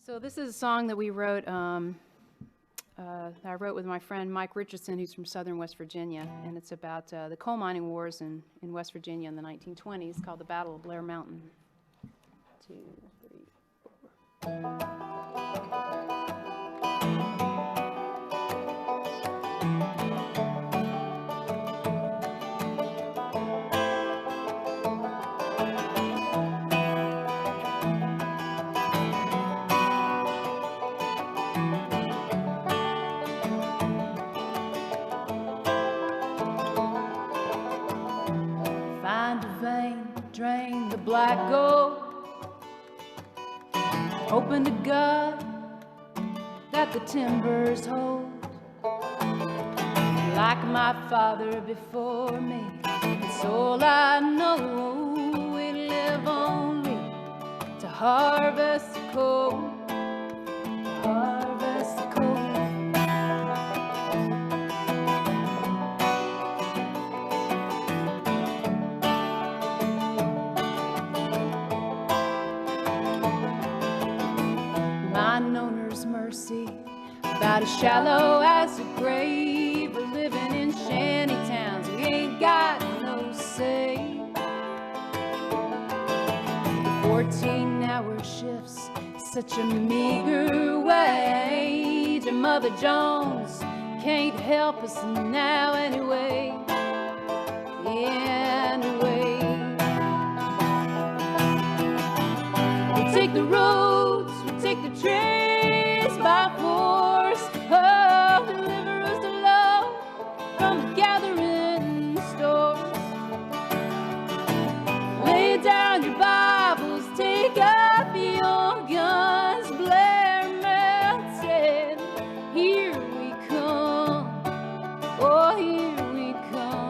So this is a song that we wrote, that I wrote with my friend Mike Richardson, who's from southern West Virginia, and it's about the coal mining wars in West Virginia in the 1920s, called the Battle of Blair Mountain. 2, 3, 4. Find a vein, drain the black gold. Open to God that the timbers hold. Like my father before me, it's all I know. We live only to harvest the coal, harvest the coal. Mine owner's mercy, about as shallow as a grave. We're living in shanty towns, we ain't got no say. The 14-hour shifts, such a meager wage. And Mother Jones can't help us now anyway, anyway. We'll take the roads, we'll take the trains by force. Oh, deliver us the love from the gathering stores. Lay down your Bibles, take up your guns. Blair Mountain, here we come. Oh, here we come.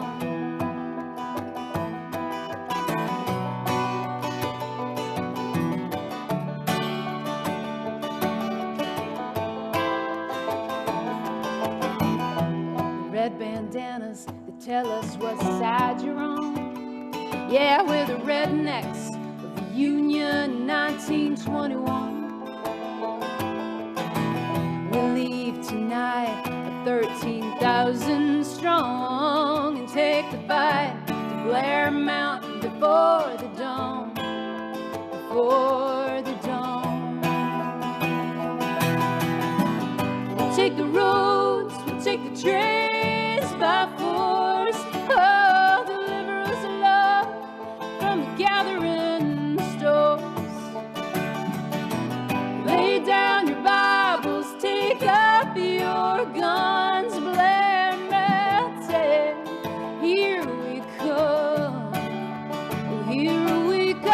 Red bandanas that tell us what side you're on. Yeah, we're the rednecks of the Union 1921. We leave tonight at 13,000 strong and take the fight to Blair Mountain before the dawn, before the dawn. We'll take the roads, we'll take the trains by force. Oh, deliver us a love from the gathering stores. Lay down your Bibles, take up your guns. Blair Mountain, here we come. Oh, here we come.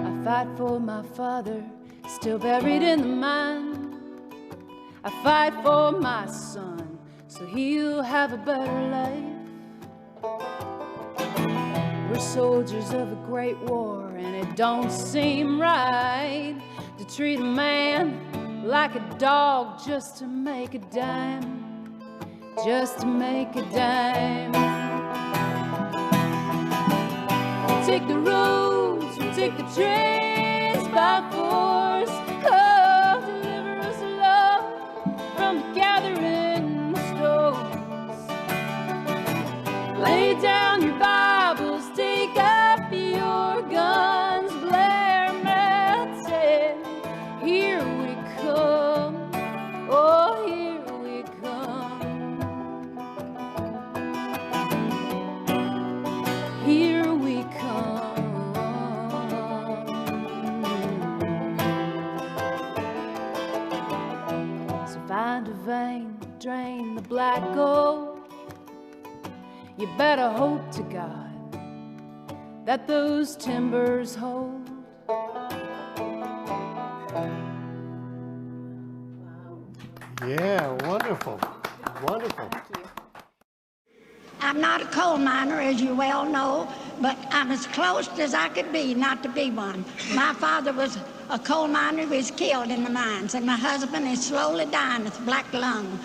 I fight for my father, still buried in the mine. I fight for my son, so he'll have a better life. We're soldiers of a great war, and it don't seem right to treat a man like a dog just to make a dime, just to make a dime. We'll take the roads, we'll take the trains by force. Oh, deliver us love from the gathering stores. Lay down your Bibles, take up your guns. Blair Mountain, here we come. Oh, here we come. Here we come. So find a vein, drain the black gold. You better hope to God that those timbers hold. Yeah, wonderful, wonderful. I'm not a coal miner, as you well know, but I'm as close as I could be not to be one. My father was a coal miner who was killed in the mines, and my husband is slowly dying with black lung.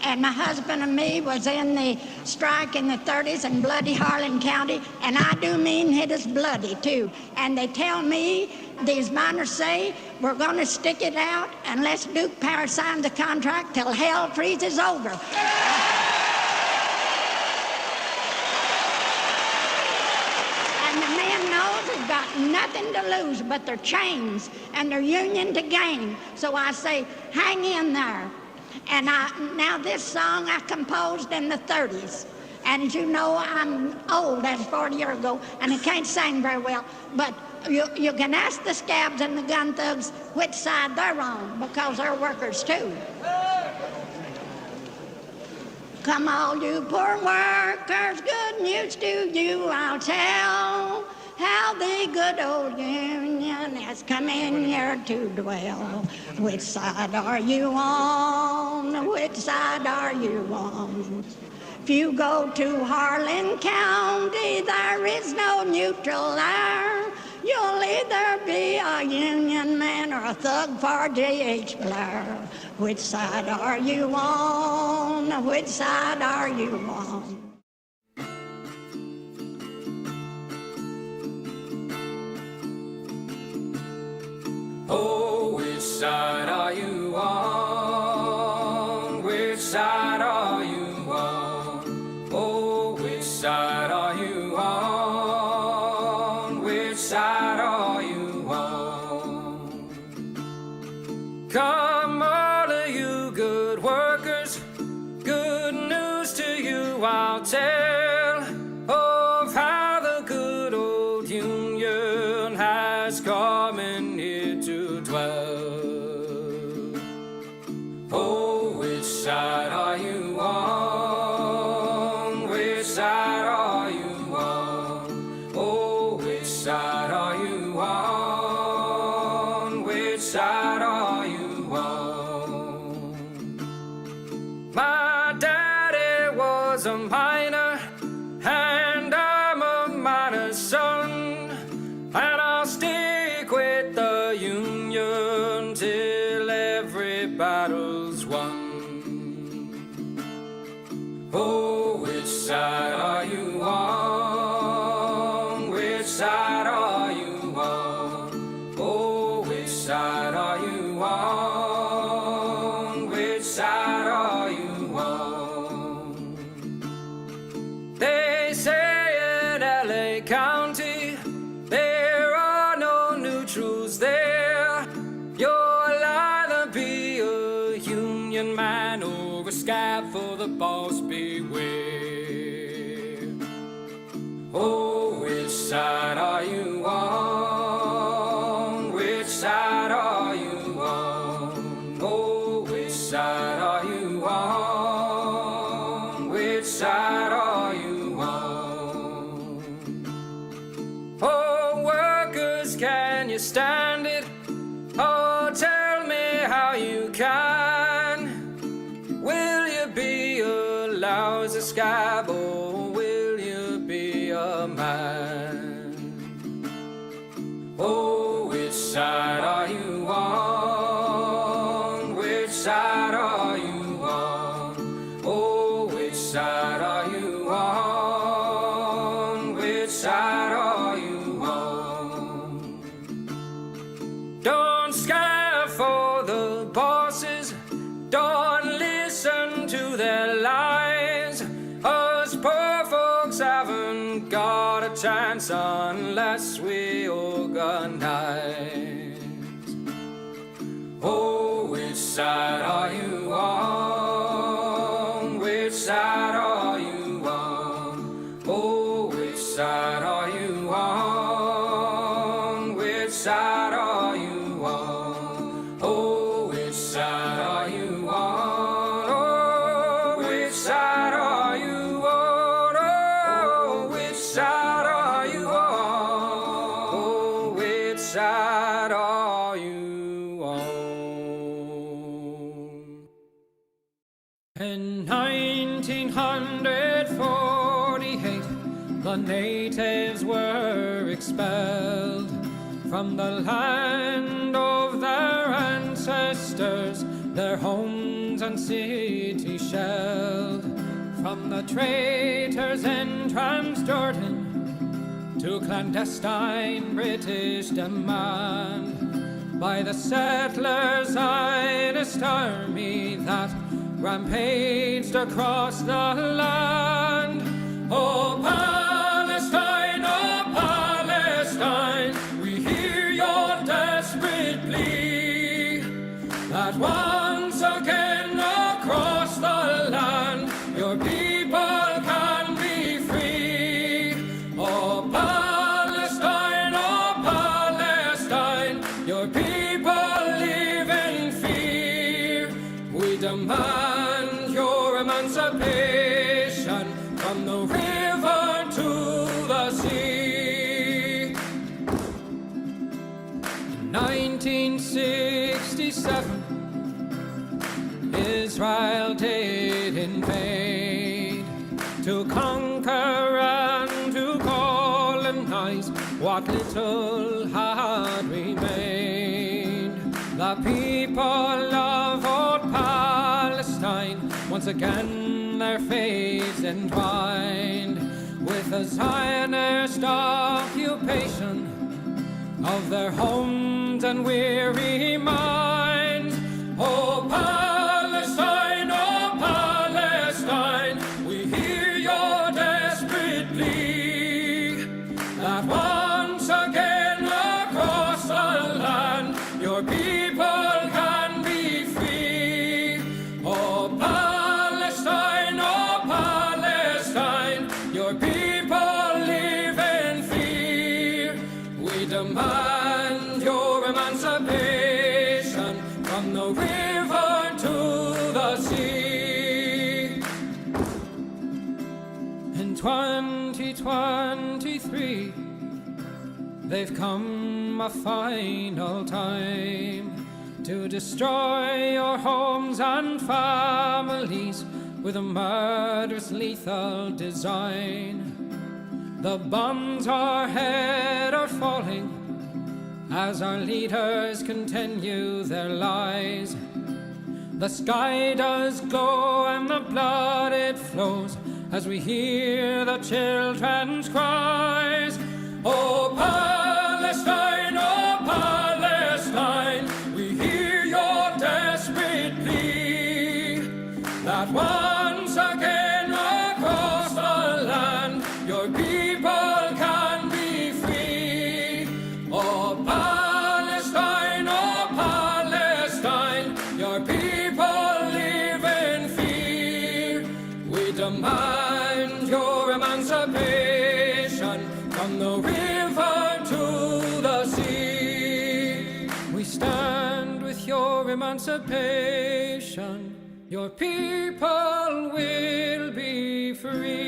And my husband and me was in the strike in the 30s in bloody Harlan County, and I do mean it is bloody too. And they tell me, these miners say, we're going to stick it out unless Duke Power signs the contract till hell freezes over. And the men knows they've got nothing to lose but their chains and their union to gain. So I say, hang in there. And now this song I composed in the 30s. And as you know, I'm old, that's 40 years ago, and I can't sing very well. But you can ask the scabs and the gun thugs which side they're on, because they're workers too. Come all you poor workers, good news to you I'll tell. How the good old Union has come in here to dwell. Which side are you on? Which side are you on? If you go to Harlan County, there is no neutral there. You'll either be a Union man or a thug for J.H. Blair. Which side are you on? Which side are you on? Oh, which side are you on? Which side are you on? Oh, which side are you on? Which side are you on? Come all of you good workers, good news to you I'll tell of how the good old Union has come in here to dwell. Oh, which side are you on? Which side are you on? Oh, which side are you on? Which side are you on? My daddy was a miner, and I'm a miner's son, and I'll stick with the Union till every battle's won. Oh, which side are you on? Which side are you on? Oh, which side are you on? Which side are you on? They say in LA County there are no neutrals there. You'll either be a Union man or a scab for the boss, beware. Oh, which side are you on? Which side are you on? Oh, which side are you on? Which side are you on? Oh, workers, can you stand it? Oh, tell me how you can. Will you be a lousy scab, or will you be a man? Oh, which side are you on? Which side are you on? Oh, which side are you on? Which side are you on? Don't scab for the bosses, don't listen to their lies. Us poor folks haven't got a chance unless we organize. Oh, which side are you on? Which side are you on? Oh, which side are you on? Which side are you on? Oh, which side are you on? Oh, which side are you on? Oh, which side are you on? Oh, which side are you on? In 1948, the natives were expelled from the land of their ancestors, their homes and cities shelled, from the traitors in Transjordan to clandestine British demand, by the settlers' Zionist army that rampaged across the land. Oh Palestine, we hear your desperate plea, that once again across the land your people can be free. Oh Palestine, your people live in fear. We demand your emancipation from the river to the sea. In 1967, Israel did invade to conquer and to colonize what little had remained. The people of old Palestine, once again their fates entwined with a Zionist occupation of their homes and weary minds. Oh Palestine, we hear your desperate plea, that once again across the land your people can be free. Oh Palestine, your people live in fear. We demand your emancipation from the river to the sea. In 2023, they've come a final time to destroy your homes and families with a murderous, lethal design. The bombs overhead are falling as our leaders continue their lies. The sky does glow and the blood it flows as we hear the children's cries. Oh Palestine, we hear your desperate plea, that once again across the land your people can be free. Oh Palestine, your people live in fear. We demand your emancipation from the river to the sea. We stand with your emancipation. Your people will be free.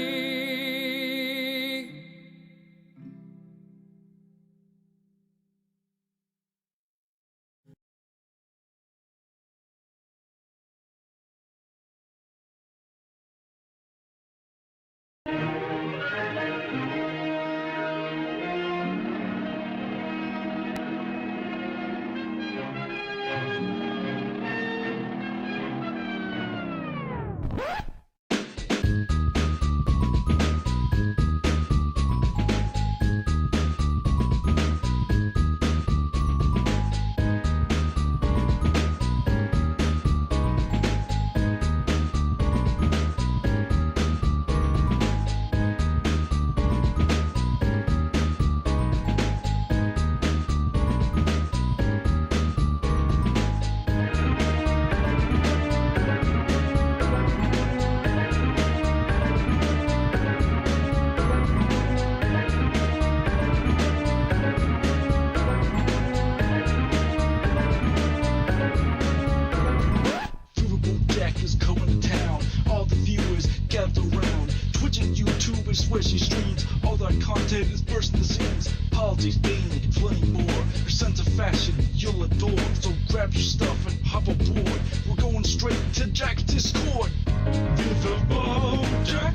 Where she streams, all that content is bursting the seams. Politics, daily, plenty more. Her sense of fashion, you'll adore. So grab your stuff and hop aboard. We're going straight to Jack's Discord. Riverboat Jack,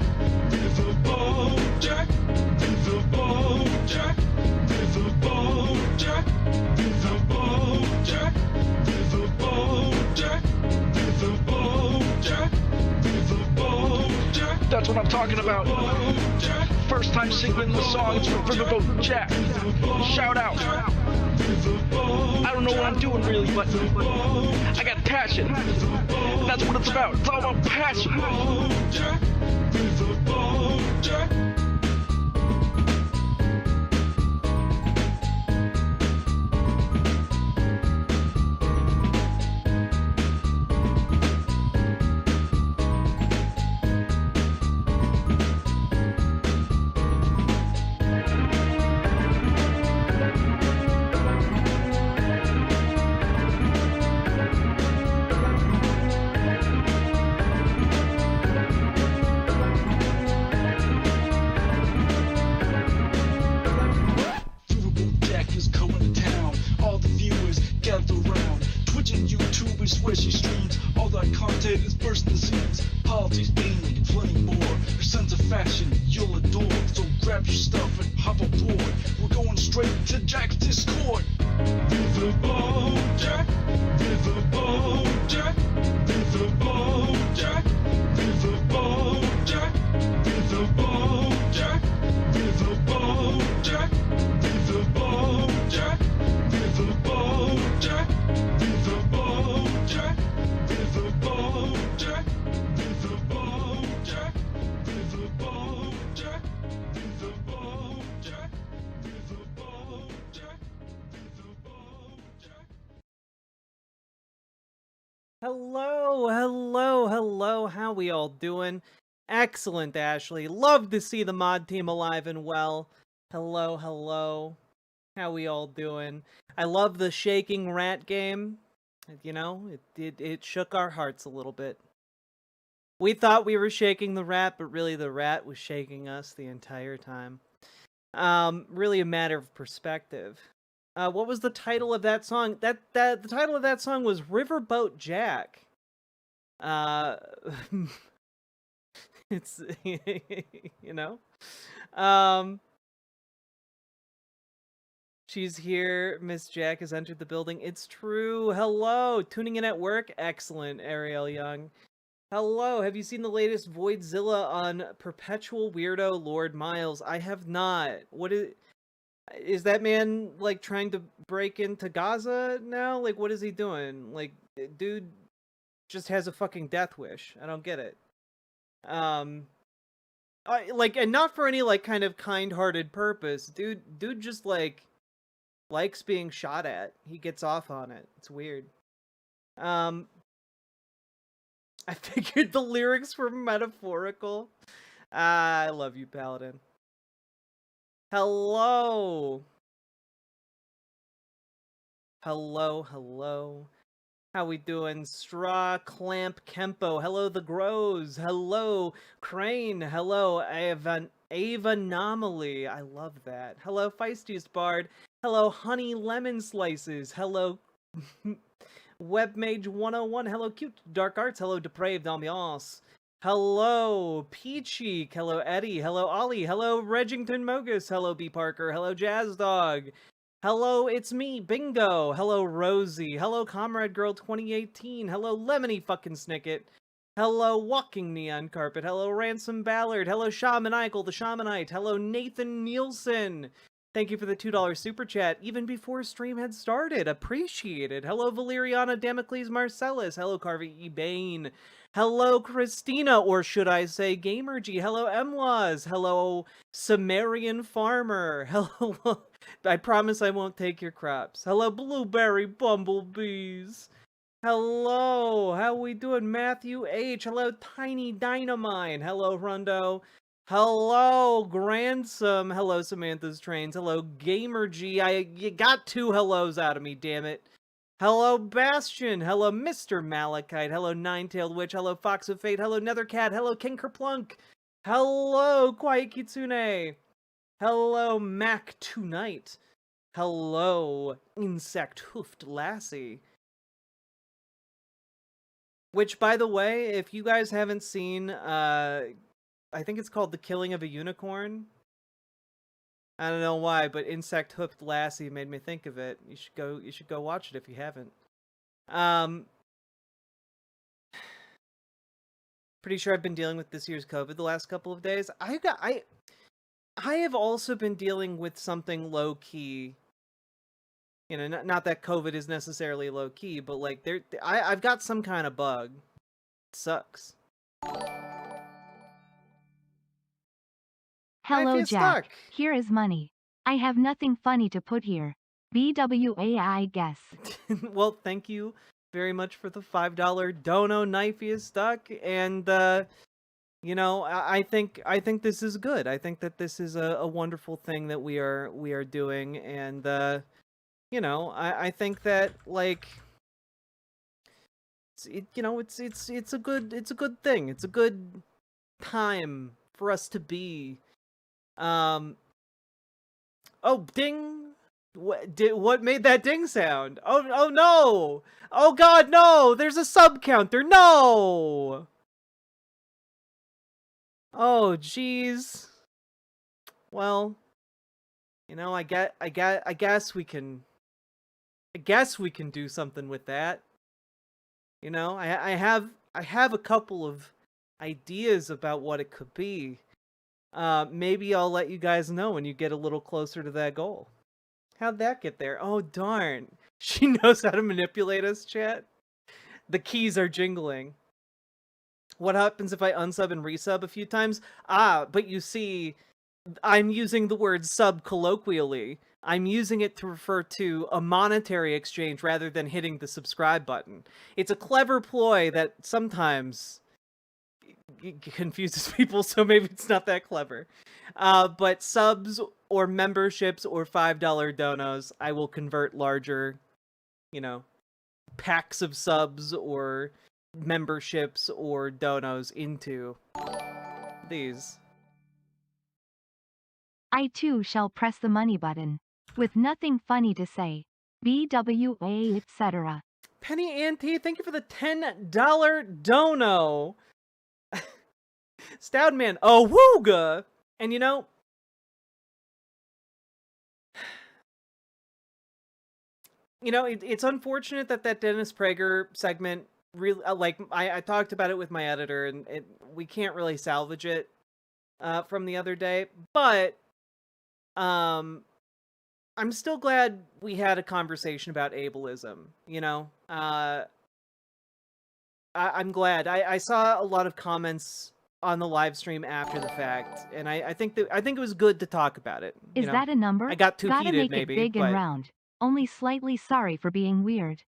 Riverboat Jack, Riverboat Jack, Riverboat Jack. That's what I'm talking about. First time singing the song, it's from Riverboat Jack. Shout out. I don't know what I'm doing really, but I got passion. That's what it's about. It's all about passion. Swishy streams, all that content is bursting the seams. Politics, gaming, and plenty more. Your sense of fashion, you'll adore. So grab your stuff and hop aboard. We're going straight to Jack's Discord. Riverboat Jack, Riverboat Jack, Riverboat Jack, Riverboat Jack, Riverboat Jack, Riverboat Jack, Riverboat Jack, Riverboat Jack, Riverboat Jack, Riverboat Jack, Riverboat Jack, Riverboat Jack, Riverboat Jack, Riverboat Jack, Riverboat Jack. Hello, how we all doing? Excellent, Ashley. Love to see the mod team alive and well. Hello. How we all doing? I love the shaking rat game. You know, it shook our hearts a little bit. We thought we were shaking the rat, but really the rat was shaking us the entire time. Really a matter of perspective. What was the title of that song? The title of that song was Riverboat Jack. It's you know. She's here. Miss Jack has entered the building. It's true. Hello. Tuning in at work? Excellent, Ariel Young. Hello. Have you seen the latest Voidzilla on Perpetual Weirdo Lord Miles? I have not. What is that man, like, trying to break into Gaza now? Like, what is he doing? Like, dude just has a fucking death wish. I don't get it. Like, and not for any, like, kind of kind-hearted purpose. Dude just, like, likes being shot at. He gets off on it. It's weird. I figured the lyrics were metaphorical. I love you, Paladin. Hello. How we doing? Straw Clamp Kempo. Hello, The Grows. Hello, Crane. Hello, Avanomaly. I love that. Hello, Feistiest Bard. Hello, Honey Lemon Slices. Hello, Webmage 101. Hello, Cute Dark Arts. Hello, Depraved Ambiance. Hello, Peachy. Hello, Eddie. Hello, Ollie. Hello, Regington Mogus. Hello, B. Parker. Hello, Jazz Dog. Hello, it's me, Bingo. Hello, Rosie. Hello, Comrade Girl 2018. Hello, Lemony fucking Snicket. Hello, Walking Neon Carpet. Hello, Ransom Ballard. Hello, Shaman Eichel, the Shamanite. Hello, Nathan Nielsen. Thank you for the $2 super chat, even before stream had started. Appreciated. Hello, Valeriana Damocles Marcellus. Hello, Carvey E. Bain. Hello, Christina, or should I say Gamergy. Hello, Emlaws. Hello, Sumerian Farmer. Hello, I promise I won't take your crops. Hello, Blueberry Bumblebees. Hello, how we doing, Matthew H? Hello, Tiny Dynamine. Hello, Rundo. Hello, Grandsome. Hello, Samantha's Trains. Hello, Gamer G. You got two hellos out of me, damn it. Hello, Bastion. Hello, Mr. Malachite. Hello, Nine-Tailed Witch. Hello, Fox of Fate. Hello, Nethercat. Hello, King Kerplunk. Hello, Quiet Kitsune. Hello, Mac Tonight. Hello, Insect Hoofed Lassie. Which, by the way, if you guys haven't seen, I think it's called The Killing of a Unicorn. I don't know why, but Insect Hoofed Lassie made me think of it. You should go watch it if you haven't. Pretty sure I've been dealing with this year's COVID the last couple of days. I have also been dealing with something low key. You know, not that COVID is necessarily low key, but like I've got some kind of bug. It sucks. Hello, feel Jack. stuck. Here is money. I have nothing funny to put here. BWA, I guess. Well, thank you very much for the $5 dono. Knifey is stuck, and you know, I think this is good. I think that this is a wonderful thing that we are doing, and you know, I think that like you know, it's a good thing. It's a good time for us to be. Oh, ding. What made that ding sound? Oh no! Oh god, no! There's a sub counter. No! Oh jeez. Well, you know, I guess we can do something with that. You know, I have a couple of ideas about what it could be. Maybe I'll let you guys know when you get a little closer to that goal. How'd that get there? Oh, darn. She knows how to manipulate us, chat. The keys are jingling. What happens if I unsub and resub a few times? But you see, I'm using the word sub colloquially. I'm using it to refer to a monetary exchange rather than hitting the subscribe button. It's a clever ploy that sometimes confuses people, so maybe it's not that clever. But subs or memberships or $5 donos, I will convert larger, you know, packs of subs or memberships or donos into these. I too shall press the money button. With nothing funny to say. BWA, etc. Penny Auntie, thank you for the $10 dono. Stoudman, oh wooga! And you know, it's unfortunate that Dennis Prager segment really, like, I talked about it with my editor, and we can't really salvage it from the other day, but I'm still glad we had a conversation about ableism, you know? I'm glad. I saw a lot of comments on the live stream after the fact, and I think it was good to talk about it. Is that a number? I got too Gotta heated, make maybe, it big but and round. Only slightly sorry for being weird.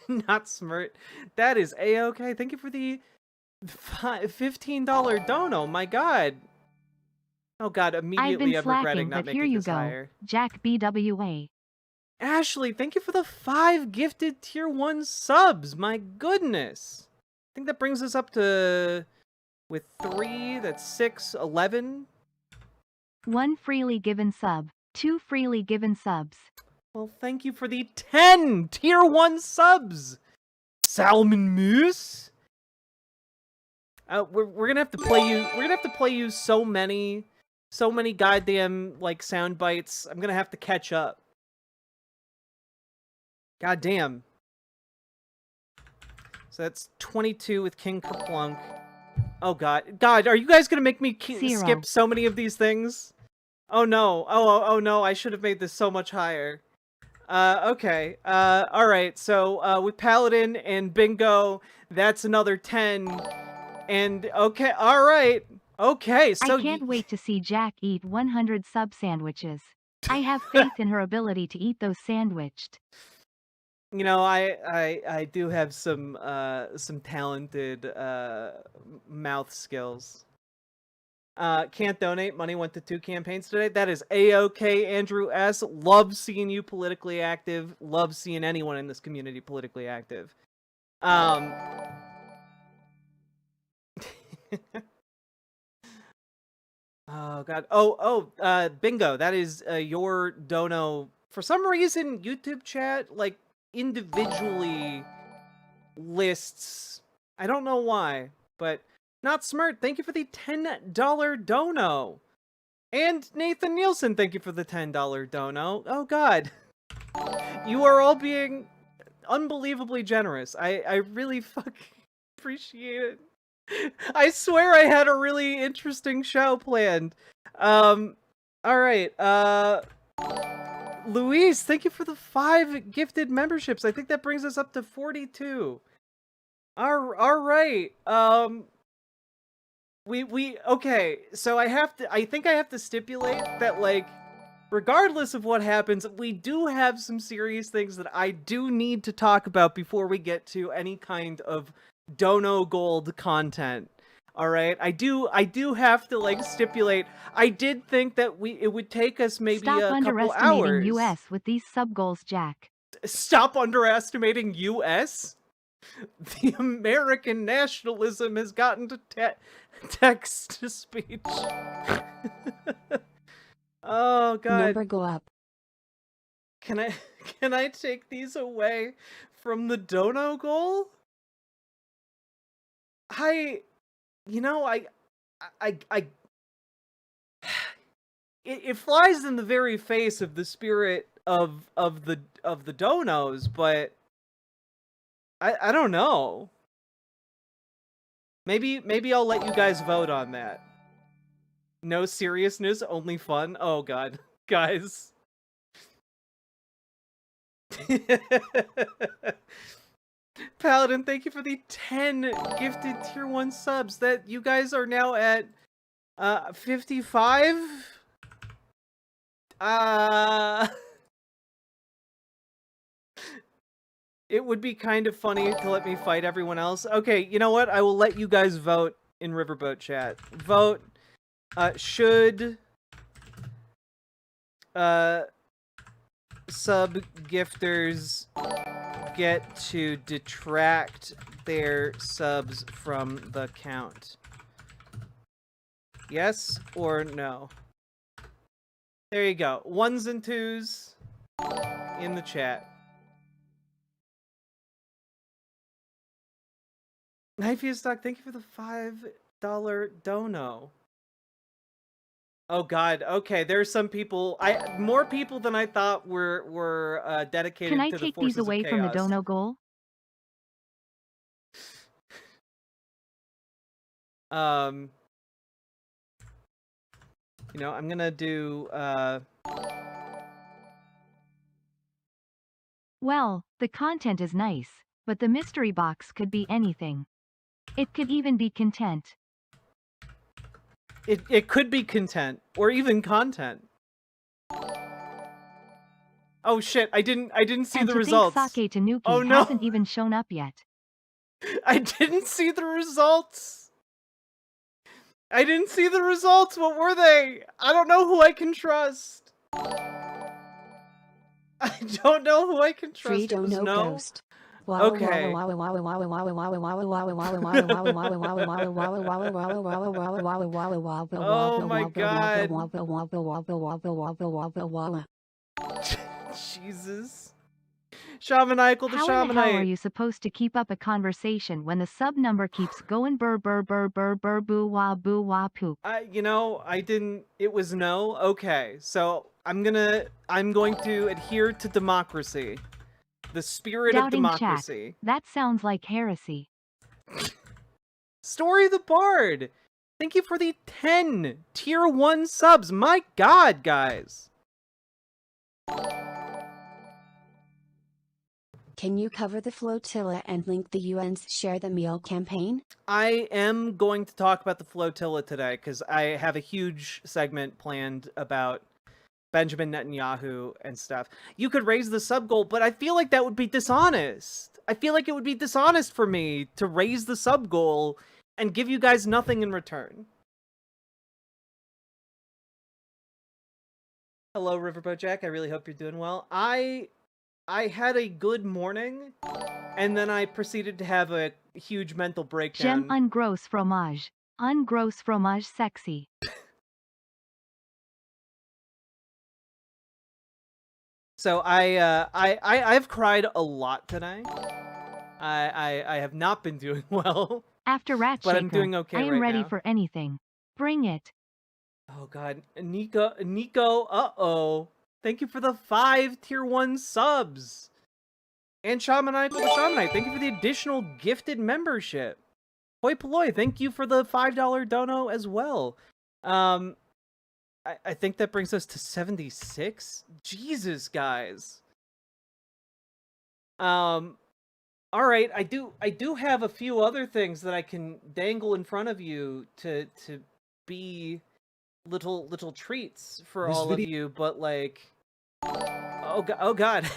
not smart. That is a-okay. Thank you for the $15 dono. My God. Oh God, immediately I'm regretting not but here making you this go. higher. Jack BWA. Ashley, thank you for the 5 gifted tier 1 subs. My goodness. I think that brings us up to, with 3, that's 6, 11. 1 freely given sub. 2 freely given subs. Well, thank you for the 10 tier 1 subs. Salmon Moose. We're gonna have to play you. We're gonna have to play you so many goddamn like sound bites. I'm gonna have to catch up. God damn. So that's 22 with King Kerplunk. Oh God, are you guys gonna make me skip so many of these things? Oh no, oh no, I should have made this so much higher. Okay, alright, so, with Paladin and Bingo, that's another 10, and, okay, alright, okay, so I can't wait to see Jack eat 100 sub sandwiches. I have faith in her ability to eat those sandwiched. You know, I do have some talented, mouth skills. Can't donate. Money went to 2 campaigns today. That is a-okay, Andrew S. Love seeing you politically active. Love seeing anyone in this community politically active. Oh God. Bingo. That is your dono. For some reason, YouTube chat like individually lists. I don't know why, but. Not smart, thank you for the $10 dono. And Nathan Nielsen, thank you for the $10 dono. Oh God. You are all being unbelievably generous. I really Appreciate it. I swear I had a really interesting show planned. All right. Luis, thank you for the 5 gifted memberships. I think that brings us up to 42. All right. Okay. So I think I have to stipulate that, like, regardless of what happens, we do have some serious things that I do need to talk about before we get to any kind of Dono Gold content. All right, I do have to, like, stipulate. I did think that it would take us maybe Stop a couple underestimating hours. US with these sub goals, Jack. Stop underestimating US. The American nationalism has gotten to text to speech. Oh god. Number go up. Can I take these away from the Dono goal? It flies in the very face of the spirit of the donos, but I don't know. Maybe I'll let you guys vote on that. No seriousness, only fun. Oh god, guys. Paladin, thank you for the 10 gifted tier 1 subs. That you guys are now at 55. It would be kind of funny to let me fight everyone else. Okay, you know what? I will let you guys vote in Riverboat chat. Vote. Should sub gifters get to detract their subs from the count? Yes or no? There you go. 1s and 2s in the chat. Knifey Stock, thank you for the $5 dono. Oh god, okay, there's some people, more people than I thought were dedicated Can I to the take forces these away of from the chaos. dono goal? You know, I'm gonna do, Well, the content is nice, but the mystery box could be anything. It could even be content. It could be content, or even content. Oh shit, I didn't see And the to results. think Sake Tanuki Oh no! hasn't even shown up yet. I didn't see the results! I didn't see the results! What were they? I don't know who I can trust. I don't know who I can trust. Free It was Dono no? Ghost. Okay. Oh my god. Jesus. Shamanical the How in the hell are Shamanite. you supposed to keep up a conversation when the sub number keeps going burr burr burr burr burr boo wah poop? You know, I didn't. It was no. Okay, so I'm going to adhere to democracy, the spirit of Doubting chat. democracy. That sounds like heresy. Story of the Bard. Thank you for the 10 tier 1 subs. My god, guys. Can you cover the flotilla and link the UN's Share the Meal campaign? I am going to talk about the flotilla today because I have a huge segment planned about Benjamin Netanyahu and stuff. You could raise the sub goal, but I feel like that would be dishonest. I feel like it would be dishonest for me to raise the sub goal and give you guys nothing in return. Hello, Riverboat Jack. I really hope you're doing well. I had a good morning, and then I proceeded to have a huge mental breakdown. J'aime un gros fromage. Un gros fromage sexy. So I've cried a lot today. I have not been doing well. After Rat But Shaker, I'm doing okay I am right ready now. for anything. Bring it. Oh god, Nico, uh-oh. Thank you for the 5 tier 1 subs. And Shamanical the Shamanite, thank you for the additional gifted membership. Hoi Polloi, thank you for the $5 dono as well. I think that brings us to 76. Jesus, guys. All right, I do have a few other things that I can dangle in front of you to be little treats for all of you, but like, oh god.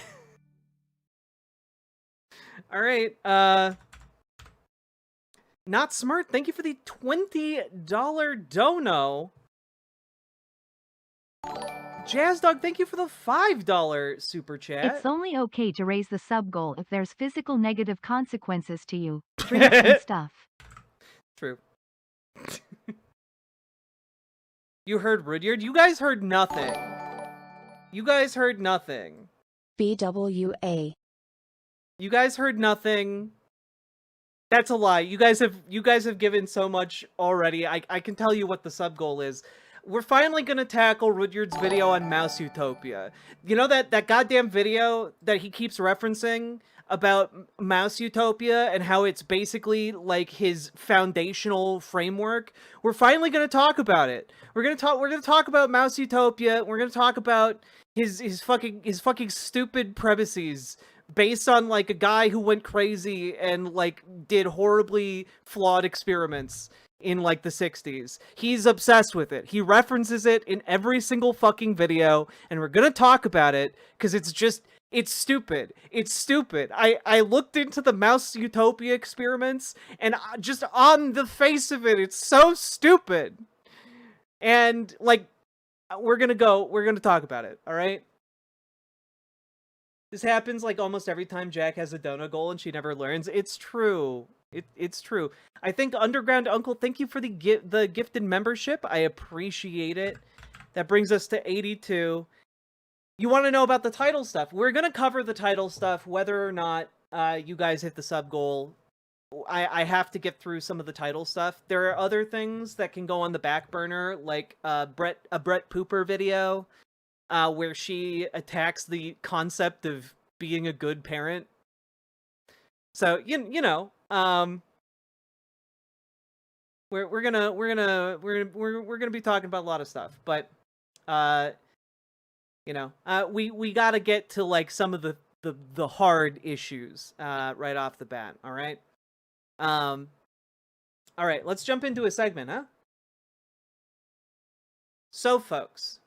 All right, Not Smart, thank you for the $20 dono. Jazzdog, thank you for the $5 super chat. It's only okay to raise the sub goal if there's physical negative consequences to you. Drinks and stuff. True. You heard Rudyard? You guys heard nothing. You guys heard nothing. BWA. You guys heard nothing. That's a lie. You guys have given so much already. I can tell you what the sub goal is. We're finally gonna tackle Rudyard's video on Mouse Utopia. You know that goddamn video that he keeps referencing about Mouse Utopia and how it's basically like his foundational framework? We're finally gonna talk about it. We're gonna talk about Mouse Utopia. We're gonna talk about his fucking stupid premises based on like a guy who went crazy and like did horribly flawed experiments in like the 60s. He's obsessed with it. He references it in every single fucking video, and we're gonna talk about it because it's stupid. It's stupid. I looked into the Mouse Utopia experiments, and just on the face of it, it's so stupid. And like, we're gonna talk about it, all right? This happens like almost every time Jack has a dono goal and she never learns. It's true. It's true. I think Underground Uncle, thank you for the gifted membership. I appreciate it. That brings us to 82. You want to know about the title stuff? We're going to cover the title stuff, whether or not you guys hit the sub goal. I have to get through some of the title stuff. There are other things that can go on the back burner, like a Brett Pooper video, where she attacks the concept of being a good parent. So you know, we're gonna be talking about a lot of stuff, but you know, we gotta get to like some of the hard issues right off the bat. All right, let's jump into a segment, huh? So, folks,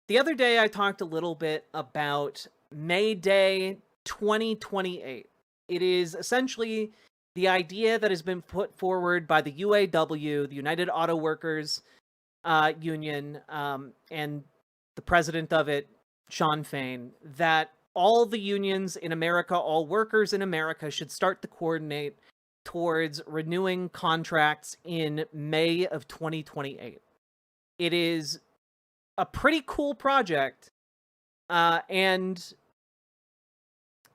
the other day I talked a little bit about May Day 2028. It is essentially the idea that has been put forward by the UAW, the United Auto Workers Union, and the president of it, Sean Fain, that all the unions in America, all workers in America should start to coordinate towards renewing contracts in May of 2028. It is a pretty cool project, and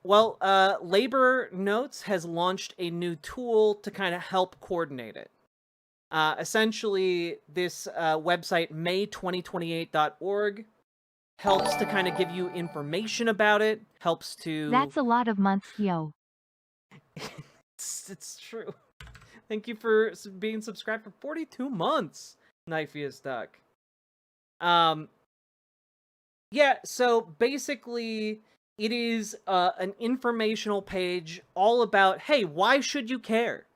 well, Labor Notes has launched a new tool to kind of help coordinate it. Essentially, this website, may2028.org, helps to kind of give you information about it, helps to... That's a lot of months, yo. It's true. Thank you for being subscribed for 42 months, Knifey Duck. Yeah, so basically, it is an informational page all about, hey, why should you care?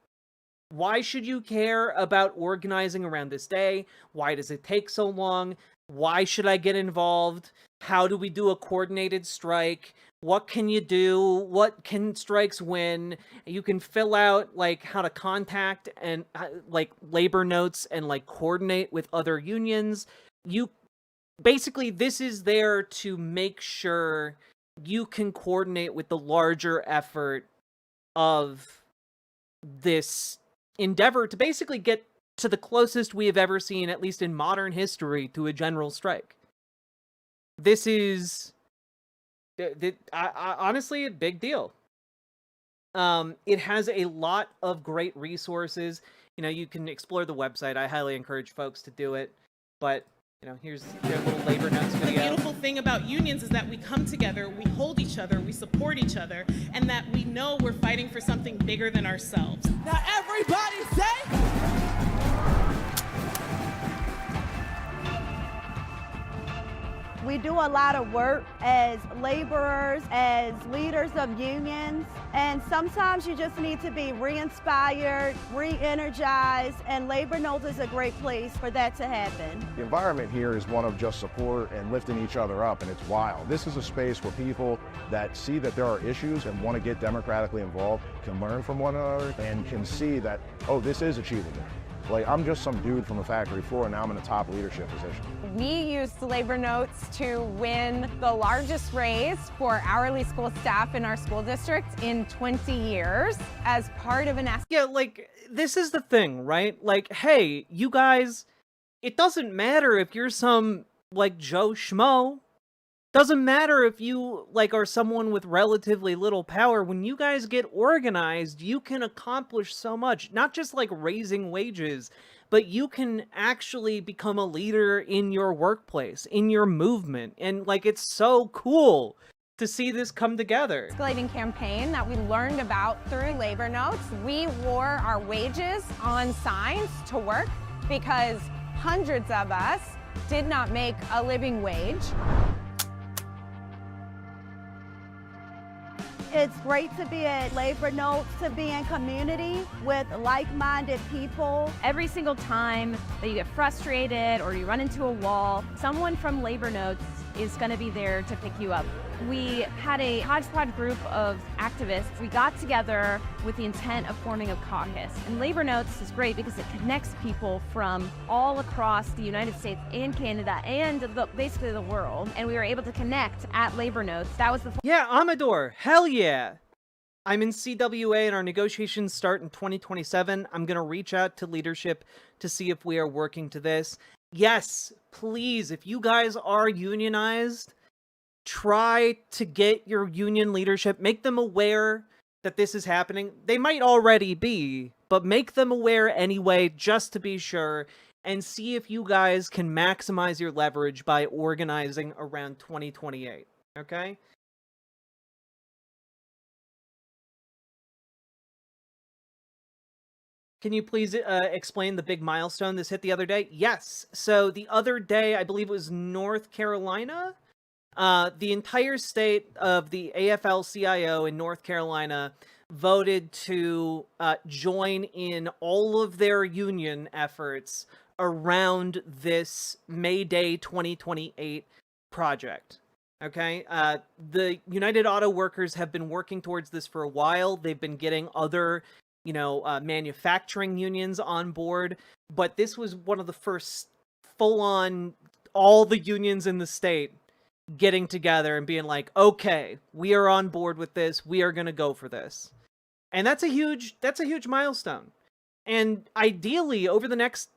Why should you care about organizing around this day? Why does it take so long? Why should I get involved? How do we do a coordinated strike? What can you do? What can strikes win? You can fill out like how to contact and like labor notes and like coordinate with other unions. Basically, this is there to make sure you can coordinate with the larger effort of this endeavor to basically get to the closest we have ever seen, at least in modern history, to a general strike. This is honestly a big deal. It has a lot of great resources. You know, you can explore the website. I highly encourage folks to do it. But, you know, here's their little labor notes video. The beautiful thing about unions is that we come together, we hold each other, we support each other, and that we know we're fighting for something bigger than ourselves. Now everybody say a lot of work as laborers, as leaders of unions, and sometimes you just need to be re-inspired, re-energized, and Labor Notes is a great place for that to happen. The environment here is one of just support and lifting each other up, and it's wild. This is a space where people that see that there are issues and want to get democratically involved can learn from one another and can see that, oh, this is achievable. Like, I'm just some dude from a factory floor, and now I'm in a top leadership position. We used Labor Notes to win the largest raise for hourly school staff in our school district in 20 years as part of an... Yeah, like, this is the thing, right? Like, hey, you guys, it doesn't matter if you're some, like, Joe Schmo. Doesn't matter if you, like, are someone with relatively little power. When you guys get organized, you can accomplish so much. Not just, like, raising wages, but you can actually become a leader in your workplace, in your movement. And, like, it's so cool to see this come together. Escalating campaign that we learned about through Labor Notes. We wore our wages on signs to work because hundreds of us did not make a living wage. It's great to be at Labor Notes, to be in community with like-minded people. Every single time that you get frustrated or you run into a wall, someone from Labor Notes is going to be there to pick you up. We had a hodgepodge group of activists. We got together with the intent of forming a caucus. And Labor Notes is great because it connects people from all across the United States and Canada and basically the world. And we were able to connect at Labor Notes. That was the... Yeah, Amador, hell yeah! I'm in CWA and our negotiations start in 2027. I'm going to reach out to leadership to see if we are working to this. Yes, please, if you guys are unionized, try to get your union leadership, make them aware that this is happening. They might already be, but make them aware anyway, just to be sure, and see if you guys can maximize your leverage by organizing around 2028, okay? Can you please explain the big milestone this hit the other day? Yes. So the other day, I believe it was North Carolina. The entire state of the AFL-CIO in North Carolina voted to join in all of their union efforts around this May Day 2028 project. Okay? The United Auto Workers have been working towards this for a while. They've been getting other manufacturing unions on board, but this was one of the first full-on, all the unions in the state getting together and being like, okay, we are on board with this, we are going to go for this. And that's a huge milestone. And ideally, over the next,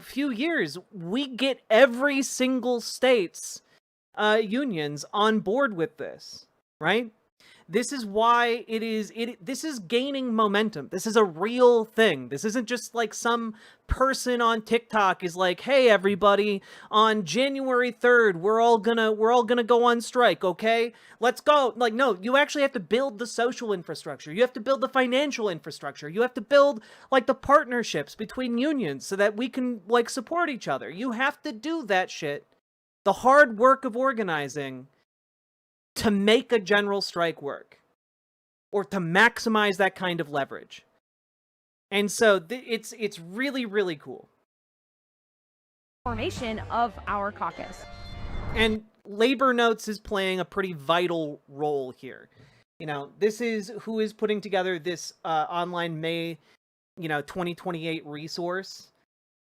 few years, we get every single state's unions on board with this, right? This is why this is gaining momentum. This is a real thing. This isn't just like some person on TikTok is like, hey, everybody, on January 3rd, we're all gonna go on strike, okay? Let's go. Like, no, you actually have to build the social infrastructure. You have to build the financial infrastructure. You have to build, like, the partnerships between unions so that we can, like, support each other. You have to do that shit. The hard work of organizing to make a general strike work, or to maximize that kind of leverage. And so it's really, really cool. Formation of our caucus. And Labor Notes is playing a pretty vital role here. This is who is putting together this online May, 2028 resource.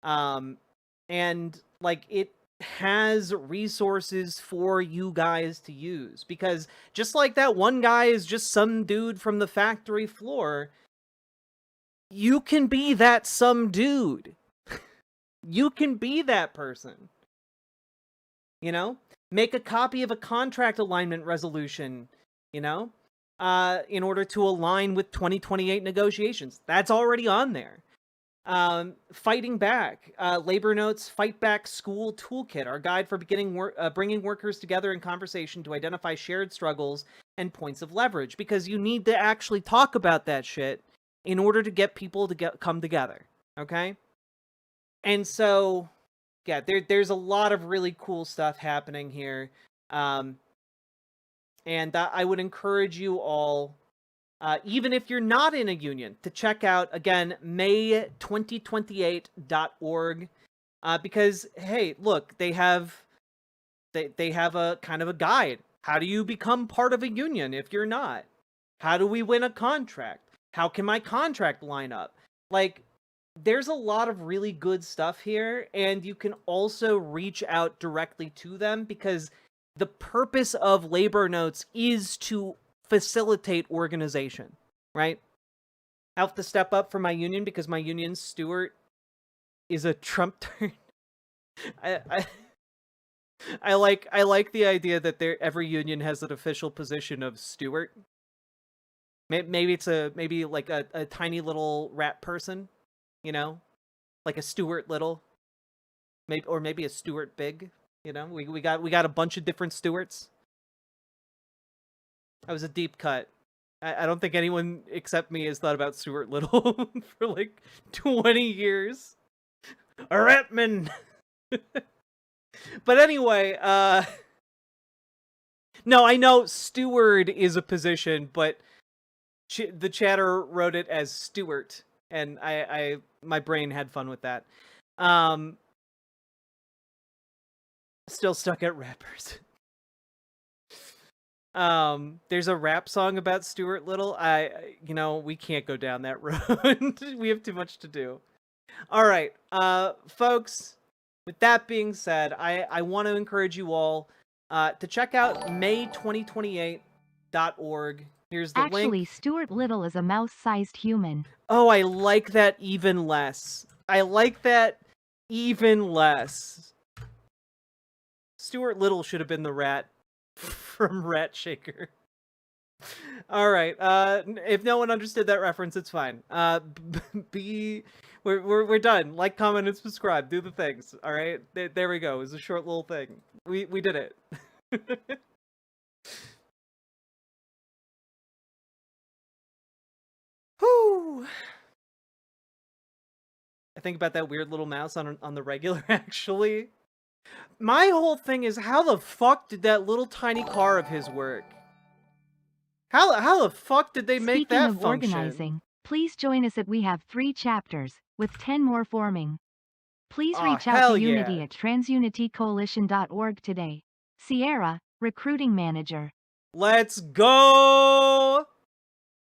And, like, it has resources for you guys to use, because just like that one guy is just some dude from the factory floor, you can be that some dude. You can be that person. Make a copy of a contract alignment resolution, in order to align with 2028 negotiations. That's already on there. Fighting back, Labor Notes Fight Back School Toolkit, our guide for bringing workers together in conversation to identify shared struggles and points of leverage, because you need to actually talk about that shit in order to get people to come together, okay? And so, yeah, there's a lot of really cool stuff happening here. And I would encourage you all, even if you're not in a union, to check out, again, may2028.org. Because, hey, look, they have a kind of a guide. How do you become part of a union if you're not? How do we win a contract? How can my contract line up? Like, there's a lot of really good stuff here, and you can also reach out directly to them, because the purpose of Labor Notes is to facilitate organization, right? I have to step up for my union because my union steward is a Trump turn. I like the idea that every union has an official position of steward. Maybe like a tiny little rat person, you know, like a Stuart Little, maybe a Stuart Big. You know, we got a bunch of different Stuarts. That was a deep cut. I don't think anyone except me has thought about Stuart Little for like 20 years. A ratman. But anyway, no, I know steward is a position, but the chatter wrote it as Stewart, and my brain had fun with that. Still stuck at rappers. There's a rap song about Stuart Little. We can't go down that road. We have too much to do. All right, folks, with that being said, I want to encourage you all to check out may2028.org. Here's the link. Actually, Stuart Little is a mouse-sized human. Oh, I like that even less. Stuart Little should have been the rat from Rat Shaker. All right. If no one understood that reference, it's fine. We're done. Like, comment, and subscribe. Do the things. All right. There we go. It was a short little thing. We did it. Whew. I think about that weird little mouse on the regular, actually. My whole thing is, how the fuck did that little tiny car of his work? How the fuck did they make that Speaking of function? organizing, please join us at We Have 3 chapters, with 10 more forming. Please reach out to Unity at transunitycoalition.org today. Sierra, Recruiting Manager. Let's go!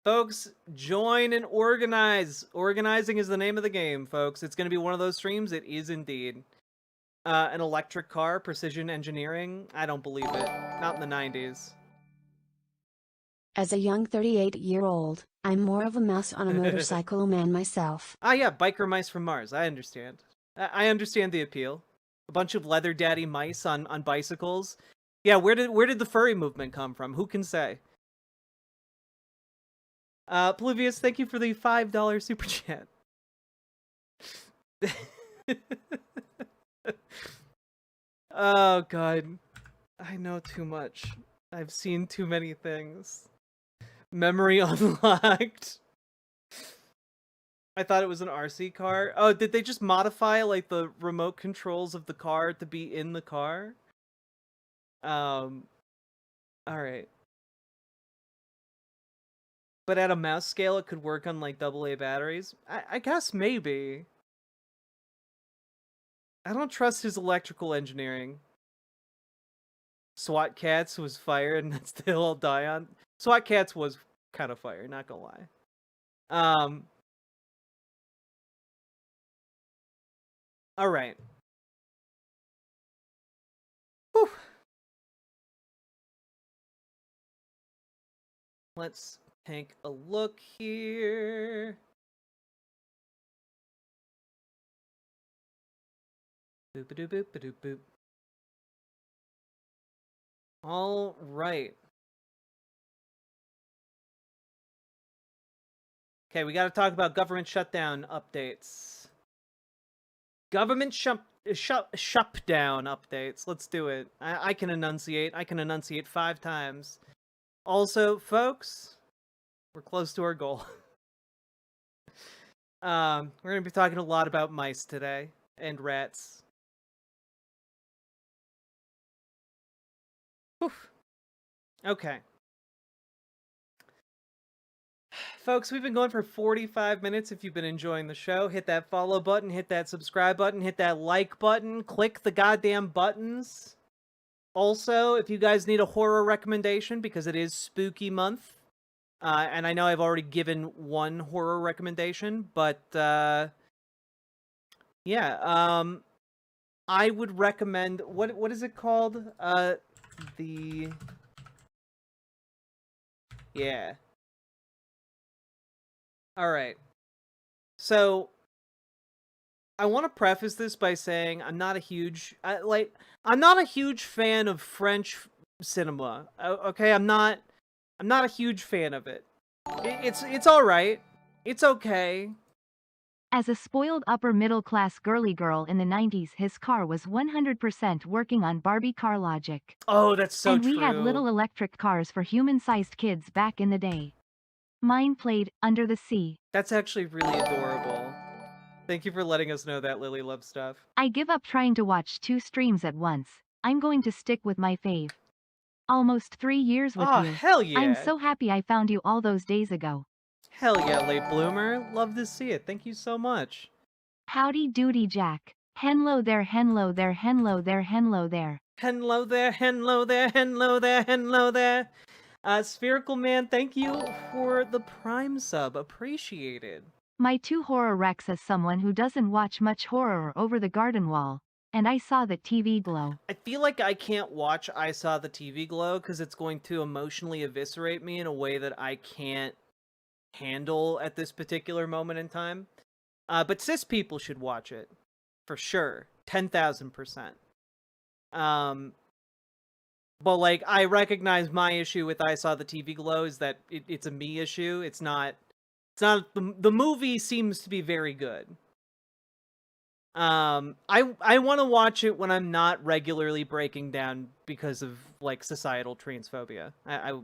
Folks, join and organize. Organizing is the name of the game, folks. It's going to be one of those streams. It is indeed. An electric car, precision engineering. I don't believe it. Not in the 90s. As a young 38-year-old, I'm more of a mouse on a motorcycle man myself. Ah, yeah, biker mice from Mars. I understand. I understand the appeal. A bunch of leather daddy mice on bicycles. Yeah, where did the furry movement come from? Who can say? Pluvius, thank you for the $5 super chat. Oh, God. I know too much. I've seen too many things. Memory unlocked. I thought it was an RC car. Oh, did they just modify, like, the remote controls of the car to be in the car? Alright. But at a mouse scale, it could work on, like, AA batteries? I guess maybe. I don't trust his electrical engineering. SWAT Cats was fired, and that's the hill I'll die on. SWAT Cats was kind of fire, not gonna lie. Alright. Whew. Let's take a look here. Boop-a-doop-boop-a-doop-boop. All right. Okay, we got to talk about government shutdown updates. Government shutdown updates. Let's do it. I can enunciate. I can enunciate 5 times. Also, folks, we're close to our goal. We're going to be talking a lot about mice today and rats. Oof. Okay. Folks, we've been going for 45 minutes. If you've been enjoying the show, hit that follow button, hit that subscribe button, hit that like button, click the goddamn buttons. Also, if you guys need a horror recommendation, because it is spooky month, and I know I've already given one horror recommendation, but yeah, I would recommend, what is it called? Yeah. Alright. So, I want to preface this by saying I'm not a huge fan of French cinema. Okay, I'm not a huge fan of it. It's all right. It's okay. As a spoiled upper-middle-class girly girl in the 90s, his car was 100% working on Barbie car logic. Oh, that's so true. And we had true. little electric cars for human-sized kids back in the day. Mine played Under the Sea. That's actually really adorable. Thank you for letting us know that, Lily Love Stuff. I give up trying to watch 2 streams at once. I'm going to stick with my fave. Almost 3 years with you. Hell yeah. I'm so happy I found you all those days ago. Hell yeah, late bloomer. Love to see it. Thank you so much. Howdy doody Jack. Henlo there, henlo there, henlo there, henlo there. Henlo there, henlo there, henlo there, henlo there. Spherical Man, thank you for the Prime sub. Appreciated. My 2 horror recs as someone who doesn't watch much horror over the garden wall. And I Saw the TV Glow. I feel like I can't watch I Saw the TV Glow because it's going to emotionally eviscerate me in a way that I can't handle at this particular moment in time. But cis people should watch it. For sure. 10,000%. But, like, I recognize my issue with I Saw the TV Glow is that it's a me issue. It's not... The movie seems to be very good. I want to watch it when I'm not regularly breaking down because of, like, societal transphobia. I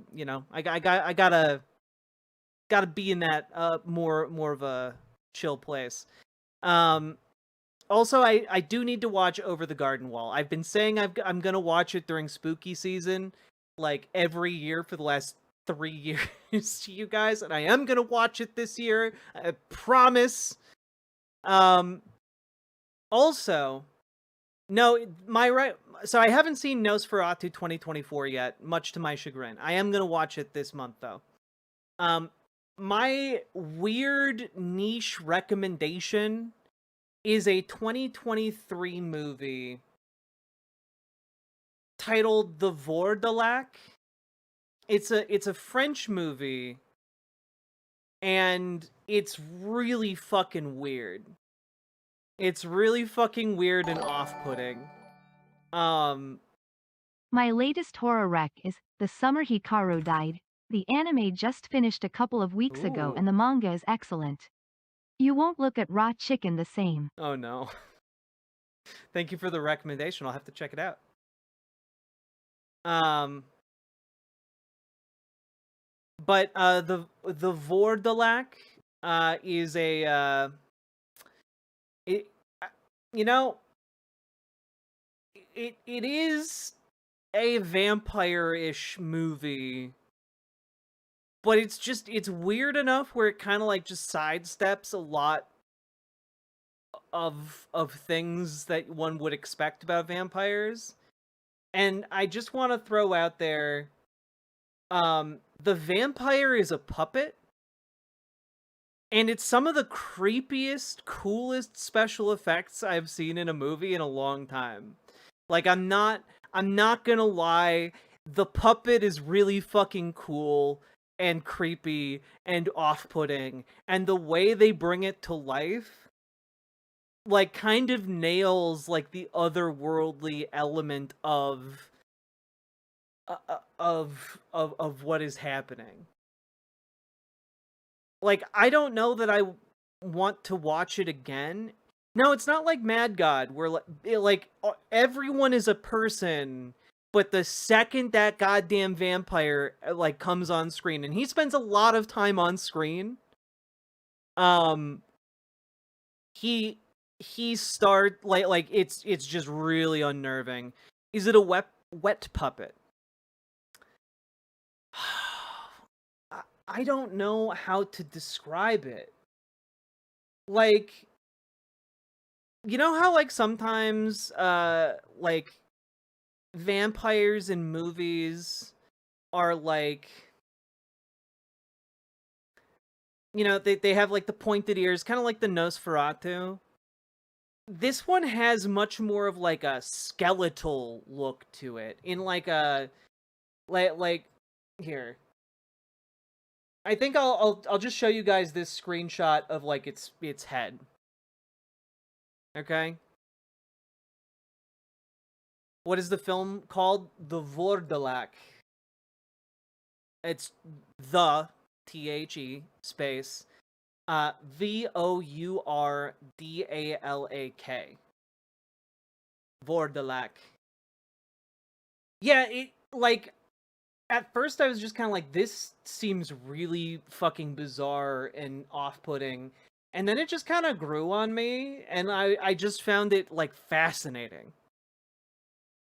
gotta be in that more of a chill place. Also, I do need to watch Over the Garden Wall. I've been saying I'm gonna watch it during spooky season, like, every year for the last 3 years to you guys, and I am gonna watch it this year. I promise. Also, no, so I haven't seen Nosferatu 2024 yet, much to my chagrin. I am gonna watch it this month, though. My weird niche recommendation is a 2023 movie titled The Vordelak. It's a French movie, and it's really fucking weird. It's really fucking weird and off-putting. My latest horror rec is The Summer Hikaru Died. The anime just finished a couple of weeks ago and the manga is excellent. You won't look at raw chicken the same. Oh no. Thank you for the recommendation. I'll have to check it out. But the Vordelak is a it is a vampire-ish movie, but it's weird enough where it kind of like just sidesteps a lot of things that one would expect about vampires. And I just want to throw out there, the vampire is a puppet, and it's some of the creepiest, coolest special effects I've seen in a movie in a long time. Like, I'm not gonna lie, the puppet is really fucking cool and creepy and off-putting, and the way they bring it to life, like, kind of nails, like, the otherworldly element of what is happening. Like, I don't know that I want to watch it again. No, it's not like Mad God, where, like, everyone is a person, but the second that goddamn vampire, like, comes on screen, and he spends a lot of time on screen, he starts, like, it's just really unnerving. Is it a wet puppet? I don't know how to describe it. Like, you know how, like, sometimes, like, vampires in movies are, like, you know, they have, like, the pointed ears, kind of like the Nosferatu. This one has much more of, like, a skeletal look to it, in, like, a, like, here. I think I'll just show you guys this screenshot of, like, its head. Okay? What is the film called? The Vourdalak. It's the THE space VOURDALAK. Vourdalak. Yeah, it, like, at first I was just kind of like, this seems really fucking bizarre and off-putting, and then it just kind of grew on me, and I just found it, like, fascinating.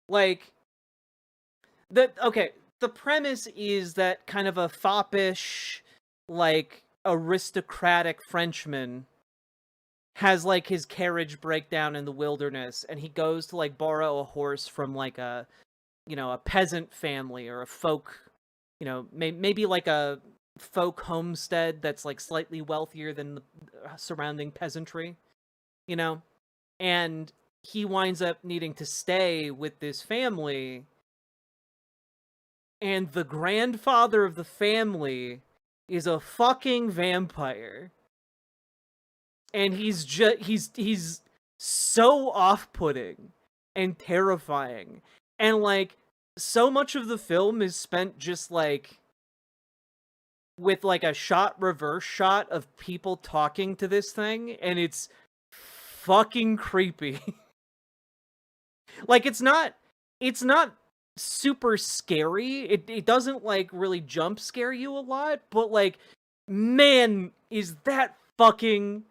Like, the premise is that kind of a foppish, like, aristocratic Frenchman has, like, his carriage break down in the wilderness, and he goes to, like, borrow a horse from, like, a, you know, a peasant family or a folk, you know, maybe like a folk homestead that's, like, slightly wealthier than the surrounding peasantry, you know? And he winds up needing to stay with this family, and the grandfather of the family is a fucking vampire. And he's so off-putting and terrifying. And, like, so much of the film is spent just, like, with, like, a reverse shot of people talking to this thing, and it's fucking creepy. Like, it's not super scary. It doesn't, like, really jump scare you a lot, but, like, man, is that fucking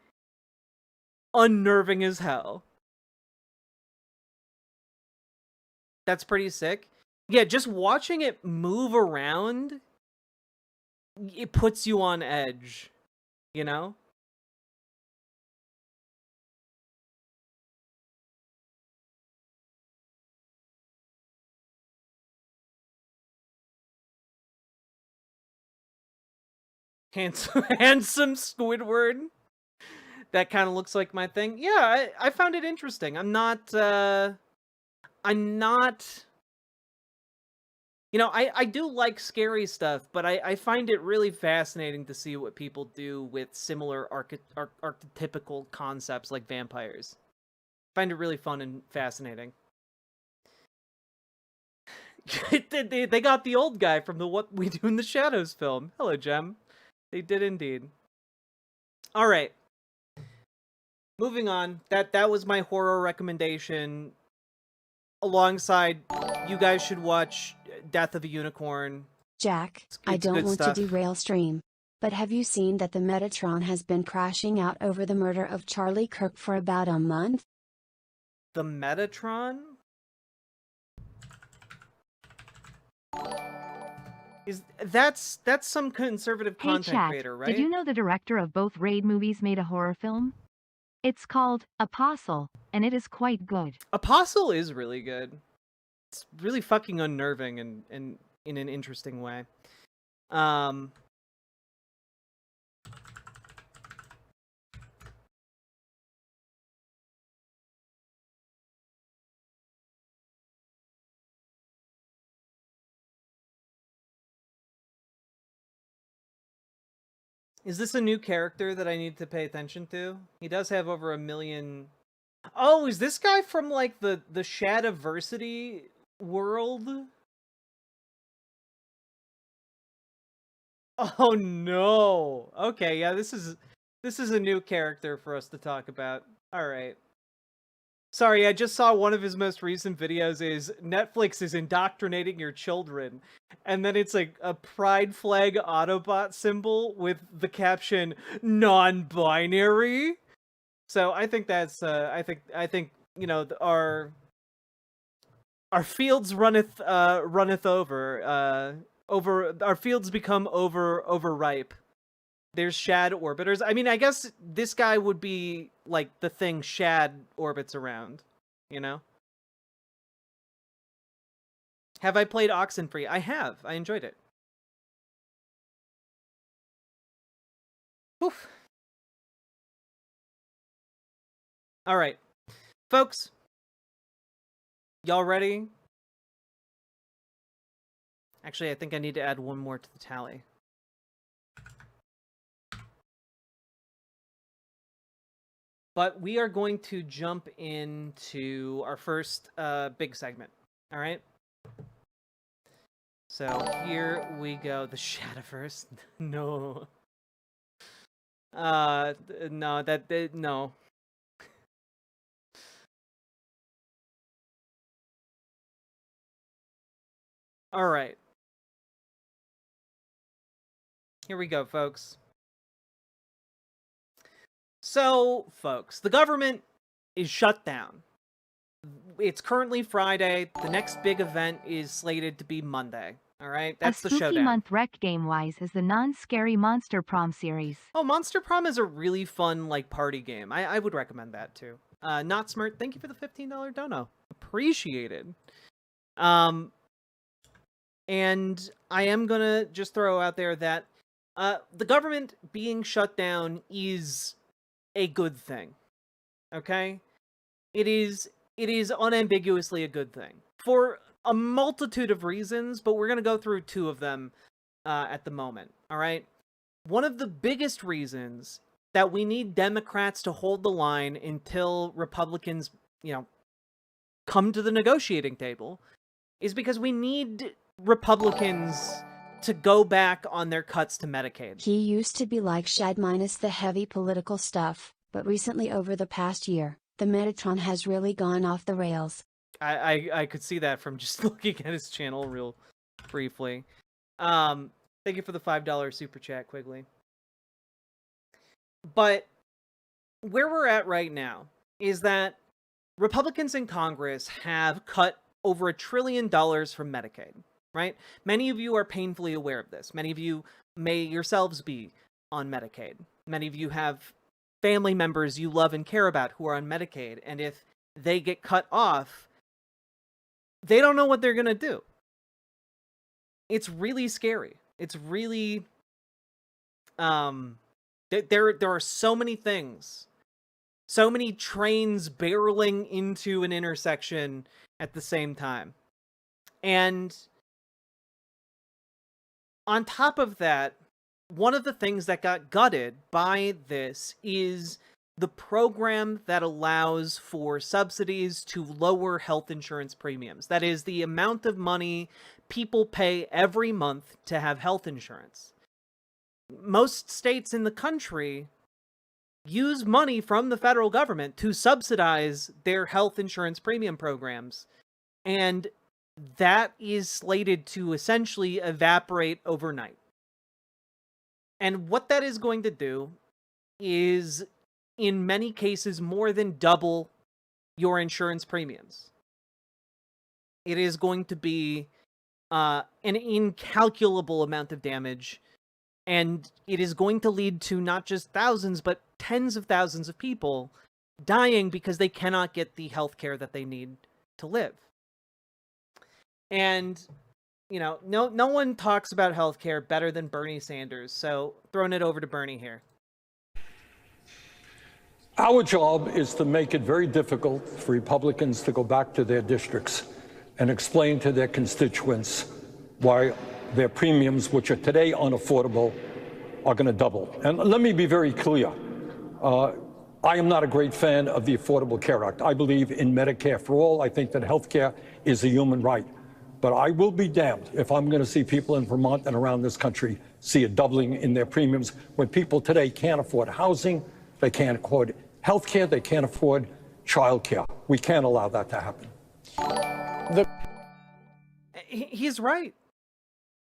unnerving as hell. That's pretty sick. Yeah, just watching it move around, it puts you on edge, you know? Handsome Squidward. That kind of looks like my thing. Yeah, I found it interesting. I'm not, you know, I do like scary stuff, but I find it really fascinating to see what people do with similar archetypical concepts like vampires. I find it really fun and fascinating. They got the old guy from the What We Do in the Shadows film. Hello, Jem. They did indeed. All right. Moving on. That was my horror recommendation. Alongside, you guys should watch Death of a Unicorn. Jack, I don't want to derail stream, but have you seen that the Metatron has been crashing out over the murder of Charlie Kirk for about a month? The Metatron? That's some conservative content creator, right? Did you know the director of both Raid movies made a horror film? It's called Apostle, and it is quite good. Apostle is really good. It's really fucking unnerving and in an interesting way. Is this a new character that I need to pay attention to? He does have over 1 million... Oh, is this guy from, like, the Shadiversity world? Oh, no. Okay, yeah, this is a new character for us to talk about. Alright. Sorry, I just saw one of his most recent videos is Netflix is indoctrinating your children. And then it's like a pride flag Autobot symbol with the caption non-binary. So I think that's I think you know, our fields runneth over our fields become overripe. There's Shad orbiters. I mean, I guess this guy would be like the thing Shad orbits around, you know? Have I played Oxenfree? I have. I enjoyed it. Oof. All right. Folks, y'all ready? Actually, I think I need to add one more to the tally. But we are going to jump into our first big segment. All right? So here we go. The Shadiverse. No. No, no. All right. Here we go, folks. So, folks, the government is shut down. It's currently Friday. The next big event is slated to be Monday. All right, that's the showdown. A spooky month rec game-wise is the non-scary Monster Prom series. Oh, Monster Prom is a really fun, like, party game. I would recommend that, too. Not Smart, thank you for the $15 dono. Appreciated. And I am gonna just throw out there that the government being shut down is a good thing. Okay? It is unambiguously a good thing. For a multitude of reasons, but we're going to go through two of them at the moment, all right? One of the biggest reasons that we need Democrats to hold the line until Republicans, come to the negotiating table is because we need Republicans to go back on their cuts to Medicaid. He used to be like Shad minus the heavy political stuff, but recently over the past year, the Metatron has really gone off the rails. I could see that from just looking at his channel real briefly. Thank you for the $5 super chat, Quigley. But where we're at right now is that Republicans in Congress have cut over $1 trillion from Medicaid, right? Many of you are painfully aware of this. Many of you may yourselves be on Medicaid. Many of you have family members you love and care about who are on Medicaid, and if they get cut off, they don't know what they're going to do. It's really scary. It's really... There are so many things. So many trains barreling into an intersection at the same time. And on top of that, one of the things that got gutted by this is the program that allows for subsidies to lower health insurance premiums. That is the amount of money people pay every month to have health insurance. Most states in the country use money from the federal government to subsidize their health insurance premium programs. And that is slated to essentially evaporate overnight. And what that is going to do is, in many cases, more than double your insurance premiums. It is going to be an incalculable amount of damage, and it is going to lead to not just thousands, but tens of thousands of people dying because they cannot get the health care that they need to live. And, no one talks about healthcare better than Bernie Sanders, so throwing it over to Bernie here. Our job is to make it very difficult for Republicans to go back to their districts and explain to their constituents why their premiums, which are today unaffordable, are going to double. And let me be very clear. I am not a great fan of the Affordable Care Act. I believe in Medicare for all. I think that health care is a human right. But I will be damned if I'm going to see people in Vermont and around this country see a doubling in their premiums when people today can't afford housing, they can't afford health care, they can't afford child care. We can't allow that to happen. He's right.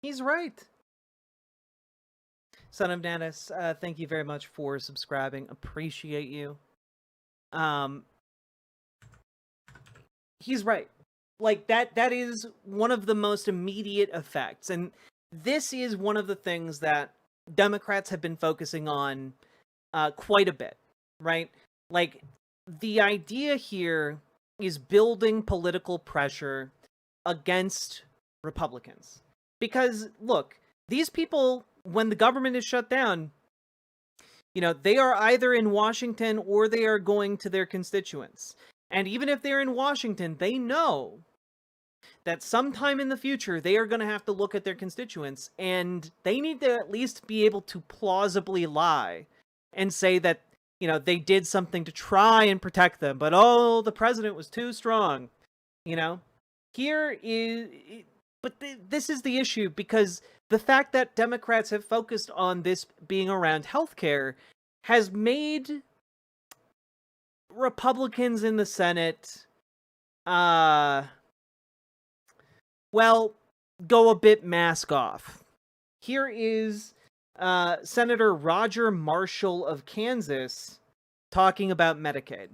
He's right. Son of Natus, thank you very much for subscribing. Appreciate you. He's right. Like, that is one of the most immediate effects. And this is one of the things that Democrats have been focusing on quite a bit, right? Like, the idea here is building political pressure against Republicans. Because, look, these people, when the government is shut down, you know, they are either in Washington or they are going to their constituents. And even if they're in Washington, they know that sometime in the future, they are going to have to look at their constituents, and they need to at least be able to plausibly lie and say that, you know, they did something to try and protect them, but oh, the president was too strong, you know? This is the issue, because the fact that Democrats have focused on this being around healthcare has made Republicans in the Senate, well, go a bit mask off. Here is Senator Roger Marshall of Kansas talking about Medicaid.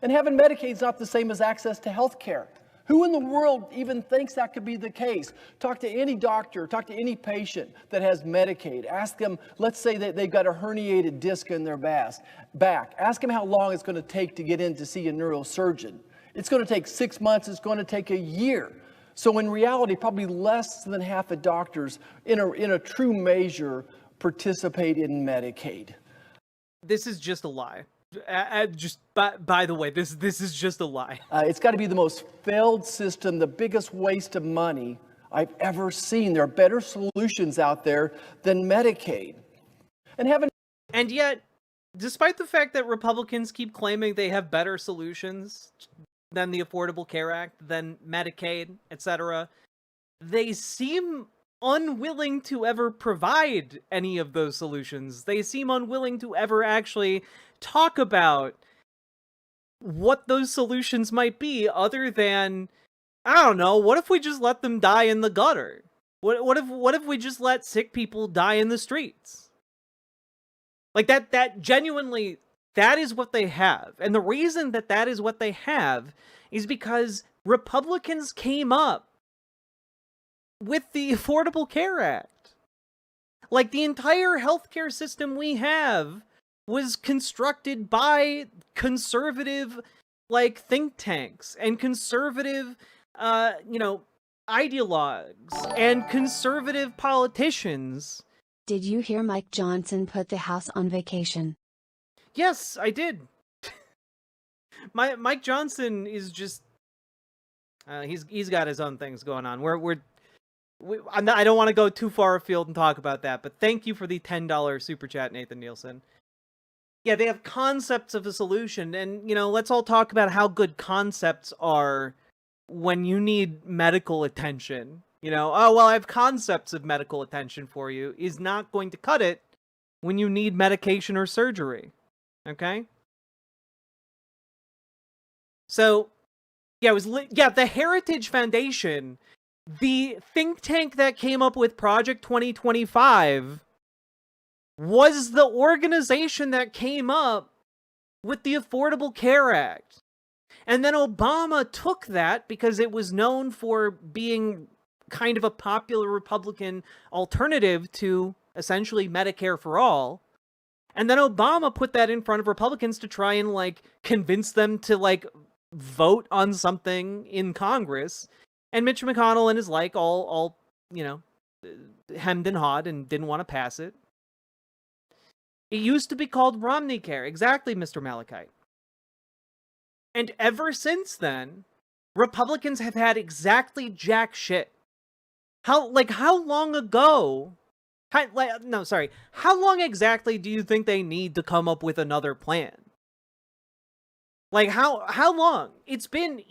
And having Medicaid is not the same as access to health care. Who in the world even thinks that could be the case? Talk to any doctor, talk to any patient that has Medicaid. Ask them, let's say that they've got a herniated disc in their back. Ask them how long it's going to take to get in to see a neurosurgeon. It's going to take 6 months, it's going to take a year. So in reality, probably less than half of doctors in a true measure participate in Medicaid. This is just a lie. By the way, this is just a lie. It's got to be the most failed system, the biggest waste of money I've ever seen. There are better solutions out there than Medicaid. And yet, despite the fact that Republicans keep claiming they have better solutions than the Affordable Care Act, than Medicaid, etc., they seem unwilling to ever provide any of those solutions. They seem unwilling to ever actually talk about what those solutions might be, other than, I don't know, what if we just let them die in the gutter? What if we just let sick people die in the streets? Like, that genuinely, that is what they have. And the reason that is what they have is because Republicans came up with the Affordable Care Act. Like, the entire healthcare system we have was constructed by conservative, like, think tanks and conservative, ideologues and conservative politicians. Did you hear Mike Johnson put the House on vacation? Yes, I did. Mike Johnson is just, he's got his own things going on. I don't want to go too far afield and talk about that, but thank you for the $10 super chat, Nathan Nielsen. Yeah, they have concepts of a solution, and, you know, let's all talk about how good concepts are when you need medical attention. You know, oh, well, I have concepts of medical attention for you is not going to cut it when you need medication or surgery. Okay? So, yeah, the Heritage Foundation, the think tank that came up with Project 2025, was the organization that came up with the Affordable Care Act. And then Obama took that because it was known for being kind of a popular Republican alternative to essentially Medicare for all. And then Obama put that in front of Republicans to try and, like, convince them to, like, vote on something in Congress. And Mitch McConnell and his like all you know, hemmed and hawed and didn't want to pass it. It used to be called Romney Care. Exactly, Mr. Malachite. And ever since then, Republicans have had exactly jack shit. How long ago? How long exactly do you think they need to come up with another plan? Like, how long? It's been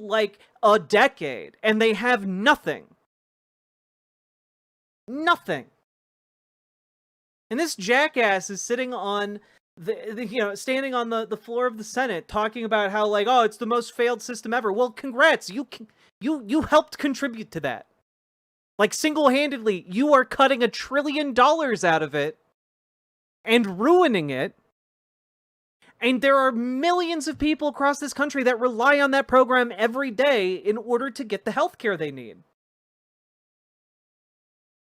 like a decade, and they have nothing. Nothing. And this jackass is sitting on standing on the floor of the Senate talking about how, like, oh, it's the most failed system ever. Well, congrats. You helped contribute to that. Like, single-handedly, you are cutting $1 trillion out of it and ruining it. And there are millions of people across this country that rely on that program every day in order to get the healthcare they need.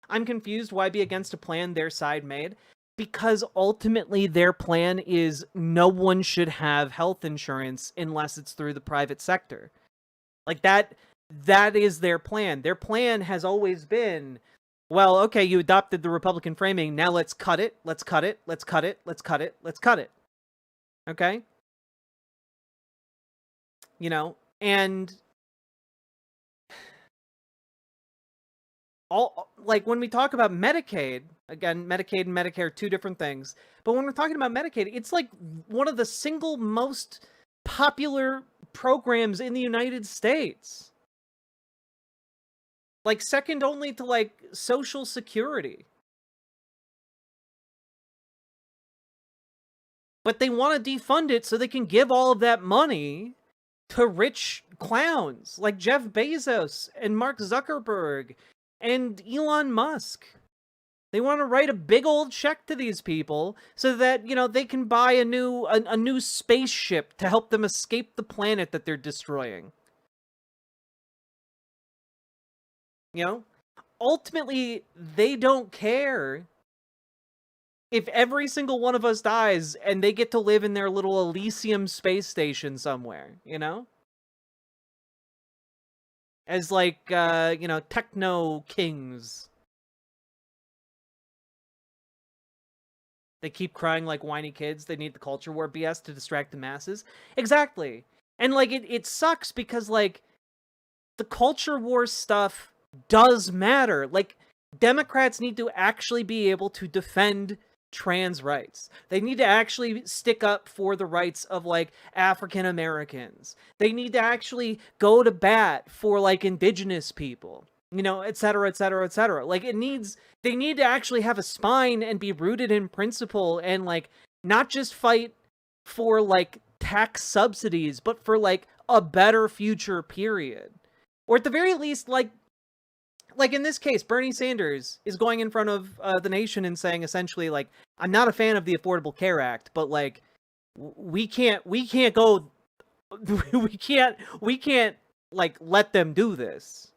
I'm confused why be against a plan their side made, because ultimately their plan is no one should have health insurance unless it's through the private sector. Like that is their plan. Their plan has always been, well, okay, you adopted the Republican framing, now let's cut it, let's cut it, let's cut it, let's cut it, let's cut it. Okay? You know, and all, like, when we talk about Medicaid, again, Medicaid and Medicare are two different things, but when we're talking about Medicaid, it's like one of the single most popular programs in the United States. Like, second only to, like, Social Security. But they want to defund it so they can give all of that money to rich clowns like Jeff Bezos and Mark Zuckerberg and Elon Musk. They want to write a big old check to these people so that, you know, they can buy a new spaceship to help them escape the planet that they're destroying. You know? Ultimately, they don't care if every single one of us dies and they get to live in their little Elysium space station somewhere, you know? As, like, you know, techno kings. They keep crying like whiny kids. They need the culture war BS to distract the masses. Exactly. And, like, it sucks because, like, the culture war stuff does matter. Like, Democrats need to actually be able to defend trans rights. They need to actually stick up for the rights of, like, African Americans. They need to actually go to bat for, like, indigenous people, you know, etc., etc., etc. Like, they need to actually have a spine and be rooted in principle and, like, not just fight for, like, tax subsidies, but for, like, a better future, period. Or at the very least, like in this case, Bernie Sanders is going in front of the nation and saying essentially, like, I'm not a fan of the Affordable Care Act, but, like, we can't go, we can't like let them do this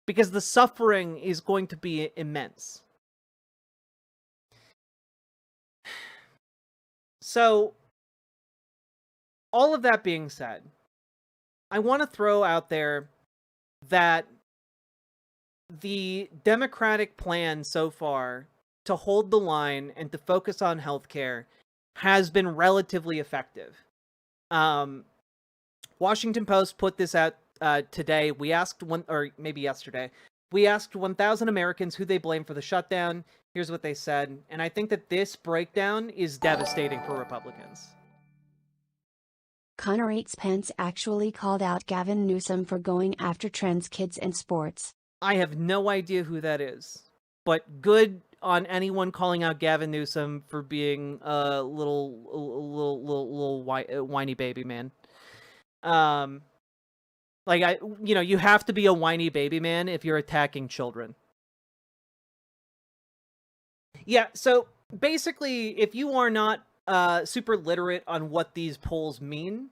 because the suffering is going to be immense. So, all of that being said, I want to throw out there that the Democratic plan so far to hold the line and to focus on healthcare has been relatively effective. Washington Post put this out today. We asked maybe yesterday. We asked 1,000 Americans who they blame for the shutdown. Here's what they said, and I think that this breakdown is devastating for Republicans. Connor Pence actually called out Gavin Newsom for going after trans kids in sports. I have no idea who that is, but good on anyone calling out Gavin Newsom for being a little whiny baby man. Like, you have to be a whiny baby man if you're attacking children. Yeah, so basically, if you are not super literate on what these polls mean,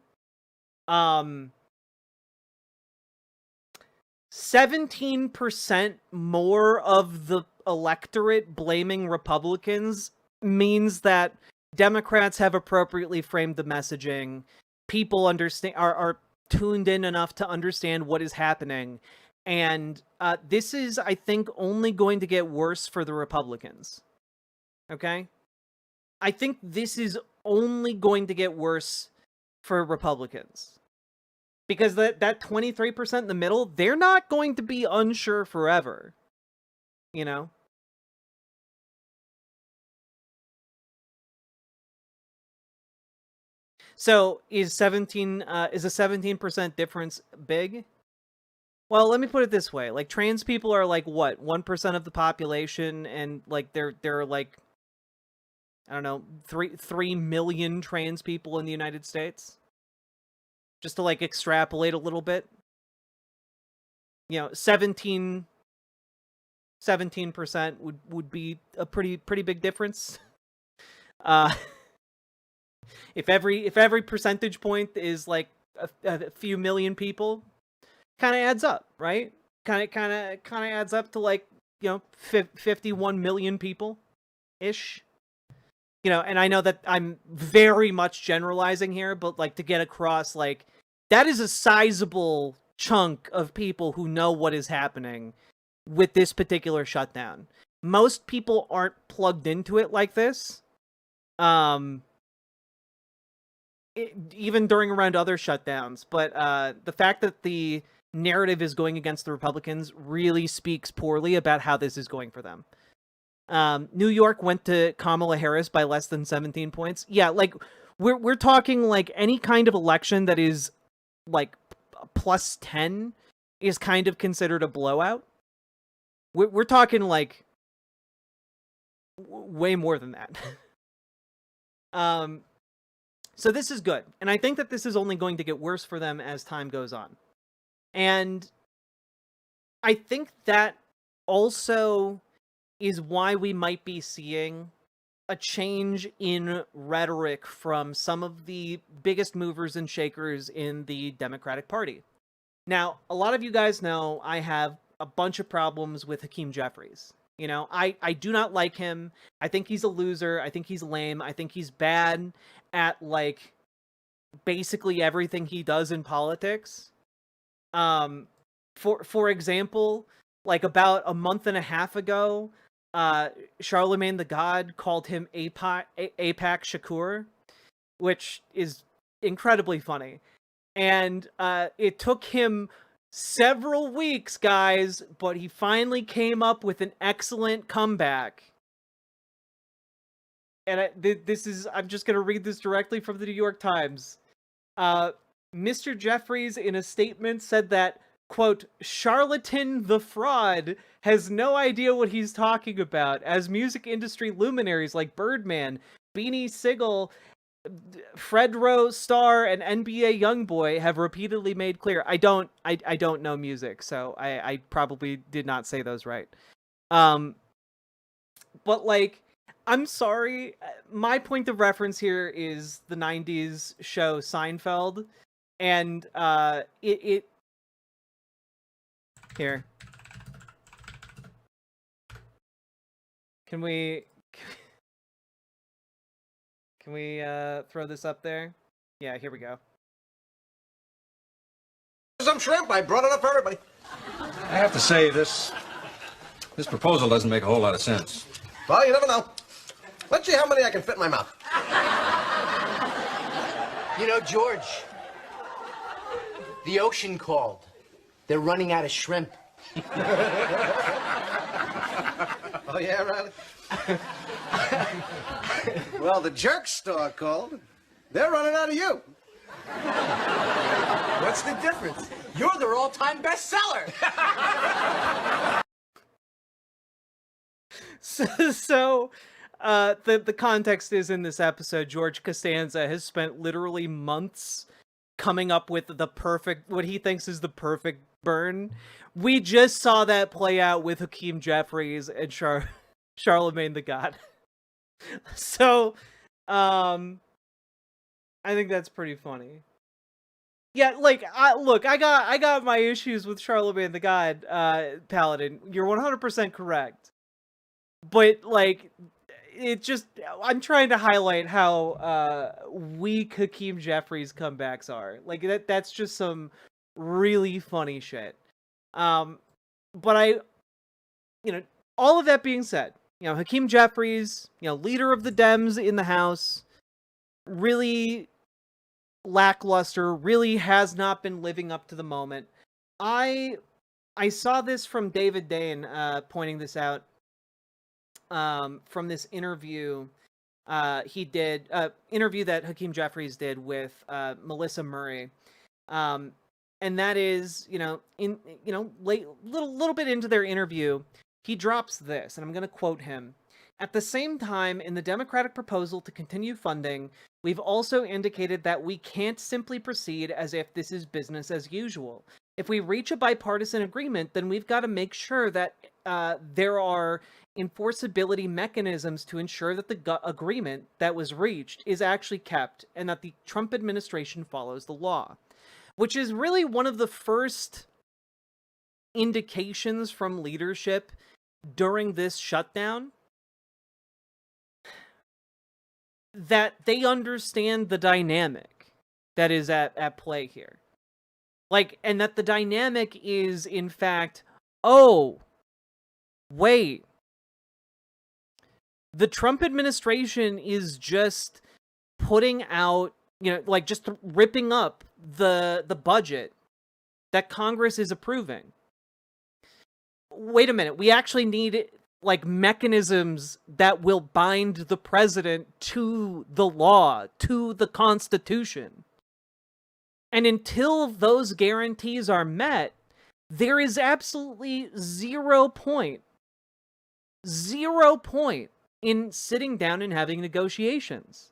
17% more of the electorate blaming Republicans means that Democrats have appropriately framed the messaging. People are tuned in enough to understand what is happening. And this is, I think, only going to get worse for the Republicans. Okay? I think this is only going to get worse for Republicans. Because that 23% in the middle, they're not going to be unsure forever. You know? So, is a 17% difference big? Well, let me put it this way. Like, trans people are, like, what? 1% of the population, and, like, they're like, I don't know, 3 million trans people in the United States? Just to, like, extrapolate a little bit. You know, 17% would be a pretty big difference. If every percentage point is like a few million people, kind of adds up, right? Kind of adds up to, like, 51 million people-ish. And I know that I'm very much generalizing here, but, like, to get across, like, that is a sizable chunk of people who know what is happening with this particular shutdown. Most people aren't plugged into it like this. Even during around other shutdowns. But the fact that the narrative is going against the Republicans really speaks poorly about how this is going for them. New York went to Kamala Harris by less than 17 points. Yeah, like, we're talking, like, any kind of election that is, like, plus 10 is kind of considered a blowout. We're talking, like, way more than that. So this is good. And I think that this is only going to get worse for them as time goes on. And I think that also is why we might be seeing a change in rhetoric from some of the biggest movers and shakers in the Democratic Party. Now, a lot of you guys know I have a bunch of problems with Hakeem Jeffries. I do not like him. I think he's a loser. I think he's lame. I think he's bad at, like, basically everything he does in politics. For example, like, about a month and a half ago, Charlemagne the God called him Apak Shakur, which is incredibly funny. And it took him several weeks, guys, but he finally came up with an excellent comeback. And I'm just going to read this directly from the New York Times. Mr. Jeffries, in a statement, said that, quote, charlatan the fraud has no idea what he's talking about, as music industry luminaries like Birdman, Beanie Sigel, Fredro Starr, and NBA Youngboy have repeatedly made clear. I don't know music, so I probably did not say those right. But, like, I'm sorry, my point of reference here is the 90s show Seinfeld, and here. Can we throw this up there? Yeah, here we go. Some shrimp. I brought it up for everybody. I have to say, this proposal doesn't make a whole lot of sense. Well, you never know. Let's see how many I can fit in my mouth. George, the ocean called. They're running out of shrimp. Oh, yeah, Riley? Well, the jerk store called. They're running out of you. What's the difference? You're their all-time bestseller. So the context is, in this episode, George Costanza has spent literally months coming up with what he thinks is the perfect burn. We just saw that play out with Hakeem Jeffries and Charlemagne the God. So, I think that's pretty funny. Yeah, like, I got my issues with Charlemagne the God, Paladin. You're 100% correct. But, like, I'm trying to highlight how weak Hakeem Jeffries' comebacks are. Like, that's just some really funny shit. But all of that being said, Hakeem Jeffries, leader of the Dems in the House, really lackluster, really has not been living up to the moment. I saw this from David Dane pointing this out from this interview he did, interview that Hakeem Jeffries did with Melissa Murray. And that is, little bit into their interview, he drops this, and I'm going to quote him. At the same time, in the Democratic proposal to continue funding, we've also indicated that we can't simply proceed as if this is business as usual. If we reach a bipartisan agreement, then we've got to make sure that there are enforceability mechanisms to ensure that the agreement that was reached is actually kept and that the Trump administration follows the law. Which is really one of the first indications from leadership during this shutdown that they understand the dynamic that is at play here. Like, and that the dynamic is, in fact, oh, wait, the Trump administration is just putting out, like just ripping up the budget that Congress is approving. Wait a minute, we actually need like mechanisms that will bind the president to the law, to the Constitution. And until those guarantees are met, there is absolutely zero point in sitting down and having negotiations.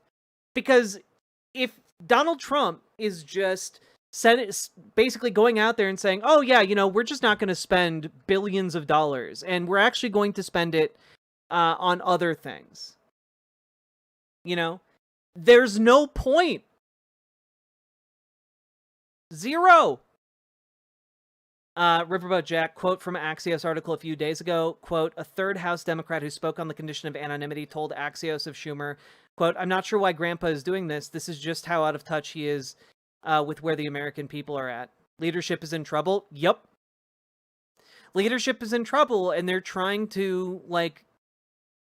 Because if Donald Trump is just basically going out there and saying, oh yeah, we're just not going to spend billions of dollars, and we're actually going to spend it on other things. There's no point. Zero. Riverboat Jack, quote from Axios article a few days ago, quote, a third House Democrat who spoke on the condition of anonymity told Axios of Schumer, quote, I'm not sure why Grandpa is doing this. This is just how out of touch he is with where the American people are at. Leadership is in trouble. Yup. Leadership is in trouble, and they're trying to, like,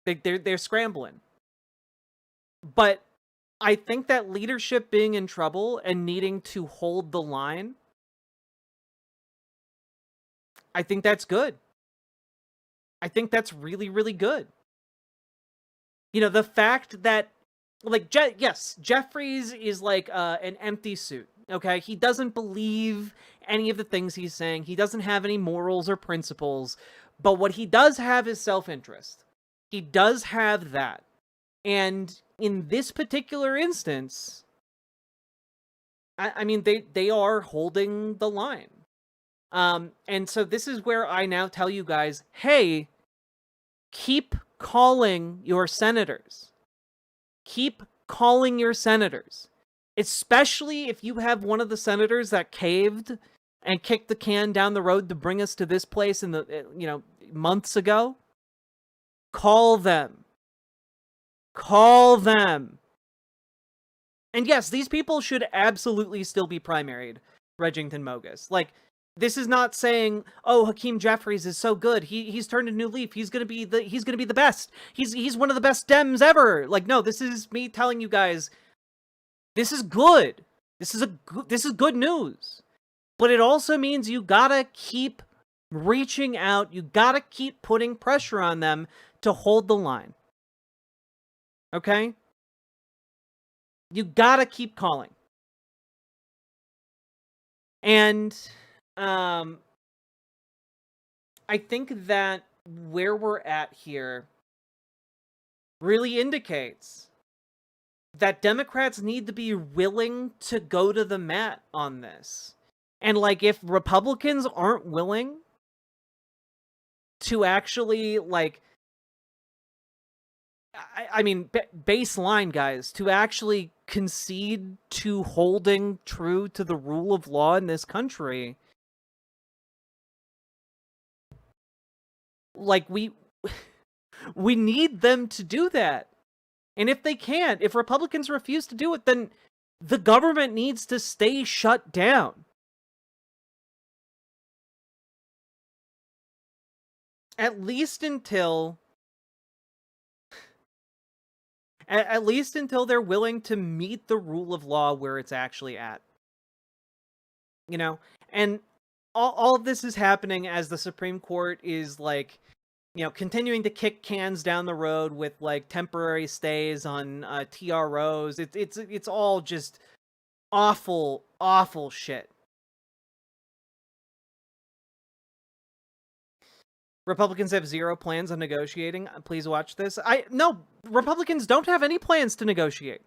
they're scrambling. But I think that leadership being in trouble and needing to hold the line, I think that's good. I think that's really, really good. The fact that, like, yes, Jeffries is like an empty suit, okay? He doesn't believe any of the things he's saying. He doesn't have any morals or principles. But what he does have is self-interest. He does have that. And in this particular instance, I mean, they are holding the line. And so this is where I now tell you guys, hey, keep calling your senators. Keep calling your senators. Especially if you have one of the senators that caved and kicked the can down the road to bring us to this place in the, months ago. Call them. Call them. And yes, these people should absolutely still be primaried, Regington Mogus. Like, this is not saying, oh, Hakeem Jeffries is so good. He's turned a new leaf. He's gonna be the best. He's one of the best Dems ever. Like, no, this is me telling you guys, this is good. This is good news. But it also means you gotta keep reaching out. You gotta keep putting pressure on them to hold the line. Okay? You gotta keep calling. And I think that where we're at here really indicates that Democrats need to be willing to go to the mat on this. And, like, if Republicans aren't willing to actually, like, I mean, baseline, guys, to actually concede to holding true to the rule of law in this country, like, we need them to do that. And if they can't, if Republicans refuse to do it, then the government needs to stay shut down. At least until they're willing to meet the rule of law where it's actually at. And all of this is happening as the Supreme Court is, like, continuing to kick cans down the road with, like, temporary stays on TROs. It's all just awful, awful shit. Republicans have zero plans on negotiating. Please watch this. No, Republicans don't have any plans to negotiate.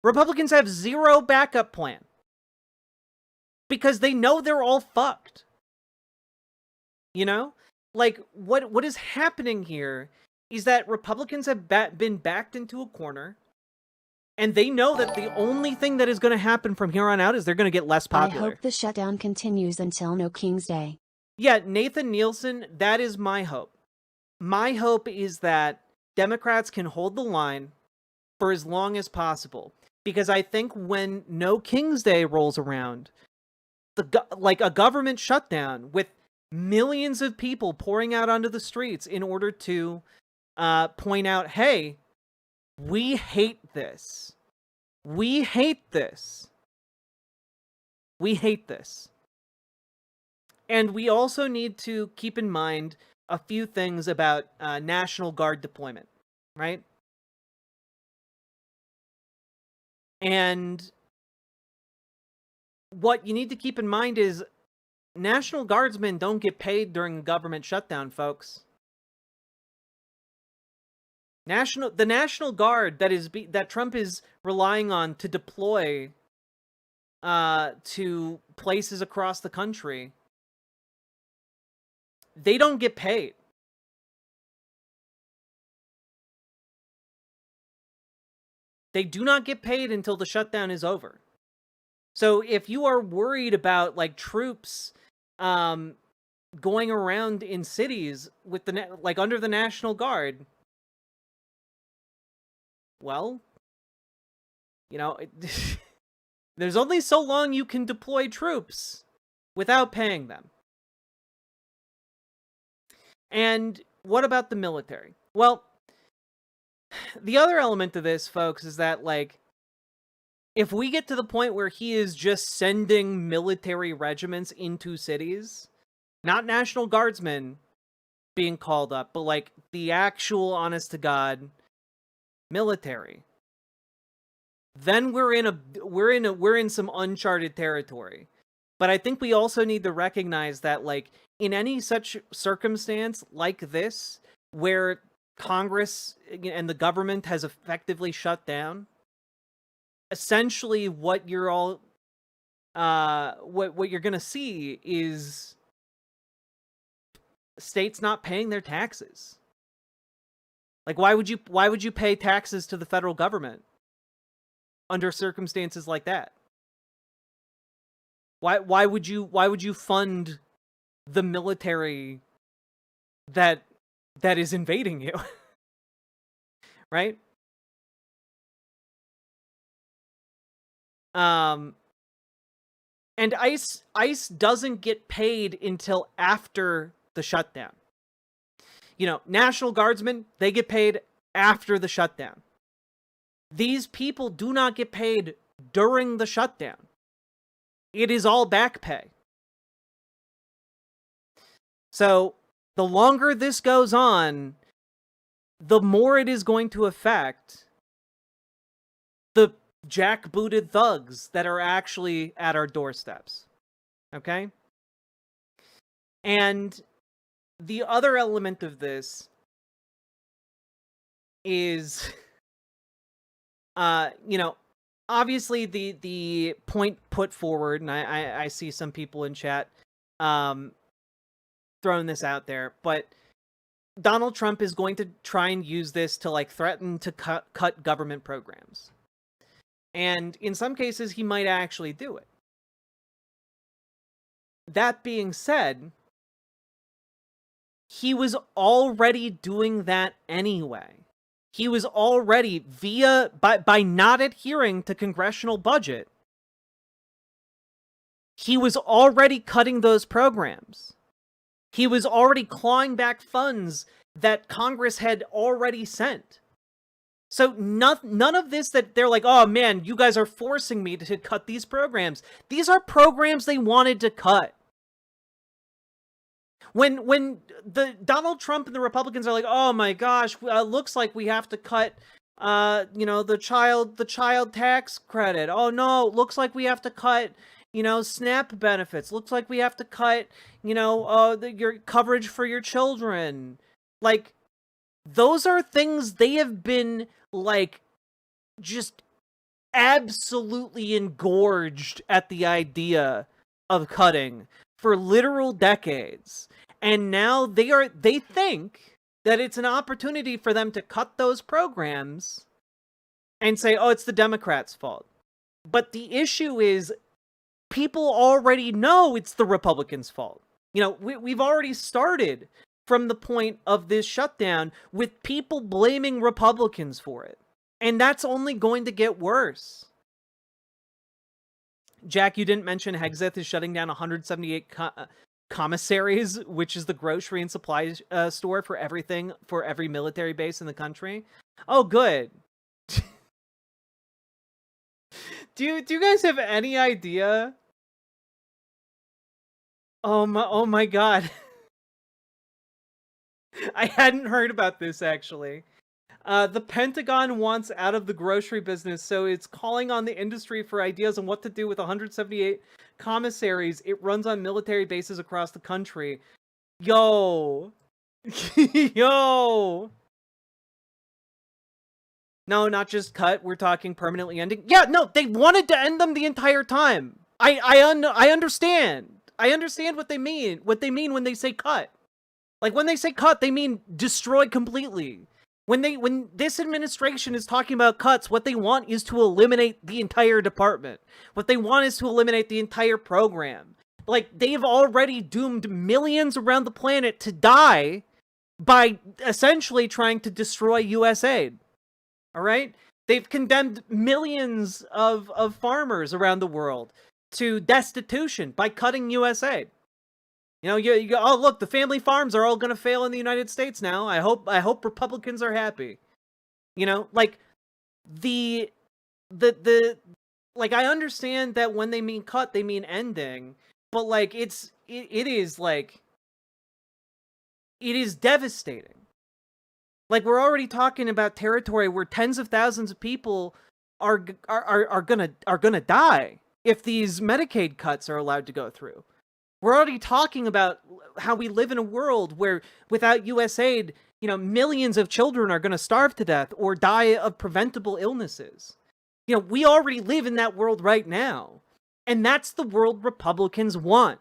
Republicans have zero backup plan. Because they know they're all fucked. Like, what is happening here is that Republicans have been backed into a corner, and they know that the only thing that is going to happen from here on out is they're going to get less popular. I hope the shutdown continues until No King's Day. Yeah, Nathan Nielsen, that is my hope. my hope is that Democrats can hold the line for as long as possible. Because I think when No King's Day rolls around, like a government shutdown with millions of people pouring out onto the streets in order to point out, hey, we hate this. We hate this. We hate this. And we also need to keep in mind a few things about National Guard deployment, right? And what you need to keep in mind is National Guardsmen don't get paid during a government shutdown, folks. The National Guard that Trump is relying on to deploy to places across the country, they don't get paid. They do not get paid until the shutdown is over. So if you are worried about like troops going around in cities with under the National Guard, well, you know, there's only so long you can deploy troops without paying them. And what about the military? Well, the other element to this, folks, is that, like, if we get to the point where he is just sending military regiments into cities, not National Guardsmen being called up, but, like, the actual, honest-to-God military, then we're in some uncharted territory. But I think we also need to recognize that, like, in any such circumstance like this, where Congress and the government has effectively shut down, essentially what you're all what you're gonna see is states not paying their taxes. Like, why would you pay taxes to the federal government under circumstances like that? Why would you fund the military that is invading you? Right? And ICE doesn't get paid until after the shutdown. You know, National Guardsmen, they get paid after the shutdown. These people do not get paid during the shutdown. It is all back pay. So, the longer this goes on, the more it is going to affect the jackbooted thugs that are actually at our doorsteps. Okay? And the other element of this is, you know, obviously the point put forward, and I see some people in chat throwing this out there, but Donald Trump is going to try and use this to, like, threaten to cut government programs. And in some cases, he might actually do it. That being said, he was already doing that anyway. He was already, by not adhering to congressional budget, he was already cutting those programs. He was already clawing back funds that Congress had already sent. So none of this that they're like, oh man, you guys are forcing me to cut these programs. These are programs they wanted to cut. When the Donald Trump and the Republicans are like, oh my gosh, looks like we have to cut, you know, the child tax credit. Oh no, looks like we have to cut, you know, SNAP benefits. Looks like we have to cut, you know, your coverage for your children. Like, those are things they have been, like, just absolutely engorged at the idea of cutting for literal decades. And now they think that it's an opportunity for them to cut those programs and say, oh, it's the Democrats' fault. But the issue is, people already know it's the Republicans' fault. You know, we've already started from the point of this shutdown with people blaming Republicans for it. And that's only going to get worse. Jack, you didn't mention Hexeth is shutting down 178 commissaries, which is the grocery and supply store for everything, for every military base in the country. Oh, good. Do you guys have any idea? Oh my god. I hadn't heard about this, actually. The Pentagon wants out of the grocery business, so it's calling on the industry for ideas on what to do with 178 commissaries it runs on military bases across the country. Yo. Yo. No, not just cut. We're talking permanently ending. Yeah, no, they wanted to end them the entire time. I understand. I understand what they mean. What they mean when they say cut. Like, when they say cut, they mean destroy completely. When this administration is talking about cuts, what they want is to eliminate the entire department. What they want is to eliminate the entire program. Like, they've already doomed millions around the planet to die by essentially trying to destroy USAID. All right? They've condemned millions of farmers around the world to destitution by cutting USAID. You know, you go, oh, look, the family farms are all going to fail in the United States now. I hope Republicans are happy. You know, like, like, I understand that when they mean cut, they mean ending, but, like, it is devastating. Like, we're already talking about territory where tens of thousands of people are gonna die if these Medicaid cuts are allowed to go through. We're already talking about how we live in a world where without USAID, you know, millions of children are going to starve to death or die of preventable illnesses. You know, we already live in that world right now. And that's the world Republicans want.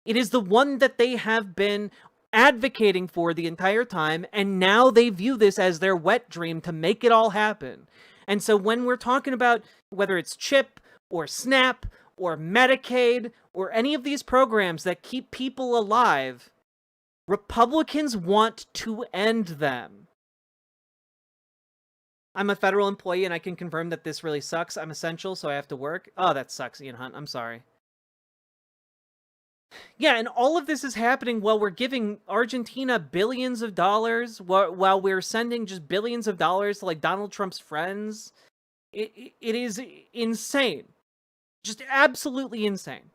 It is the one that they have been advocating for the entire time, and now they view this as their wet dream to make it all happen. And so when we're talking about whether it's CHIP or SNAP or Medicaid or any of these programs that keep people alive, Republicans want to end them. I'm a federal employee and I can confirm that this really sucks. I'm essential, so I have to work. Oh, that sucks, Ian Hunt. I'm sorry. Yeah, and all of this is happening while we're giving Argentina billions of dollars, while we're sending just billions of dollars to, like, Donald Trump's friends. It is insane. Just absolutely insane.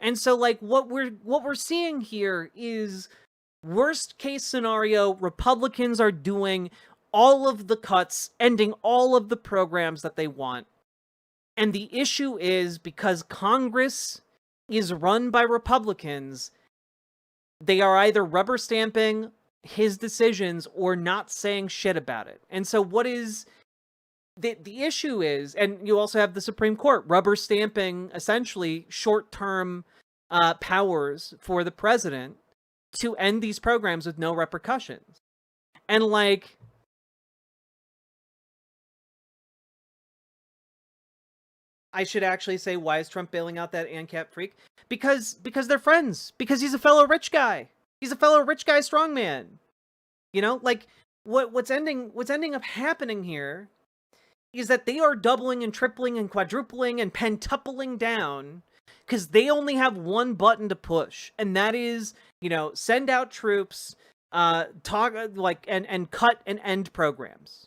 And so, like, what we're seeing here is worst case scenario, Republicans are doing all of the cuts, ending all of the programs that they want. And the issue is, because Congress is run by Republicans, they are either rubber stamping his decisions or not saying shit about it. And so what is the issue is, and you also have the Supreme Court rubber stamping essentially short-term powers for the president to end these programs with no repercussions. And, like, I should actually say, why is Trump bailing out that ANCAP freak? Because they're friends. Because he's a fellow rich guy. He's a fellow rich guy strongman. You know, like, what's ending up happening here is that they are doubling and tripling and quadrupling and pentupling down because they only have one button to push, and that is, you know, send out troops, and cut and end programs.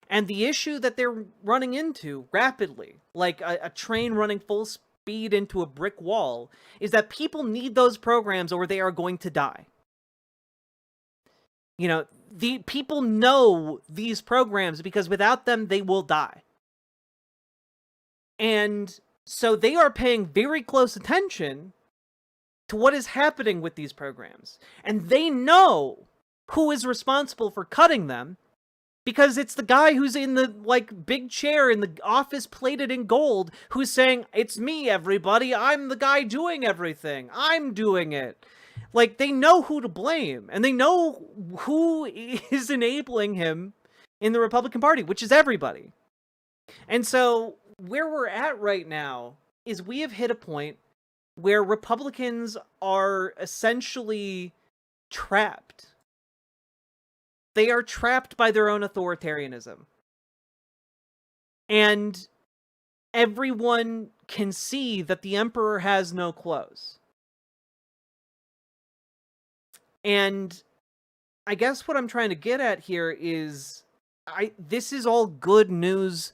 And the issue that they're running into rapidly, like a train running full speed into a brick wall, is that people need those programs or they are going to die. You know, the people know these programs because without them, they will die. And so they are paying very close attention to what is happening with these programs. And they know who is responsible for cutting them, because it's the guy who's in the, like, big chair in the office plated in gold who's saying, "It's me, everybody. I'm the guy doing everything. I'm doing it." Like, they know who to blame, and they know who is enabling him in the Republican Party, which is everybody. And so where we're at right now is we have hit a point where Republicans are essentially trapped. They are trapped by their own authoritarianism. And everyone can see that the emperor has no clothes. And I guess what I'm trying to get at here is this is all good news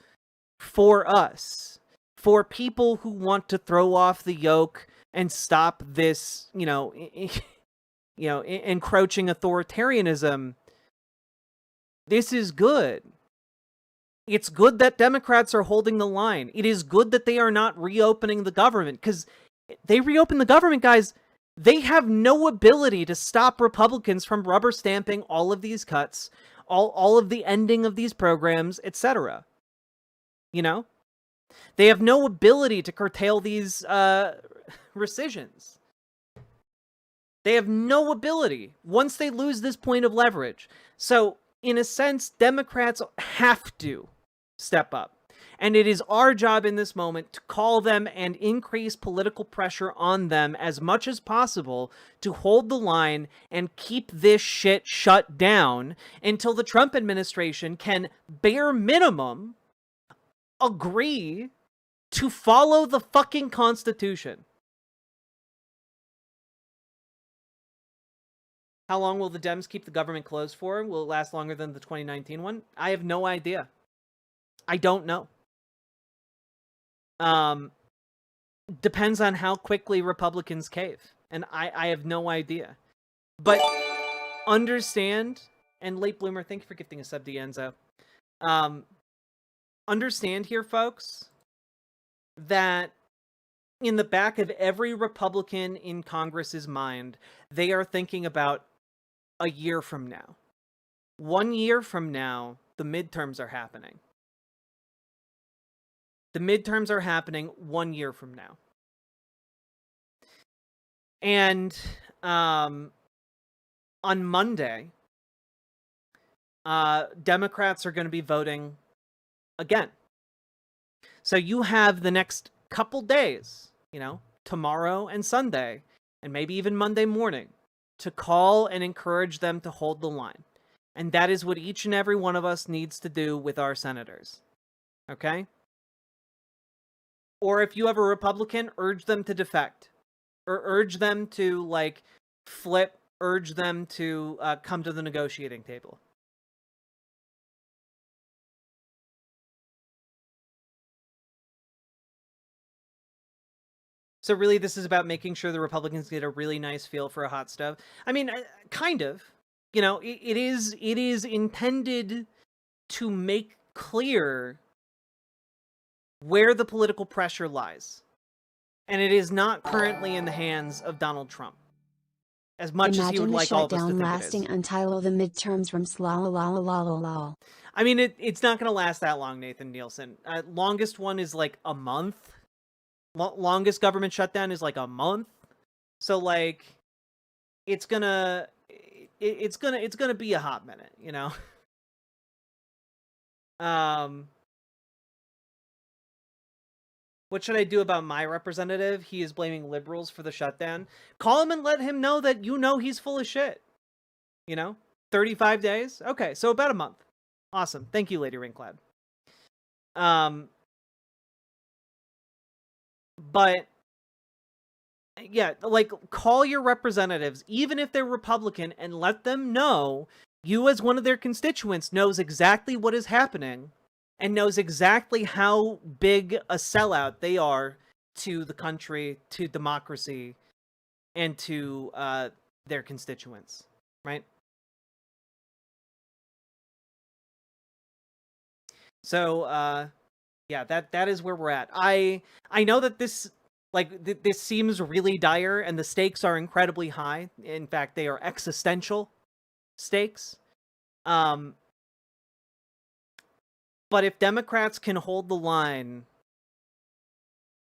for us, for people who want to throw off the yoke and stop this, encroaching authoritarianism. This is good. It's good that Democrats are holding the line. It is good that they are not reopening the government, because they reopen the government, guys, they have no ability to stop Republicans from rubber stamping all of these cuts, all of the ending of these programs, etc. They have no ability to curtail these rescissions. They have no ability once they lose this point of leverage. So, in a sense, Democrats have to step up. And it is our job in this moment to call them and increase political pressure on them as much as possible to hold the line and keep this shit shut down until the Trump administration can, bare minimum, agree to follow the fucking Constitution. How long will the Dems keep the government closed for? Will it last longer than the 2019 one? I have no idea. I don't know. Depends on how quickly Republicans cave. And I have no idea. But understand, and Late Bloomer, thank you for gifting a sub to Enzo. Understand here, folks, that in the back of every Republican in Congress's mind, they are thinking about a year from now. 1 year from now, the midterms are happening. The midterms are happening 1 year from now. And on Monday, Democrats are going to be voting again. So you have the next couple days, tomorrow and Sunday, and maybe even Monday morning, to call and encourage them to hold the line. And that is what each and every one of us needs to do with our senators. Okay? Or if you have a Republican, urge them to defect. Or urge them to, flip. Urge them to come to the negotiating table. So really, this is about making sure the Republicans get a really nice feel for a hot stove. I mean, kind of. It is intended to make clear where the political pressure lies. And it is not currently in the hands of Donald Trump. As much as he would like all of us to think it is. Imagine the shutdown lasting until the midterms from slalala. I mean, it's not going to last that long, Nathan Nielsen. Longest one is a month. Longest government shutdown is a month. So it's gonna be a hot minute, What should I do about my representative? He is blaming liberals for the shutdown. Call him and let him know that he's full of shit. 35 days? Okay, so about a month. Awesome. Thank you, Lady Ringclad. But yeah, call your representatives, even if they're Republican, and let them know you as one of their constituents knows exactly what is happening and knows exactly how big a sellout they are to the country, to democracy, and to their constituents, right? So, yeah, that is where we're at. I know that this this seems really dire, and the stakes are incredibly high. In fact, they are existential stakes. But if Democrats can hold the line,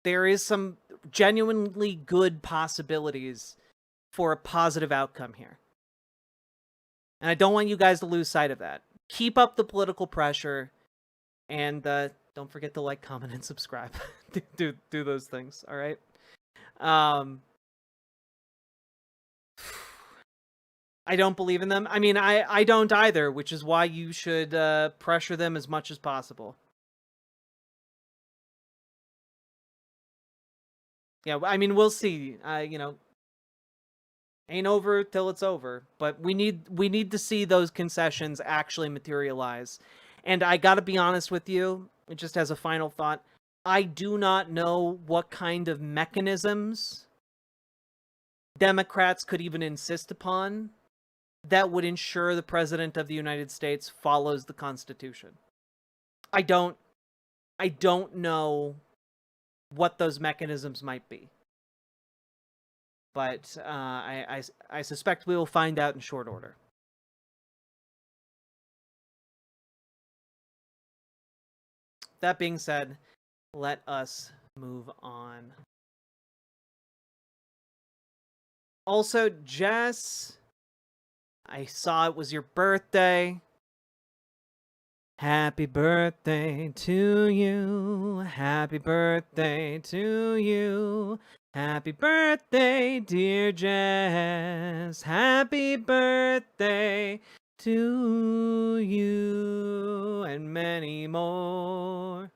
there is some genuinely good possibilities for a positive outcome here. And I don't want you guys to lose sight of that. Keep up the political pressure, and don't forget to like, comment, and subscribe. do those things, all right? I don't believe in them. I mean, I don't either, which is why you should pressure them as much as possible. Yeah, I mean, we'll see. You know, ain't over till it's over. But we need to see those concessions actually materialize. And I got to be honest with you, just as a final thought, I do not know what kind of mechanisms Democrats could even insist upon that would ensure the President of the United States follows the Constitution. I don't know what those mechanisms might be. But I suspect we will find out in short order. That being said, let us move on. Also, Jess, I saw it was your birthday. Happy birthday to you. Happy birthday to you. Happy birthday, dear Jess. Happy birthday to you and many more.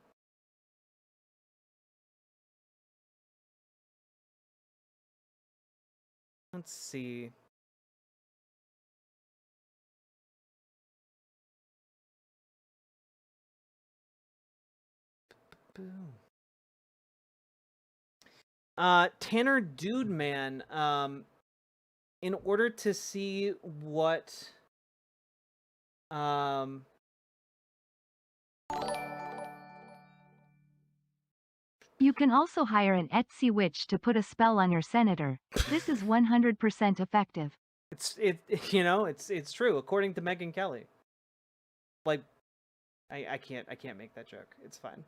Let's see. Tanner Dude Man, in order to see what you can also hire an Etsy witch to put a spell on your senator. This is 100% effective. It's true according to Megyn Kelly. Like, I can't make that joke. It's fine.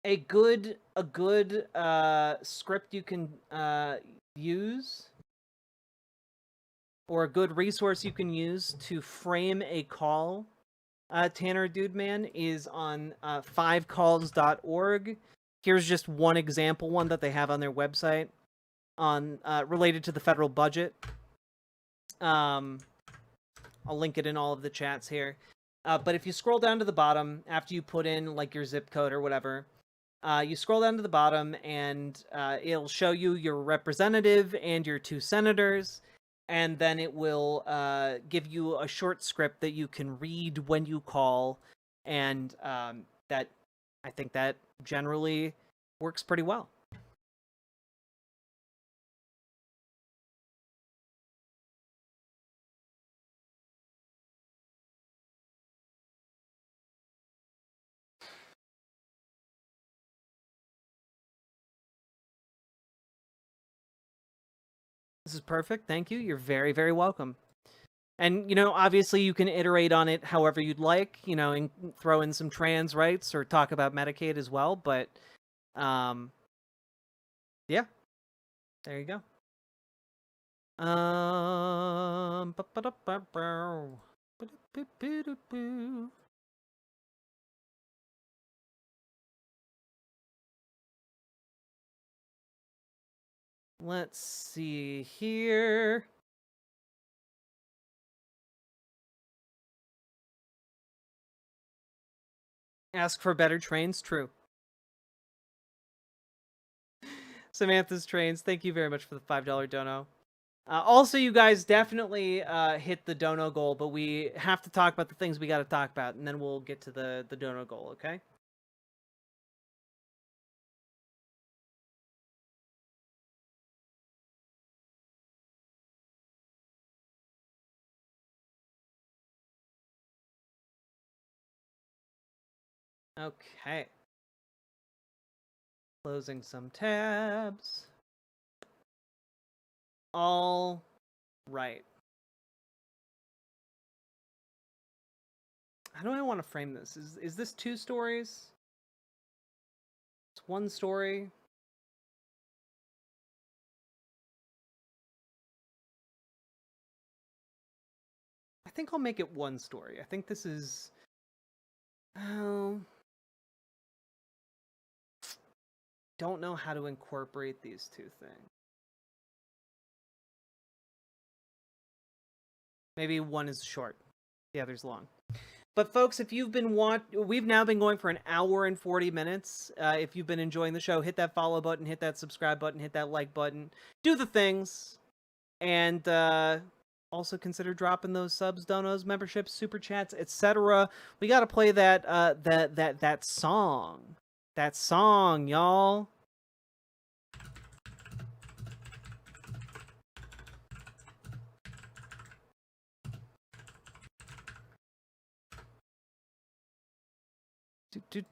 A good script you can use, or a good resource you can use to frame a call, Tanner Dude Man, is on 5calls.org. Here's just one example one that they have on their website on related to the federal budget. I'll link it in all of the chats here. But if you scroll down to the bottom after you put in like your zip code or whatever, you scroll down to the bottom and it'll show you your representative and your 2 senators, and then it will give you a short script that you can read when you call, and that I think that generally works pretty well. This is perfect. Thank you. You're very, very welcome. And, you know, obviously you can iterate on it however you'd like, you know, and throw in some trans rights or talk about Medicaid as well. But, yeah, there you go. Let's see here. Ask for better trains, true. Samantha's Trains, thank you very much for the $5 dono. Also, you guys definitely hit the dono goal, but we have to talk about the things we got to talk about, and then we'll get to the dono goal, okay? Okay. Closing some tabs. All right. How do I want to frame this? Is this 2 stories? It's 1 story. think I'll make it one story. I think this is... Oh... Don't know how to incorporate these two things. Maybe one is short, the other's long. But folks, if you've been we've now been going for an hour and 40 minutes. If you've been enjoying the show, hit that follow button, hit that subscribe button, hit that like button. Do the things. And also consider dropping those subs, donos, memberships, super chats, etc. We got to play that song. That song, y'all.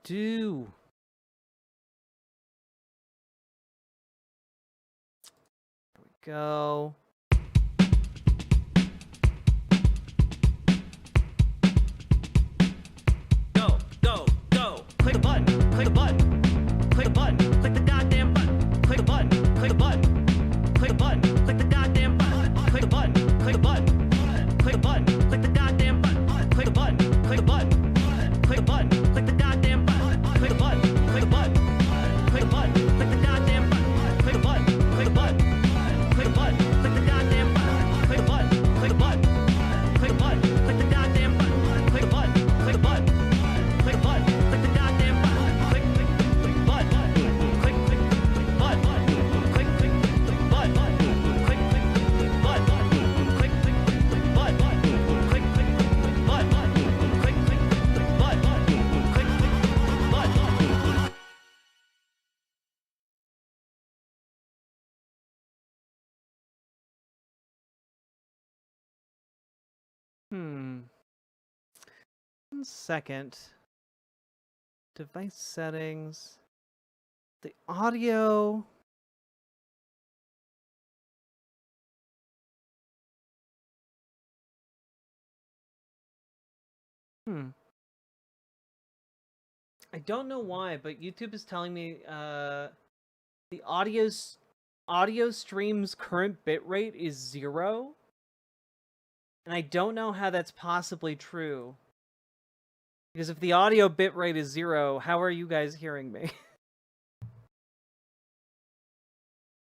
Do. There we go. Go. Click a button. Click a button. Click a button. Click the goddamn button. Click a button. Click a button. Click a button. Click the goddamn button. Click a button. Click a button. Click a button. Click the goddamn button. Click a button. Click a button. Click a button. Click the goddamn button. Click a button. Click a button. Click a button. Click the goddamn button. Click a button. Click a button. Click a button. Click the goddamn button. Click a button. Click a button. Click a button. Click the goddamn button. Click a button. Click a button. Click a button. Click the goddamn button. Click button. Click button. Click button. Click button. Click button. Click One second. Device settings. The audio. I don't know why, but YouTube is telling me the audio stream's current bitrate is 0. And I don't know how that's possibly true. Because if the audio bitrate is 0, how are you guys hearing me?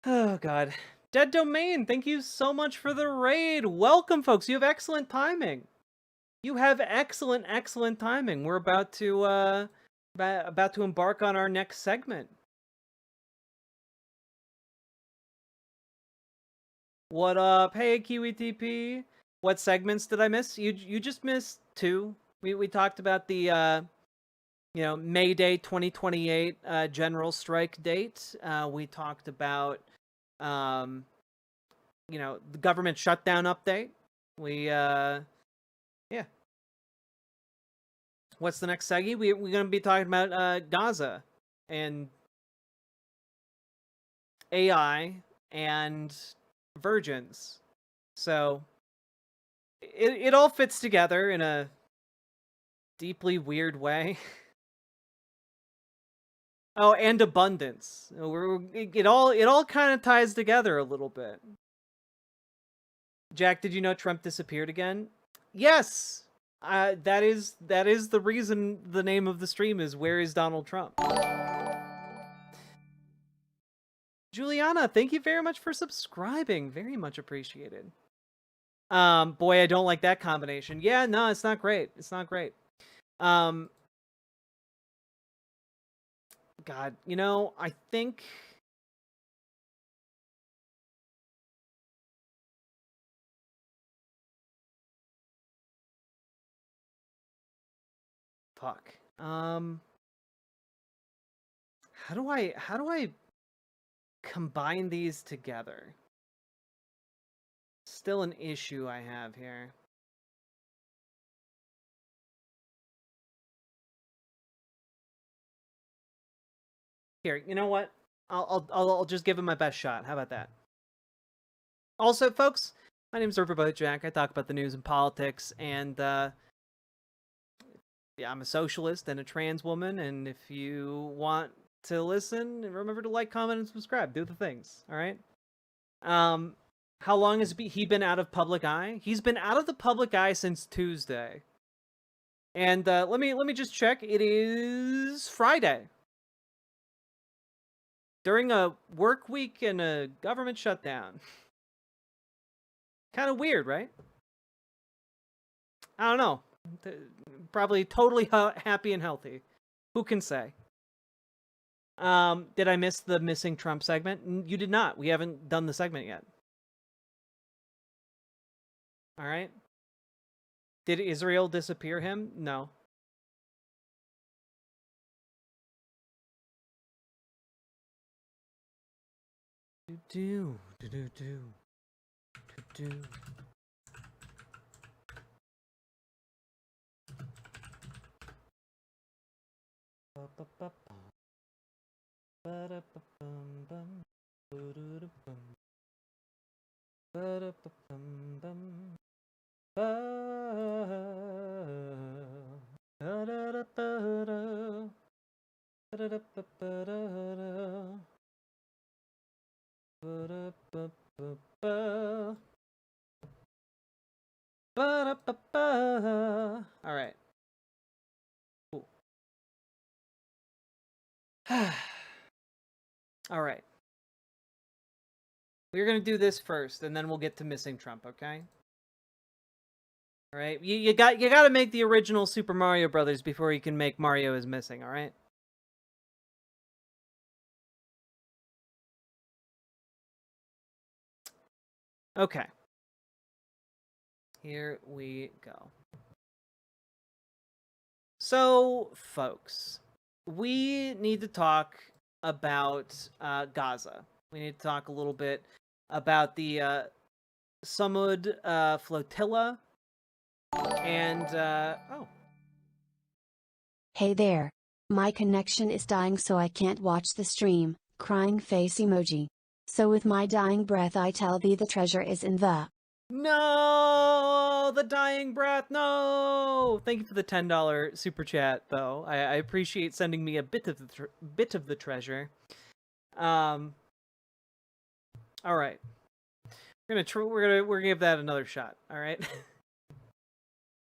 Oh, God. Dead Domain, thank you so much for the raid. Welcome, folks. You have excellent timing. You have excellent timing. We're about to embark on our next segment. What up? Hey, QETP. What segments did I miss? You just missed 2. We talked about the May Day 2028 general strike date. We talked about the government shutdown update. What's the next seggy? We're going to be talking about Gaza and AI and virgins. So it all fits together in a deeply weird way. Oh, and abundance. It all kind of ties together a little bit. Jack, did you know Trump disappeared again? Yes. That is the reason the name of the stream is Where is Donald Trump? Juliana, thank you very much for subscribing. Very much appreciated. Boy, I don't like that combination. Yeah, no, it's not great. It's not great. God, I think fuck. How do I combine these together? Still an issue I have here. Here, you know what? I'll just give him my best shot. How about that? Also, folks, my name is Riverboat Jack. I talk about the news and politics, and yeah, I'm a socialist and a trans woman. And if you want to listen, remember to like, comment, and subscribe. Do the things. All right. How long has he been out of public eye? He's been out of the public eye since Tuesday. And let me just check. It is Friday. During a work week and a government shutdown. Kind of weird, right? I don't know. Probably totally happy and healthy. Who can say? Did I miss the missing Trump segment? You did not. We haven't done the segment yet. All right. Did Israel disappear him? No. Do. All right. Cool. All right. We're going to do this first, and then we'll get to missing Trump, okay? All right? You got to make the original Super Mario Brothers before you can make Mario is Missing, all right? Okay. Here we go. So, folks, we need to talk about Gaza. We need to talk a little bit about the Samud flotilla. And, oh. Hey there. My connection is dying, so I can't watch the stream. Crying face emoji. So with my dying breath I tell thee the treasure is in the... No, the dying breath. No. Thank you for the $10 super chat, though. I appreciate sending me a bit of the treasure. All right. We're gonna give that another shot. All right.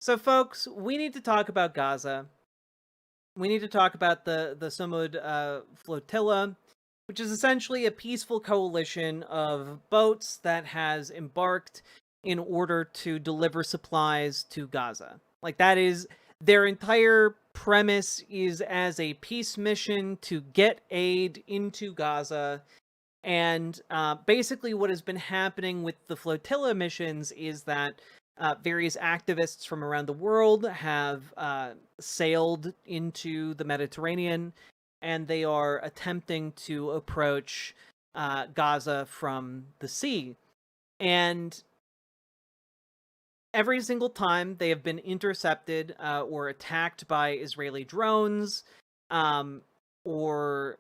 So, folks, we need to talk about Gaza. We need to talk about the Samud flotilla, which is essentially a peaceful coalition of boats that has embarked in order to deliver supplies to Gaza. Like, that is their entire premise, is as a peace mission to get aid into Gaza. And basically what has been happening with the flotilla missions is that various activists from around the world have sailed into the Mediterranean, and they are attempting to approach Gaza from the sea. And every single time they have been intercepted or attacked by Israeli drones, or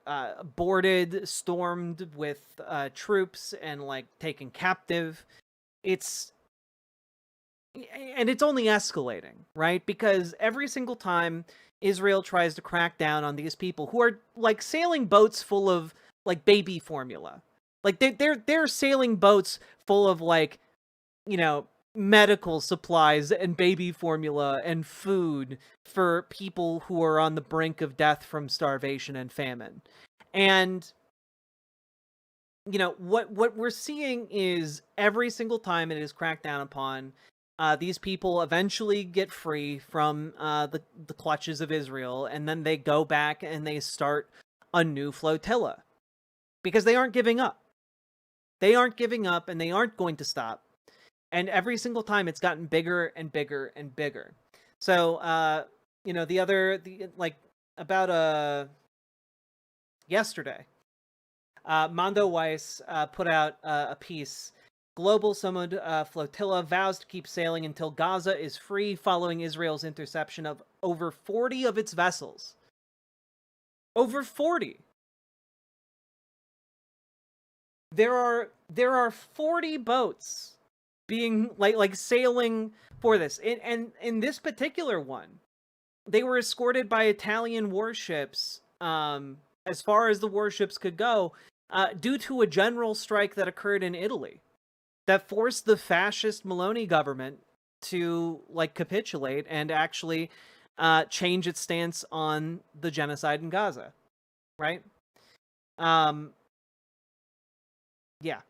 boarded, stormed with troops and like taken captive. It's only escalating, right? Because every single time Israel tries to crack down on these people who are like sailing boats full of like baby formula, like they're sailing boats full of like, you know, medical supplies and baby formula and food for people who are on the brink of death from starvation and famine. And you know what we're seeing is every single time it is cracked down upon, these people eventually get free from the clutches of Israel, and then they go back and they start a new flotilla because they aren't giving up. They aren't giving up, and they aren't going to stop. And every single time it's gotten bigger and bigger and bigger. So, you know, yesterday, Mondo Weiss put out a piece. Global Samud flotilla vows to keep sailing until Gaza is free following Israel's interception of over 40 of its vessels. Over 40. There are 40 boats being like sailing for this. And in this particular one, they were escorted by Italian warships as far as the warships could go due to a general strike that occurred in Italy. that forced the fascist Maloney government to like capitulate and actually change its stance on the genocide in Gaza, right? Yeah.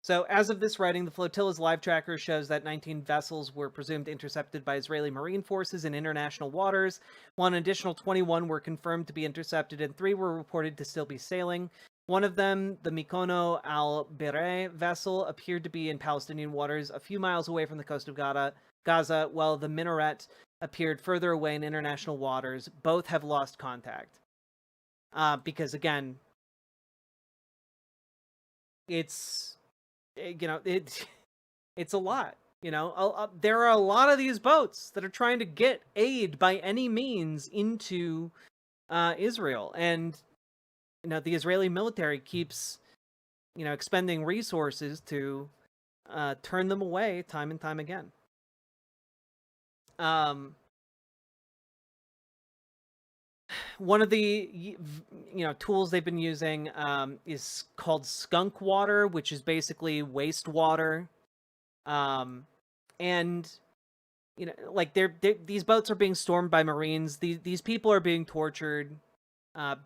So as of this writing, the flotilla's live tracker shows that 19 vessels were presumed intercepted by Israeli Marine forces in international waters, while an additional 21 were confirmed to be intercepted and 3 were reported to still be sailing. One of them, the Mikono al-Bireh vessel, appeared to be in Palestinian waters a few miles away from the coast of Gaza, while the Minaret appeared further away in international waters. Both have lost contact. Because, again, it's... it's a lot, there are a lot of these boats that are trying to get aid by any means into Israel, and the Israeli military keeps expending resources to turn them away time and time again. One of the tools they've been using is called skunk water, which is basically wastewater. And like these boats are being stormed by Marines. These people are being tortured,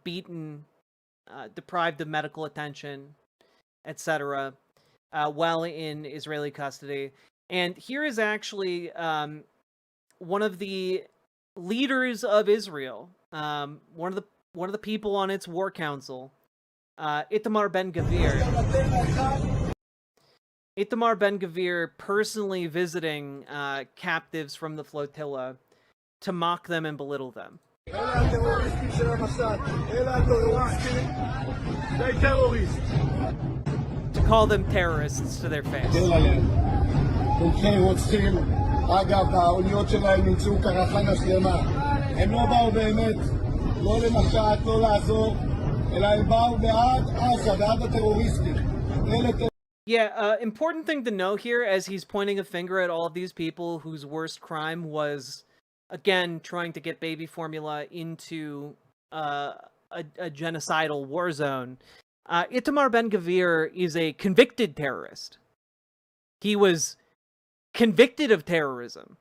beaten, deprived of medical attention, etc., while in Israeli custody. And here is actually one of the leaders of Israel, one of the people on its war council, Itamar Ben-Gvir. Itamar Ben-Gvir personally visiting captives from the flotilla to mock them and belittle them. To call them terrorists to their face. אגב, האוניות שלהם נמצאו קרחנה שלמה. הם לא באו באמת, לא למשט, לא לעזור, אלא הם באו בעד עזה, בעד הטרוריסטים. Yeah, important thing to know here, as he's pointing a finger at all of these people whose worst crime was, again, trying to get baby formula into a genocidal war zone. Itamar Ben-Gvir is a convicted terrorist. He was convicted of terrorism.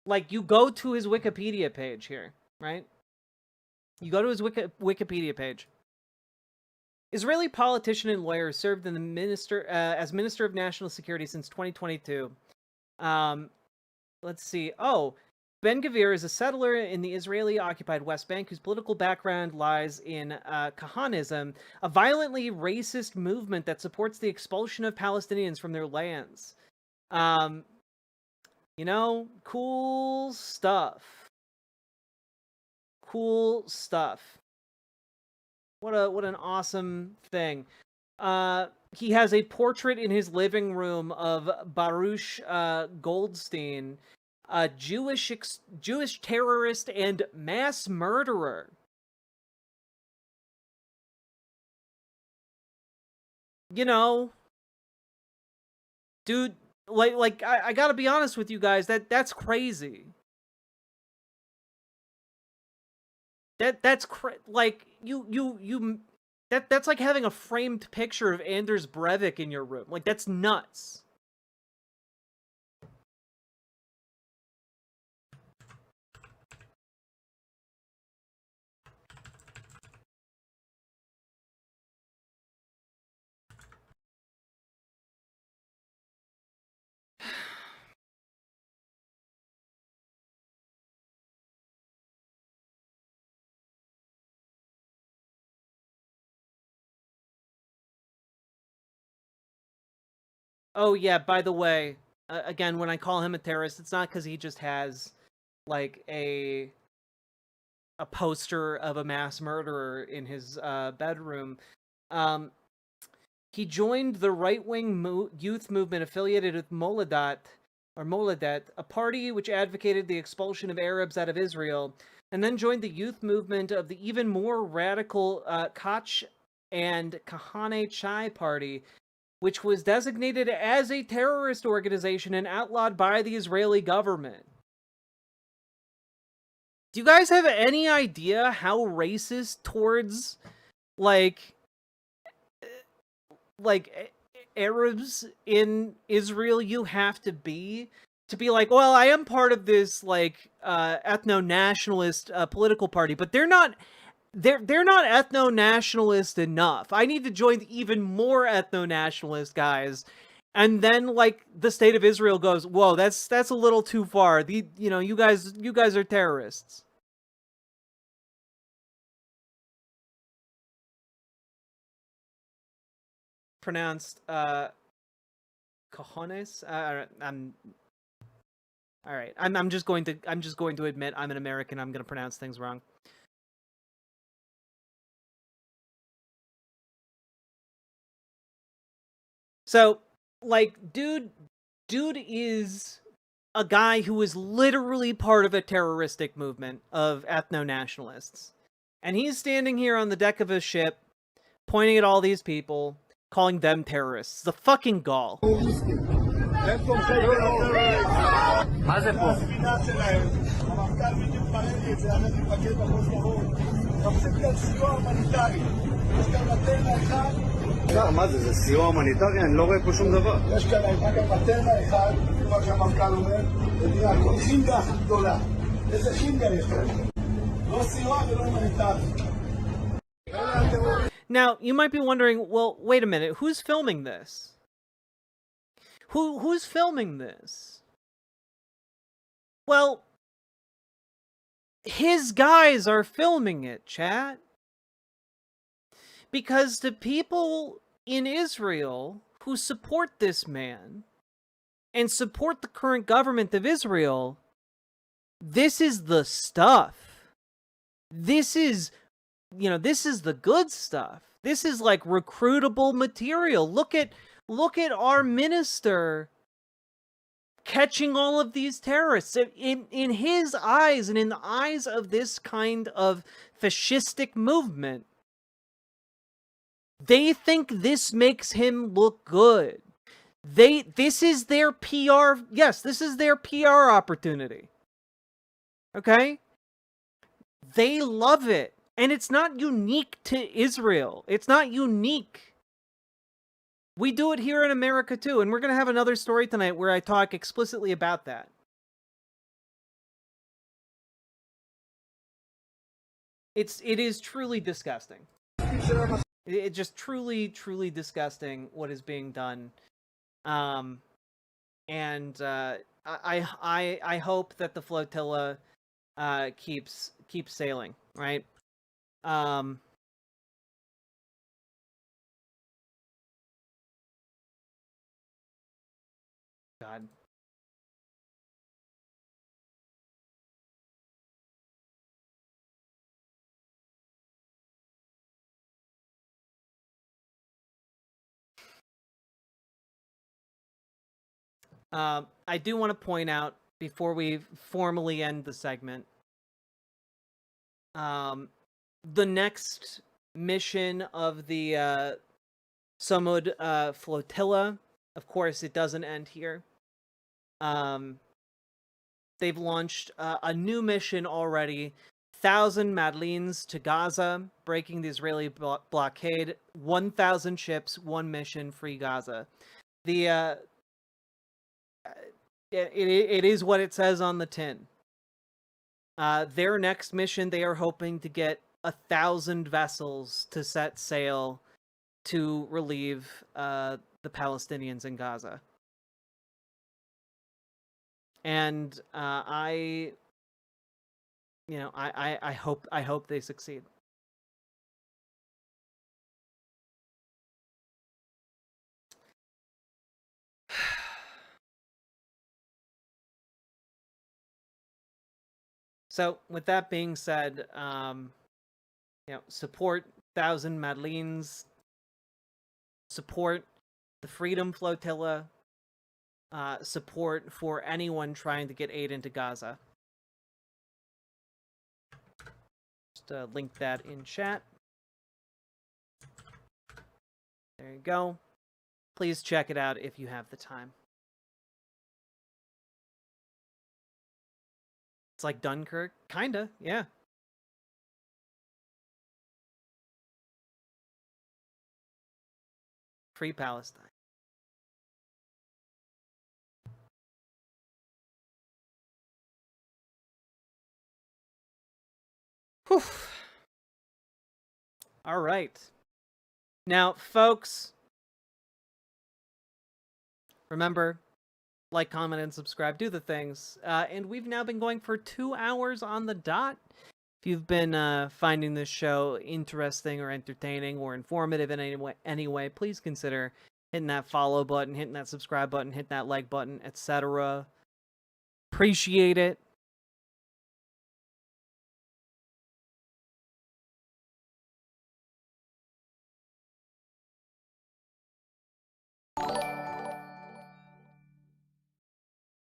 Like, you go to his Wikipedia page here, right? You go to his Wikipedia page. Israeli politician and lawyer, served in the as Minister of National Security since 2022. Let's see. Oh, Ben-Gvir is a settler in the Israeli-occupied West Bank whose political background lies in Kahanism, a violently racist movement that supports the expulsion of Palestinians from their lands. Cool stuff. Cool stuff. What an awesome thing. He has a portrait in his living room of Baruch Goldstein, a Jewish terrorist and mass murderer. Dude, I gotta be honest with you guys, that's crazy. That's that's like having a framed picture of Anders Breivik in your room. Like, that's nuts. Oh, yeah, by the way, again, when I call him a terrorist, it's not because he just has, like, a poster of a mass murderer in his bedroom. He joined the right-wing youth movement affiliated with Moledat, a party which advocated the expulsion of Arabs out of Israel, and then joined the youth movement of the even more radical Kach and Kahane Chai party, which was designated as a terrorist organization and outlawed by the Israeli government. Do you guys have any idea how racist towards, like Arabs in Israel you have to be like, well, I am part of this, like, ethno-nationalist political party, but they're not ethno-nationalist enough. I need to join even more ethno-nationalist guys. And then, like, the state of Israel goes, whoa, that's a little too far. You guys are terrorists. Pronounced cojones. All right. I'm just going to admit I'm an American. I'm going to pronounce things wrong. So, like, dude is a guy who is literally part of a terroristic movement of ethno-nationalists. And he's standing here on the deck of a ship, pointing at all these people, calling them terrorists. The fucking gall. מה זה סיוע הומניטרי? אני לא רואה פה שום דבר. יש כאן אגב מטרנה אחד, כמו שהמפכ"ל אומר, ונראה כל חינגה אחת גדולה. איזה חינגה יש כאן? לא סיוע ולא הומניטרי. Now, you might be wondering, well, wait a minute, who's filming this? Who's filming this? Well, his guys are filming it, chat. Because the people in Israel who support this man and support the current government of Israel, this is the stuff. This is the good stuff. This is like recruitable material. Look at our minister catching all of these terrorists. In his eyes and in the eyes of this kind of fascistic movement, they think this makes him look good. This is their PR. Yes, this is their PR opportunity. Okay? They love it. And it's not unique to Israel. It's not unique. We do it here in America too. And we're going to have another story tonight where I talk explicitly about that. It is truly disgusting. It's just truly, truly disgusting what is being done. I hope that the flotilla keeps sailing, right? God. I do want to point out, before we formally end the segment, the next mission of the Samud flotilla, of course, it doesn't end here. They've launched a new mission already, 1,000 Madlenes to Gaza, breaking the Israeli blockade, 1,000 ships, one mission, free Gaza. It is what it says on the tin. Their next mission, they are hoping to get 1,000 vessels to set sail to relieve the Palestinians in Gaza. And I hope they succeed. So, with that being said, support 1,000 Madlenes, support the Freedom Flotilla, support for anyone trying to get aid into Gaza. Just link that in chat. There you go. Please check it out if you have the time. It's like Dunkirk. Kinda, yeah. Free Palestine. Whew. All right. Now, folks, remember, like, comment, and subscribe. Do the things. And we've now been going for 2 hours on the dot. If you've been finding this show interesting or entertaining or informative in any way, please consider hitting that follow button, hitting that subscribe button, hitting that like button, etc. Appreciate it.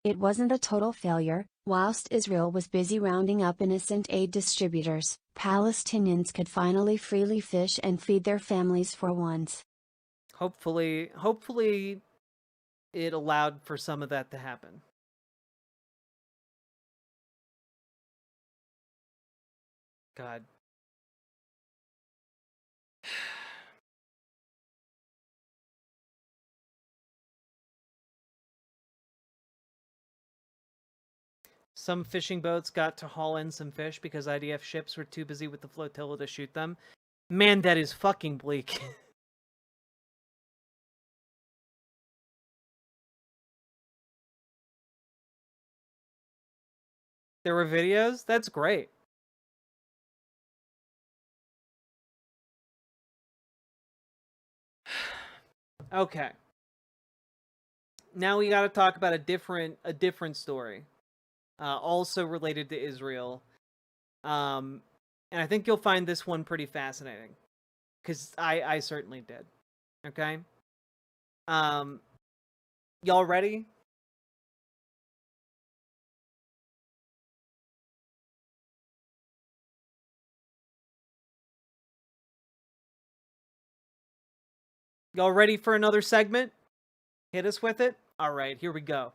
It wasn't a total failure. Whilst Israel was busy rounding up innocent aid distributors, Palestinians could finally freely fish and feed their families for once. Hopefully it allowed for some of that to happen. God. Some fishing boats got to haul in some fish because IDF ships were too busy with the flotilla to shoot them. Man, that is fucking bleak. There were videos? That's great. Okay. Now we got to talk about a different story. Also related to Israel. And I think you'll find this one pretty fascinating. Because I certainly did. Okay? Y'all ready? Y'all ready for another segment? Hit us with it? Alright, here we go.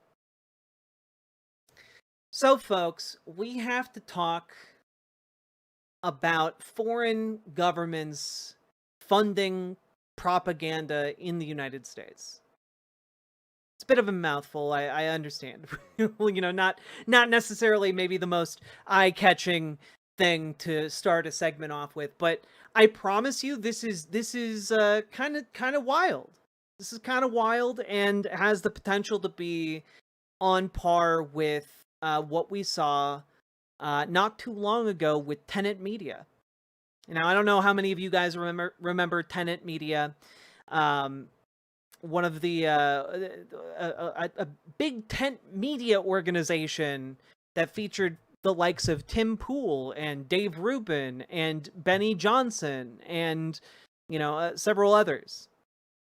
So, folks, we have to talk about foreign governments funding propaganda in the United States. It's a bit of a mouthful, I understand. You know, not necessarily maybe the most eye-catching thing to start a segment off with, but I promise you this is kind of wild. This is kind of wild and has the potential to be on par with what we saw not too long ago with Tenet Media. Now, I don't know how many of you guys remember Tenet Media. One of the a big tent media organization that featured the likes of Tim Pool and Dave Rubin and Benny Johnson and, you know, several others.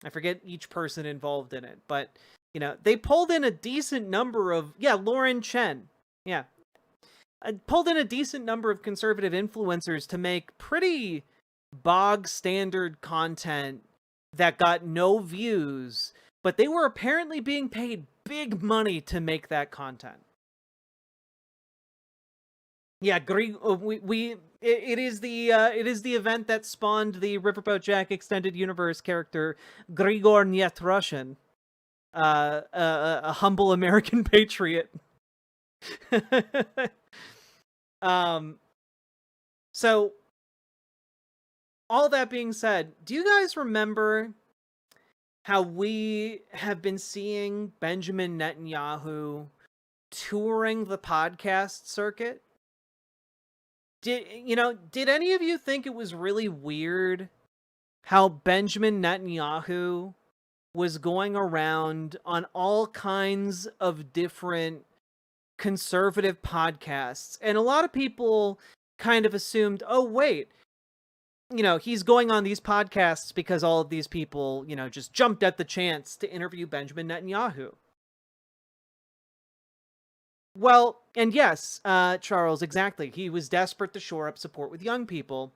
I forget each person involved in it, but, you know, they pulled in a decent number of, Lauren Chen. Yeah. Pulled in a decent number of conservative influencers to make pretty bog standard content that got no views, but they were apparently being paid big money to make that content. Yeah, it is the event that spawned the Riverboat Jack extended universe character Grigor Nietrushin, a humble American patriot. So all that being said, do you guys remember how we have been seeing Benjamin Netanyahu touring the podcast circuit? Did any of you think it was really weird how Benjamin Netanyahu was going around on all kinds of different conservative podcasts? And a lot of people kind of assumed, oh, wait, he's going on these podcasts because all of these people, just jumped at the chance to interview Benjamin Netanyahu. Well, and yes, Charles, exactly. He was desperate to shore up support with young people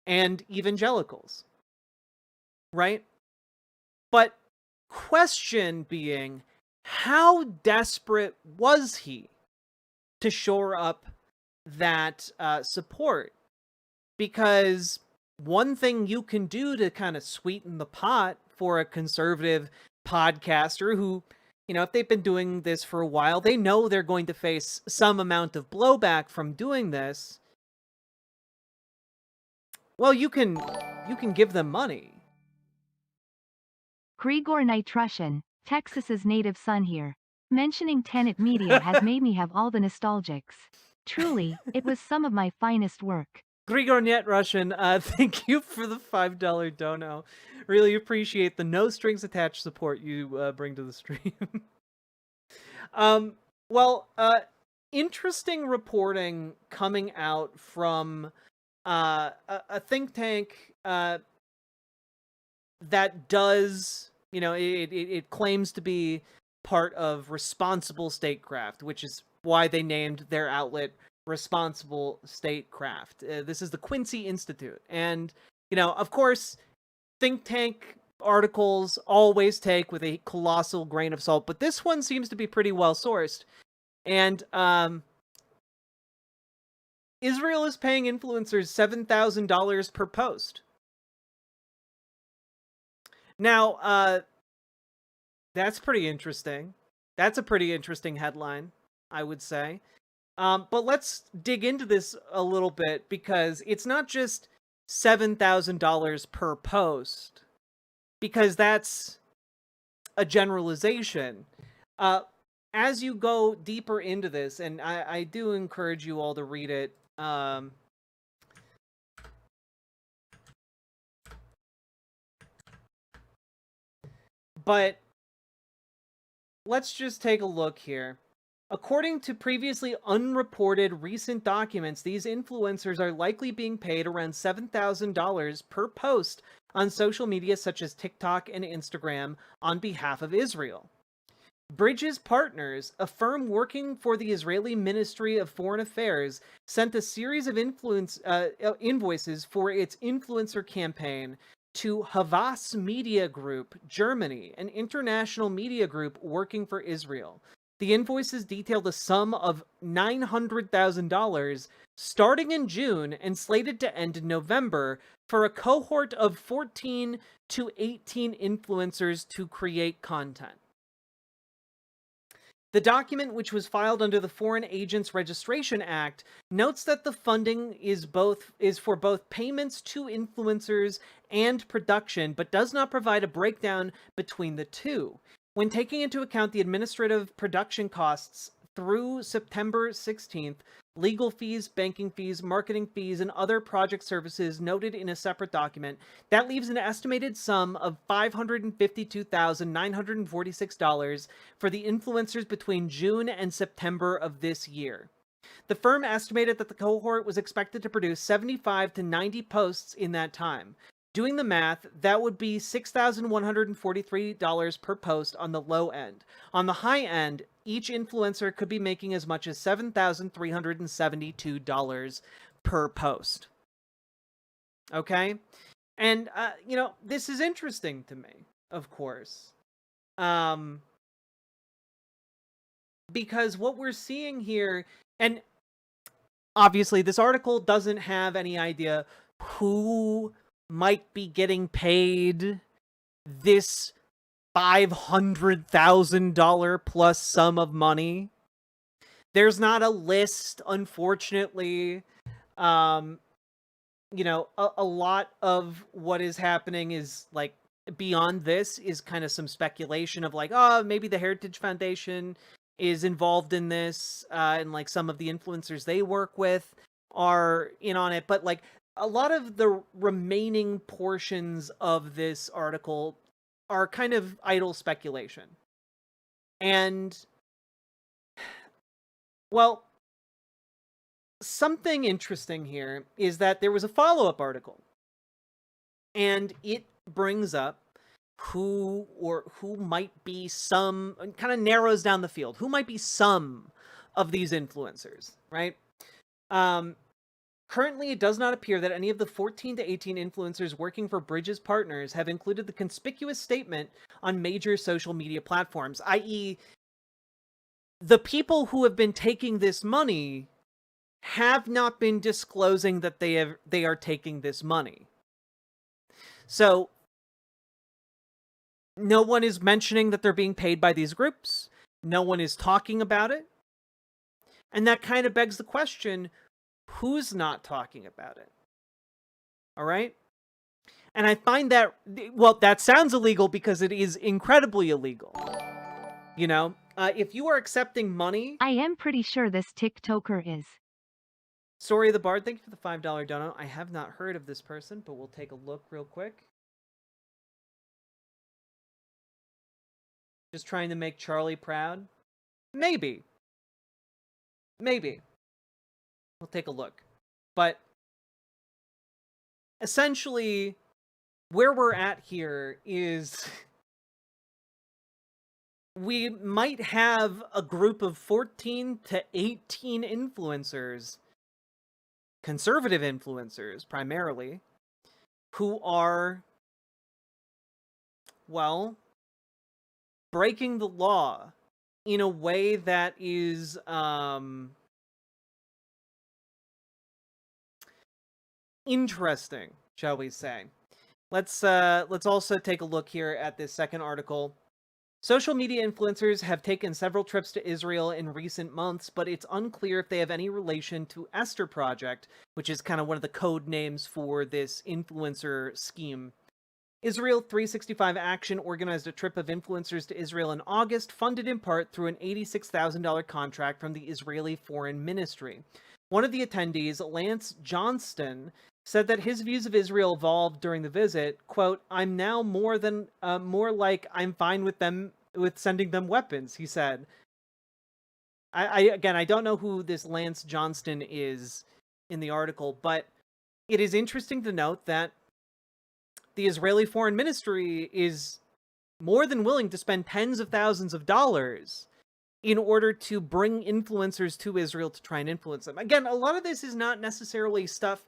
and evangelicals. Right? But question being, how desperate was he to shore up that support, because one thing you can do to kind of sweeten the pot for a conservative podcaster who, you know, if they've been doing this for a while, they know they're going to face some amount of blowback from doing this. Well, you can give them money. Grigor Nitrushin, Texas's native son here. Mentioning Tenet Media has made me have all the nostalgics. Truly, it was some of my finest work. Grigor Nitrushin, thank you for the $5 dono. Really appreciate the no strings attached support you bring to the stream. Interesting reporting coming out from a think tank that does, you know, it claims to be part of Responsible Statecraft, which is why they named their outlet Responsible Statecraft. This is the Quincy Institute. And, you know, of course, think tank articles always take with a colossal grain of salt, but this one seems to be pretty well sourced. And Israel is paying influencers $7,000 per post. Now, that's pretty interesting. That's a pretty interesting headline, I would say. But let's dig into this a little bit, because it's not just $7,000 per post, because that's a generalization. As you go deeper into this, and I do encourage you all to read it, but let's just take a look here. According to previously unreported recent documents, these influencers are likely being paid around $7,000 per post on social media such as TikTok and Instagram on behalf of Israel. Bridges Partners, a firm working for the Israeli Ministry of Foreign Affairs, sent a series of invoices for its influencer campaign to Havas Media Group, Germany, an international media group working for Israel. The invoices detailed a sum of $900,000 starting in June and slated to end in November for a cohort of 14 to 18 influencers to create content. The document, which was filed under the Foreign Agents Registration Act, notes that the funding is for both payments to influencers and production, but does not provide a breakdown between the two. When taking into account the administrative production costs through September 16th, legal fees, banking fees, marketing fees, and other project services noted in a separate document, that leaves an estimated sum of $552,946 for the influencers between June and September of this year. The firm estimated that the cohort was expected to produce 75 to 90 posts in that time. Doing the math, that would be $6,143 per post on the low end. On the high end, each influencer could be making as much as $7,372 per post. Okay? And, you know, this is interesting to me, of course. Because what we're seeing here, and obviously this article doesn't have any idea who might be getting paid this $500,000 plus sum of money. There's not a list, unfortunately. You know, a lot of what is happening is, like, beyond this is kind of some speculation of, like, oh, maybe the Heritage Foundation is involved in this, and, like, some of the influencers they work with are in on it. But, like, a lot of the remaining portions of this article are kind of idle speculation. And, well, something interesting here is that there was a follow-up article, and it brings up who might be some, kind of narrows down the field, who might be some of these influencers, right? Currently, it does not appear that any of the 14 to 18 influencers working for Bridges Partners have included the conspicuous statement on major social media platforms, i.e., the people who have been taking this money have not been disclosing that they are taking this money. So no one is mentioning that they're being paid by these groups. No one is talking about it. And that kind of begs the question, who's not talking about it? All right? And I find that, well, that sounds illegal because it is incredibly illegal. You know, if you are accepting money... I am pretty sure this TikToker is. Story of the Bard, thank you for the $5 dono. I have not heard of this person, but we'll take a look real quick. Just trying to make Charlie proud? Maybe. Maybe. We'll take a look. But essentially, where we're at here is we might have a group of 14 to 18 influencers, conservative influencers primarily, who are, well, breaking the law in a way that is interesting, shall we say. Let's also take a look here at this second article. Social media influencers have taken several trips to Israel in recent months, but it's unclear if they have any relation to Esther Project, which is kind of one of the code names for this influencer scheme. Israel 365 Action organized a trip of influencers to Israel in August, funded in part through an $86,000 contract from the Israeli Foreign Ministry. One of the attendees, Lance Johnston, said that his views of Israel evolved during the visit. Quote, "I'm now more like I'm fine with sending them weapons," he said. Again, I don't know who this Lance Johnston is in the article, but it is interesting to note that the Israeli Foreign Ministry is more than willing to spend tens of thousands of dollars in order to bring influencers to Israel to try and influence them. Again, a lot of this is not necessarily stuff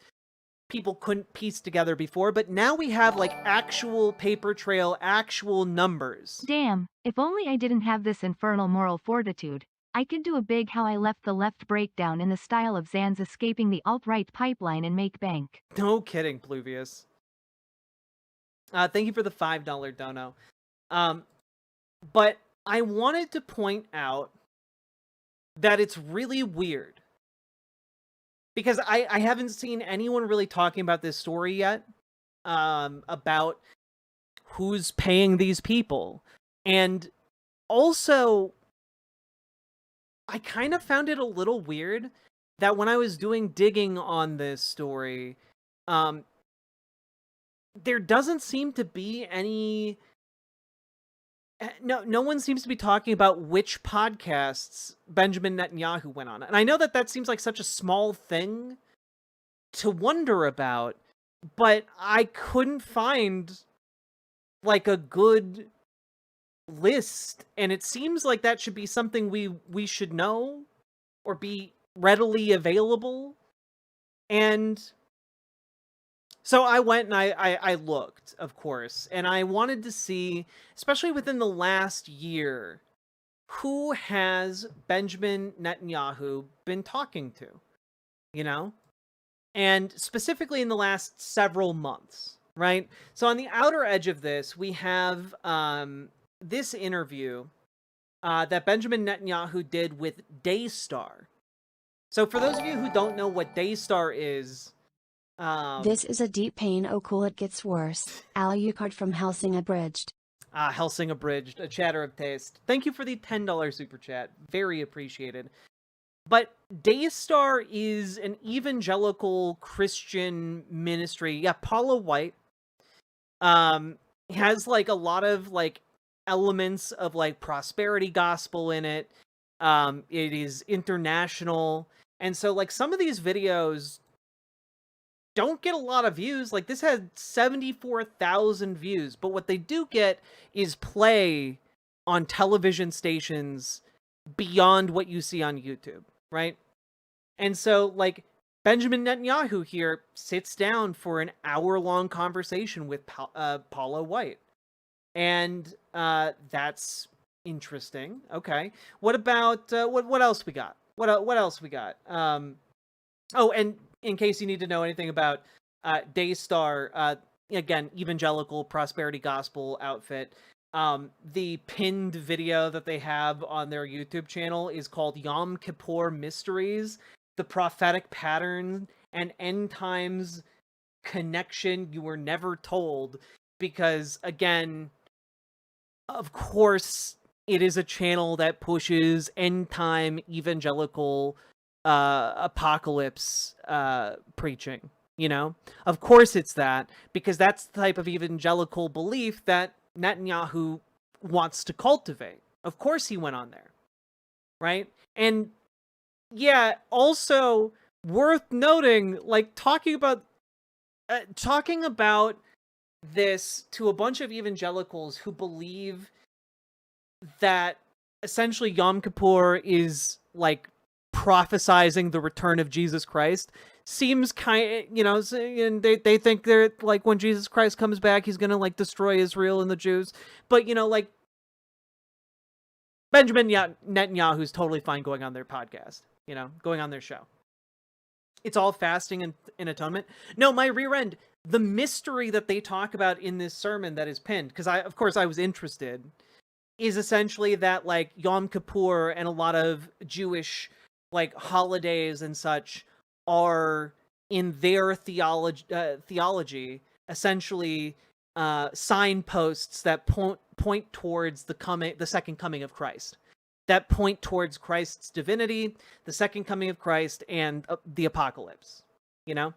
people couldn't piece together before, but now we have like actual paper trail, actual numbers. Damn, if only I didn't have this infernal moral fortitude. I could do a big How I Left the Left breakdown in the style of Zan's escaping the alt-right pipeline and make bank. No kidding, Pluvius. Thank you for the $5 dono. But I wanted to point out that it's really weird. Because I haven't seen anyone really talking about this story yet. About who's paying these people. And also, I kind of found it a little weird that when I was doing digging on this story, there doesn't seem to be any... No one seems to be talking about which podcasts Benjamin Netanyahu went on. And I know that that seems like such a small thing to wonder about, but I couldn't find like a good list. And it seems like that should be something we should know or be readily available. And so I went and I looked, of course, and I wanted to see, especially within the last year, who has Benjamin Netanyahu been talking to, you know? And specifically in the last several months, right? So on the outer edge of this, we have this interview that Benjamin Netanyahu did with Daystar. So for those of you who don't know what Daystar is... this is a deep pain, oh cool it gets worse. Alucard from Helsing Abridged. Helsing Abridged, a chatter of taste. Thank you for the $10 super chat. Very appreciated. But Daystar is an evangelical Christian ministry. Yeah, Paula White has like a lot of like elements of like prosperity gospel in it. It is international. And so like some of these videos don't get a lot of views. Like this had 74,000 views, but what they do get is play on television stations beyond what you see on YouTube, right? And so like Benjamin Netanyahu here sits down for an hour-long conversation with Paula White. And that's interesting. Okay. What about what else we got? What else we got? Oh, and in case you need to know anything about Daystar, again, evangelical prosperity gospel outfit, the pinned video that they have on their YouTube channel is called Yom Kippur Mysteries, the prophetic pattern and end times connection you were never told. Because, again, of course, it is a channel that pushes end time evangelical apocalypse preaching, you know? Of course it's that, because that's the type of evangelical belief that Netanyahu wants to cultivate. Of course he went on there, right? And yeah, also worth noting, like, talking about this to a bunch of evangelicals who believe that essentially Yom Kippur is like prophesizing the return of Jesus Christ seems kind, you know, and they think they're like, when Jesus Christ comes back, he's gonna like destroy Israel and the Jews. But, you know, like, Benjamin Netanyahu's totally fine going on their podcast, you know, going on their show. It's all fasting and atonement. No, my rear end, the mystery that they talk about in this sermon that is pinned, because of course I was interested, is essentially that, like, Yom Kippur and a lot of Jewish, like, holidays and such are, in their theology, essentially signposts that point towards the second coming of Christ, that point towards Christ's divinity, the second coming of Christ, and the apocalypse, you know?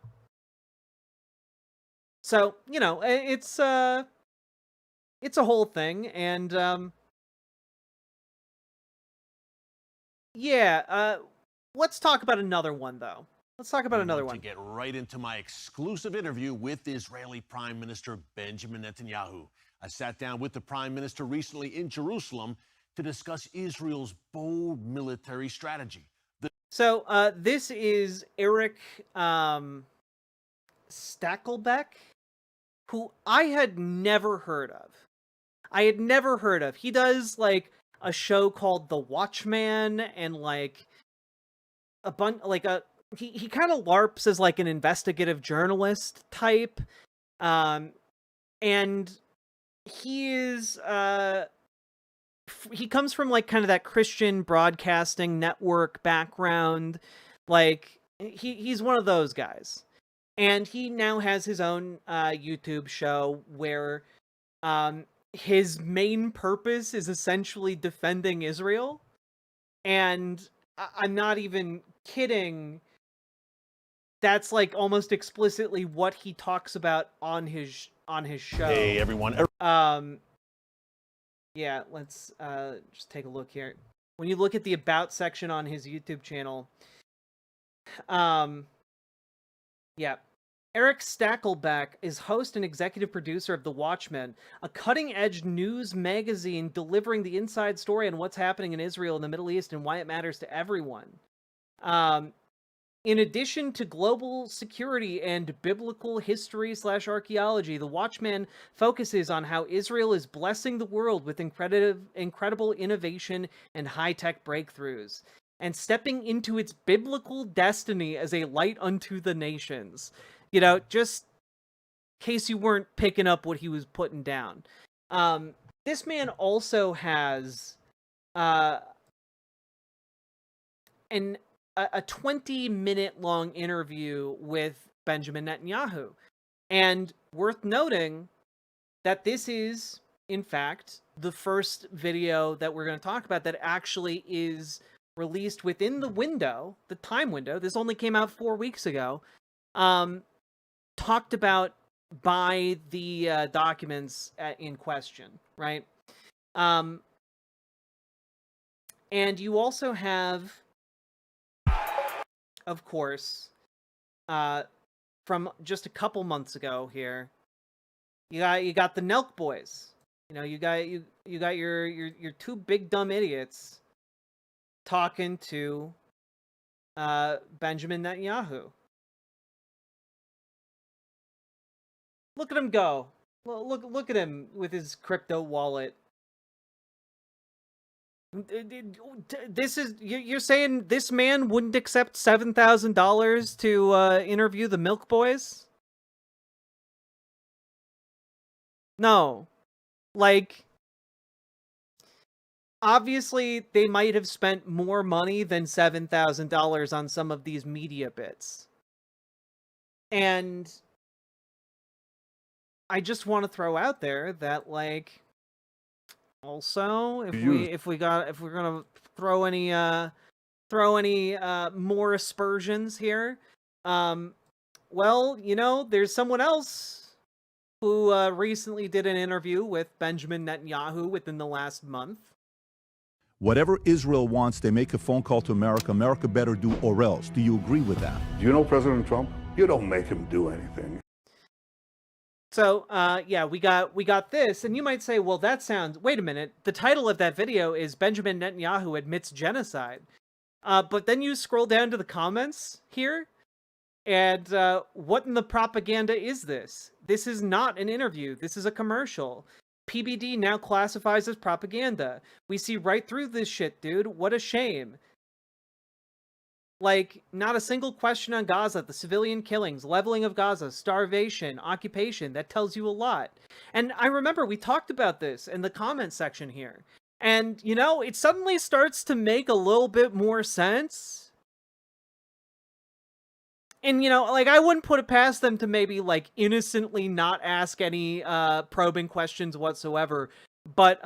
So, you know, it's a whole thing, and yeah, let's talk about another one, though. Let's talk about another one. To get right into my exclusive interview with Israeli Prime Minister Benjamin Netanyahu. I sat down with the Prime Minister recently in Jerusalem to discuss Israel's bold military strategy. So this is Eric Stackelbeck, who I had never heard of. He does, like, a show called The Watchman, and like he kind of LARPs as like an investigative journalist type, and he is he comes from like kind of that Christian broadcasting network background. Like, he's one of those guys, and he now has his own YouTube show where his main purpose is essentially defending Israel. And I'm not even kidding. That's like almost explicitly what he talks about on his show. Hey everyone. Yeah, let's just take a look here. When you look at the about section on his YouTube channel, yeah, Eric Stackelbeck is host and executive producer of The Watchmen, a cutting-edge news magazine delivering the inside story on what's happening in Israel and the Middle East and why it matters to everyone. In addition to global security and biblical history/archaeology, The Watchman focuses on how Israel is blessing the world with incredible innovation and high-tech breakthroughs, and stepping into its biblical destiny as a light unto the nations. You know, just in case you weren't picking up what he was putting down. This man also has a 20-minute long interview with Benjamin Netanyahu. And worth noting that this is, in fact, the first video that we're going to talk about that actually is released within the time window. This only came out 4 weeks ago. Talked about by the documents in question, right? And you also have, of course, from just a couple months ago here, you got the Nelk boys. You know, you got your two big dumb idiots talking to Benjamin Netanyahu. Look at him go. Look at him with his crypto wallet. This is, you're saying this man wouldn't accept $7,000 to interview the Milk Boys? No. Like, obviously they might have spent more money than $7,000 on some of these media bits. And I just want to throw out there that, like, also, if we're gonna throw any more aspersions here, well, you know, there's someone else who recently did an interview with Benjamin Netanyahu within the last month. Whatever Israel wants, they make a phone call to America. America better do or else. Do you agree with that? Do you know President Trump? You don't make him do anything. So, yeah, we got this, and you might say, well, that sounds... Wait a minute. The title of that video is Benjamin Netanyahu Admits Genocide. But then you scroll down to the comments here, and what in the propaganda is this? This is not an interview. This is a commercial. PBD now classifies as propaganda. We see right through this shit, dude. What a shame. Like, not a single question on Gaza, the civilian killings, leveling of Gaza, starvation, occupation. That tells you a lot. And I remember we talked about this in the comment section here. And, you know, it suddenly starts to make a little bit more sense. And, you know, like, I wouldn't put it past them to maybe, like, innocently not ask any probing questions whatsoever. But,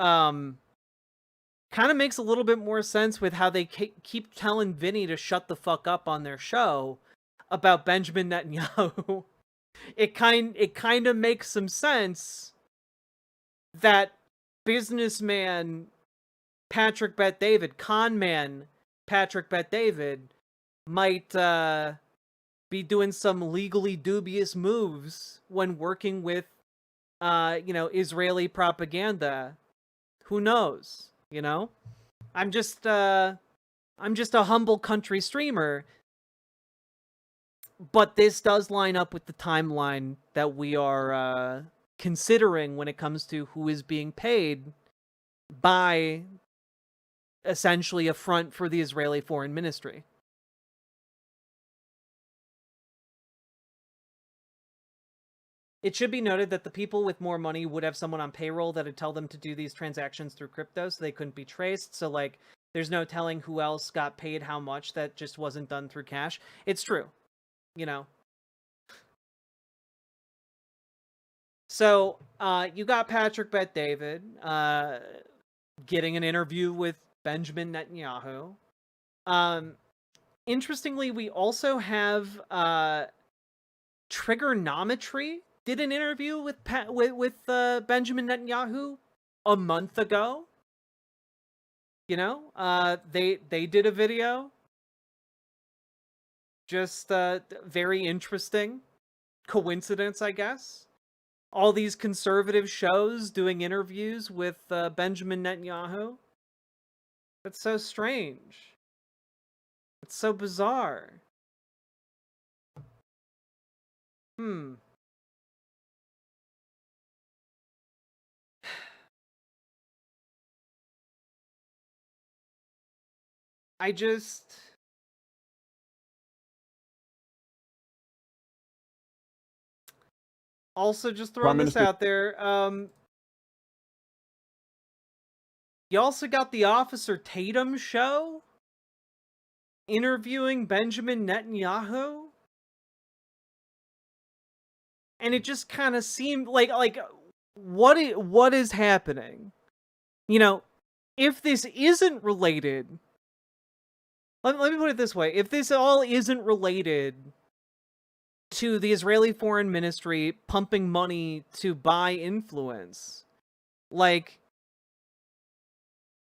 kind of makes a little bit more sense with how they keep telling Vinny to shut the fuck up on their show about Benjamin Netanyahu. It kind of makes some sense that businessman Patrick Bet-David, con man Patrick Bet-David, might be doing some legally dubious moves when working with, you know, Israeli propaganda. Who knows? You know, I'm just a humble country streamer, but this does line up with the timeline that we are considering when it comes to who is being paid by essentially a front for the Israeli Foreign Ministry. It should be noted that the people with more money would have someone on payroll that would tell them to do these transactions through crypto, so they couldn't be traced. So, like, there's no telling who else got paid how much that just wasn't done through cash. It's true, you know. So, you got Patrick Bet-David getting an interview with Benjamin Netanyahu. Interestingly, we also have Triggernometry did an interview with Benjamin Netanyahu a month ago. You know, they did a video. Just very interesting coincidence, I guess. All these conservative shows doing interviews with Benjamin Netanyahu. That's so strange. It's so bizarre. I just... Also, just throwing this out there, you also got the Officer Tatum show interviewing Benjamin Netanyahu. And it just kind of seemed like what is happening? You know, if this isn't related, let me put it this way. If this all isn't related to the Israeli Foreign Ministry pumping money to buy influence, like,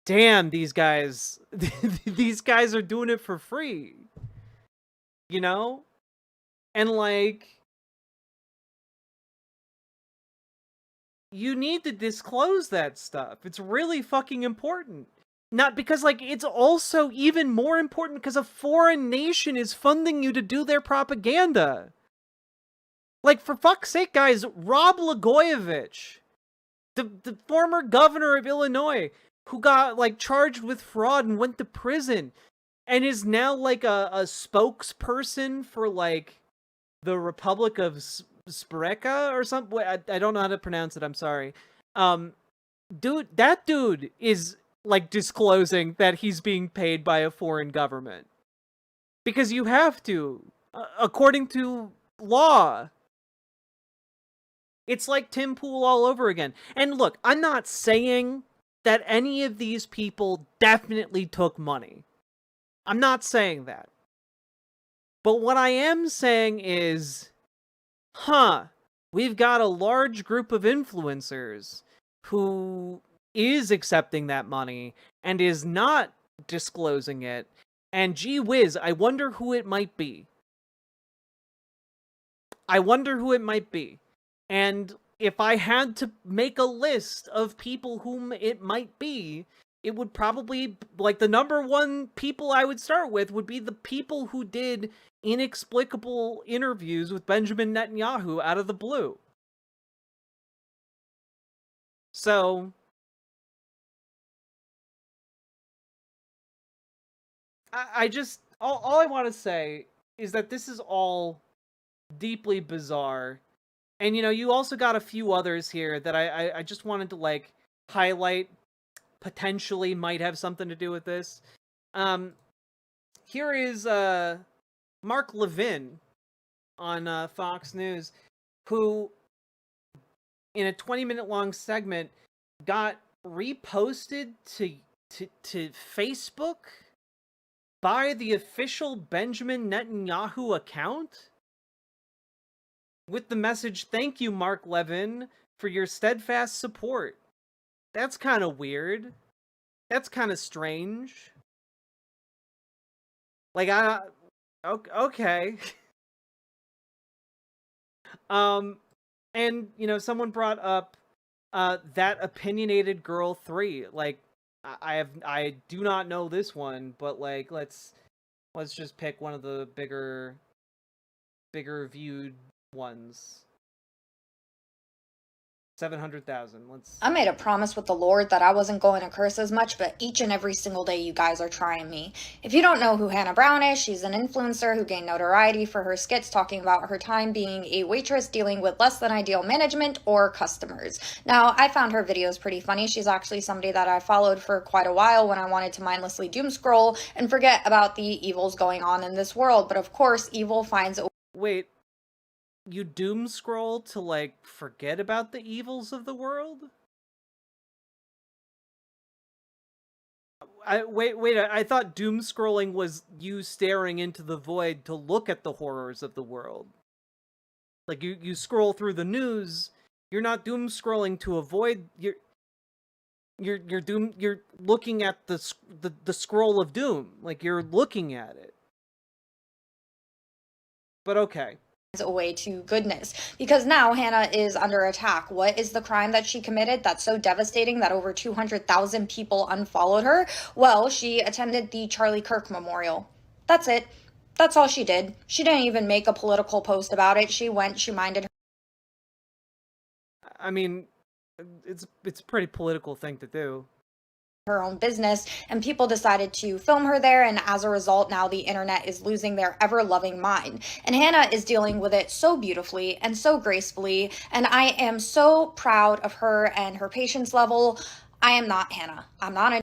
damn, these guys, these guys are doing it for free, you know? And, like, you need to disclose that stuff. It's really fucking important. Not because, like, it's also even more important because a foreign nation is funding you to do their propaganda. Like, for fuck's sake, guys, Rod Blagojevich, the former governor of Illinois, who got, like, charged with fraud and went to prison and is now, like, a spokesperson for, like, the Republic of Spreka or something. I don't know how to pronounce it, I'm sorry. Dude, that dude is, like, disclosing that he's being paid by a foreign government. Because you have to, according to law. It's like Tim Pool all over again. And look, I'm not saying that any of these people definitely took money. I'm not saying that. But what I am saying is, we've got a large group of influencers who is accepting that money and is not disclosing it. And gee whiz, I wonder who it might be. And if I had to make a list of people whom it might be, it would probably, like, the number one people I would start with would be the people who did inexplicable interviews with Benjamin Netanyahu out of the blue. So, I just, all I want to say is that this is all deeply bizarre. And, you know, you also got a few others here that I just wanted to, like, highlight, potentially might have something to do with this. Here is Mark Levin on Fox News, who, in a 20-minute long segment, got reposted to Facebook by the official Benjamin Netanyahu account with the message, "Thank you, Mark Levin, for your steadfast support." That's kind of weird. That's kind of strange. Like, okay. And, you know, someone brought up That Opinionated Girl 3. Like, I do not know this one, but, like, let's just pick one of the bigger viewed ones. 700,000. I made a promise with the Lord that I wasn't going to curse as much, but each and every single day you guys are trying me. If you don't know who Hannah Brown is, she's an influencer who gained notoriety for her skits talking about her time being a waitress dealing with less than ideal management or customers. Now, I found her videos pretty funny. She's actually somebody that I followed for quite a while when I wanted to mindlessly doom scroll and forget about the evils going on in this world. But of course, evil finds a... Wait. You doom scroll to, like, forget about the evils of the world? I thought doom scrolling was you staring into the void to look at the horrors of the world. Like, you scroll through the news, you're not doom scrolling to avoid, you're looking at the scroll of doom. Like, you're looking at it. But okay. A way to goodness, because now Hannah is under attack. What is the crime that she committed that's so devastating that over 200,000 people unfollowed her? Well, she attended the Charlie Kirk Memorial. That's it. That's all she did. She didn't even make a political post about it. She went, she minded her. I mean, it's a pretty political thing to do. Her own business, and people decided to film her there, and as a result, now the internet is losing their ever-loving mind. And Hannah is dealing with it so beautifully and so gracefully, and I am so proud of her and her patience level. I am not Hannah. I'm not a...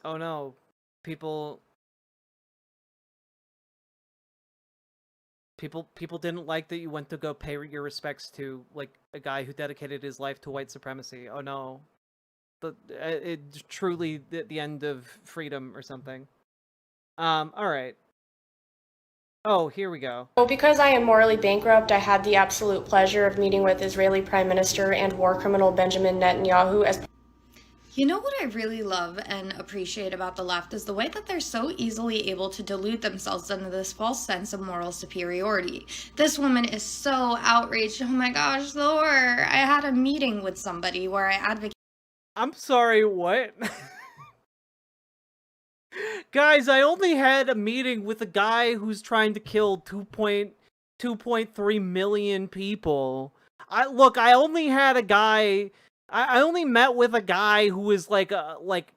Oh no. People didn't like that you went to go pay your respects to, like, a guy who dedicated his life to white supremacy. Oh no. It's truly the end of freedom or something. Alright. Oh, here we go. Well, because I am morally bankrupt, I had the absolute pleasure of meeting with Israeli Prime Minister and war criminal Benjamin Netanyahu as... You know what I really love and appreciate about the left is the way that they're so easily able to delude themselves into this false sense of moral superiority. This woman is so outraged. Oh my gosh, Lord. I had a meeting with somebody where I advocated... I'm sorry, what? Guys, I only had a meeting with a guy who's trying to kill 2.3 million people. I only had a guy I only met with a guy who was like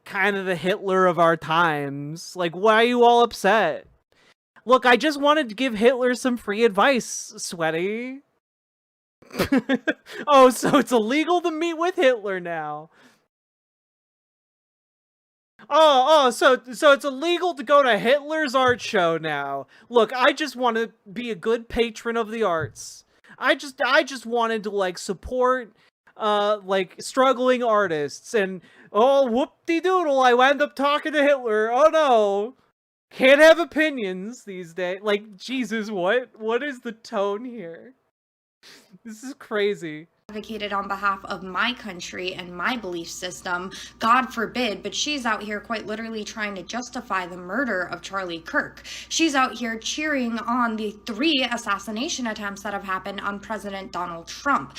kind of the Hitler of our times. Like, why are you all upset? Look, I just wanted to give Hitler some free advice, Sweaty. Oh, so it's illegal to meet with Hitler now. So it's illegal to go to Hitler's art show now. Look, I just want to be a good patron of the arts. I just wanted to like support like struggling artists, and oh whoop-de-doodle, I wound up talking to Hitler. Oh no. Can't have opinions these days. Like, Jesus, what is the tone here? This is crazy. Advocated on behalf of my country and my belief system, God forbid, but she's out here quite literally trying to justify the murder of Charlie Kirk. She's out here cheering on the 3 assassination attempts that have happened on President Donald Trump.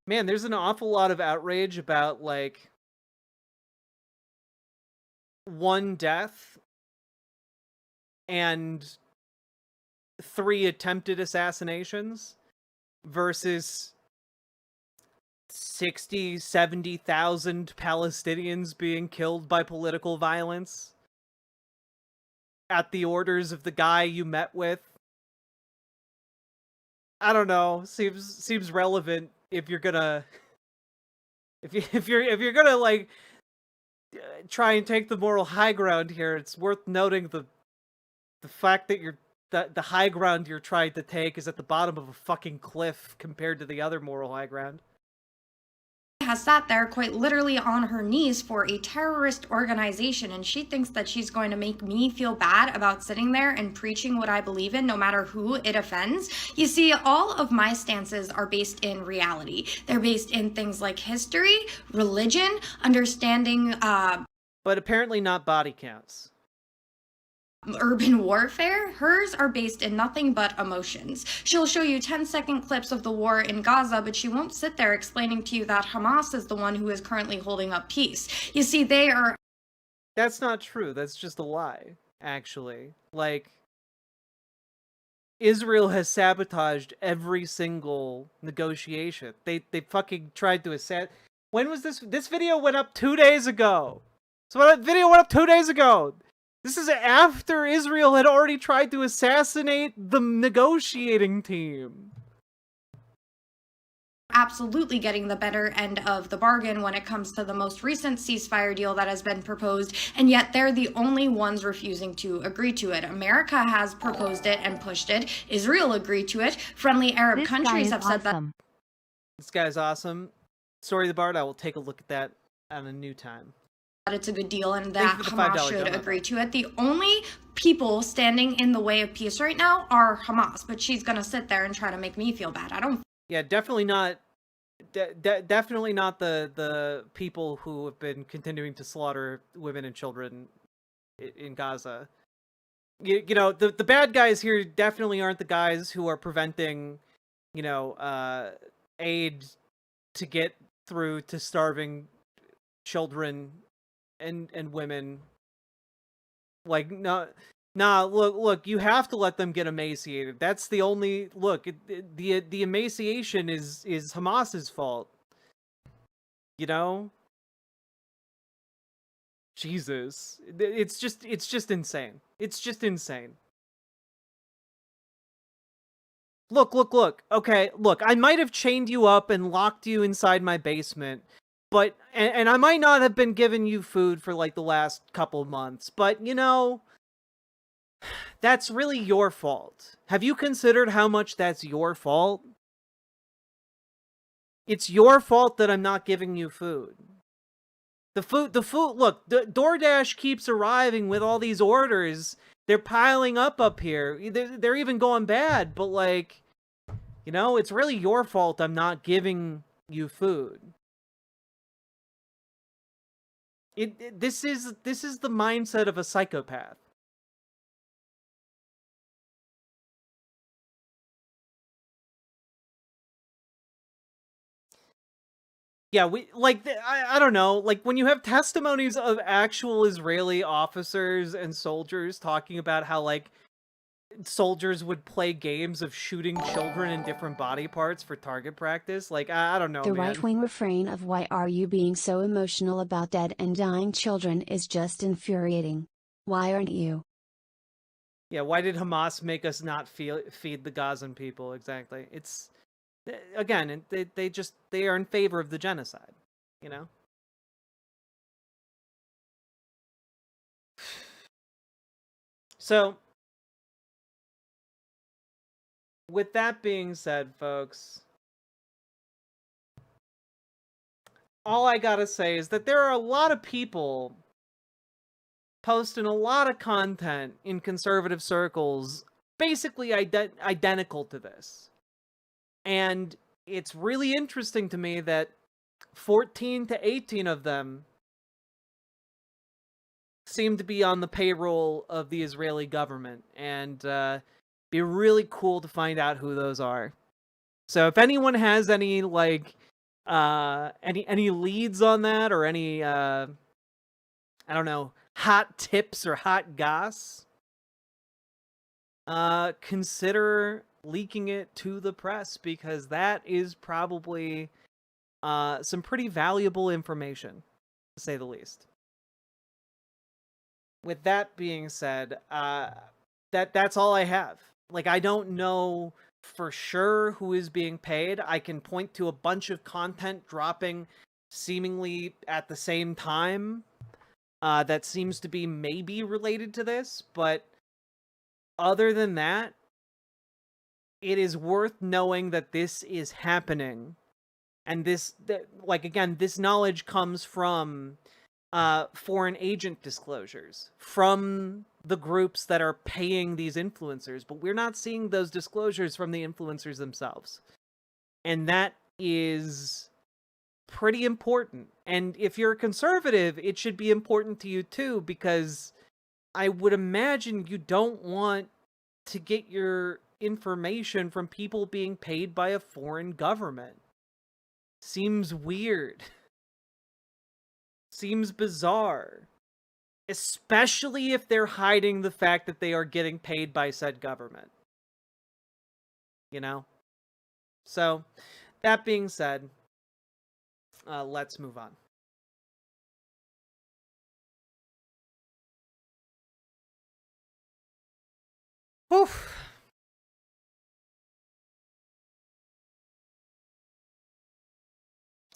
Man, there's an awful lot of outrage about, like, 1 death and 3 attempted assassinations versus 60, 70,000 Palestinians being killed by political violence at the orders of the guy you met with. I don't know. Seems relevant if you're gonna if you're gonna like try and take the moral high ground here. It's worth noting the fact that the high ground you're trying to take is at the bottom of a fucking cliff compared to the other moral high ground. Has sat there quite literally on her knees for a terrorist organization, and she thinks that she's going to make me feel bad about sitting there and preaching what I believe in, no matter who it offends. You see, all of my stances are based in reality. They're based in things like history, religion, understanding but apparently not body counts. Urban warfare. Hers are based in nothing but emotions. She'll show you 10-second clips of the war in Gaza, but she won't sit there explaining to you that Hamas is the one who is currently holding up peace. You see, they are... That's not true. That's just a lie, actually. Like, Israel has sabotaged every single negotiation. They fucking tried to assassinate... When was this? This video went up 2 days ago. So that video went up 2 days ago. This is after Israel had already tried to assassinate the negotiating team. Absolutely getting the better end of the bargain when it comes to the most recent ceasefire deal that has been proposed, and yet they're the only ones refusing to agree to it. America has proposed it and pushed it. Israel agreed to it. Friendly Arab countries have said that. This guy's awesome. Story of the Bard, I will take a look at that at a new time. It's a good deal and that Hamas should agree to it. The only people standing in the way of peace right now are Hamas, but she's gonna sit there and try to make me feel bad. I don't. Yeah, definitely not. Definitely not the people who have been continuing to slaughter women and children in Gaza. You know, the bad guys here definitely aren't the guys who are preventing, you know, aid to get through to starving children and women. Like, look, you have to let them get emaciated. That's the only look. The emaciation is Hamas's fault. You know? Jesus, it's just insane. It's just insane. Look. Okay, look, I might have chained you up and locked you inside my basement. But, and I might not have been giving you food for, like, the last couple months, but, you know, that's really your fault. Have you considered how much that's your fault? It's your fault that I'm not giving you food. The food, look, DoorDash keeps arriving with all these orders. They're piling up here. They're even going bad, but, like, you know, it's really your fault I'm not giving you food. This is the mindset of a psychopath. Yeah, I don't know, like when you have testimonies of actual Israeli officers and soldiers talking about how like soldiers would play games of shooting children in different body parts for target practice. Like, I don't know, The man. right-wing refrain of "why are you being so emotional about dead and dying children" is just infuriating. Why aren't you? Yeah, why did Hamas make us not feed the Gazan people? Exactly. It's, again, they are in favor of the genocide, you know? So, with that being said, folks, all I gotta say is that there are a lot of people posting a lot of content in conservative circles basically identical to this. And it's really interesting to me that 14 to 18 of them seem to be on the payroll of the Israeli government, and be really cool to find out who those are. So if anyone has any like any leads on that, or any I don't know, hot tips or hot goss, consider leaking it to the press, because that is probably some pretty valuable information, to say the least. With that being said, that's all I have. Like, I don't know for sure who is being paid. I can point to a bunch of content dropping seemingly at the same time that seems to be maybe related to this, but other than that, it is worth knowing that this is happening. And this knowledge comes from foreign agent disclosures from the groups that are paying these influencers, but we're not seeing those disclosures from the influencers themselves. And that is pretty important. And if you're a conservative, it should be important to you too, because I would imagine you don't want to get your information from people being paid by a foreign government. Seems weird. Seems bizarre. Especially if they're hiding the fact that they are getting paid by said government. You know? So, that being said, let's move on. Whew.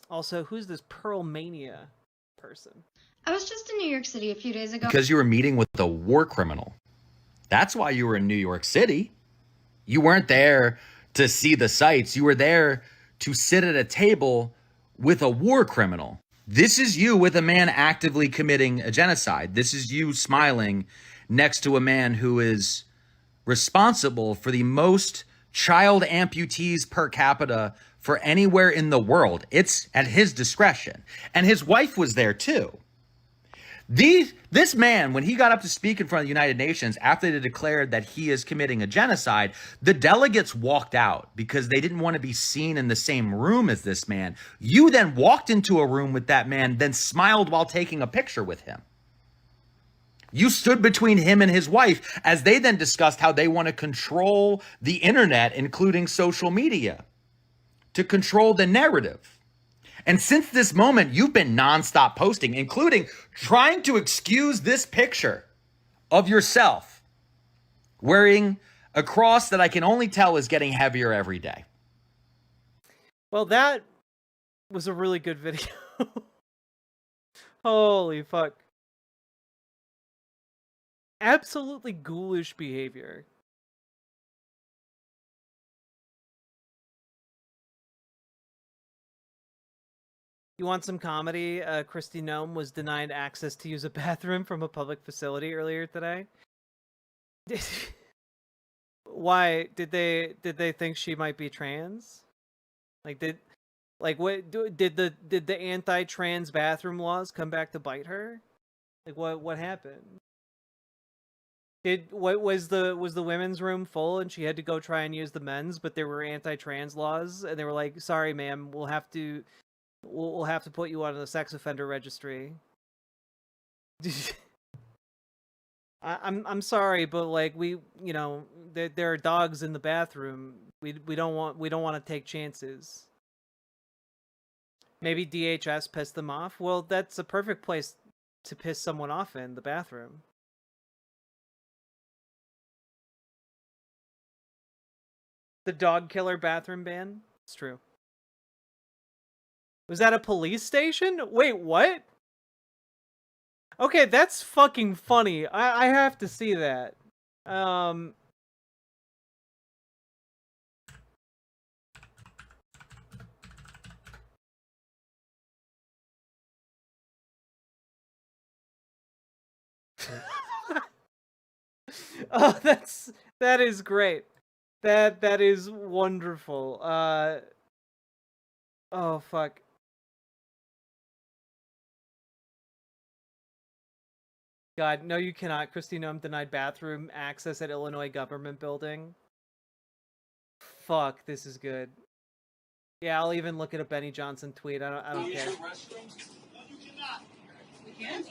Also, who's this Pearl Mania person? I was just in New York City a few days ago. Because you were meeting with a war criminal. That's why you were in New York City. You weren't there to see the sights. You were there to sit at a table with a war criminal. This is you with a man actively committing a genocide. This is you smiling next to a man who is responsible for the most child amputees per capita for anywhere in the world. It's at his discretion. And his wife was there too. This man, when he got up to speak in front of the United Nations after they declared that he is committing a genocide, the delegates walked out because they didn't want to be seen in the same room as this man. You then walked into a room with that man, then smiled while taking a picture with him. You stood between him and his wife as they then discussed how they want to control the internet, including social media, to control the narrative. And since this moment, you've been nonstop posting, including trying to excuse this picture of yourself wearing a cross that I can only tell is getting heavier every day. Well, that was a really good video. Holy fuck. Absolutely ghoulish behavior. You want some comedy? Christy Nome was denied access to use a bathroom from a public facility earlier today. Why did they think she might be trans? Did the anti-trans bathroom laws come back to bite her? Like what happened? Was the women's room full and she had to go try and use the men's, but there were anti-trans laws and they were like, "Sorry, ma'am, we'll have to put you on the sex offender registry." I'm sorry, but like there are dogs in the bathroom. We don't want to take chances. Maybe DHS pissed them off. Well, that's a perfect place to piss someone off in, the bathroom. The dog killer bathroom ban? It's true. Was that a police station? Wait, what? Okay, that's fucking funny. I have to see that. Oh, that is great. That is wonderful. Oh fuck. God, no you cannot. Christina, I'm denied bathroom access at Illinois government building. Fuck, this is good. Yeah, I'll even look at a Benny Johnson tweet. I don't care. We can?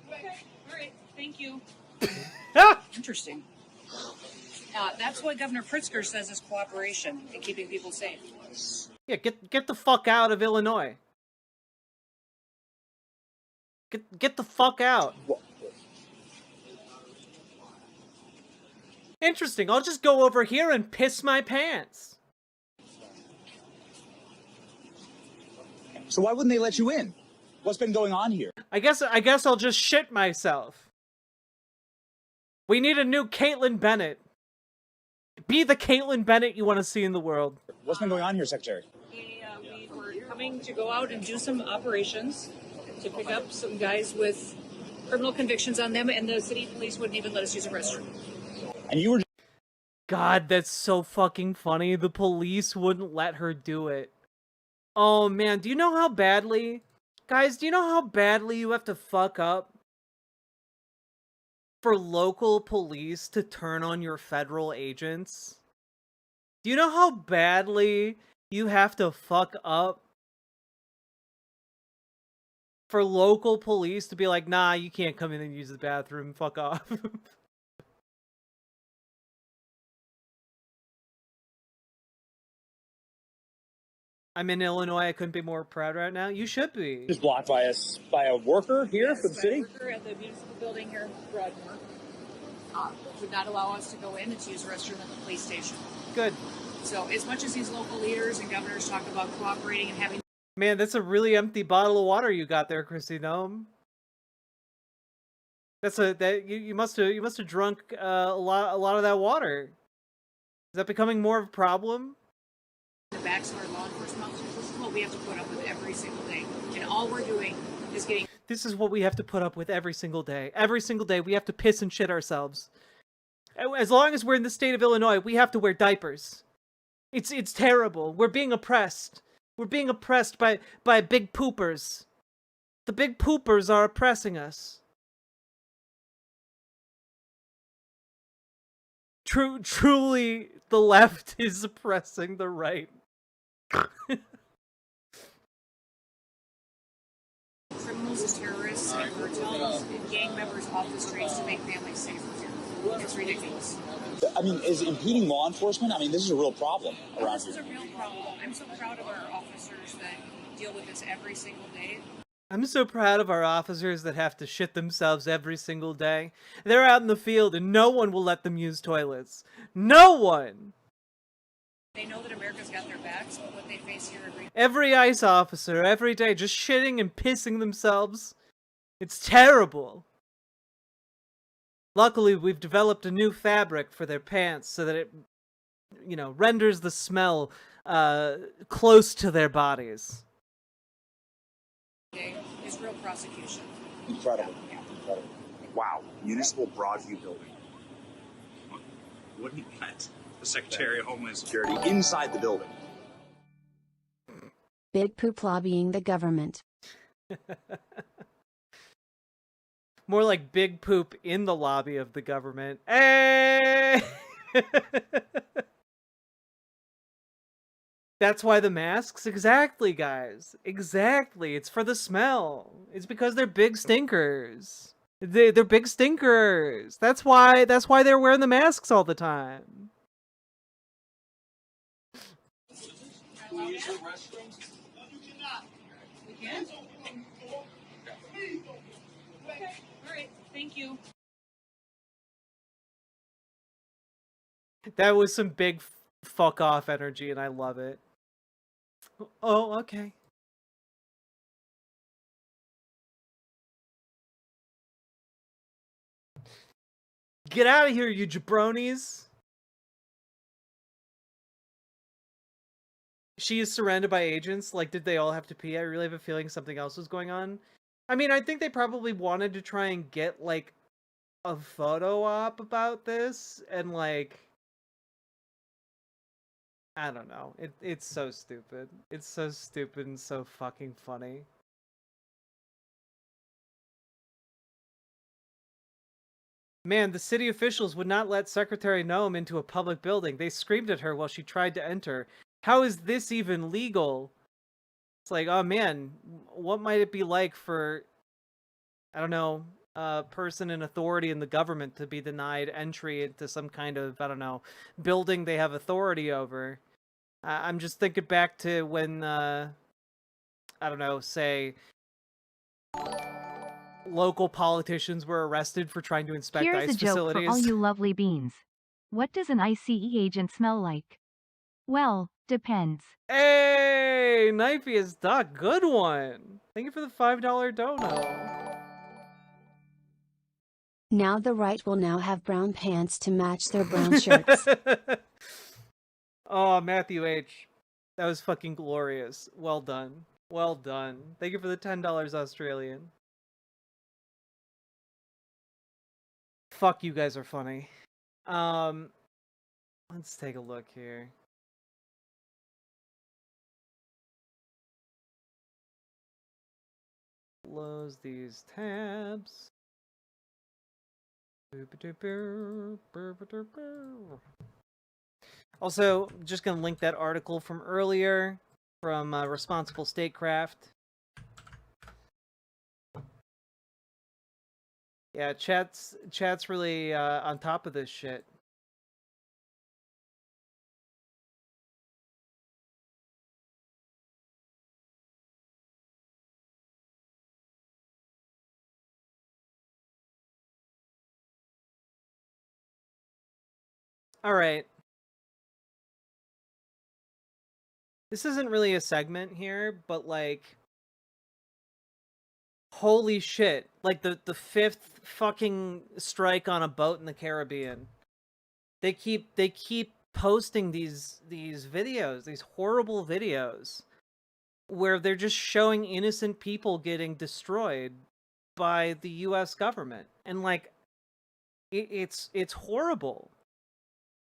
Okay, alright, thank you. Interesting. That's what Governor Pritzker says is cooperation and keeping people safe. Yeah, get the fuck out of Illinois. Get the fuck out. Interesting. I'll just go over here and piss my pants. So why wouldn't they let you in? What's been going on here? I guess I'll just shit myself. We need a new Caitlyn Bennett. Be the Caitlyn Bennett you want to see in the world. What's been going on here, Secretary? We were coming to go out and do some operations to pick up some guys with criminal convictions on them, and the city police wouldn't even let us use a restroom. And you were... God, that's so fucking funny. The police wouldn't let her do it. Oh man, do you know how badly... Guys, do you know how badly you have to fuck up for local police to turn on your federal agents? Do you know how badly you have to fuck up for local police to be like, nah, you can't come in and use the bathroom, fuck off? I'm in Illinois. I couldn't be more proud right now. You should be. Just blocked by a worker here for the city? A worker at the municipal building here in Broadmoor would not allow us to go in and to use a restroom at the police station. Good. So as much as these local leaders and governors talk about cooperating and having... Man, that's a really empty bottle of water you got there, Chrissy Gnome. You must have drunk a lot of that water. Is that becoming more of a problem? The backs of our law enforcement officers, this is what we have to put up with every single day. And all we're doing is getting... This is what we have to put up with every single day. Every single day we have to piss and shit ourselves. As long as we're in the state of Illinois, we have to wear diapers. It's terrible. We're being oppressed. We're being oppressed by big poopers. The big poopers are oppressing us. Truly, the left is oppressing the right. Criminals as terrorists and cartels and gang members off the streets to make families safer here. It's ridiculous. I mean, is impeding law enforcement? I mean, this is a real problem around here. This is a real problem. I'm so proud of our officers that deal with this every single day. I'm so proud of our officers that have to shit themselves every single day. They're out in the field and no one will let them use toilets. No one! They know that America's got their backs, but what they face here every ICE officer, every day, just shitting and pissing themselves. It's terrible. Luckily, we've developed a new fabric for their pants so that it, renders the smell close to their bodies. is real prosecution. Incredible. Yeah. Incredible. Wow. Municipal Broadview Building. What do you got? The Secretary of Homeland Security inside the building. Big poop lobbying the government. More like big poop in the lobby of the government. Hey! That's why the masks? Exactly, guys. Exactly. It's for the smell. It's because they're big stinkers. They're big stinkers. That's why they're wearing the masks all the time. Can we use the restroom? No, you cannot. We can't? Okay, all right, thank you. That was some big fuck off energy, and I love it. Oh, okay. Get out of here, you jabronis! She is surrounded by agents. Like, did they all have to pee? I really have a feeling something else was going on. I mean, I think they probably wanted to try and get, like, a photo op about this, and, like... I don't know. It's so stupid. It's so stupid and so fucking funny. Man, the city officials would not let Secretary Noem into a public building. They screamed at her while she tried to enter. How is this even legal? It's like, oh man, what might it be like for, I don't know, a person in authority in the government to be denied entry into some kind of, I don't know, building they have authority over? I'm just thinking back to when, I don't know, say, local politicians were arrested for trying to inspect Here's ICE a joke facilities. for all you lovely beans. What does an ICE agent smell like? Well, depends. Hey, Knifeiest Duck, good one. Thank you for the $5 dono. Now the right will now have brown pants to match their brown shirts. Oh, Matthew H. That was fucking glorious. Well done. Well done. Thank you for the $10 Australian. Fuck, you guys are funny. Let's take a look here. Close these tabs. Also, just gonna link that article from earlier from Responsible Statecraft. Yeah, chat's really on top of this shit. All right. This isn't really a segment here, but like, holy shit. Like the fifth fucking strike on a boat in the Caribbean. They keep posting these videos, these horrible videos where they're just showing innocent people getting destroyed by the US government. And like it's horrible.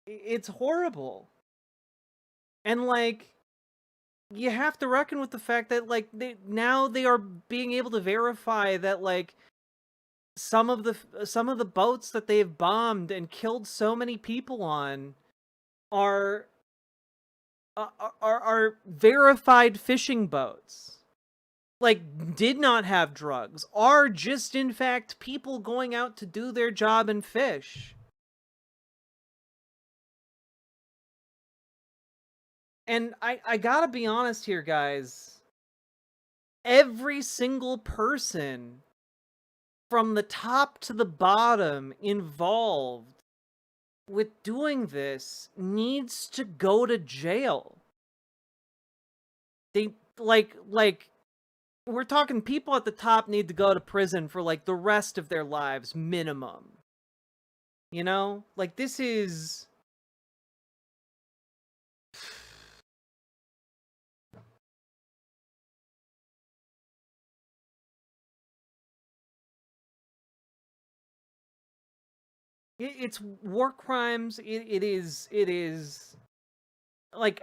It's horrible. And like you have to reckon with the fact that like they are being able to verify that like some of the boats that they've bombed and killed so many people on are verified fishing boats. Like did not have drugs, are just in fact people going out to do their job and fish. And I gotta be honest here, guys. Every single person from the top to the bottom involved with doing this needs to go to jail. They like we're talking people at the top need to go to prison for like the rest of their lives minimum. You know? Like this is it's war crimes. It is like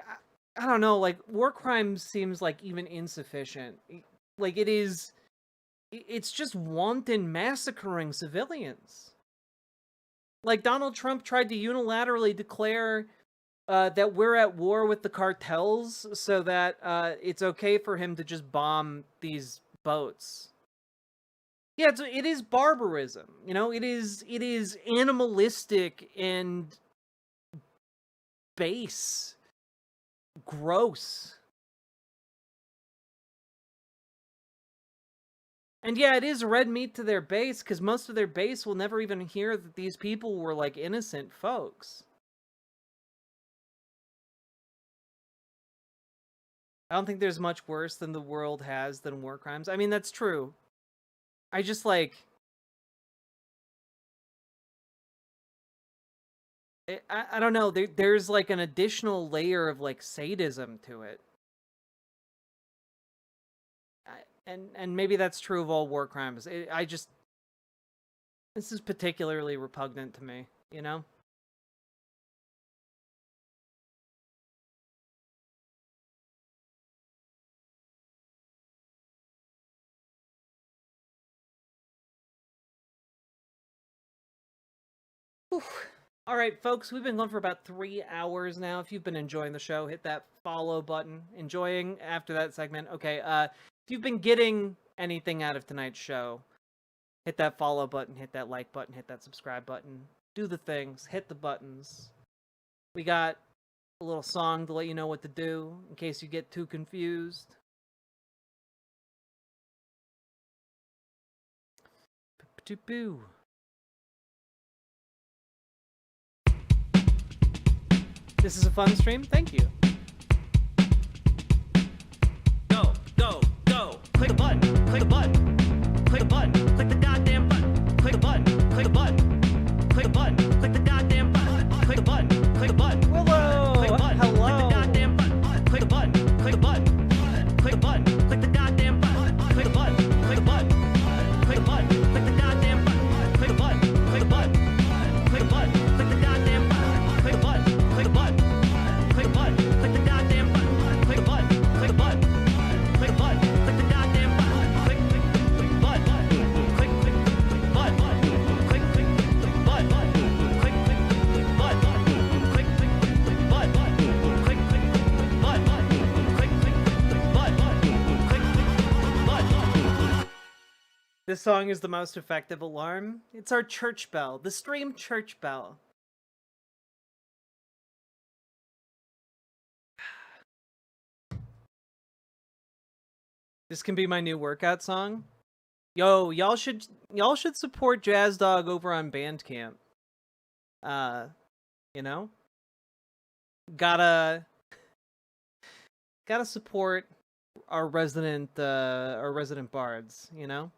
I don't know, like war crimes seems like even insufficient. Like it's just wanton massacring civilians. Like Donald Trump tried to unilaterally declare that we're at war with the cartels so that it's okay for him to just bomb these boats. Yeah, it is barbarism. You know, it is animalistic and base, gross. And yeah, it is red meat to their base, because most of their base will never even hear that these people were, like, innocent folks. I don't think there's much worse than the world has than war crimes. I mean, that's true. I just, like... I don't know, there's, like, an additional layer of, like, sadism to it. And maybe that's true of all war crimes. This is particularly repugnant to me, you know? All right, folks, we've been going for about 3 hours now. If you've been enjoying the show, hit that follow button. Enjoying after that segment. Okay, if you've been getting anything out of tonight's show, hit that follow button, hit that like button, hit that subscribe button. Do the things, hit the buttons. We got a little song to let you know what to do in case you get too confused. Boo. This is a fun stream. Thank you. Go. Click the button. Click the button. Click the button. Click the goddamn button. Click the button. Click the button. Click the button. Click the goddamn button. Click the button. Click the button. Willow. Click the button. Hello. Click the goddamn button. Click the button. Click the button. Click the button. Click the goddamn button. Click the button. Click the button. Click the button. Click the goddamn button. Click the button. Click the button. Click the button. Click the goddamn button. Click the button. Click the button. Click the button. Click the goddamn button. Click the button. Click the button. Click the button. Click the goddamn button. Click button. Click button. Click button. Click button. Click button. This song is the most effective alarm. It's our church bell, the stream church bell. This can be my new workout song. Yo, y'all should support Jazz Dog over on Bandcamp. You know? Gotta support our resident bards, you know?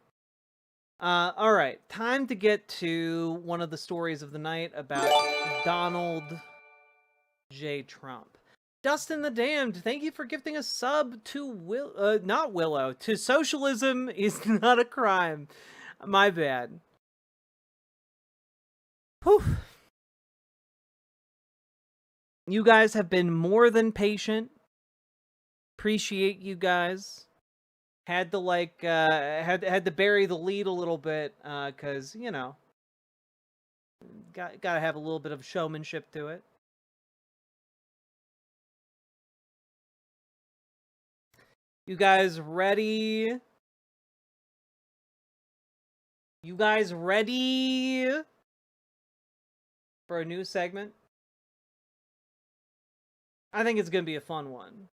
All right, time to get to one of the stories of the night about Donald J. Trump. Dustin the Damned, thank you for gifting a sub to not Willow, to Socialism is Not a Crime. My bad. Whew. You guys have been more than patient. Appreciate you guys. Had to had to bury the lead a little bit, cause you know, gotta have a little bit of showmanship to it. You guys ready? You guys ready for a new segment? I think it's gonna be a fun one.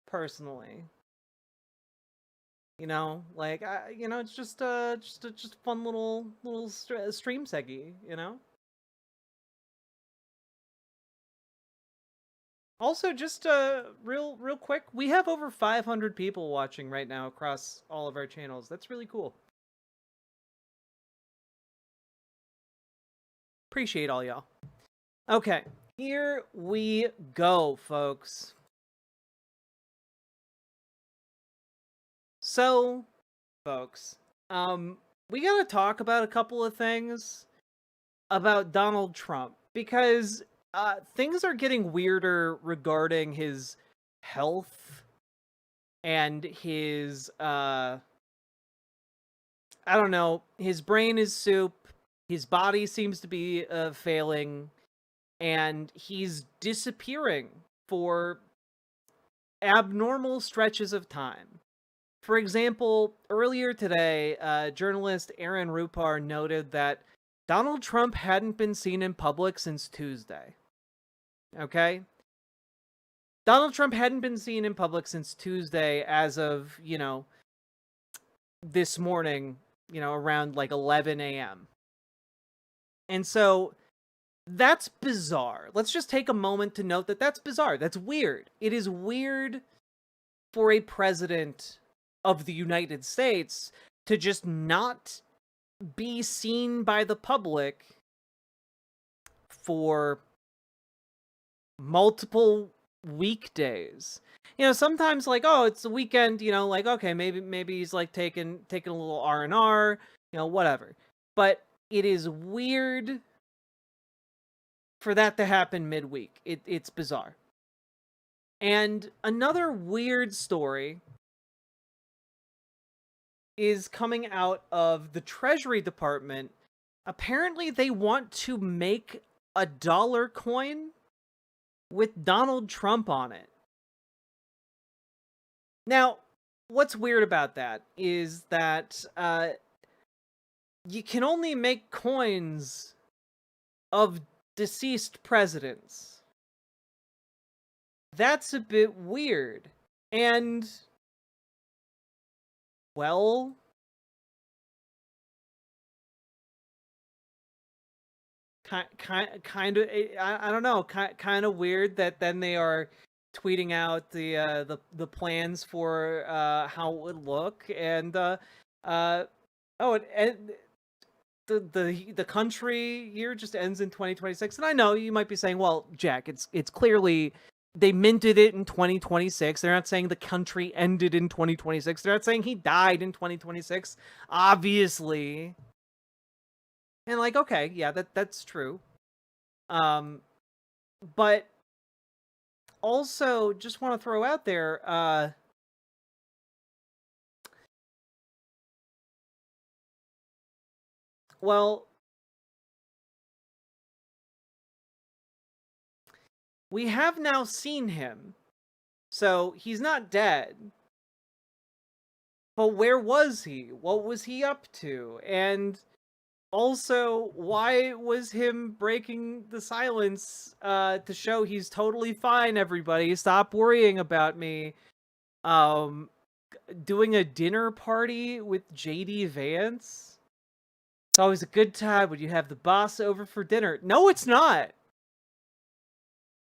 Personally. You know, like you know, it's just a fun little stream seggy, you know. Also, just real quick, we have over 500 people watching right now across all of our channels. That's really cool. Appreciate all y'all. Okay, here we go, folks. So, folks, we gotta talk about a couple of things about Donald Trump, because things are getting weirder regarding his health and his, I don't know, his brain is soup, his body seems to be failing, and he's disappearing for abnormal stretches of time. For example, earlier today, journalist Aaron Rupar noted that Donald Trump hadn't been seen in public since Tuesday. Okay? Donald Trump hadn't been seen in public since Tuesday as of, this morning, around like 11 a.m. And so that's bizarre. Let's just take a moment to note that that's bizarre. That's weird. It is weird for a president of the United States to just not be seen by the public for multiple weekdays. Sometimes like, oh, it's the weekend, like, okay, maybe he's like taking a little R&R, whatever. But it is weird for that to happen midweek. It's bizarre. And another weird story is coming out of the Treasury Department. Apparently they want to make a dollar coin with Donald Trump on it. Now, what's weird about that is that you can only make coins of deceased presidents. That's a bit weird. And, well, kind of, I don't know, kind of weird that then they are tweeting out the plans for how it would look, and the country year just ends in 2026. And I know you might be saying, well, Jack, it's clearly they minted it in 2026. They're not saying the country ended in 2026. They're not saying he died in 2026. Obviously. And like, okay, yeah, that's true. But also just want to throw out there, well, we have now seen him, so he's not dead. But where was he? What was he up to? And also, why was him breaking the silence to show he's totally fine, everybody? Stop worrying about me. Doing a dinner party with JD Vance? It's always a good time when you have the boss over for dinner. No, it's not.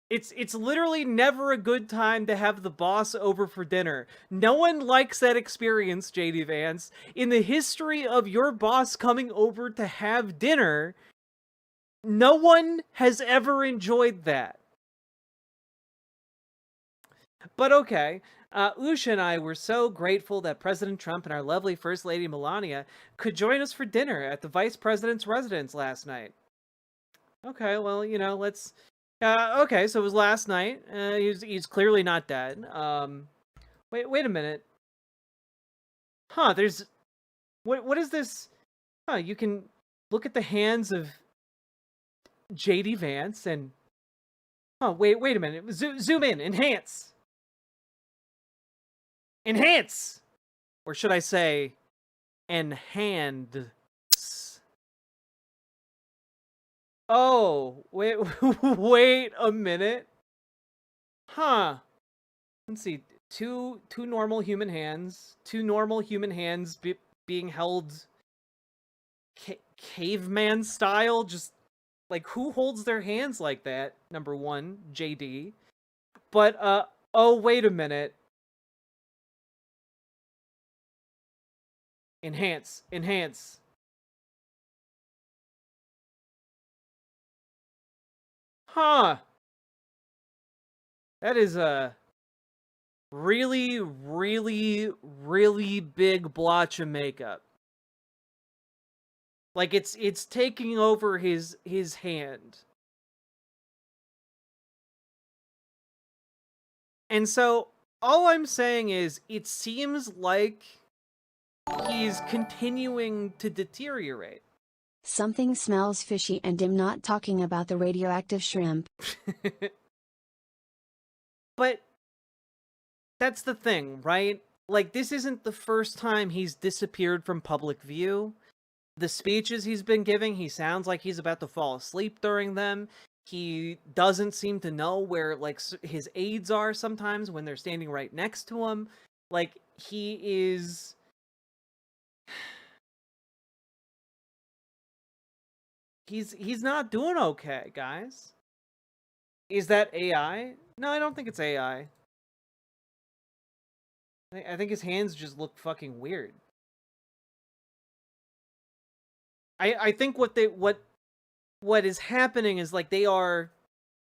It's literally never a good time to have the boss over for dinner. No one likes that experience, JD Vance. In the history of your boss coming over to have dinner, no one has ever enjoyed that. But okay, Usha and I were so grateful that President Trump and our lovely First Lady Melania could join us for dinner at the Vice President's residence last night. Okay, well, let's... okay, so it was last night. He's clearly not dead. Wait a minute. Huh, there's... What is this? Huh, you can look at the hands of JD Vance and... Oh, wait a minute. Zoom in. Enhance. Enhance! Or should I say, enhance. Oh, wait a minute. Huh. Let's see. Two normal human hands. Two normal human hands being held caveman style. Just, like, who holds their hands like that? Number one, JD. But, oh, wait a minute. Enhance. Huh. That is a really, really, really big blotch of makeup. Like it's taking over his hand. And so all I'm saying is it seems like he's continuing to deteriorate. Something smells fishy, and I'm not talking about the radioactive shrimp. But that's the thing, right? like, this isn't the first time he's disappeared from public view. The speeches he's been giving, he sounds like he's about to fall asleep during them. He doesn't seem to know where, like, his aides are sometimes when they're standing right next to him. Like, he is... He's not doing okay, guys. Is that AI? No, I don't think it's AI. I think his hands just look fucking weird. I think what is happening is, like, they are,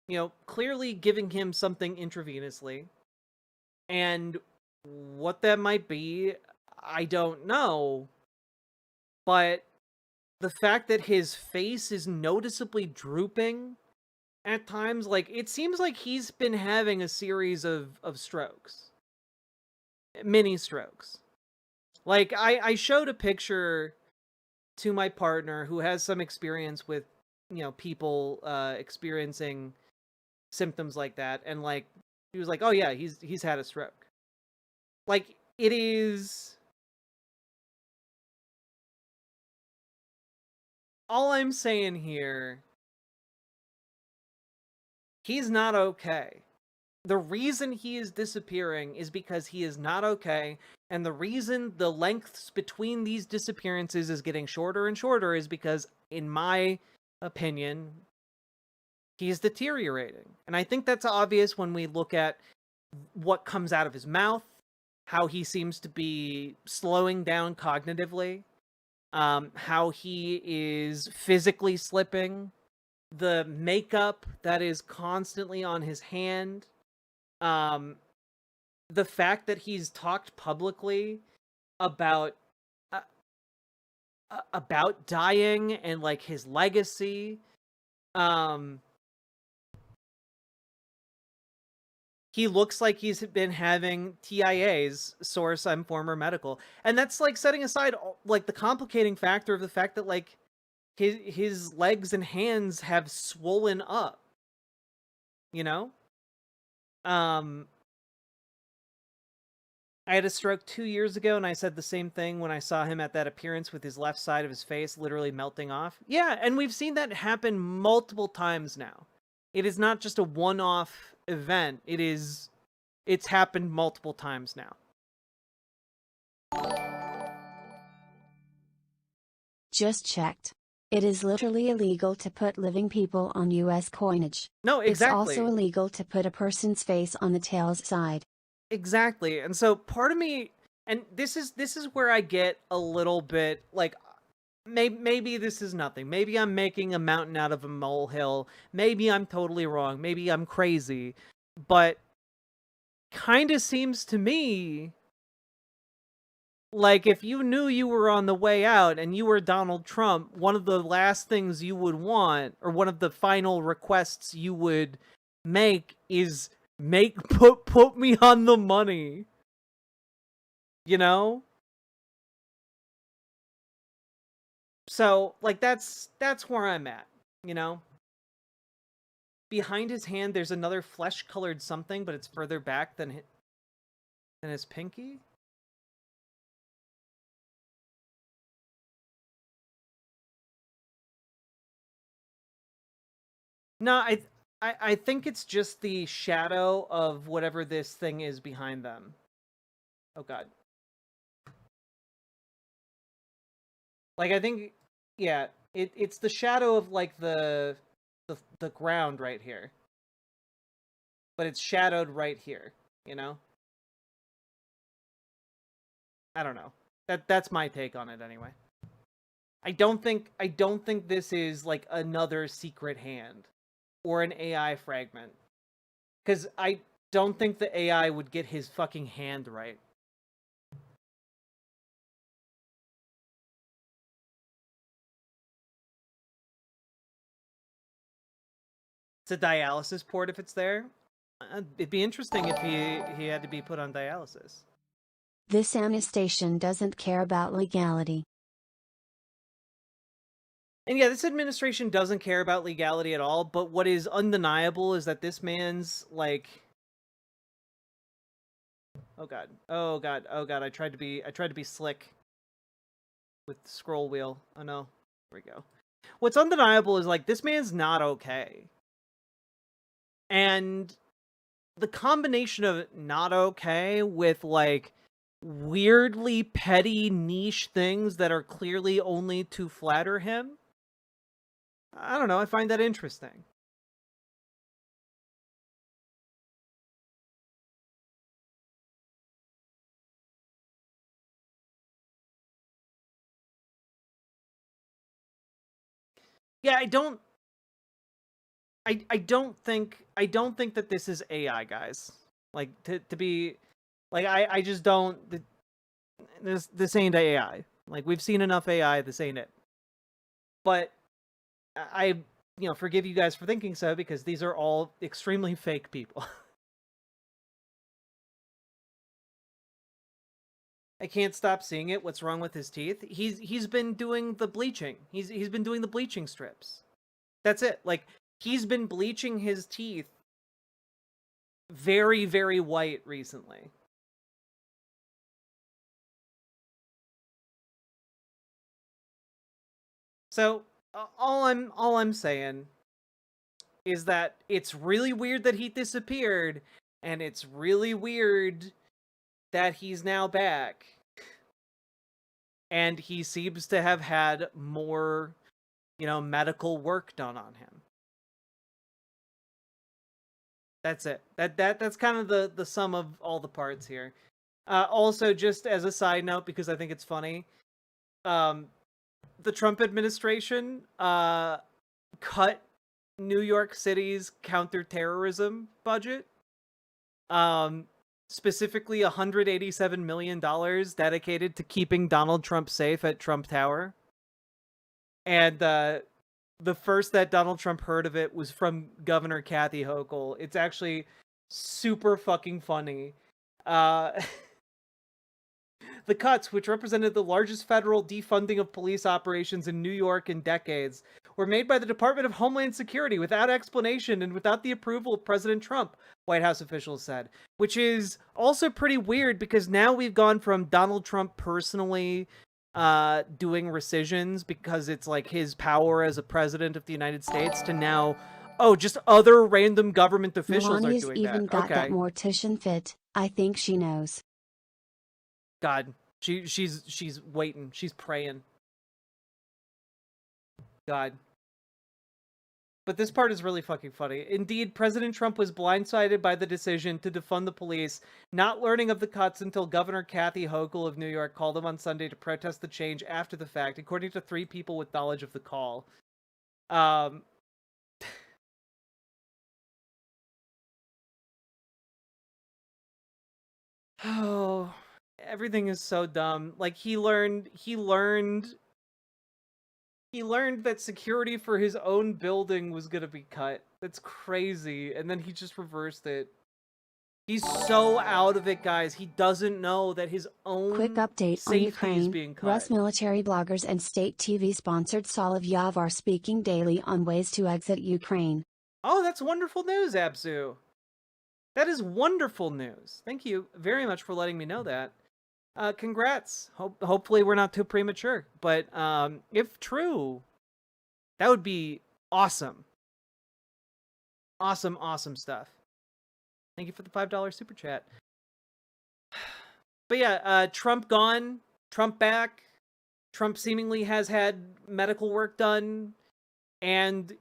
you know, clearly giving him something intravenously. And what that might be, I don't know. But the fact that his face is noticeably drooping at times, like, it seems like he's been having a series of strokes. Mini strokes. Like, I showed a picture to my partner who has some experience with, you know, people experiencing symptoms like that, and, like, he was like, oh yeah, he's had a stroke. Like, it is... All I'm saying here, he's not okay. The reason he is disappearing is because he is not okay, and the reason the lengths between these disappearances is getting shorter and shorter is because, in my opinion, he's deteriorating. And I think that's obvious when we look at what comes out of his mouth, how he seems to be slowing down cognitively, how he is physically slipping, the makeup that is constantly on his hand, the fact that he's talked publicly about dying and, like, his legacy. He looks like he's been having TIAs, source, I'm former medical. And that's, like, setting aside, like, the complicating factor of the fact that, like, his legs and hands have swollen up. You know? I had a stroke 2 years ago, and I said the same thing when I saw him at that appearance with his left side of his face literally melting off. Yeah, and we've seen that happen multiple times now. It is not just a one-off event. It's happened multiple times now. Just checked. It is literally illegal to put living people on U.S. coinage. No, exactly. It's also illegal to put a person's face on the tail's side. Exactly. And so part of me, and this is where I get a little bit, like, maybe this is nothing. Maybe I'm making a mountain out of a molehill. Maybe I'm totally wrong. Maybe I'm crazy. But kind of seems to me like, if you knew you were on the way out and you were Donald Trump, one of the last things you would want, or one of the final requests you would make, is put me on the money. You know? So, like, that's where I'm at, you know? Behind his hand, there's another flesh-colored something, but it's further back than his pinky. No, I think it's just the shadow of whatever this thing is behind them. Oh god. Like, I think, yeah, it's the shadow of, like, the ground right here. But it's shadowed right here, you know? I don't know. That's my take on it anyway. I don't think this is, like, another secret hand or an AI fragment. Because I don't think the AI would get his fucking hand right. It's a dialysis port if it's there. It'd be interesting if he had to be put on dialysis. This station doesn't care about legality. And yeah, this administration doesn't care about legality at all, but what is undeniable is that this man's, like, Oh god. Oh god. Oh god. I tried to be slick with the scroll wheel. Oh no. Here we go. What's undeniable is like this man's not okay. And the combination of not okay with like weirdly petty niche things that are clearly only to flatter him, I don't know, I find that interesting. Yeah, I don't think that this is AI, guys. Like to be like I just don't this ain't AI. Like we've seen enough AI, this ain't it. But I forgive you guys for thinking so because these are all extremely fake people. I can't stop seeing it. What's wrong with his teeth? He's been doing the bleaching. He's been doing the bleaching strips. That's it. Like he's been bleaching his teeth very, very white recently. So all I'm saying is that it's really weird that he disappeared, and it's really weird that he's now back. And he seems to have had more, medical work done on him. That's it. That's kind of the sum of all the parts here. Also, just as a side note, because I think it's funny, the Trump administration cut New York City's counterterrorism budget. Specifically $187 million dedicated to keeping Donald Trump safe at Trump Tower. And the first that Donald Trump heard of it was from Governor Kathy Hochul. It's actually super fucking funny. The cuts, which represented the largest federal defunding of police operations in New York in decades, were made by the Department of Homeland Security without explanation and without the approval of President Trump, White House officials said. Which is also pretty weird because now we've gone from Donald Trump personally doing rescissions because it's like his power as a president of the United States to now, just other random government officials Melania's are doing even that. got that mortician fit. I think she knows. God, she's waiting. She's praying. God. But this part is really fucking funny. Indeed, President Trump was blindsided by the decision to defund the police, not learning of the cuts until Governor Kathy Hochul of New York called him on Sunday to protest the change after the fact, according to 3 people with knowledge of the call. Oh, everything is so dumb. Like he learned that security for his own building was going to be cut. That's crazy. And then he just reversed it. He's so out of it, guys. He doesn't know that his own Quick update on Ukraine. is being cut. Rus military bloggers and state TV sponsored Solovyev are speaking daily on ways to exit Ukraine. Oh, that's wonderful news, Abzu. That is wonderful news. Thank you very much for letting me know that. Congrats. Hopefully we're not too premature. But if true, that would be awesome. Awesome stuff. Thank you for the $5 super chat. But yeah, Trump gone, Trump back. Trump seemingly has had medical work done and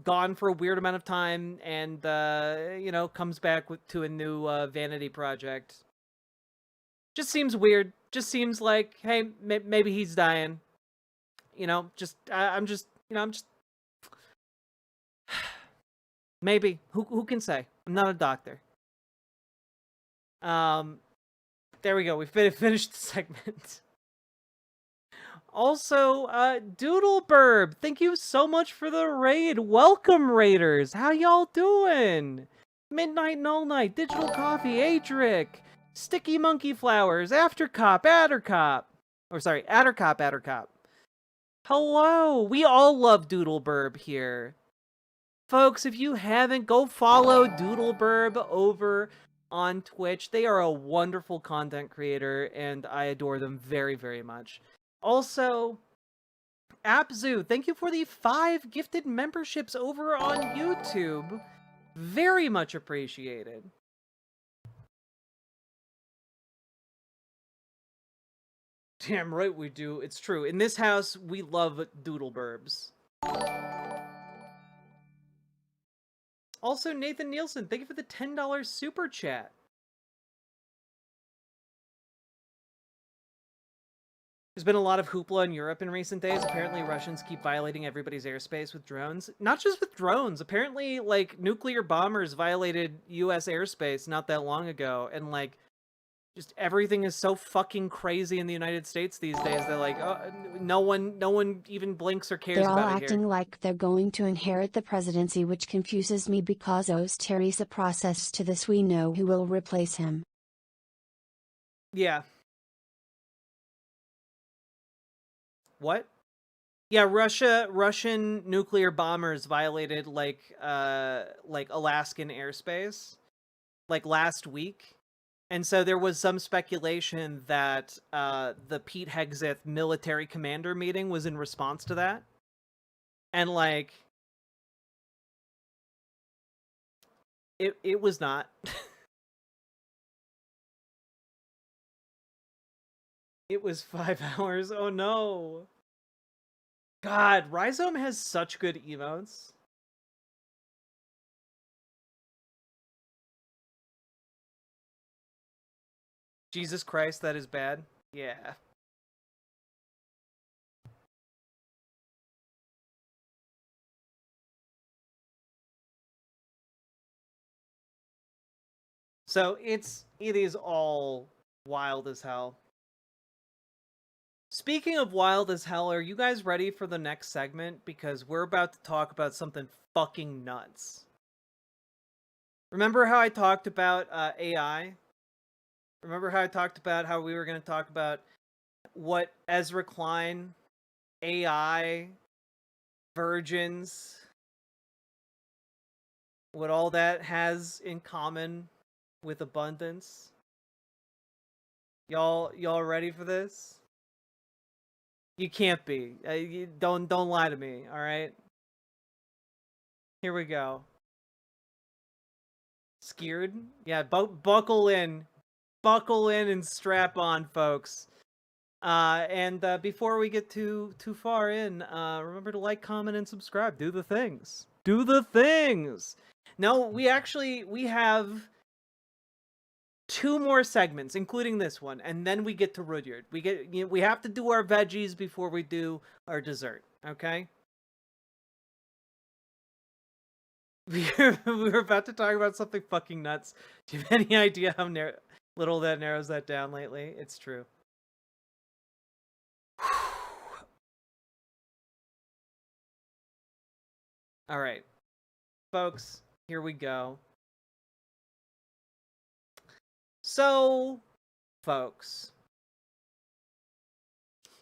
gone for a weird amount of time and, comes back to a new vanity project. Just seems weird. Just seems like, hey, maybe he's dying. I'm just maybe. Who can say? I'm not a doctor. There we go. We finished the segment. Also, Doodleburb, thank you so much for the raid. Welcome, Raiders. How y'all doing? Midnight Null Night, Digital Coffee, Adric, Sticky Monkey Flowers, Aftercop, Addercop. Addercop. Hello. We all love Doodleburb here. Folks, if you haven't, go follow Doodleburb over on Twitch. They are a wonderful content creator, and I adore them very, very much. Also, Abzu, thank you for the 5 gifted memberships over on YouTube. Very much appreciated. Damn right we do. It's true. In this house, we love doodle burbs. Also, Nathan Nielsen, thank you for the $10 super chat. There's been a lot of hoopla in Europe in recent days. Apparently, Russians keep violating everybody's airspace with drones. Not just with drones. Apparently, like, nuclear bombers violated U.S. airspace not that long ago. And, like, just everything is so fucking crazy in the United States these days that, like, no one even blinks or cares They're all about it acting here. like they're going to inherit the presidency, which confuses me because there is a process to this. We know who will replace him. Yeah. What? Yeah, Russian nuclear bombers violated like Alaskan airspace like last week. And so there was some speculation that the Pete Hegseth military commander meeting was in response to that. And like it was not. It was 5 hours. Oh no. God, Rhizome has such good emotes. Jesus Christ, that is bad. Yeah. So it is all wild as hell. Speaking of wild as hell, are you guys ready for the next segment? Because we're about to talk about something fucking nuts. Remember how I talked about AI? Remember how I talked about how we were going to talk about what Ezra Klein, AI, virgins, what all that has in common with abundance? Y'all ready for this? You can't be. Don't lie to me, all right? Here we go. Scared? Yeah, buckle in. Buckle in and strap on, folks. And before we get too far in, remember to like, comment, and subscribe. Do the things. Do the things! No, we have 2 more segments, including this one, and then we get to Rudyard. We have to do our veggies before we do our dessert, okay? We're about to talk about something fucking nuts. Do you have any idea how little that narrows that down lately? It's true. All right, folks, here we go. So, folks,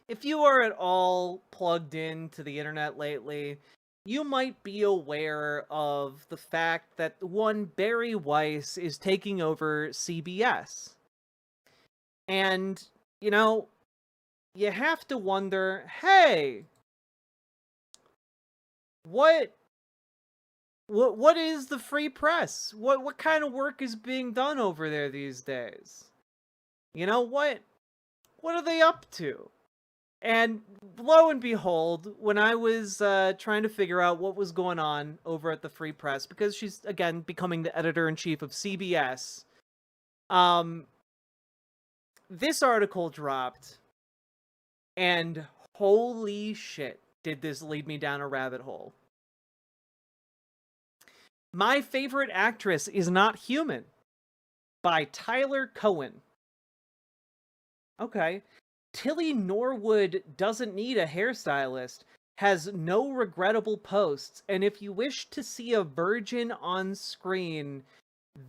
if you are at all plugged into the internet lately, you might be aware of the fact that one Barry Weiss is taking over CBS. And, you know, you have to wonder, hey, what is the free press? What kind of work is being done over there these days? You know, what are they up to? And lo and behold, when I was trying to figure out what was going on over at the Free Press, because she's, again, becoming the editor-in-chief of CBS, this article dropped, and holy shit, did this lead me down a rabbit hole. My Favorite Actress is Not Human by Tyler Cohen. Okay. Tilly Norwood doesn't need a hairstylist, has no regrettable posts, and if you wish to see a virgin on screen,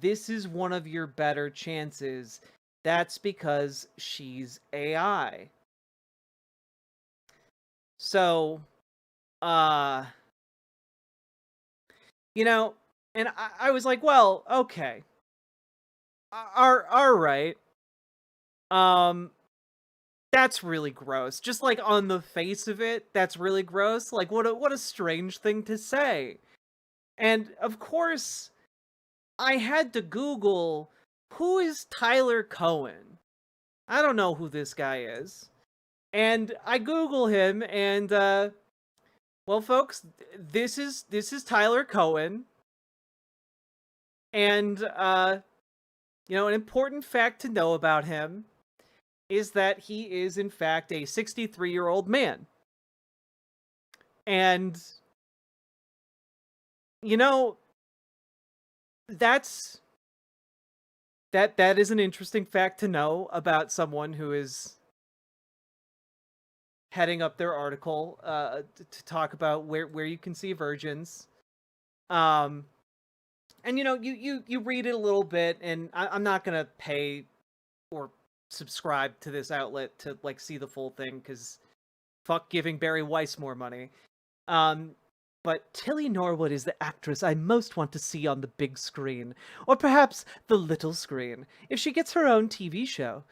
this is one of your better chances. That's because she's AI. So, you know, and I was like, well, okay. all right. That's really gross. Just like on the face of it, that's really gross. Like what a strange thing to say. And of course, I had to Google, who is Tyler Cohen? I don't know who this guy is. And I Google him, and well, folks, this is Tyler Cohen. And you know, an important fact to know about him is that he is in fact a 63-year-old man. And you know, that is an interesting fact to know about someone who is heading up their article to talk about where you can see virgins. And you know, you read it a little bit, and I'm not gonna pay or subscribe to this outlet to like see the full thing, because fuck giving Barry Weiss more money. But Tilly Norwood is the actress I most want to see on the big screen, or perhaps the little screen, if she gets her own TV show.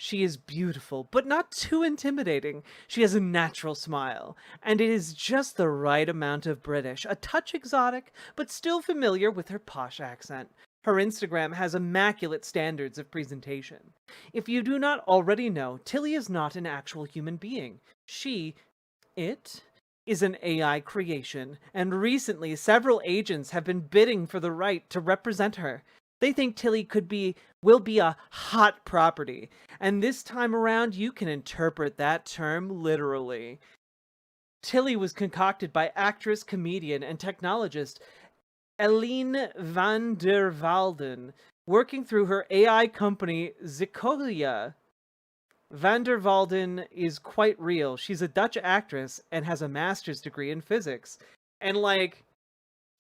She is beautiful, but not too intimidating. She has a natural smile, and it is just the right amount of British, a touch exotic, but still familiar with her posh accent. Her Instagram has immaculate standards of presentation. If you do not already know, Tilly is not an actual human being. It is an AI creation, and recently several agents have been bidding for the right to represent her. They think Tilly will be a hot property, and this time around you can interpret that term literally. Tilly was concocted by actress, comedian, and technologist Eline van der Walden, working through her AI company Zicolia. Van der Walden is quite real. She's a Dutch actress and has a master's degree in physics. And like,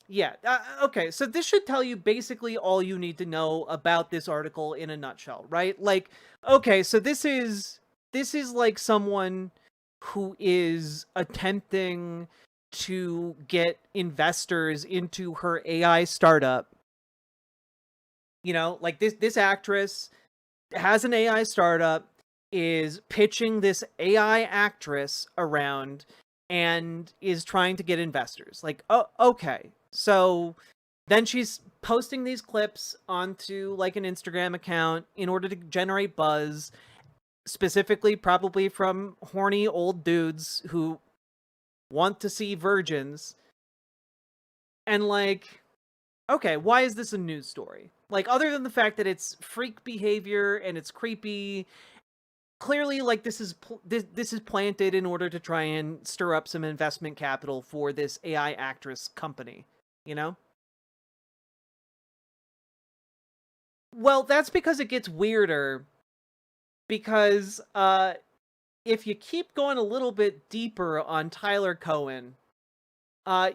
yeah, okay, so this should tell you basically all you need to know about this article in a nutshell, right? Like, okay, so this is like someone who is attempting to get investors into her AI startup. You know, like this actress has an AI startup, is pitching this AI actress around, and is trying to get investors. Like, oh, okay. So then she's posting these clips onto like an Instagram account in order to generate buzz, specifically probably from horny old dudes who want to see virgins. And like, okay, why is this a news story? Like, other than the fact that it's freak behavior and it's creepy, clearly, like, this is planted in order to try and stir up some investment capital for this AI actress company, you know? Well, that's because it gets weirder, because if you keep going a little bit deeper on Tyler Cohen,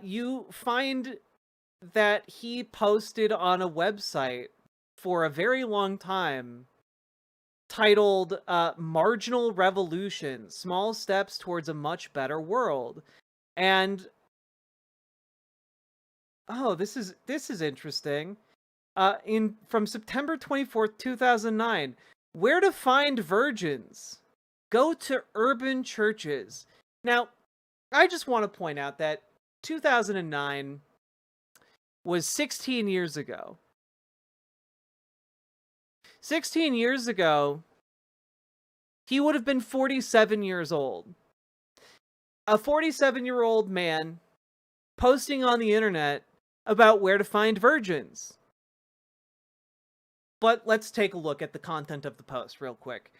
you find that he posted on a website for a very long time titled Marginal Revolution: Small Steps Towards a Much Better World. And oh, this is interesting. From September 24th, 2009, where to find virgins? Go to urban churches. Now, I just want to point out that 2009 was 16 years ago. 16 years ago, he would have been 47 years old. A 47-year-old man posting on the internet about where to find virgins. But let's take a look at the content of the post real quick.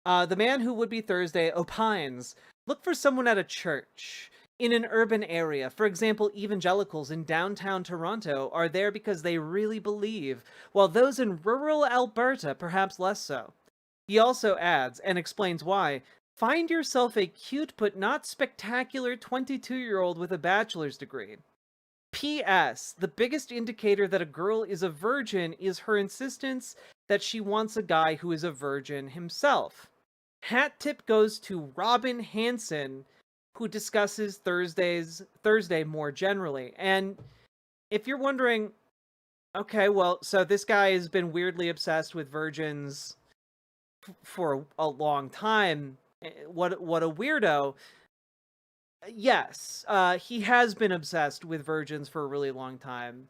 The man who would be Thursday opines, look for someone at a church in an urban area. For example, evangelicals in downtown Toronto are there because they really believe, while those in rural Alberta perhaps less so. He also adds, and explains why, find yourself a cute but not spectacular 22-year-old with a bachelor's degree. P.S. The biggest indicator that a girl is a virgin is her insistence that she wants a guy who is a virgin himself. Hat tip goes to Robin Hansen, who discusses Thursday more generally. And if you're wondering, Okay, well, so this guy has been weirdly obsessed with virgins for a long time. What a weirdo. Yes, he has been obsessed with virgins for a really long time.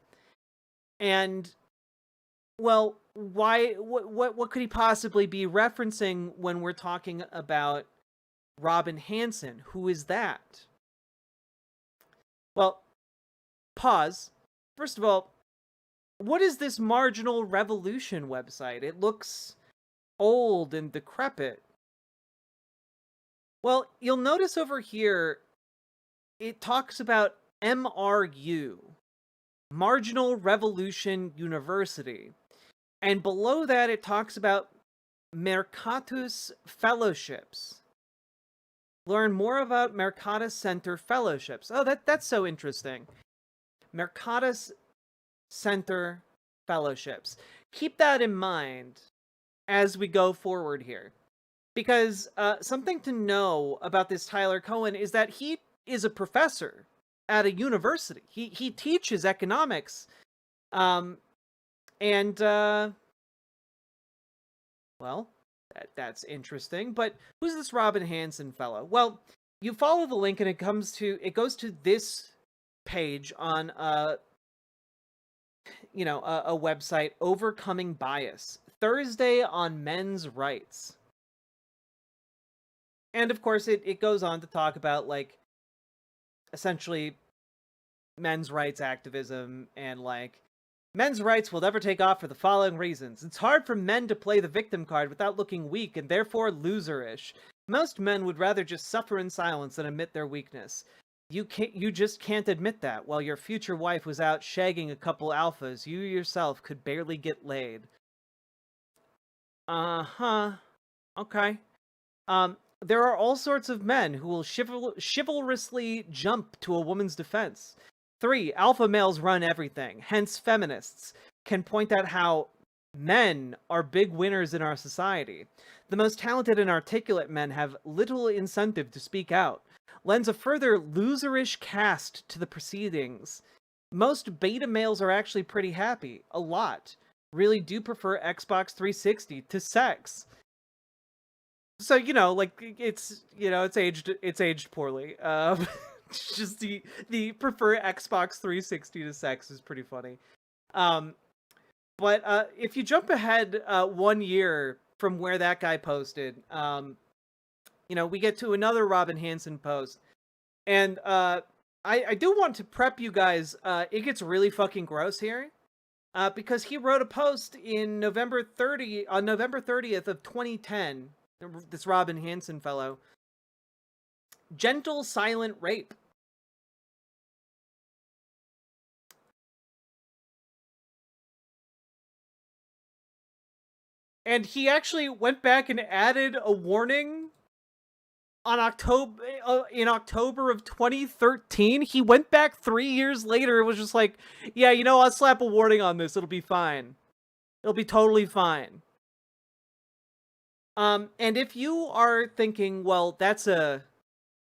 And well, why what could he possibly be referencing when we're talking about Robin Hanson? Who is that? Well, pause. First of all, what is this Marginal Revolution website? It looks old and decrepit. Well, you'll notice over here, it talks about MRU, Marginal Revolution University. And below that, it talks about Mercatus Fellowships. Learn more about Mercatus Center Fellowships. Oh, that's so interesting. Mercatus Center Fellowships. Keep that in mind as we go forward here. Because something to know about this Tyler Cohen is that he is a professor at a university. He teaches economics. Well, that's interesting. But who's this Robin Hanson fellow? Well, you follow the link and it goes to this page on a website, Overcoming Bias, Thursday on Men's Rights. And of course it goes on to talk about like essentially men's rights activism and like men's rights will never take off for the following reasons. It's hard for men to play the victim card without looking weak and therefore loserish. Most men would rather just suffer in silence than admit their weakness. You just can't admit that. While your future wife was out shagging a couple alphas, you yourself could barely get laid. Uh-huh. Okay. There are all sorts of men who will chivalrously jump to a woman's defense. 3. Alpha males run everything. Hence, feminists can point out how men are big winners in our society. The most talented and articulate men have little incentive to speak out. Lends a further loserish cast to the proceedings. Most beta males are actually pretty happy. A lot. Really do prefer Xbox 360 to sex. So, it's aged poorly. Just the prefer Xbox 360 to sex is pretty funny. But if you jump ahead 1 year from where that guy posted, we get to another Robin Hanson post. And I do want to prep you guys, it gets really fucking gross here. Because he wrote a post on November 30th of 2010, this Robin Hanson fellow. Gentle silent rape. And he actually went back and added a warning on in October of 2013. He went back 3 years later and was just like, yeah, I'll slap a warning on this. It'll be fine. It'll be totally fine. And if you are thinking, well, that's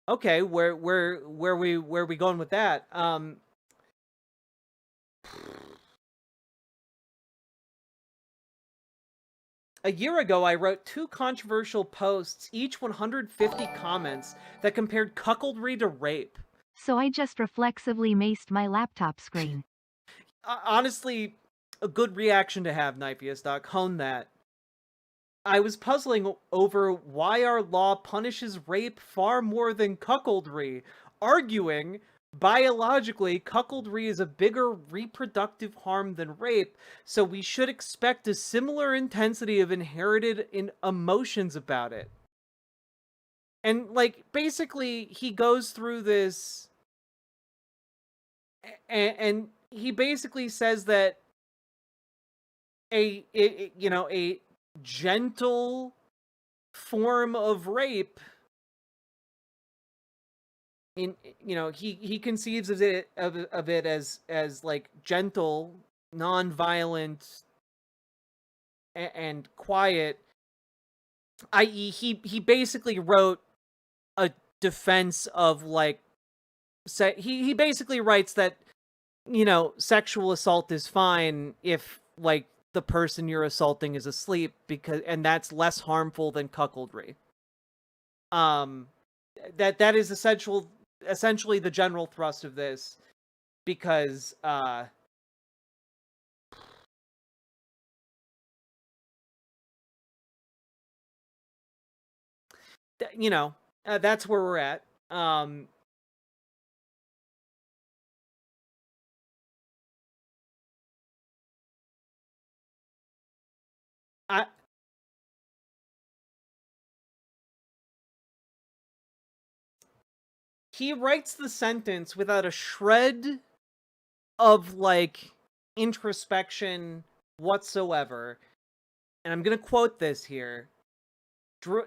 okay, where we going with that? A year ago, I wrote 2 controversial posts, each 150 comments, that compared cuckoldry to rape. So I just reflexively maced my laptop screen. Honestly, a good reaction to have, Knifeus Doc. Hone that. I was puzzling over why our law punishes rape far more than cuckoldry, arguing biologically cuckoldry is a bigger reproductive harm than rape, so we should expect a similar intensity of inherited emotions about it. And like basically he goes through this and he basically says that a gentle form of rape he conceives of it as like gentle, non-violent and quiet, i.e. he basically wrote a defense of like he basically writes that you know, sexual assault is fine if, like, the person you're assaulting is asleep, and that's less harmful than cuckoldry. That is essentially the general thrust of this, because you know, that's where we're at. He writes the sentence without a shred of, like, introspection whatsoever. And I'm going to quote this here.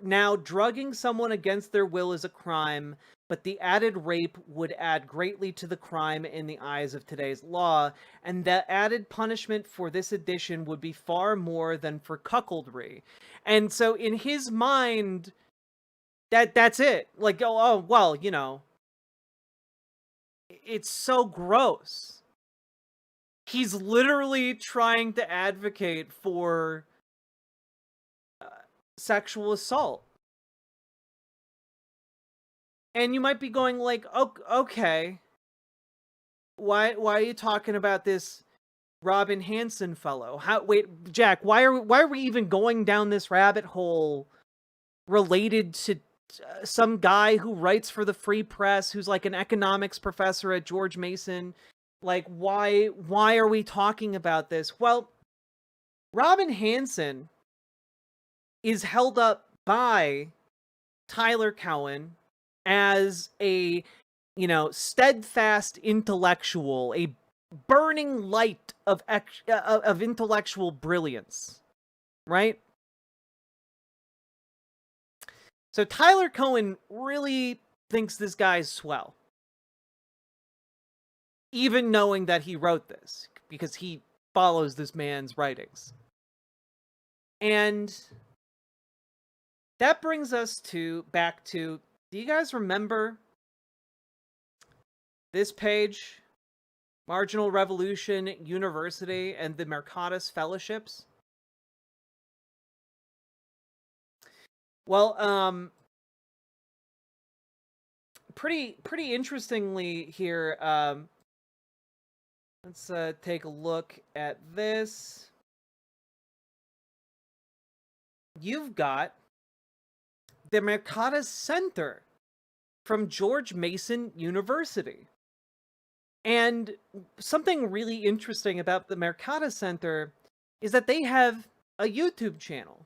Now, drugging someone against their will is a crime, but the added rape would add greatly to the crime in the eyes of today's law, and the added punishment for this addition would be far more than for cuckoldry. And so in his mind, that's it. Like, oh well, you know, it's so gross. He's literally trying to advocate for sexual assault. And you might be going like, okay, why are you talking about this Robin Hansen fellow? Wait, Jack, why are we even going down this rabbit hole related to some guy who writes for the Free Press, who's like an economics professor at George Mason? Like, why are we talking about this? Well, Robin Hansen is held up by Tyler Cowen as a, you know, steadfast intellectual, a burning light of intellectual brilliance, right? So Tyler Cowen really thinks this guy's swell, even knowing that he wrote this, because he follows this man's writings. And that brings us back to, do you guys remember this page? Marginal Revolution University and the Mercatus Fellowships? Well, pretty interestingly here, let's take a look at this. You've got the Mercatus Center from George Mason University. And something really interesting about the Mercatus Center is that they have a YouTube channel.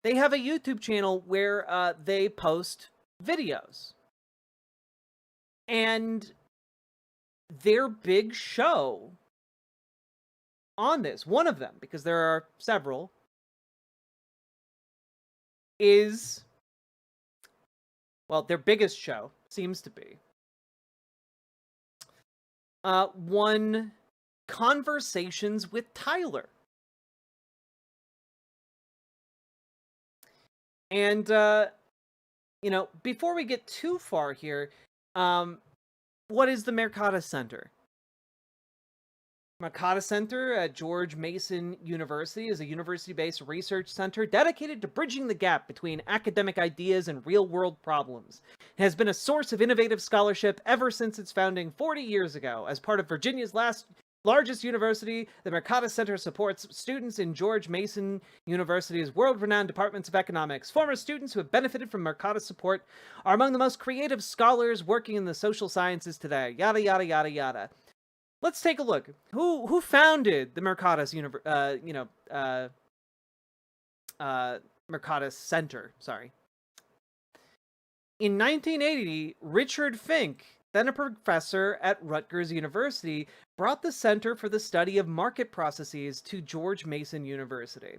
They have a YouTube channel where they post videos. And their big show on this, one of them, because there are several, is, well, their biggest show seems to be one Conversations with Tyler. And, you know, before we get too far here, what is the Mercatus Center? Mercatus Center at George Mason University is a university-based research center dedicated to bridging the gap between academic ideas and real-world problems. It has been a source of innovative scholarship ever since its founding 40 years ago. As part of Virginia's largest university, the Mercatus Center supports students in George Mason University's world-renowned departments of economics. Former students who have benefited from Mercatus support are among the most creative scholars working in the social sciences today. Yada, yada, yada, yada. Let's take a look. Who founded the Mercatus Mercatus Center? Sorry. In 1980, Richard Fink, then a professor at Rutgers University, brought the Center for the Study of Market Processes to George Mason University.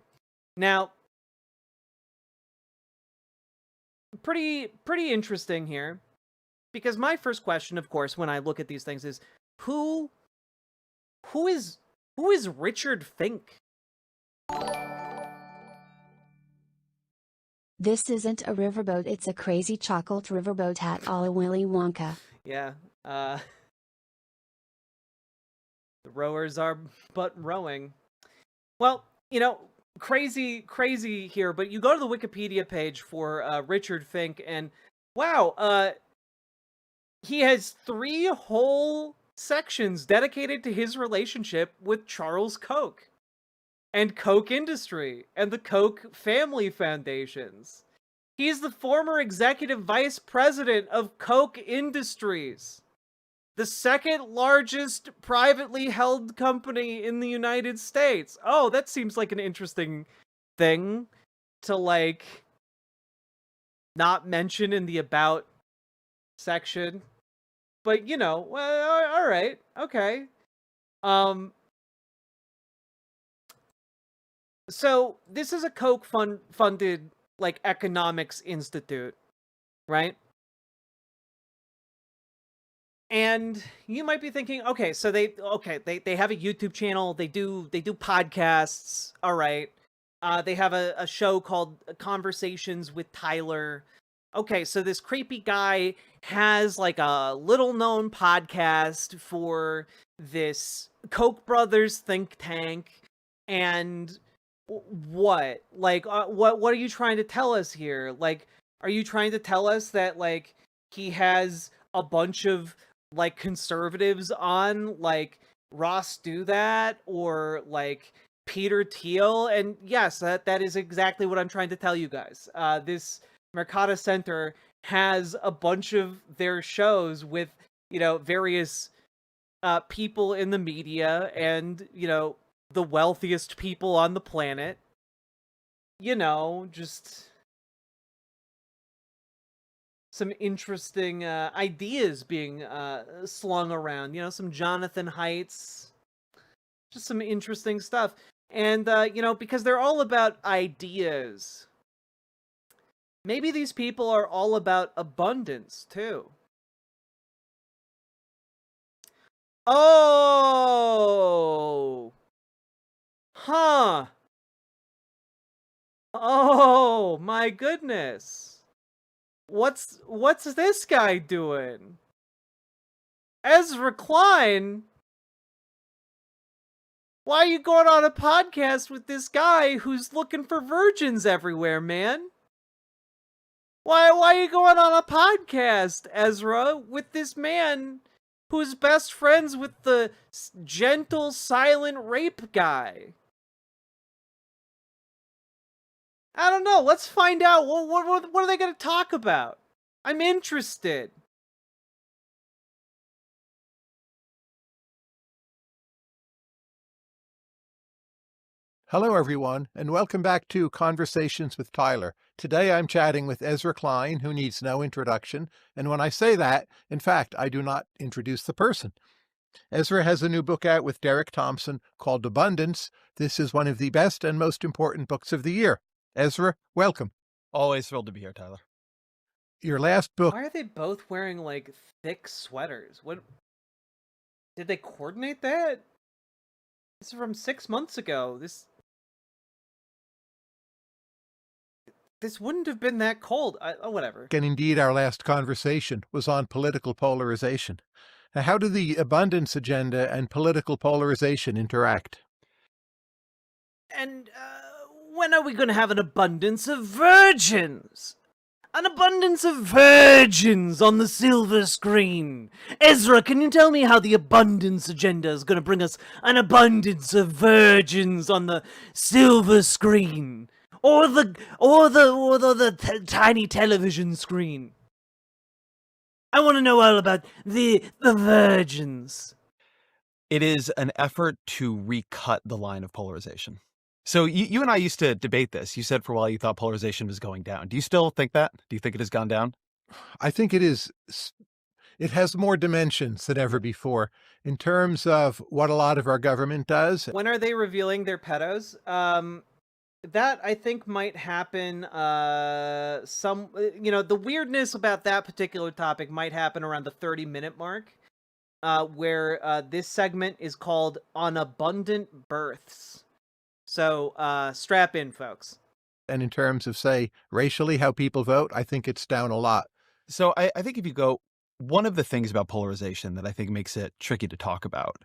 Now, pretty interesting here, because my first question, of course, when I look at these things is, who is Richard Fink? This isn't a riverboat, it's a crazy chocolate riverboat hat a la Willy Wonka. Yeah. The rowers are but rowing. Well, crazy here, but you go to the Wikipedia page for Richard Fink, and wow, he has 3 whole sections dedicated to his relationship with Charles Koch and Koch Industry and the Koch family foundations. He's the former executive vice president of Koch Industries, the second largest privately held company in the United States. Oh, that seems like an interesting thing to, not mention in the about section. But, well, all right. Okay. So this is a Koch funded economics institute, right? And you might be thinking, okay, so they have a YouTube channel, they do podcasts, all right. They have a show called Conversations with Tyler. Okay, so this creepy guy has a little known podcast for this Koch brothers think tank. And what? What are you trying to tell us here? Are you trying to tell us that he has a bunch of conservatives on Ross Do That or Peter Thiel? And yes, that is exactly what I'm trying to tell you guys. This Mercata Center has a bunch of their shows with various people in the media and the wealthiest people on the planet. Just some interesting ideas being slung around. Some Jonathan Haidt's, just some interesting stuff. And because they're all about ideas, maybe these people are all about abundance too. Oh, huh. Oh my goodness. What's this guy doing? Ezra Klein? Why are you going on a podcast with this guy who's looking for virgins everywhere, man? Why are you going on a podcast, Ezra, with this man who's best friends with the gentle, silent rape guy? I don't know. Let's find out. What are they going to talk about? I'm interested. Hello, everyone, and welcome back to Conversations with Tyler. Today I'm chatting with Ezra Klein, who needs no introduction. And when I say that, in fact, I do not introduce the person. Ezra has a new book out with Derek Thompson called Abundance. This is one of the best and most important books of the year. Ezra, welcome. Always thrilled to be here, Tyler. Your last book... Why are they both wearing, thick sweaters? What... Did they coordinate that? This is from 6 months ago. This wouldn't have been that cold. Whatever. And indeed, our last conversation was on political polarization. Now, how do the abundance agenda and political polarization interact? And when are we going to have an abundance of virgins? An abundance of virgins on the silver screen. Ezra, can you tell me how the abundance agenda is going to bring us an abundance of virgins on the silver screen? Or the tiny television screen? I want to know all about the virgins. It is an effort to recut the line of polarization. So you and I used to debate this. You said for a while you thought polarization was going down. Do you still think that? Do you think it has gone down? I think it is. It has more dimensions than ever before in terms of what a lot of our government does. When are they revealing their pedos? That I think might happen. The weirdness about that particular topic might happen around the 30-minute mark, where this segment is called On Abundant Births. So strap in, folks. And in terms of, say, racially, how people vote, I think it's down a lot. So I think if you go, one of the things about polarization that I think makes it tricky to talk about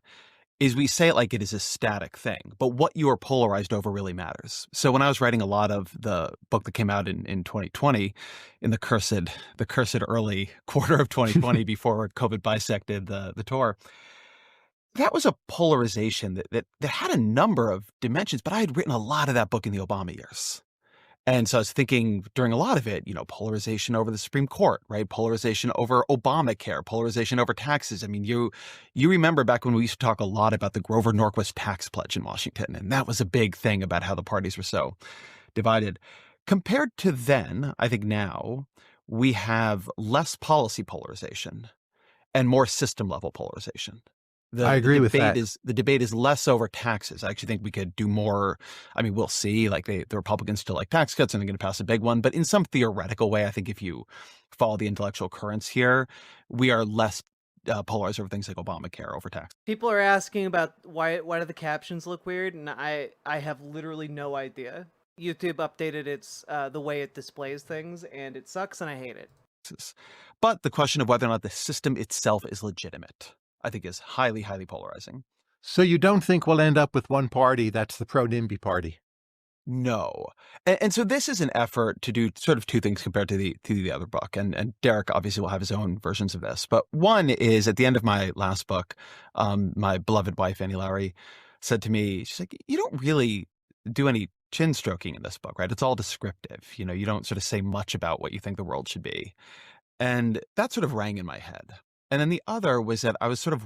is we say it like it is a static thing, but what you are polarized over really matters. So when I was writing a lot of the book that came out in 2020, in the cursed early quarter of 2020 before COVID bisected the tour, that was a polarization that had a number of dimensions, but I had written a lot of that book in the Obama years. And so I was thinking during a lot of it, polarization over the Supreme Court, right? Polarization over Obamacare, polarization over taxes. I mean, you remember back when we used to talk a lot about the Grover Norquist tax pledge in Washington, and that was a big thing about how the parties were so divided. Compared to then, I think now we have less policy polarization and more system level polarization. I agree with that. The debate is less over taxes. I actually think we could do more. I mean, we'll see. Like the Republicans still like tax cuts and they're going to pass a big one. But in some theoretical way, I think if you follow the intellectual currents here, we are less polarized over things like Obamacare over tax. People are asking about why do the captions look weird, and I have literally no idea. YouTube updated its the way it displays things, and it sucks, and I hate it. But the question of whether or not the system itself is legitimate, I think, is highly, highly polarizing. So you don't think we'll end up with one party that's the pro-NIMBY party? No. And so this is an effort to do sort of two things compared to the other book. And Derek obviously will have his own versions of this. But one is at the end of my last book, my beloved wife, Annie Lowry, said to me, she's like, you don't really do any chin stroking in this book, right? It's all descriptive. You don't sort of say much about what you think the world should be. And that sort of rang in my head. And then the other was that I was sort of...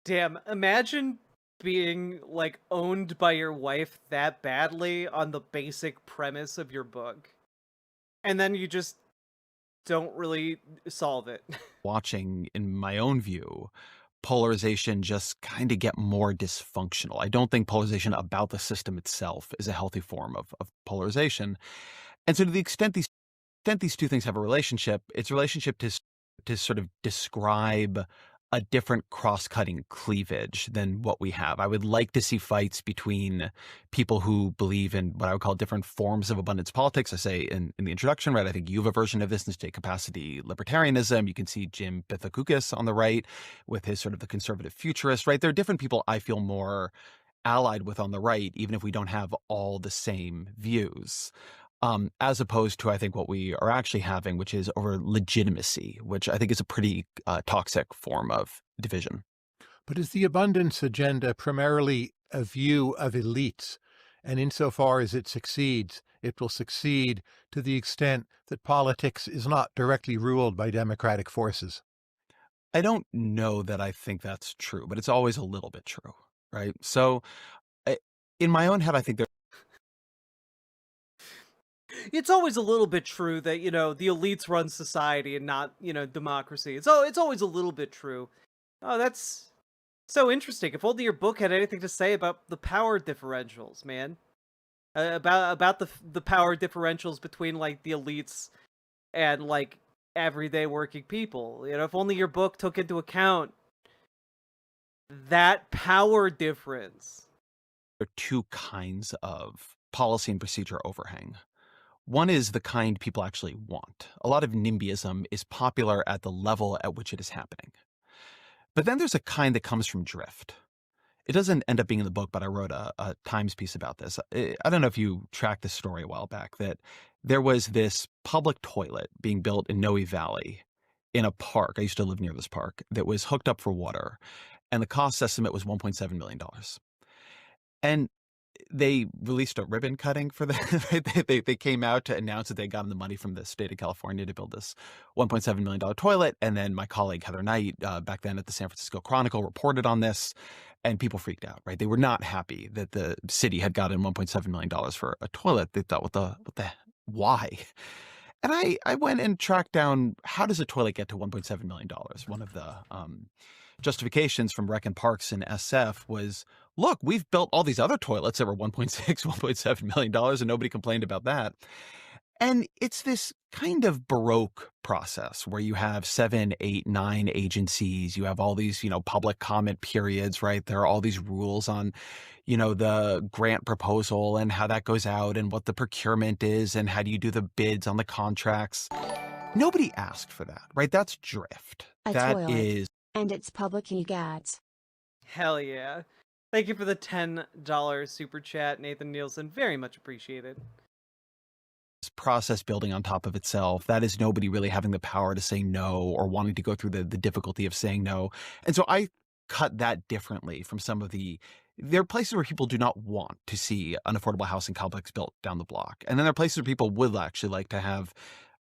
Damn, imagine being, like, owned by your wife that badly on the basic premise of your book. And then you just don't really solve it. Watching, in my own view, polarization just kind of get more dysfunctional. I don't think polarization about the system itself is a healthy form of polarization. And so to the extent these two things have a relationship, it's a relationship to sort of describe a different cross-cutting cleavage than what we have. I would like to see fights between people who believe in what I would call different forms of abundance politics. I say in the introduction, right? I think you have a version of this in state capacity libertarianism. You can see Jim Bithakukis on the right with his sort of the conservative futurist, right? There are different people I feel more allied with on the right, even if we don't have all the same views. As opposed to, I think, what we are actually having, which is over legitimacy, which I think is a pretty toxic form of division. But is the abundance agenda primarily a view of elites? And insofar as it succeeds, it will succeed to the extent that politics is not directly ruled by democratic forces? I don't know that I think that's true, but it's always a little bit true, right? So in my own head, I think it's always a little bit true that, the elites run society and not, democracy. It's always a little bit true. Oh, that's so interesting. If only your book had anything to say about the power differentials, man. About the power differentials between, like, the elites and, like, everyday working people. If only your book took into account that power difference. There are two kinds of policy and procedure overhang. One is the kind people actually want. A lot of NIMBYism is popular at the level at which it is happening. But then there's a kind that comes from drift. It doesn't end up being in the book, but I wrote a Times piece about this. I don't know if you tracked this story a while back, that there was this public toilet being built in Noe Valley in a park. I used to live near this park that was hooked up for water. And the cost estimate was $1.7 million. And they released a ribbon cutting for that. They came out to announce that they gotten the money from the state of California to build this $1.7 million toilet. And then my colleague Heather Knight, back then at the San Francisco Chronicle, reported on this, and people freaked out, right? They were not happy that the city had gotten $1.7 million for a toilet. They thought, why? And I went and tracked down, how does a toilet get to $1.7 million? One of the justifications from Rec and Parks and SF was, look, we've built all these other toilets that were $1.7 million, and nobody complained about that. And it's this kind of Baroque process where you have 7, 8, 9 agencies. You have all these, public comment periods, right? There are all these rules on, the grant proposal and how that goes out and what the procurement is and how do you do the bids on the contracts. Nobody asked for that, right? That's drift. A That toilet. is. And it's public EGATs. Hell yeah. Thank you for the $10 super chat, Nathan Nielsen. Very much appreciated. Process building on top of itself. That is nobody really having the power to say no or wanting to go through the difficulty of saying no. And so I cut that differently from some of there are places where people do not want to see an affordable housing complex built down the block. And then there are places where people would actually like to have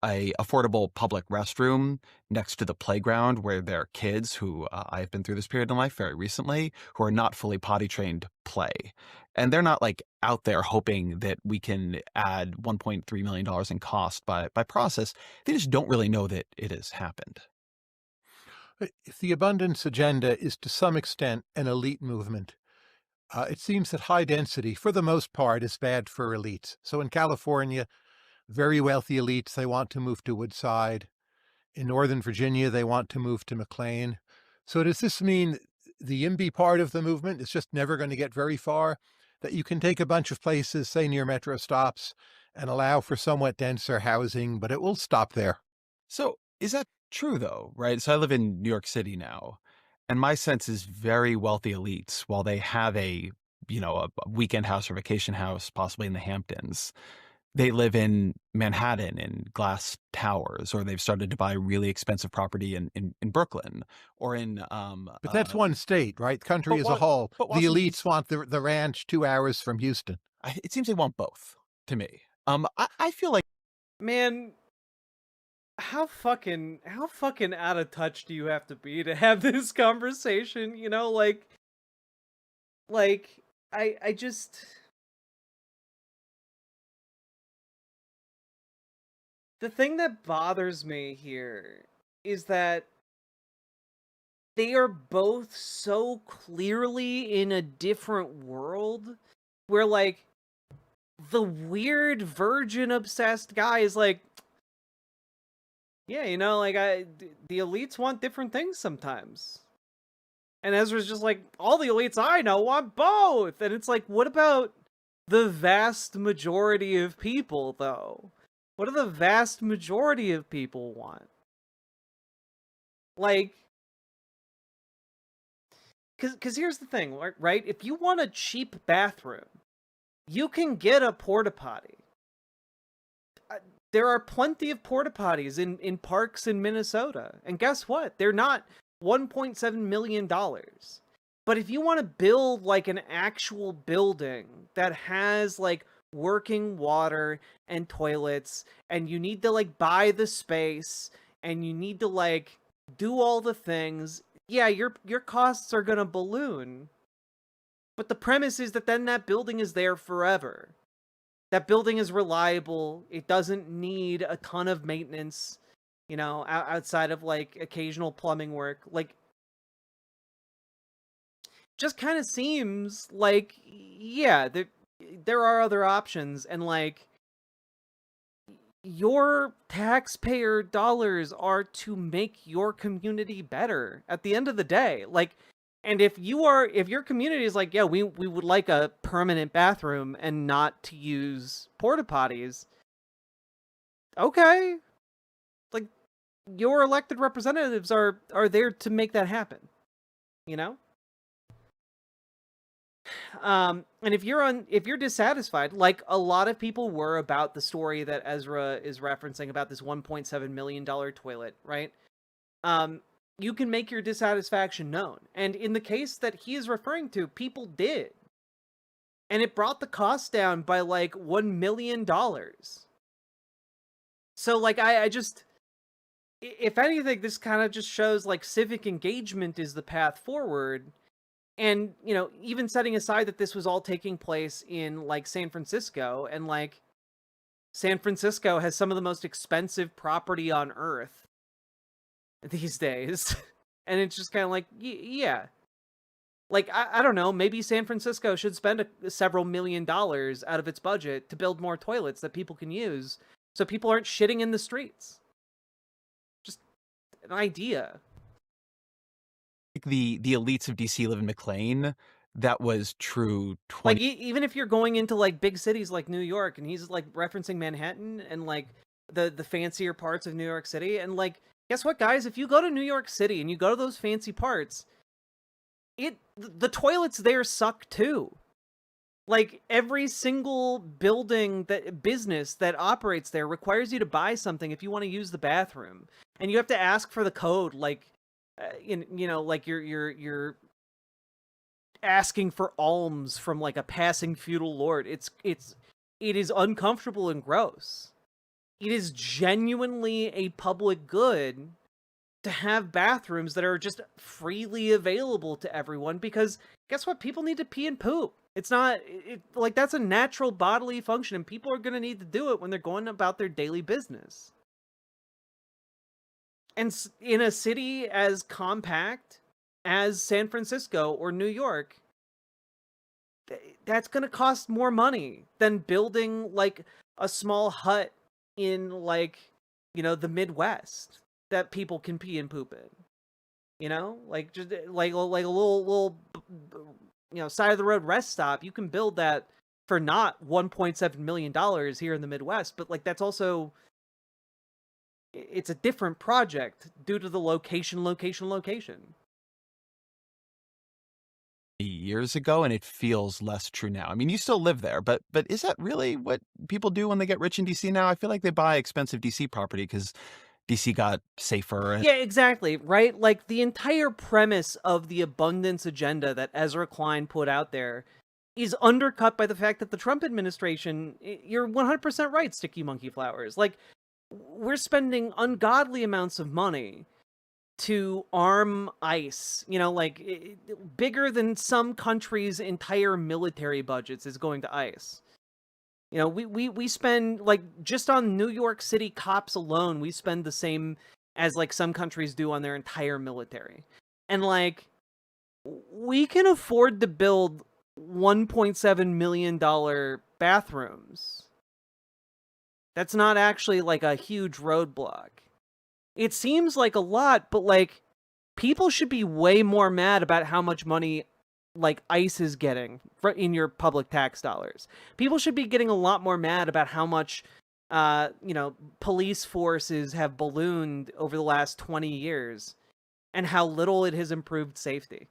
a affordable public restroom next to the playground where their kids who I've been through this period in life very recently who are not fully potty trained play. And they're not like out there hoping that we can add $1.3 million in cost by process. They just don't really know that it has happened. If the abundance agenda is to some extent an elite movement, it seems that high density, for the most part, is bad for elites. So in California, very wealthy elites, they want to move to Woodside. In Northern Virginia, they want to move to McLean. So does this mean the YIMBY part of the movement is just never going to get very far? That you can take a bunch of places, say near metro stops, and allow for somewhat denser housing, but it will stop there. So is that true, though, right? So I live in New York City now, and my sense is very wealthy elites, while they have a weekend house or vacation house, possibly in the Hamptons, they live in Manhattan in glass towers, or they've started to buy really expensive property in Brooklyn or in. But that's one state, right? The country as a whole. The elites want the ranch 2 hours from Houston. It seems they want both to me. I feel like, man, how fucking out of touch do you have to be to have this conversation? You know, like I just. The thing that bothers me here is that they are both so clearly in a different world where, like, the weird virgin-obsessed guy is like, yeah, you know, like, the elites want different things sometimes. And Ezra's just like, all the elites I know want both! And it's like, what about the vast majority of people, though? What do the vast majority of people want? Like, because here's the thing, right? If you want a cheap bathroom, you can get a porta potty. There are plenty of porta potties in parks in Minnesota. And guess what? They're not $1.7 million. But if you want to build like an actual building that has like working water and toilets, and you need to like buy the space, and you need to like do all the things, yeah, your costs are gonna balloon. But the premise is that then that building is there forever. That building is reliable. It doesn't need a ton of maintenance, you know, outside of like occasional plumbing work. Like, just kind of seems like, yeah, there are other options, and like, your taxpayer dollars are to make your community better at the end of the day. Like, and if your community is like, yeah, we would like a permanent bathroom and not to use porta potties, okay, like, your elected representatives are there to make that happen, you know? And if you're dissatisfied, like a lot of people were about the story that Ezra is referencing about this $1.7 million toilet, right? You can make your dissatisfaction known. And in the case that he is referring to, people did. And it brought the cost down by like $1 million. So like, I just, if anything, this kind of just shows like civic engagement is the path forward. And, you know, even setting aside that this was all taking place in, like, San Francisco, and, like, San Francisco has some of the most expensive property on Earth these days. And it's just kind of like, yeah. Like, I don't know, maybe San Francisco should spend several $1 million out of its budget to build more toilets that people can use, so people aren't shitting in the streets. Just an idea. the elites of DC live in McLean, that was true 20 Like, even if you're going into like big cities like New York, and he's like referencing Manhattan and like the fancier parts of New York City, and like, guess what, guys, if you go to New York City and you go to those fancy parts, the toilets there suck too. Like, every single business that operates there requires you to buy something if you want to use the bathroom, and you have to ask for the code. Like, like you're asking for alms from like a passing feudal lord. It is uncomfortable and gross. It is genuinely a public good to have bathrooms that are just freely available to everyone, because guess what? People need to pee and poop. It's not like that's a natural bodily function, and people are going to need to do it when they're going about their daily business. And in a city as compact as San Francisco or New York, that's going to cost more money than building like a small hut in like, the Midwest that people can pee and poop in. Like just like a little side of the road rest stop. You can build that for not $1.7 million here in the Midwest, but like that's also, it's a different project due to the location. Years ago, and it feels less true now. I mean, you still live there, but is that really what people do when they get rich in DC now? I feel like they buy expensive DC property because DC got safer. Yeah, exactly, right? Like, the entire premise of the abundance agenda that Ezra Klein put out there is undercut by the fact that the Trump administration, you're 100% right, Sticky Monkey Flowers. Like, we're spending ungodly amounts of money to arm ICE, bigger than some countries' entire military budgets is going to ICE. We spend, like, just on New York City cops alone, we spend the same as, like, some countries do on their entire military. And, like, we can afford to build $1.7 million bathrooms. That's not actually, like, a huge roadblock. It seems like a lot, but, like, people should be way more mad about how much money, like, ICE is getting in your public tax dollars. People should be getting a lot more mad about how much, police forces have ballooned over the last 20 years and how little it has improved safety.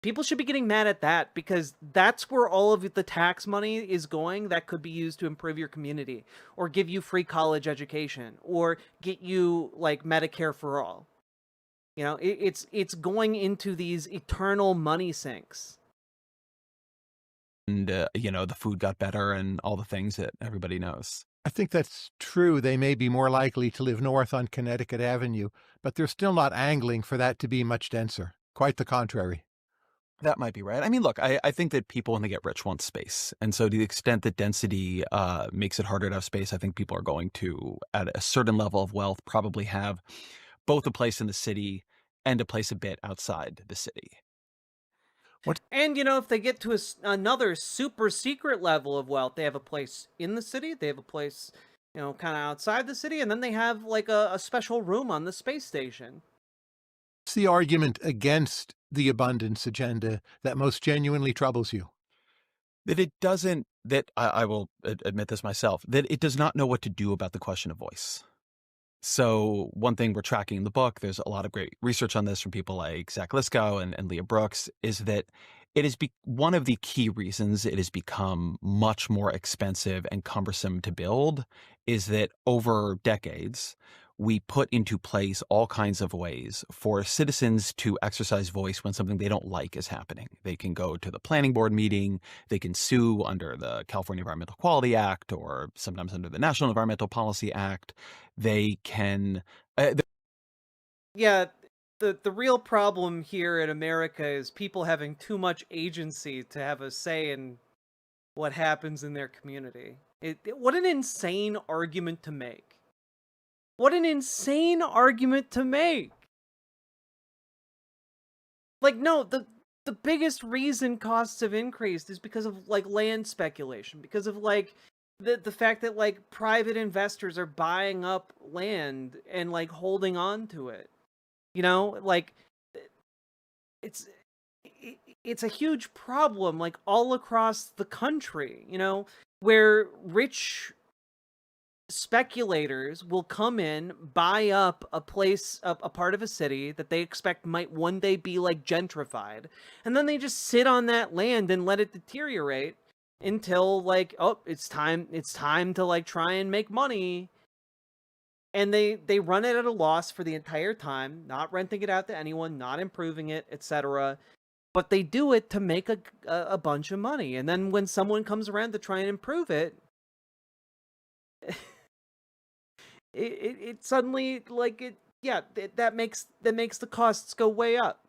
People should be getting mad at that, because that's where all of the tax money is going that could be used to improve your community, or give you free college education, or get you, like, Medicare for all. It's going into these eternal money sinks. And, the food got better and all the things that everybody knows. I think that's true. They may be more likely to live north on Connecticut Avenue, but they're still not angling for that to be much denser. Quite the contrary. That might be right. I mean, look, I think that people, when they get rich, want space. And so to the extent that density makes it harder to have space, I think people are going to, at a certain level of wealth, probably have both a place in the city and a place a bit outside the city. And, if they get to another super secret level of wealth, they have a place in the city, they have a place, kind of outside the city, and then they have, like, a special room on the space station. What's the argument against the abundance agenda that most genuinely troubles you? That it doesn't, that I will admit this myself, that it does not know what to do about the question of voice. So one thing we're tracking in the book, there's a lot of great research on this from people like Zach Liskow and Leah Brooks, is that it is one of the key reasons it has become much more expensive and cumbersome to build is that over decades, we put into place all kinds of ways for citizens to exercise voice when something they don't like is happening. They can go to the planning board meeting, they can sue under the California Environmental Quality Act, or sometimes under the National Environmental Policy Act. They can... Yeah, the real problem here in America is people having too much agency to have a say in what happens in their community. What an insane argument to make. What an insane argument to make! Like, no, the biggest reason costs have increased is because of, like, land speculation, because of, like, the fact that, like, private investors are buying up land and, like, holding on to it. Like, it's a huge problem, like, all across the country, where rich speculators will come in, buy up a place, a part of a city that they expect might one day be like gentrified, and then they just sit on that land and let it deteriorate until like, oh, it's time to like try and make money. And they run it at a loss for the entire time, not renting it out to anyone, not improving it, etc. But they do it to make a bunch of money. And then when someone comes around to try and improve it, it suddenly like that makes the costs go way up.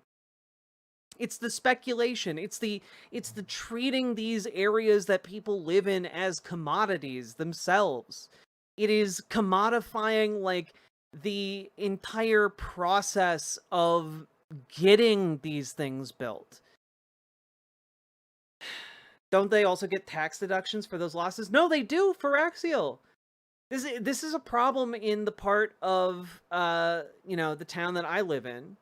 It's the speculation. It's the treating these areas that people live in as commodities themselves. It is commodifying like the entire process of getting these things built. Don't they also get tax deductions for those losses? No, they do for Axial. This is a problem in the part of the town that I live in,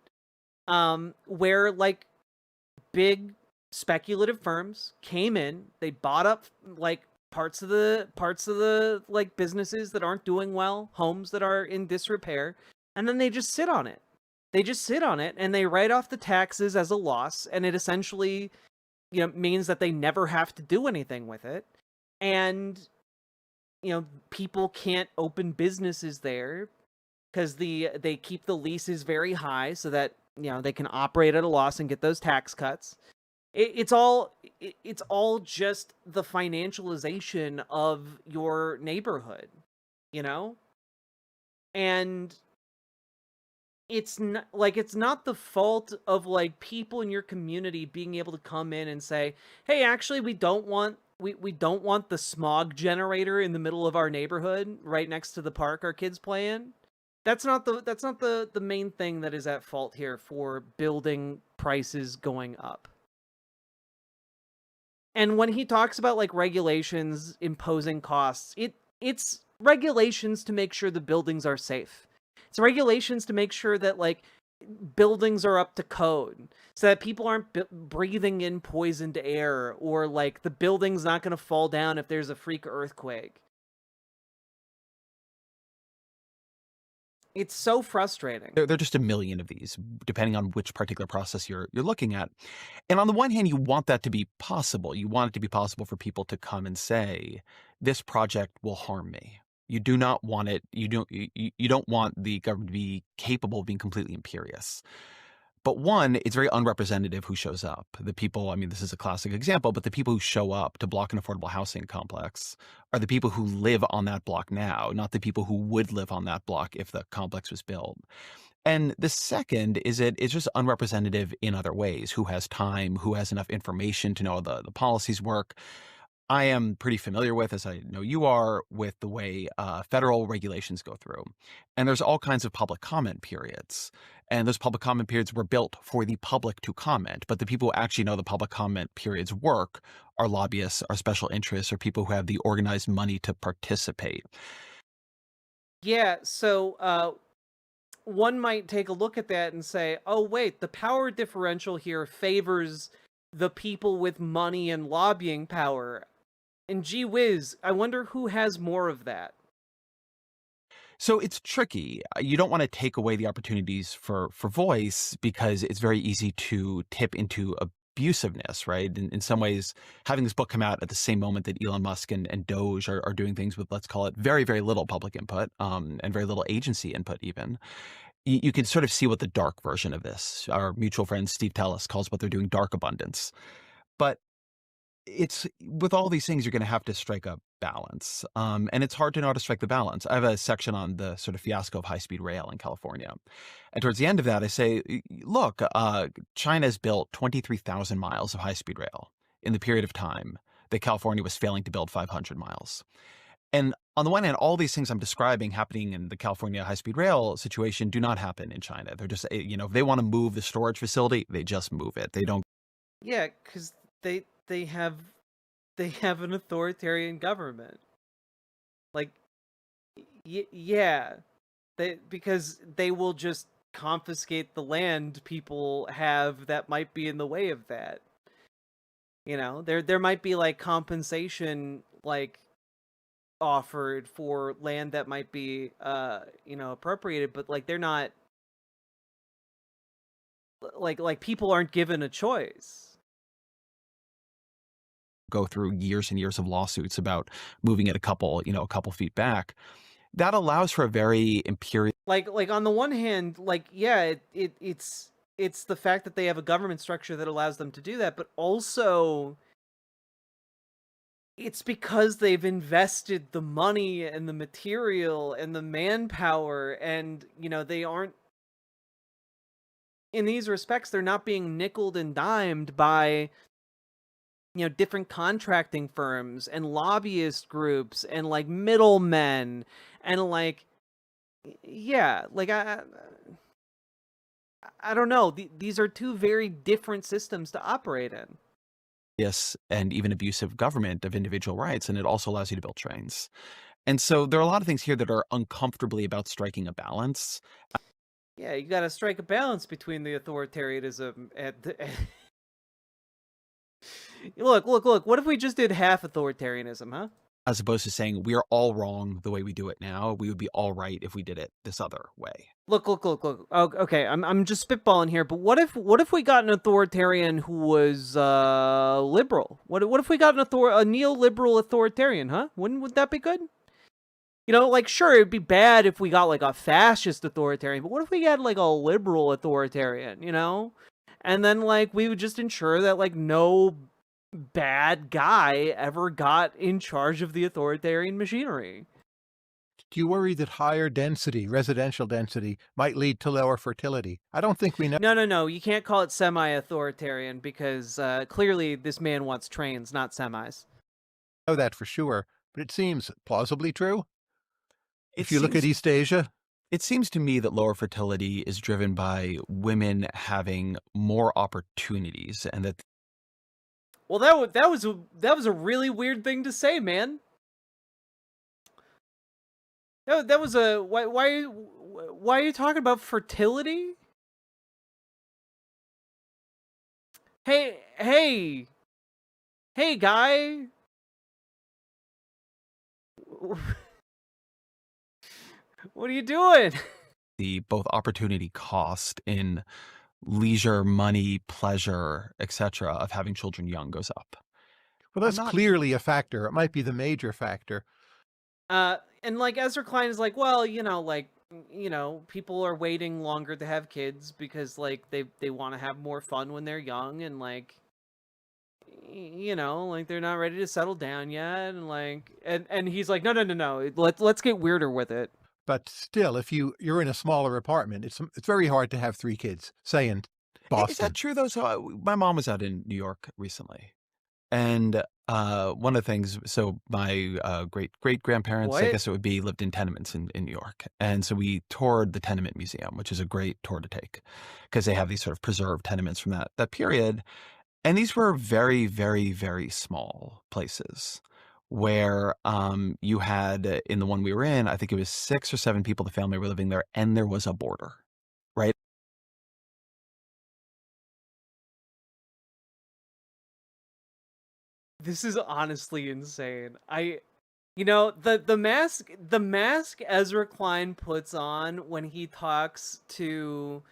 where like big speculative firms came in, they bought up like parts of the like businesses that aren't doing well, homes that are in disrepair, and then they just sit on it. They just sit on it and they write off the taxes as a loss, and it essentially means that they never have to do anything with it. And people can't open businesses there because they keep the leases very high so that they can operate at a loss and get those tax cuts. It's all just the financialization of your neighborhood, and it's not the fault of like people in your community being able to come in and say, hey, actually we don't want the smog generator in the middle of our neighborhood right next to the park our kids play in. That's not the main thing that is at fault here for building prices going up. And when he talks about like regulations imposing costs, it's regulations to make sure the buildings are safe. It's regulations to make sure that like buildings are up to code so that people aren't breathing in poisoned air, or like the building's not going to fall down if there's a freak earthquake. It's so frustrating. There are just a million of these, depending on which particular process you're looking at. And on the one hand, you want that to be possible. You want it to be possible for people to come and say, this project will harm me. You do not want it. You don't want the government to be capable of being completely imperious. But one, it's very unrepresentative who shows up. The people, I mean, this is a classic example, but the people who show up to block an affordable housing complex are the people who live on that block now, not the people who would live on that block if the complex was built. And the second is it's just unrepresentative in other ways. Who has time, who has enough information to know the policies work. I am pretty familiar with, as I know you are, with the way federal regulations go through. And there's all kinds of public comment periods. And those public comment periods were built for the public to comment. But the people who actually know the public comment periods work are lobbyists, are special interests, or people who have the organized money to participate. Yeah, so one might take a look at that and say, oh, wait, the power differential here favors the people with money and lobbying power. And gee whiz, I wonder who has more of that. So it's tricky. You don't want to take away the opportunities for voice because it's very easy to tip into abusiveness, right? In some ways, having this book come out at the same moment that Elon Musk and Doge are doing things with, let's call it, very, very little public input and very little agency input even, you can sort of see what the dark version of this, our mutual friend Steve Tellis calls what they're doing dark abundance. But it's with all these things, you're going to have to strike a balance. And it's hard to know how to strike the balance. I have a section on the sort of fiasco of high-speed rail in California. And towards the end of that, I say, look, China's built 23,000 miles of high-speed rail in the period of time that California was failing to build 500 miles. And on the one hand, all these things I'm describing happening in the California high-speed rail situation do not happen in China. They're just, if they want to move the storage facility, they just move it. They don't. Yeah, because they have an authoritarian government. Like, yeah, because they will just confiscate the land people have that might be in the way of that. There might be like compensation, like offered for land that might be, appropriated, but like they're not, like people aren't given a choice. Go through years and years of lawsuits about moving it a couple feet back. That allows for a very imperial. Like on the one hand, like, yeah, it's the fact that they have a government structure that allows them to do that, but also it's because they've invested the money and the material and the manpower, and they aren't, in these respects, they're not being nickeled and dimed by different contracting firms and lobbyist groups and like middlemen and like, yeah, like I don't know. These are two very different systems to operate in. Yes, and even abusive government of individual rights, and it also allows you to build trains. And so there are a lot of things here that are uncomfortably about striking a balance. Yeah, you got to strike a balance between the authoritarianism and look. What if we just did half authoritarianism, huh? As opposed to saying we are all wrong the way we do it now. We would be all right if we did it this other way. Look. Oh, okay, I'm just spitballing here, but what if we got an authoritarian who was liberal? What if we got a neoliberal authoritarian, huh? Would that be good? Like, sure, it'd be bad if we got like a fascist authoritarian, but what if we had like a liberal authoritarian, And then like we would just ensure that like no bad guy ever got in charge of the authoritarian machinery. Do you worry that higher density, residential density, might lead to lower fertility? I don't think we know. No. You can't call it semi-authoritarian because clearly this man wants trains, not semis. I know that for sure, but it seems plausibly true. If you look at East Asia, it seems to me that lower fertility is driven by women having more opportunities, and that. Well, that was a really weird thing to say, man. That was a why are you talking about fertility? Hey, guy. What are you doing? The both opportunity cost in leisure, money, pleasure, etc. of having children young goes up. Well, that's clearly a factor. It might be the major factor. And like Ezra Klein is like, well, people are waiting longer to have kids because like they want to have more fun when they're young, and like like they're not ready to settle down yet, and like and he's like, no, let's get weirder with it. But still, if you're in a smaller apartment, it's very hard to have 3 kids, say in Boston. Is that true though? So my mom was out in New York recently, and one of the things, so my great grandparents, I guess it would be, lived in tenements in New York, and so we toured the Tenement Museum, which is a great tour to take because they have these sort of preserved tenements from that period, and these were very, very, very small places. Where you had, in the one we were in, I think it was 6 or 7 people, the family were living there, and there was a border, right? This is honestly insane. The mask Ezra Klein puts on when he talks to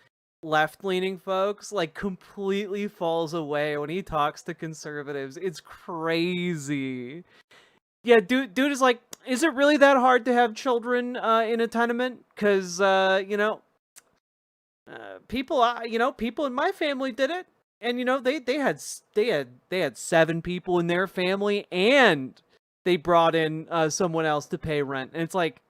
left-leaning folks like completely falls away when he talks to conservatives. It's crazy. Yeah, dude is like, is it really that hard to have children in a tenement? Because people in my family did it, and they had 7 people in their family, and they brought in someone else to pay rent, and it's like,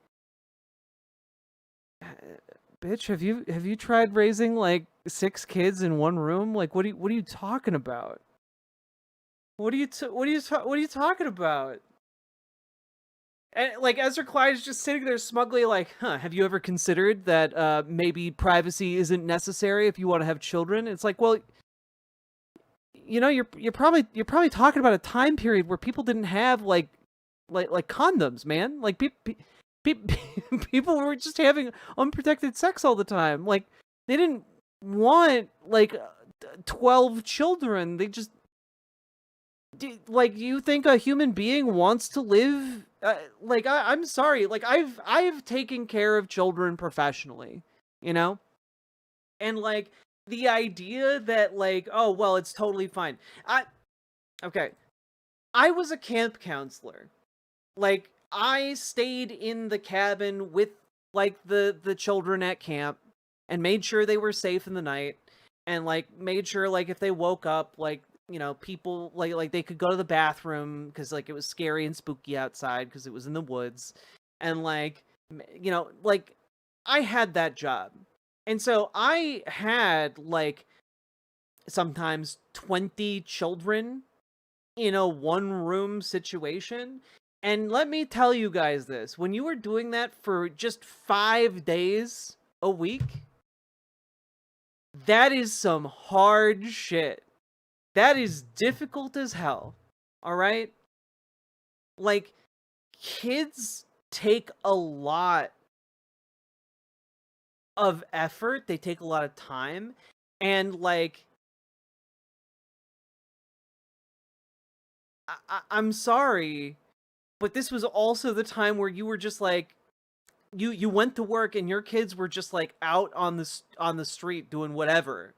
bitch, have you tried raising like 6 kids in one room? Like, what are you talking about? What are you talking about? And like Ezra Klein is just sitting there smugly like, have you ever considered that maybe privacy isn't necessary if you want to have children? It's like, well, you're probably talking about a time period where people didn't have like condoms, man. Like people were just having unprotected sex all the time. Like they didn't want like 12 children. They just, like, you think a human being wants to live I'm sorry, like I've taken care of children professionally, you know, and like the idea that like, oh well, it's totally fine. Okay, I was a camp counselor. Like I stayed in the cabin with like the children at camp and made sure they were safe in the night, and like made sure like if they woke up, like, you know, people like they could go to the bathroom because like it was scary and spooky outside because it was in the woods, and like, you know, like I had that job, and so I had like sometimes 20 children in a one room situation. And let me tell you guys this, when you were doing that for just 5 days a week, that is some hard shit. That is difficult as hell. All right? Like, kids take a lot of effort, they take a lot of time, and like, I'm sorry, but this was also the time where you were just like, you went to work and your kids were just like out on the street doing whatever,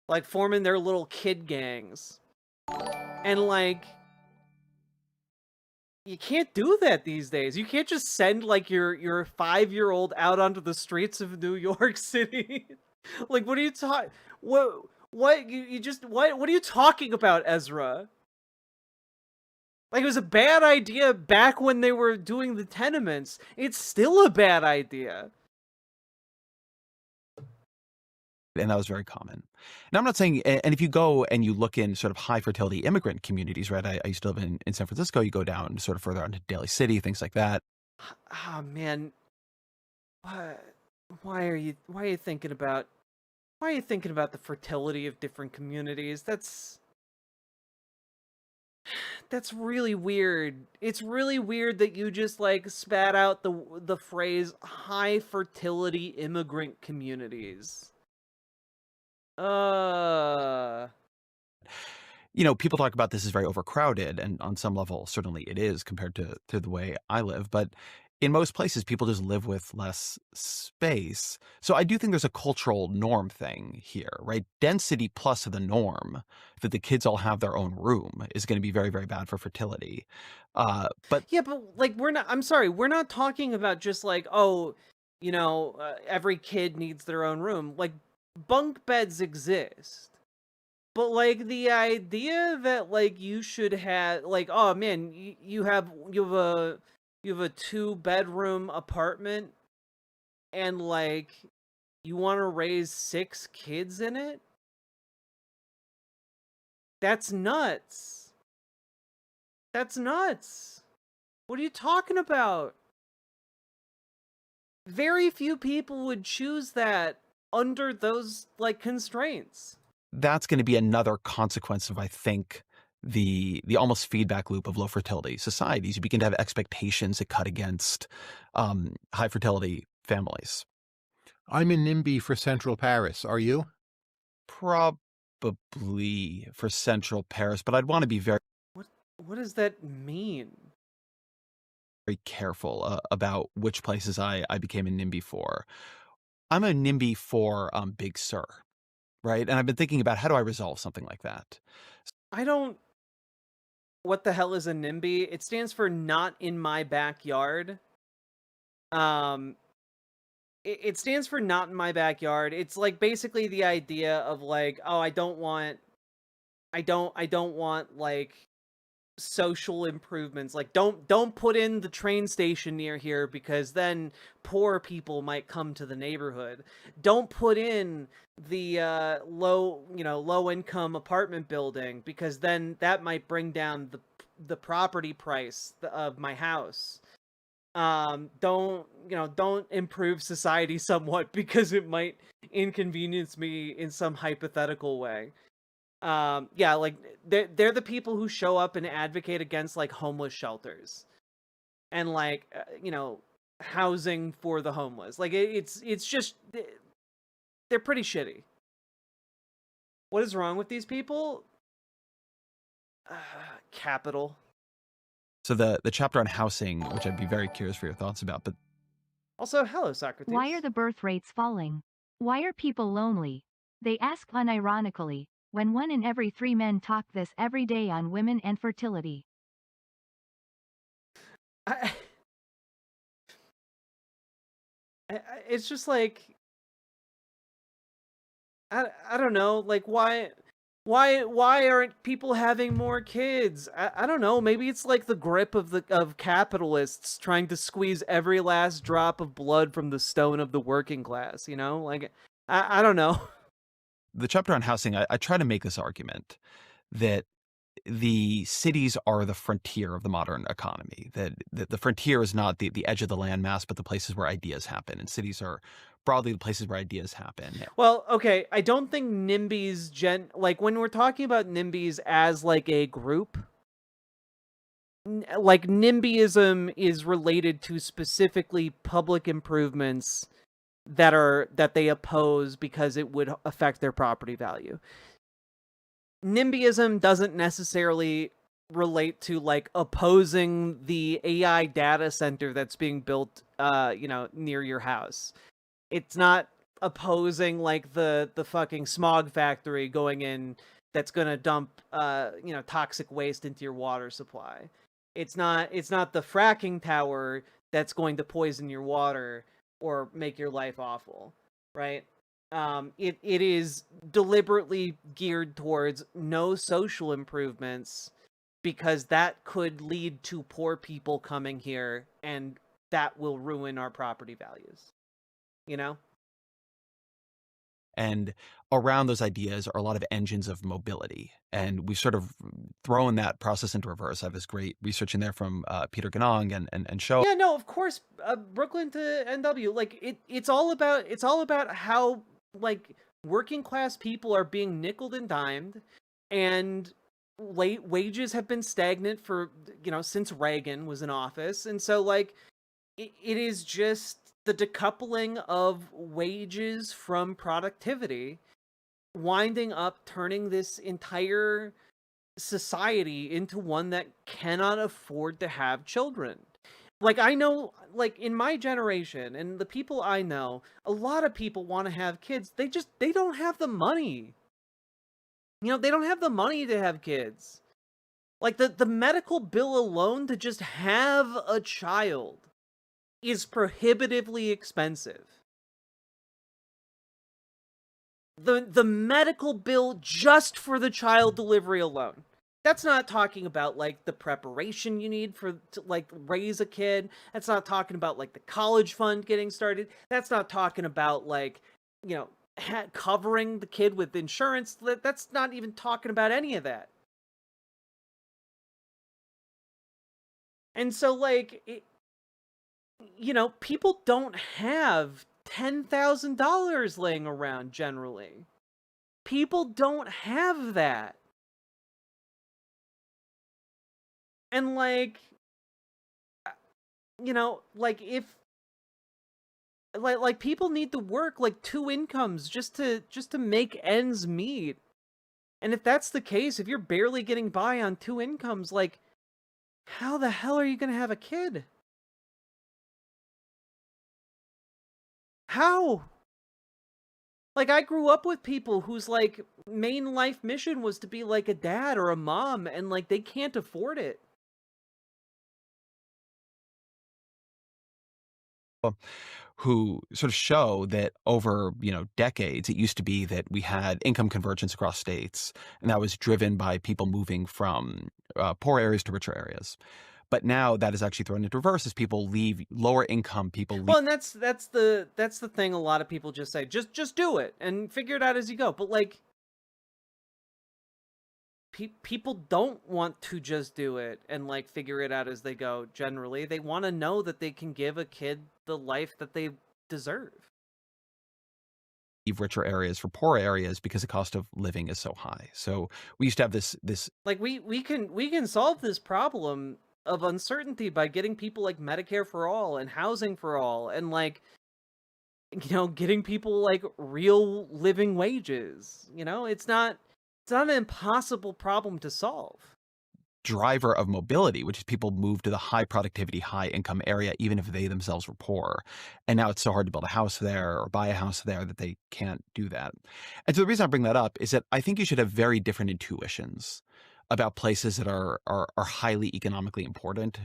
like forming their little kid gangs, and like, you can't do that these days. You can't just send like your 5-year-old out onto the streets of New York City. Like, what are you talking? What you just what are you talking about, Ezra? Like, it was a bad idea back when they were doing the tenements. It's still a bad idea. And that was very common. Now, I'm not saying, and if you go and you look in sort of high fertility immigrant communities, right? I used to live in San Francisco. You go down sort of further onto Daly City, things like that. Oh man, why are you thinking about the fertility of different communities? That's really weird. It's really weird that you just like spat out the phrase high fertility immigrant communities. You know, people talk about this as very overcrowded, and on some level, certainly it is compared to the way I live. But in most places, people just live with less space. So I do think there's a cultural norm thing here, right? Density plus the norm that the kids all have their own room is going to be very, very bad for fertility. But yeah, but like I'm sorry, we're not talking about just like, oh, you know, every kid needs their own room. Like, bunk beds exist. But like the idea that like you should have like, oh man, you have a 2-bedroom apartment and like you want to raise 6 kids in it? That's nuts. That's nuts. What are you talking about? Very few people would choose that under those like constraints. that's going to be another consequence of, I think, the almost feedback loop of low fertility societies. You begin to have expectations that cut against high fertility families. I'm in NIMBY for Central Paris. Are you? Probably for Central Paris, but I'd want to be very What does that mean? very careful about which places I became a NIMBY for. I'm a NIMBY for Big Sur, right? And I've been thinking about how do I resolve something like that. What the hell is a NIMBY? It stands for not in my backyard. It stands for not in my backyard. It's like basically the idea of like, oh, I don't want like social improvements. Like, don't put in the train station near here because then poor people might come to the neighborhood. Don't put in the low income apartment building because then that might bring down the property price of my house. Don't improve society somewhat because it might inconvenience me in some hypothetical way. Yeah, like they're the people who show up and advocate against like homeless shelters and like housing for the homeless. Like it's just they're pretty shitty. What is wrong with these people? Capital. So the chapter on housing, which I'd be very curious for your thoughts about, but also, hello, Socrates. Why are the birth rates falling? Why are people lonely? They ask unironically, when 1 in every 3 men talk this every day on women and fertility. It's just like, I don't know, like why aren't people having more kids? I don't know, maybe it's like the grip of capitalists trying to squeeze every last drop of blood from the stone of the working class, you know? Like I don't know. the chapter on housing, I try to make this argument that the cities are the frontier of the modern economy. That the frontier is not the edge of the landmass, but the places where ideas happen. And cities are broadly the places where ideas happen. Well, okay, I don't think NIMBYs like when we're talking about NIMBYs as like a group, like NIMBYism is related to specifically public improvements that they oppose because it would affect their property value. NIMBYism doesn't necessarily relate to like opposing the AI data center that's being built near your house. It's not opposing like the fucking smog factory going in that's going to dump toxic waste into your water supply. It's not the fracking tower that's going to poison your water or make your life awful, right? It is deliberately geared towards no social improvements because that could lead to poor people coming here and that will ruin our property values. You know? And around those ideas are a lot of engines of mobility. And we've sort of thrown that process into reverse. I have this great research in there from Peter Ganong and Show. Yeah, no, of course, Brooklyn to NW, like it's all about how like working class people are being nickeled and dimed, and wages have been stagnant for since Reagan was in office, and so like it is just the decoupling of wages from productivity winding up turning this entire society into one that cannot afford to have children. Like, I know, like, in my generation and the people I know, a lot of people want to have kids. They don't have the money. They don't have the money to have kids. Like, the medical bill alone to just have a child is prohibitively expensive. The medical bill just for the child delivery alone. That's not talking about like the preparation you need to like raise a kid. That's not talking about like the college fund getting started. That's not talking about like, covering the kid with insurance. That's not even talking about any of that. And so like, people don't have $10,000 laying around generally. People don't have that. And like, like if like people need to work like 2 incomes just to make ends meet. And if that's the case, if you're barely getting by on 2 incomes, like how the hell are you going to have a kid? How? Like, I grew up with people whose, like, main life mission was to be, like, a dad or a mom, and, like, they can't afford it. Who sort of show that over, decades, it used to be that we had income convergence across states, and that was driven by people moving from poor areas to richer areas. But now that is actually thrown into reverse as people leave lower income people leave. Well, and that's the thing a lot of people just say, just do it and figure it out as you go. But like people don't want to just do it and like figure it out as they go. Generally, they want to know that they can give a kid the life that they deserve. Richer areas for poor areas because the cost of living is so high. So we used to have this like we can solve this problem of uncertainty by getting people like Medicare for all and housing for all and like getting people like real living wages. It's not an impossible problem to solve. driver of mobility, which is people move to the high productivity, high income area, even if they themselves were poor. And now it's so hard to build a house there or buy a house there that they can't do that. And so the reason I bring that up is that I think you should have very different intuitions about places that are highly economically important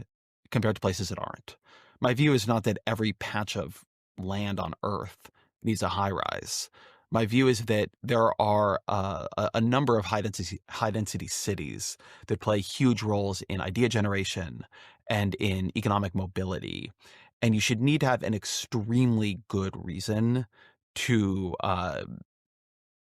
compared to places that aren't. My view is not that every patch of land on Earth needs a high rise. My view is that there are a number of high density cities that play huge roles in idea generation and in economic mobility, and you should need to have an extremely good reason to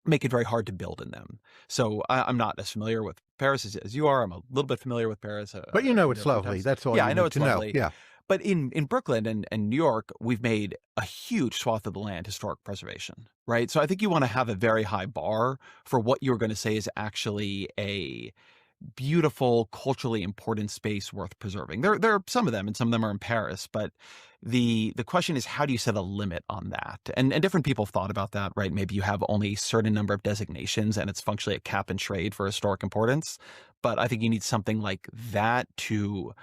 make it very hard to build in them. So I'm not as familiar with Paris as you are. I'm a little bit familiar with Paris. But you know it's lovely. That's all Yeah, you I know need it's to know. lovely. Yeah. But in Brooklyn and New York, we've made a huge swath of the land historic preservation, right? So I think you want to have a very high bar for what you're going to say is actually a beautiful, culturally important space worth preserving. There are some of them, and some of them are in Paris. But the question is, how do you set a limit on that? And different people have thought about that, right? Maybe you have only a certain number of designations, and it's functionally a cap and trade for historic importance. But I think you need something like that to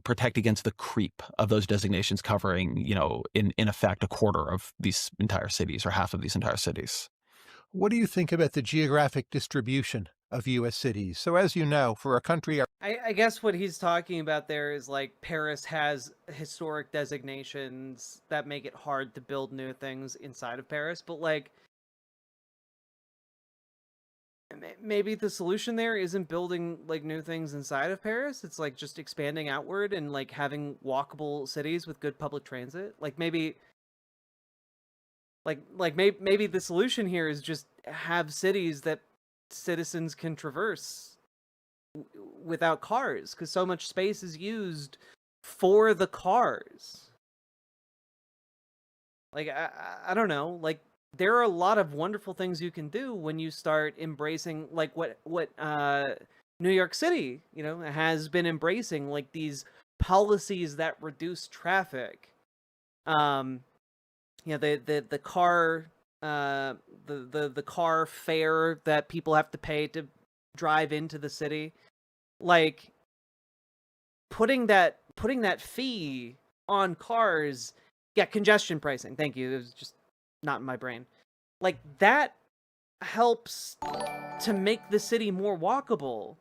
protect against the creep of those designations covering, in effect, a quarter of these entire cities or half of these entire cities. What do you think about the geographic distribution of U.S. cities? So as you know, for a country... I guess what he's talking about there is like Paris has historic designations that make it hard to build new things inside of Paris, but like maybe the solution there isn't building like new things inside of Paris. It's like just expanding outward and like having walkable cities with good public transit. Like maybe maybe the solution here is just have cities that citizens can traverse without cars, because so much space is used for the cars. Like I don't know, like there are a lot of wonderful things you can do when you start embracing like what New York City, has been embracing, like these policies that reduce traffic. The car the car fare that people have to pay to drive into the city, like putting that fee on cars. Yeah, congestion pricing. Thank you. It was just not in my brain. Like that helps to make the city more walkable.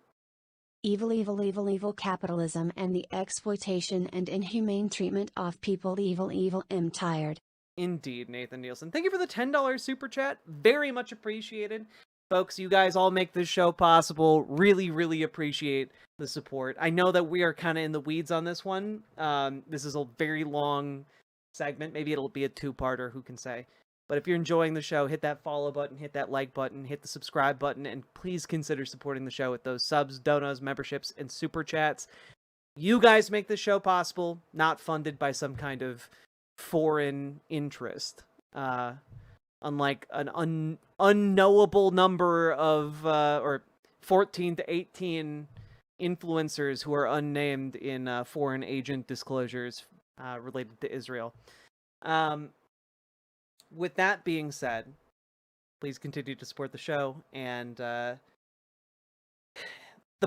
Evil capitalism and the exploitation and inhumane treatment of people. Evil, I'm tired. Indeed, Nathan Nielsen. Thank you for the $10 super chat. Very much appreciated. Folks, you guys all make this show possible. Really, really appreciate the support. I know that we are kind of in the weeds on this one. This is a very long segment. Maybe it'll be a two-parter, who can say. But if you're enjoying the show, hit that follow button, hit that like button, hit the subscribe button, and please consider supporting the show with those subs, donos, memberships, and super chats. You guys make this show possible, not funded by some kind of foreign interest. Unlike an unknowable number of, or 14 to 18 influencers who are unnamed in foreign agent disclosures related to Israel. With that being said, please continue to support the show. And the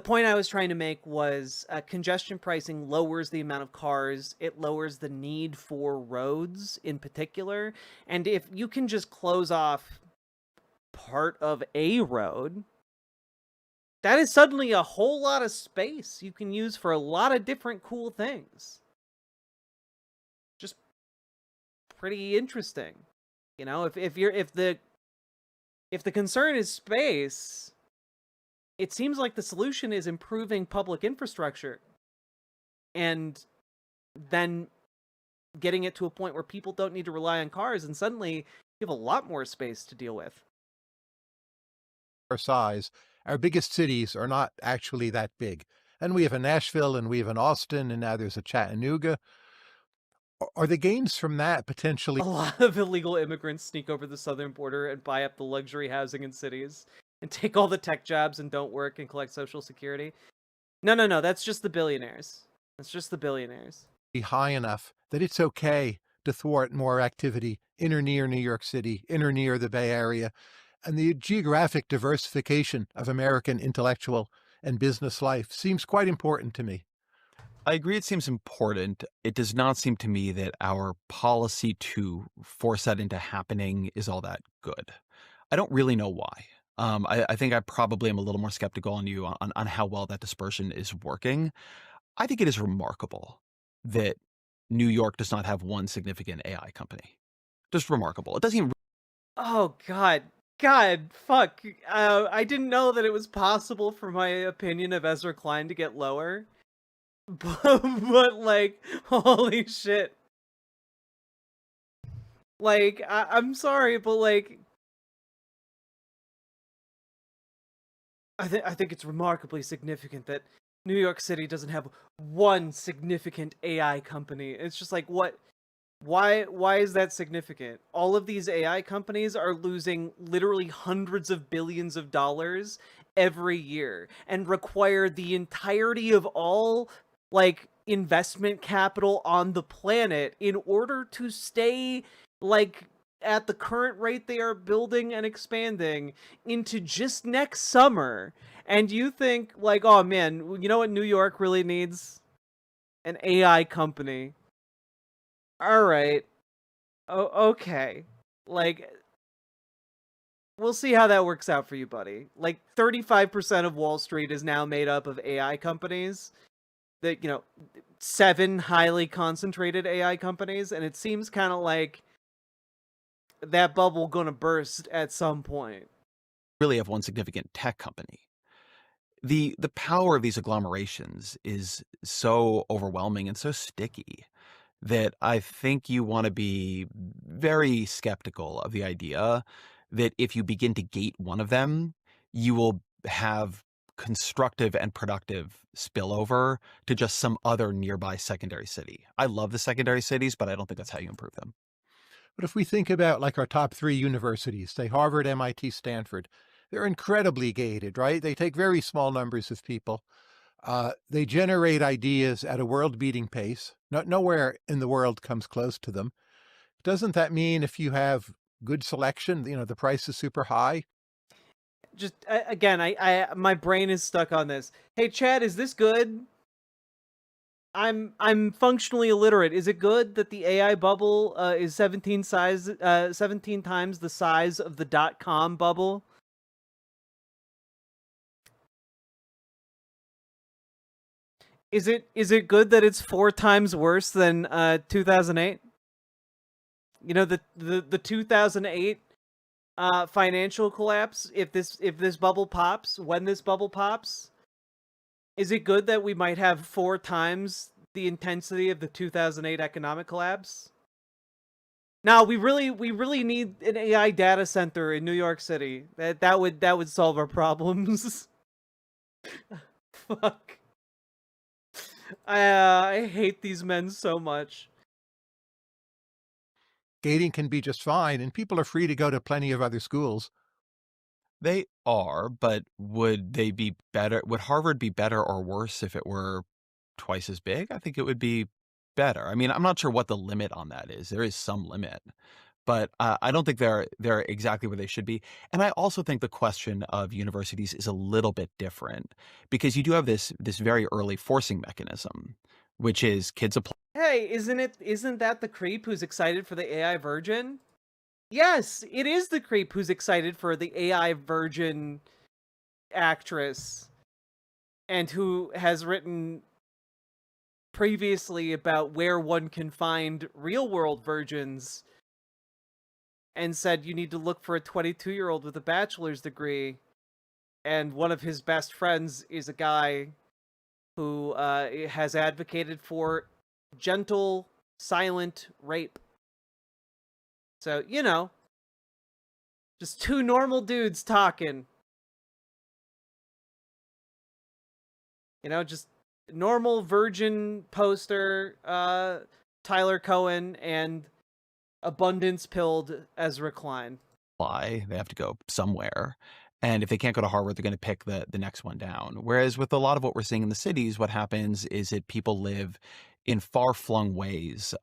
point I was trying to make was congestion pricing lowers the amount of cars. It lowers the need for roads in particular. And if you can just close off part of a road, that is suddenly a whole lot of space you can use for a lot of different cool things. Just pretty interesting. If the concern is space, it seems like the solution is improving public infrastructure and then getting it to a point where people don't need to rely on cars, and suddenly you have a lot more space to deal with. Our size, our biggest cities are not actually that big. And we have a Nashville, and we have an Austin, and now there's a Chattanooga. Are the gains from that potentially... A lot of illegal immigrants sneak over the southern border and buy up the luxury housing in cities and take all the tech jobs and don't work and collect Social Security. No, that's just the billionaires. That's just the billionaires. High enough that it's okay to thwart more activity in or near New York City, in or near the Bay Area, and the geographic diversification of American intellectual and business life seems quite important to me. I agree it seems important. It does not seem to me that our policy to force that into happening is all that good. I don't really know why. I think I probably am a little more skeptical on you on how well that dispersion is working. I think it is remarkable that New York does not have one significant AI company. Just remarkable. It doesn't even. Oh, God, fuck. I didn't know that it was possible for my opinion of Ezra Klein to get lower. But like, holy shit. Like, I'm sorry, but like, I think it's remarkably significant that New York City doesn't have one significant AI company. It's just like, what? Why is that significant? All of these AI companies are losing literally hundreds of billions of dollars every year and require the entirety of all like investment capital on the planet in order to stay like at the current rate they are building and expanding into just next summer. And you think like, oh man, you know what New York really needs? An AI company. All right. Oh, okay. Like, we'll see how that works out for you, buddy. Like, 35% of Wall Street is now made up of AI companies. That, 7 highly concentrated AI companies, and it seems kind of like that bubble gonna burst at some point. Really have one significant tech company. The power of these agglomerations is so overwhelming and so sticky that I think you want to be very skeptical of the idea that if you begin to gate one of them, you will have constructive and productive spillover to just some other nearby secondary city. I love the secondary cities, but I don't think that's how you improve them. But if we think about like our top 3 universities, say Harvard, MIT, Stanford, they're incredibly gated, right? They take very small numbers of people. They generate ideas at a world-beating pace. Nowhere in the world comes close to them. Doesn't that mean if you have good selection, the price is super high? Just again, my brain is stuck on this. Hey, Chad, is this good? I'm functionally illiterate. Is it good that the AI bubble is 17 times the size of the .com bubble? Is it good that it's 4 times worse than 2008? The 2008 financial collapse. If this bubble pops, when this bubble pops, is it good that we might have 4 times the intensity of the 2008 economic collapse? Now we really need an AI data center in New York City. That would solve our problems. Fuck. I hate these men so much. Gating can be just fine, and people are free to go to plenty of other schools. They are, but would they be better? Would Harvard be better or worse if it were twice as big? I think it would be better. I mean, I'm not sure what the limit on that is. There is some limit, but I don't think they're exactly where they should be. And I also think the question of universities is a little bit different because you do have this very early forcing mechanism, which is kids apply. Hey, isn't that the creep who's excited for the AI virgin? Yes, it is the creep who's excited for the AI virgin actress and who has written previously about where one can find real-world virgins and said you need to look for a 22-year-old with a bachelor's degree, and one of his best friends is a guy who has advocated for gentle, silent rape. So, just 2 normal dudes talking. Just normal virgin poster, Tyler Cohen, and abundance-pilled Ezra Klein. They have to go somewhere. And if they can't go to Harvard, they're going to pick the next one down. Whereas with a lot of what we're seeing in the cities, what happens is that people live in far-flung ways,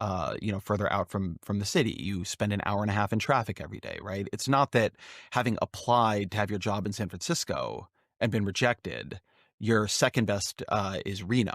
further out from the city. You spend an hour and a half in traffic every day, right? It's not that having applied to have your job in San Francisco and been rejected, Your second best is Reno.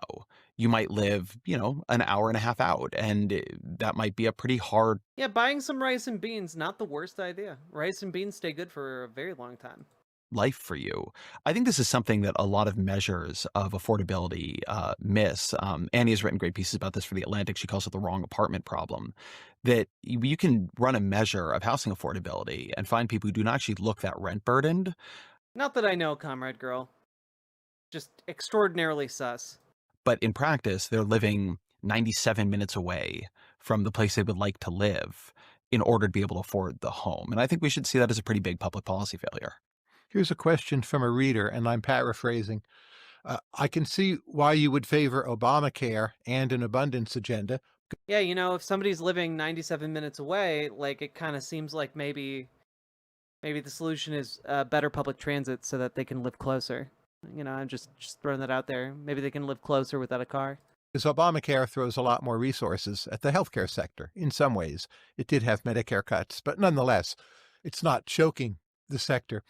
You might live, an hour and a half out, and that might be a pretty hard Yeah, buying some rice and beans, not the worst idea. Rice and beans stay good for a very long time. life for you. I think this is something that a lot of measures of affordability miss. Annie has written great pieces about this for The Atlantic. She calls it the wrong apartment problem. That you can run a measure of housing affordability and find people who do not actually look that rent burdened. Not that I know, comrade girl. Just extraordinarily sus. But in practice, they're living 97 minutes away from the place they would like to live in order to be able to afford the home. And I think we should see that as a pretty big public policy failure. Here's a question from a reader, and I'm paraphrasing. I can see why you would favor Obamacare and an abundance agenda. Yeah, if somebody's living 97 minutes away, like, it kind of seems like maybe the solution is better public transit so that they can live closer. I'm just throwing that out there. Maybe they can live closer without a car. Because Obamacare throws a lot more resources at the healthcare sector. In some ways, it did have Medicare cuts, but nonetheless, it's not choking the sector.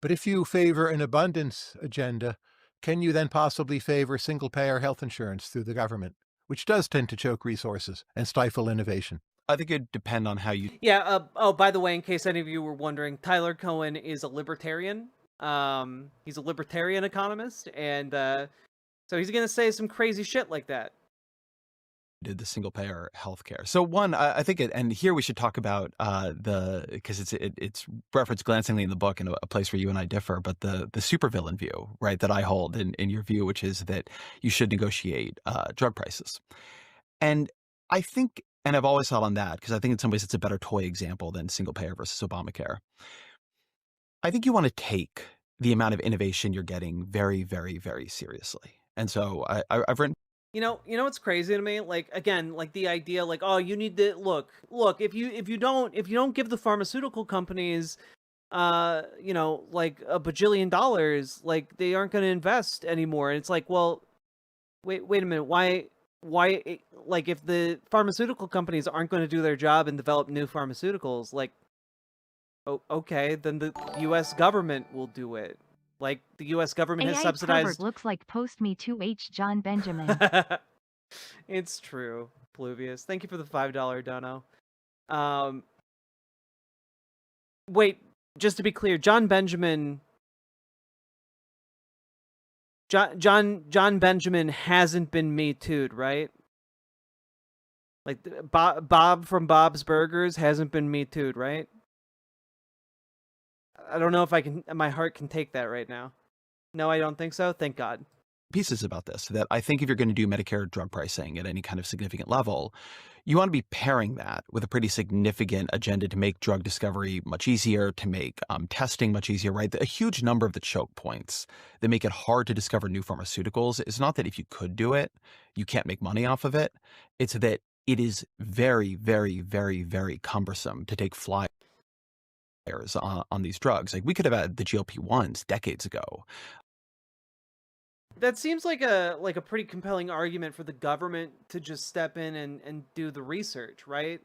But if you favor an abundance agenda, can you then possibly favor single-payer health insurance through the government, which does tend to choke resources and stifle innovation? I think it'd depend on how you... Yeah, by the way, in case any of you were wondering, Tyler Cohen is a libertarian. He's a libertarian economist, and so he's going to say some crazy shit like that. Did the single payer healthcare. So one, I think, and here we should talk about because it's referenced glancingly in the book, and a place where you and I differ, but the supervillain view, right, that I hold in your view, which is that you should negotiate drug prices. And I think, and I've always thought on that, because I think in some ways it's a better toy example than single payer versus Obamacare. I think you want to take the amount of innovation you're getting very, very, very seriously. And so I've written... You know what's crazy to me? Like, again, like the idea, like, oh, you need to look. If you don't give the pharmaceutical companies, like a bajillion dollars, like, they aren't going to invest anymore. And it's like, well, wait a minute, why? Like, if the pharmaceutical companies aren't going to do their job and develop new pharmaceuticals, like, okay, then the U.S. government will do it. Like, the U.S. government has subsidized... looks like post-Me-Too H. John Benjamin. It's true, Pluvius. Thank you for the $5 dono. Wait, just to be clear, John Benjamin... John Benjamin hasn't been Me Too'd, right? Like, Bob from Bob's Burgers hasn't been Me Too'd, right? I don't know if my heart can take that right now. No, I don't think so. Thank God. Pieces about this, that I think if you're going to do Medicare drug pricing at any kind of significant level, you want to be pairing that with a pretty significant agenda to make drug discovery much easier, to make testing much easier, right? A huge number of the choke points that make it hard to discover new pharmaceuticals is not that if you could do it, you can't make money off of it. It's that it is very, very, very, very cumbersome to take flyers on these drugs. Like, we could have had the GLP-1s decades ago. That seems like a pretty compelling argument for the government to just step in and do the research, right?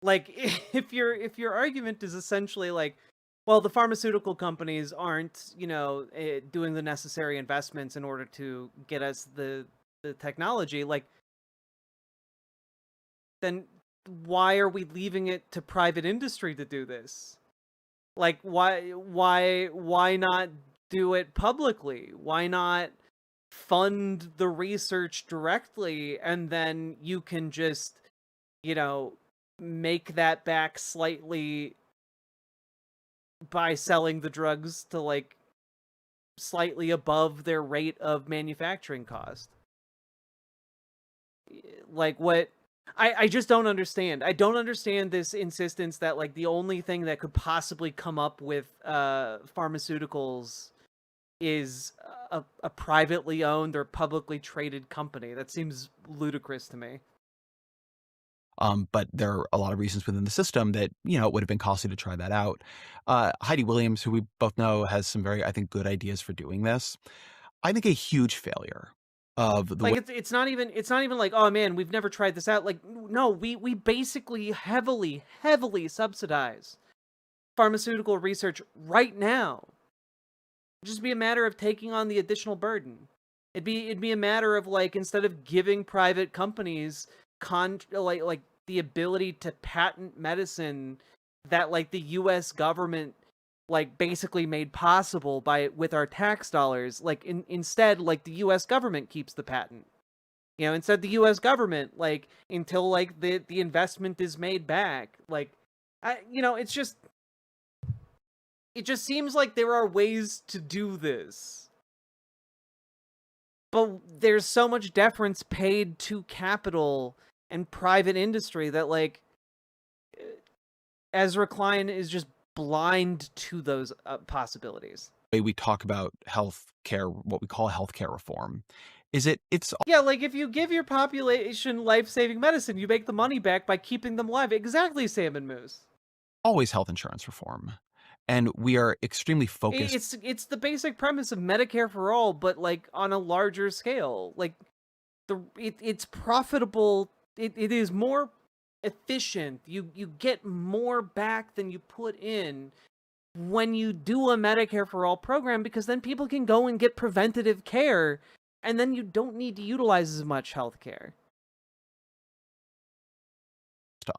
Like, if your argument is essentially like, well, the pharmaceutical companies aren't, doing the necessary investments in order to get us the technology, like, then why are we leaving it to private industry to do this? Like, why not do it publicly? Why not fund the research directly, and then you can just, make that back slightly by selling the drugs to, like, slightly above their rate of manufacturing cost? Like, what? I just don't understand. I don't understand this insistence that, like, the only thing that could possibly come up with pharmaceuticals is a privately owned or publicly traded company. That seems ludicrous to me. But there are a lot of reasons within the system that, it would have been costly to try that out. Heidi Williams, who we both know, has some very, I think, good ideas for doing this. I think a huge failure of the like, it's not even like, oh man, we've never tried this out. Like, no, we basically heavily subsidize pharmaceutical research right now. just be a matter of taking on the additional burden. It'd be a matter of, like, instead of giving private companies like the ability to patent medicine that, like, the US government, like, basically made possible with our tax dollars, like, instead, like, the US government keeps the patent. You know, instead the US government, like, until, like, the investment is made back. Like, it just seems like there are ways to do this. But there's so much deference paid to capital and private industry that, like, Ezra Klein is just blind to those possibilities. We talk about healthcare, what we call healthcare reform, it's Yeah, like, if you give your population life-saving medicine, you make the money back by keeping them alive. Exactly, Salmon Moose. always health insurance reform. And we are extremely focused. It's the basic premise of Medicare for all, but, like, on a larger scale. Like, it's profitable. It is more efficient. You get more back than you put in when you do a Medicare for all program, because then people can go and get preventative care, and then you don't need to utilize as much health care.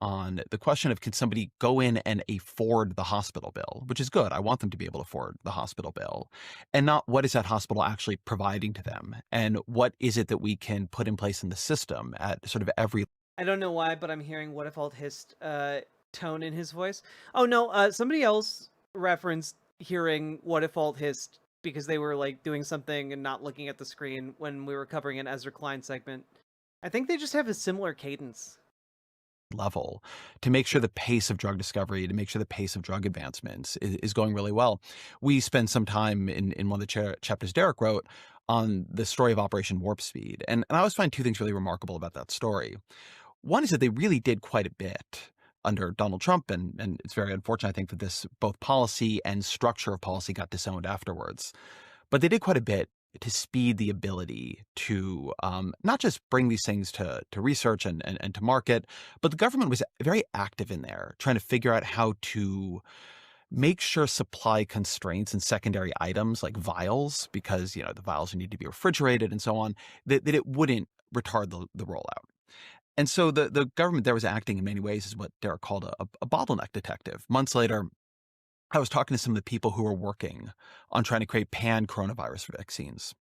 On the question of, can somebody go in and afford the hospital bill, which is good. I want them to be able to afford the hospital bill, and not what is that hospital actually providing to them, and what is it that we can put in place in the system at sort of every. I don't know why, but I'm hearing What If Alt Hist tone in his voice. Oh no, somebody else referenced hearing What If Alt Hist because they were, like, doing something and not looking at the screen when we were covering an Ezra Klein segment. I think they just have a similar cadence. Level to make sure the pace of drug discovery, to make sure the pace of drug advancements is going really well. We spent some time in one of the chapters Derek wrote on the story of Operation Warp Speed. And I always find two things really remarkable about that story. One is that they really did quite a bit under Donald Trump, and it's very unfortunate, I think, that this both policy and structure of policy got disowned afterwards. But they did quite a bit to speed the ability to not just bring these things to research and to market, but the government was very active in there, trying to figure out how to make sure supply constraints and secondary items like vials, because, the vials need to be refrigerated and so on, that it wouldn't retard the rollout. And so the government there was acting in many ways as what Derek called a bottleneck detective. Months later, I was talking to some of the people who were working on trying to create pan-coronavirus vaccines.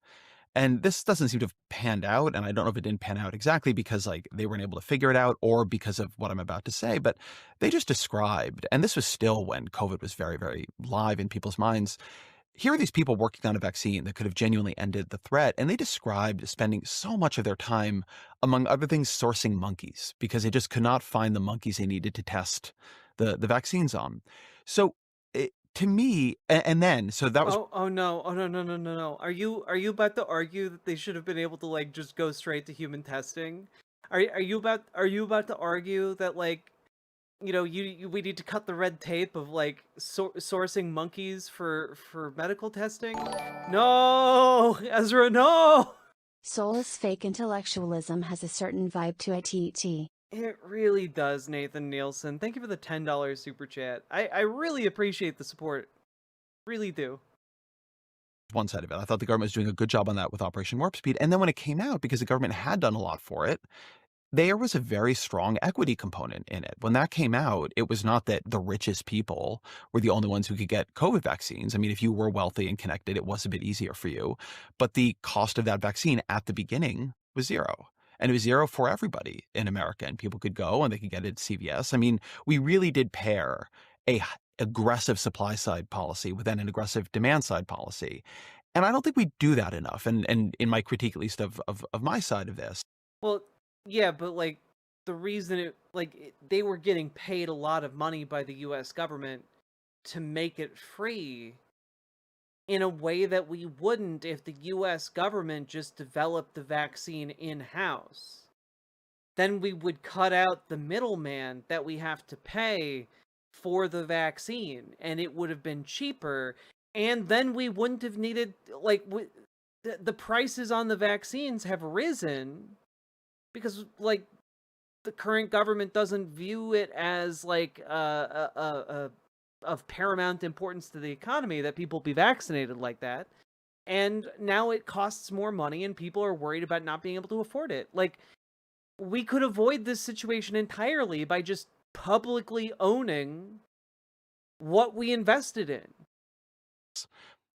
And this doesn't seem to have panned out, and I don't know if it didn't pan out exactly because, like, they weren't able to figure it out or because of what I'm about to say, but they just described, and this was still when COVID was very, very live in people's minds. Here are these people working on a vaccine that could have genuinely ended the threat, and they described spending so much of their time, among other things, sourcing monkeys because they just could not find the monkeys they needed to test the vaccines on. So to me, and then so that was. Oh no! Are you about to argue that they should have been able to, like, just go straight to human testing? Are you about to argue that, like, we need to cut the red tape of, like, sourcing monkeys for medical testing? No, Ezra, no. Soulless fake intellectualism has a certain vibe to it. It really does, Nathan Nielsen. Thank you for the $10 super chat. I really appreciate the support. Really do. One side of it. I thought the government was doing a good job on that with Operation Warp Speed. And then when it came out, because the government had done a lot for it, there was a very strong equity component in it. When that came out, it was not that the richest people were the only ones who could get COVID vaccines. I mean, if you were wealthy and connected, it was a bit easier for you. But the cost of that vaccine at the beginning was zero. And it was zero for everybody in America. And people could go and they could get it at CVS. I mean, we really did pair a aggressive supply side policy with an aggressive demand side policy. And I don't think we do that enough. And in my critique, at least, of my side of this. Well, yeah, but, like, the reason they were getting paid a lot of money by the US government to make it free in a way that we wouldn't if the US government just developed the vaccine in-house. Then we would cut out the middleman that we have to pay for the vaccine, and it would have been cheaper, and then we wouldn't have needed, like, the prices on the vaccines have risen because, like, the current government doesn't view it as, like, a of paramount importance to the economy that people be vaccinated like that. And now it costs more money and people are worried about not being able to afford it. Like, we could avoid this situation entirely by just publicly owning what we invested in.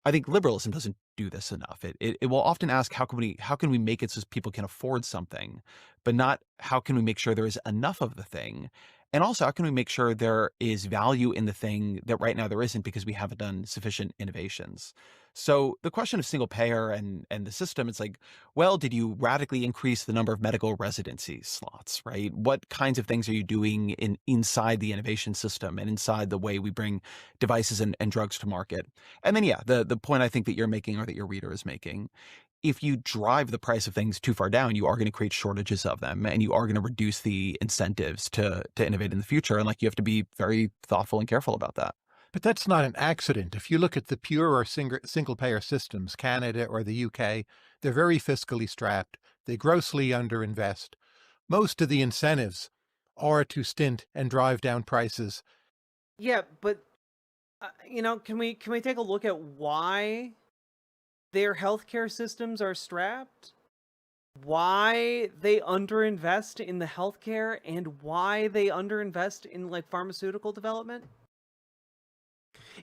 I think liberalism doesn't do this enough. It will often ask how can we make it so people can afford something, but not how can we make sure there is enough of the thing, and also how can we make sure there is value in the thing that right now there isn't because we haven't done sufficient innovations. So the question of single payer and the system, it's like, well, did you radically increase the number of medical residency slots, right? What kinds of things are you doing inside the innovation system and inside the way we bring devices and drugs to market? And then, yeah, the point I think that you're making or that your reader is making, if you drive the price of things too far down, you are going to create shortages of them and you are going to reduce the incentives to innovate in the future. And like, you have to be very thoughtful and careful about that. But that's not an accident. If you look at the pure single-payer systems, Canada or the UK, they're very fiscally strapped. They grossly underinvest. Most of the incentives are to stint and drive down prices. Yeah, but can we take a look at why their healthcare systems are strapped? Why they underinvest in the healthcare and why they underinvest in like pharmaceutical development?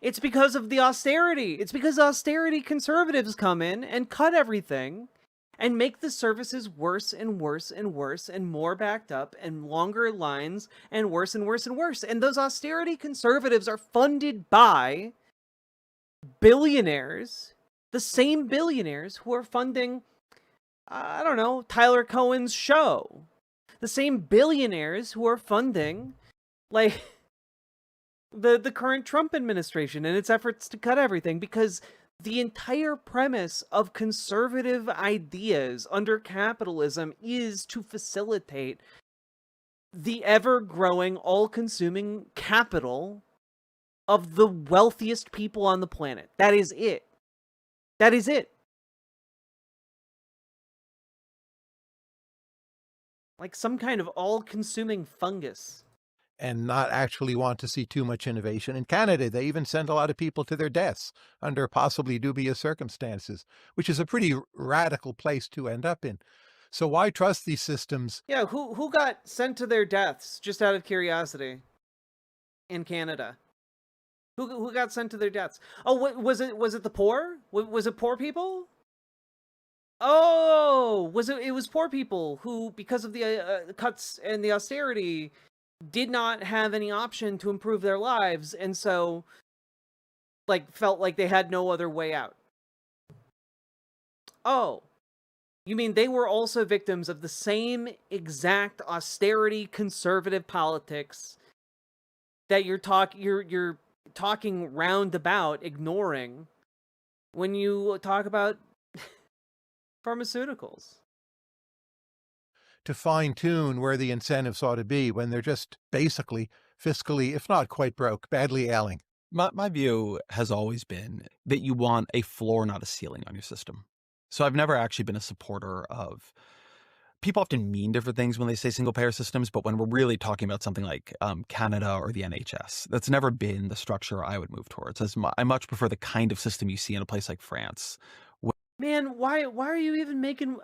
It's because of the austerity. It's because austerity conservatives come in and cut everything and make the services worse and worse and worse and more backed up and longer lines and worse and worse and worse. And those austerity conservatives are funded by billionaires, the same billionaires who are funding, I don't know, Tyler Cohen's show. The same billionaires who are funding, like, the current Trump administration and its efforts to cut everything, because the entire premise of conservative ideas under capitalism is to facilitate the ever-growing, all-consuming capital of the wealthiest people on the planet. That is it. That is it. Like some kind of all-consuming fungus. And not actually want to see too much innovation. In Canada, they even send a lot of people to their deaths under possibly dubious circumstances, which is a pretty radical place to end up in. So why trust these systems? Yeah, who got sent to their deaths, just out of curiosity, in Canada? Who got sent to their deaths? Oh, was it the poor? Was it poor people? Oh, it was poor people who, because of the cuts and the austerity, did not have any option to improve their lives, and so like felt like they had no other way out. Oh, you mean they were also victims of the same exact austerity conservative politics that you're talking roundabout ignoring when you talk about pharmaceuticals? To fine-tune where the incentives ought to be when they're just basically fiscally, if not quite broke, badly ailing. My view has always been that you want a floor, not a ceiling on your system. So I've never actually been a supporter of... People often mean different things when they say single-payer systems, but when we're really talking about something like Canada or the NHS, that's never been the structure I would move towards. I much prefer the kind of system you see in a place like France. Man, why are you even making...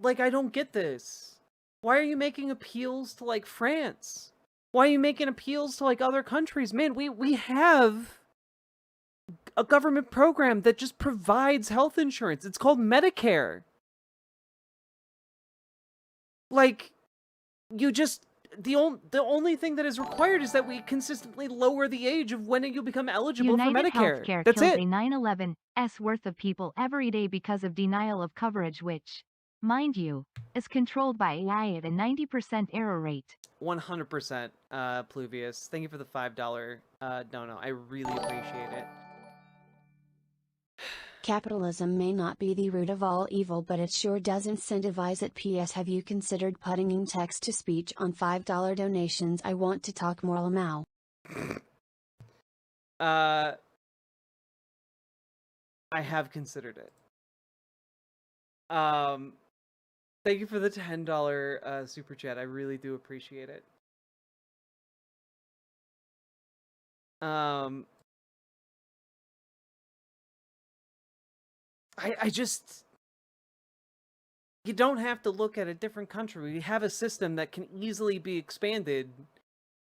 Like, I don't get this. Why are you making appeals to, like, France? Why are you making appeals to, like, other countries? Man, we have a government program that just provides health insurance. It's called Medicare. Like, you just... The only thing that is required is that we consistently lower the age of when you become eligible for Medicare. Healthcare That's kills it. a 9/11's worth of people every day because of denial of coverage, which, mind you, is controlled by AI at a 90% error rate. 100%, Pluvius. Thank you for the $5 dono. I really appreciate it. Capitalism may not be the root of all evil, but it sure does incentivize it. P.S. Have you considered putting in text-to-speech on $5 donations? I want to talk more Lamau. I have considered it. Thank you for the $10 super chat. I really do appreciate it. I just, you don't have to look at a different country. We have a system that can easily be expanded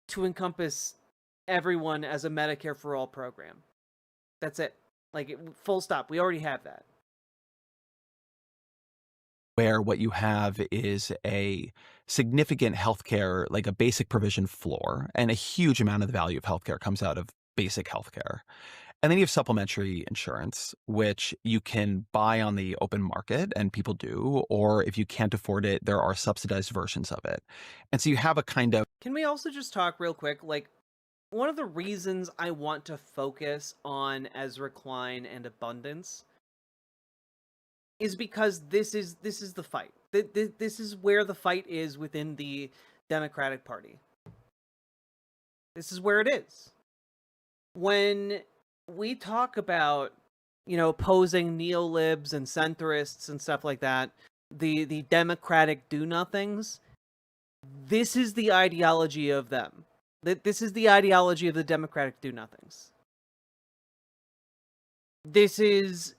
to encompass everyone as a Medicare for All program. That's it. Like, full stop. We already have that. Where what you have is a significant healthcare, like a basic provision floor, and a huge amount of the value of healthcare comes out of basic healthcare. And then you have supplementary insurance, which you can buy on the open market, and people do, or if you can't afford it, there are subsidized versions of it. And so you have a kind of... Can we also just talk real quick? Like, one of the reasons I want to focus on Ezra Klein and abundance is because this is the fight. This is where the fight is within the Democratic Party. This is where it is. When we talk about, opposing neolibs and centrists and stuff like that, the Democratic do-nothings, this is the ideology of them. This is the ideology of the Democratic do-nothings. This is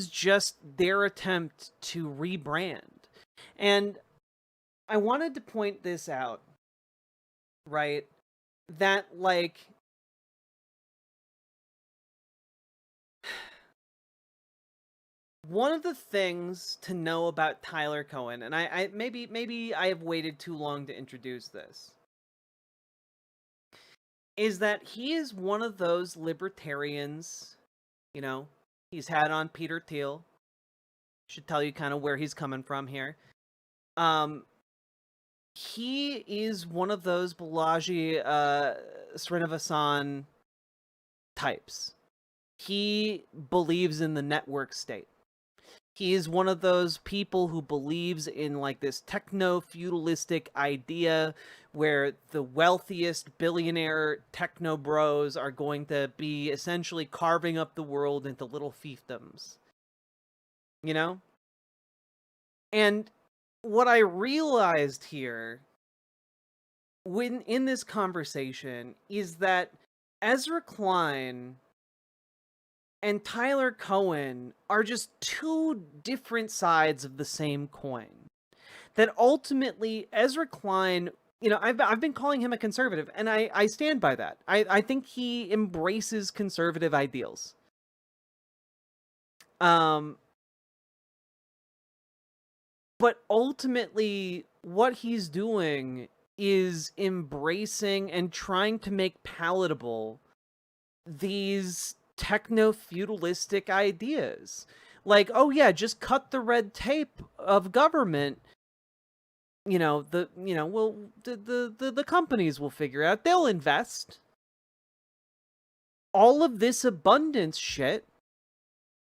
just their attempt to rebrand. And I wanted to point this out, right? That, like, one of the things to know about Tyler Cohen, and I maybe I have waited too long to introduce this, is that he is one of those libertarians, he's had on Peter Thiel. Should tell you kind of where he's coming from here. He is one of those Balaji Srinivasan types. He believes in the network state. He is one of those people who believes in, like, this techno-feudalistic idea where the wealthiest billionaire techno bros are going to be essentially carving up the world into little fiefdoms. And what I realized here when in this conversation is that Ezra Klein and Tyler Cohen are just two different sides of the same coin. That ultimately, Ezra Klein, I've been calling him a conservative, and I stand by that. I think he embraces conservative ideals. But ultimately, what he's doing is embracing and trying to make palatable these techno-feudalistic ideas. Like, oh yeah, just cut the red tape of government. The companies will figure it out. They'll invest. All of this abundance shit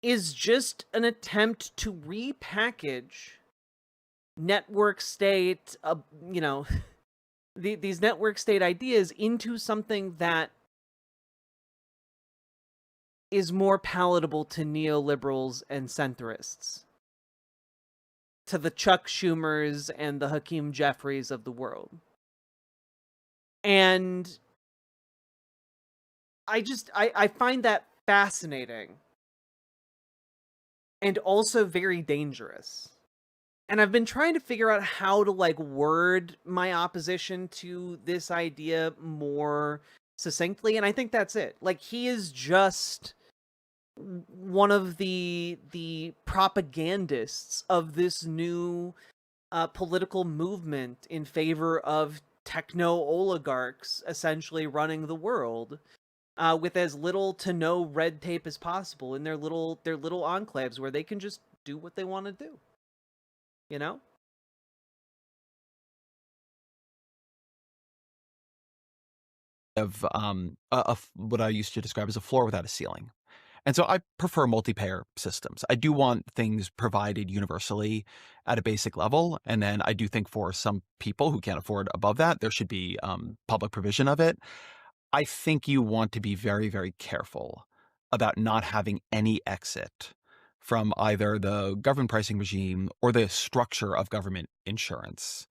is just an attempt to repackage network state, these network state ideas into something that is more palatable to neoliberals and centrists, to the Chuck Schumers and the Hakeem Jeffries of the world. And I find that fascinating and also very dangerous. And I've been trying to figure out how to, like, word my opposition to this idea more succinctly, and I think that's it. Like, he is just one of the propagandists of this new political movement in favor of techno-oligarchs essentially running the world with as little to no red tape as possible in their little enclaves where they can just do what they want to do. Of what I used to describe as a floor without a ceiling. And so I prefer multi-payer systems. I do want things provided universally at a basic level. And then I do think for some people who can't afford above that, there should be public provision of it. I think you want to be very, very careful about not having any exit from either the government pricing regime or the structure of government insurance.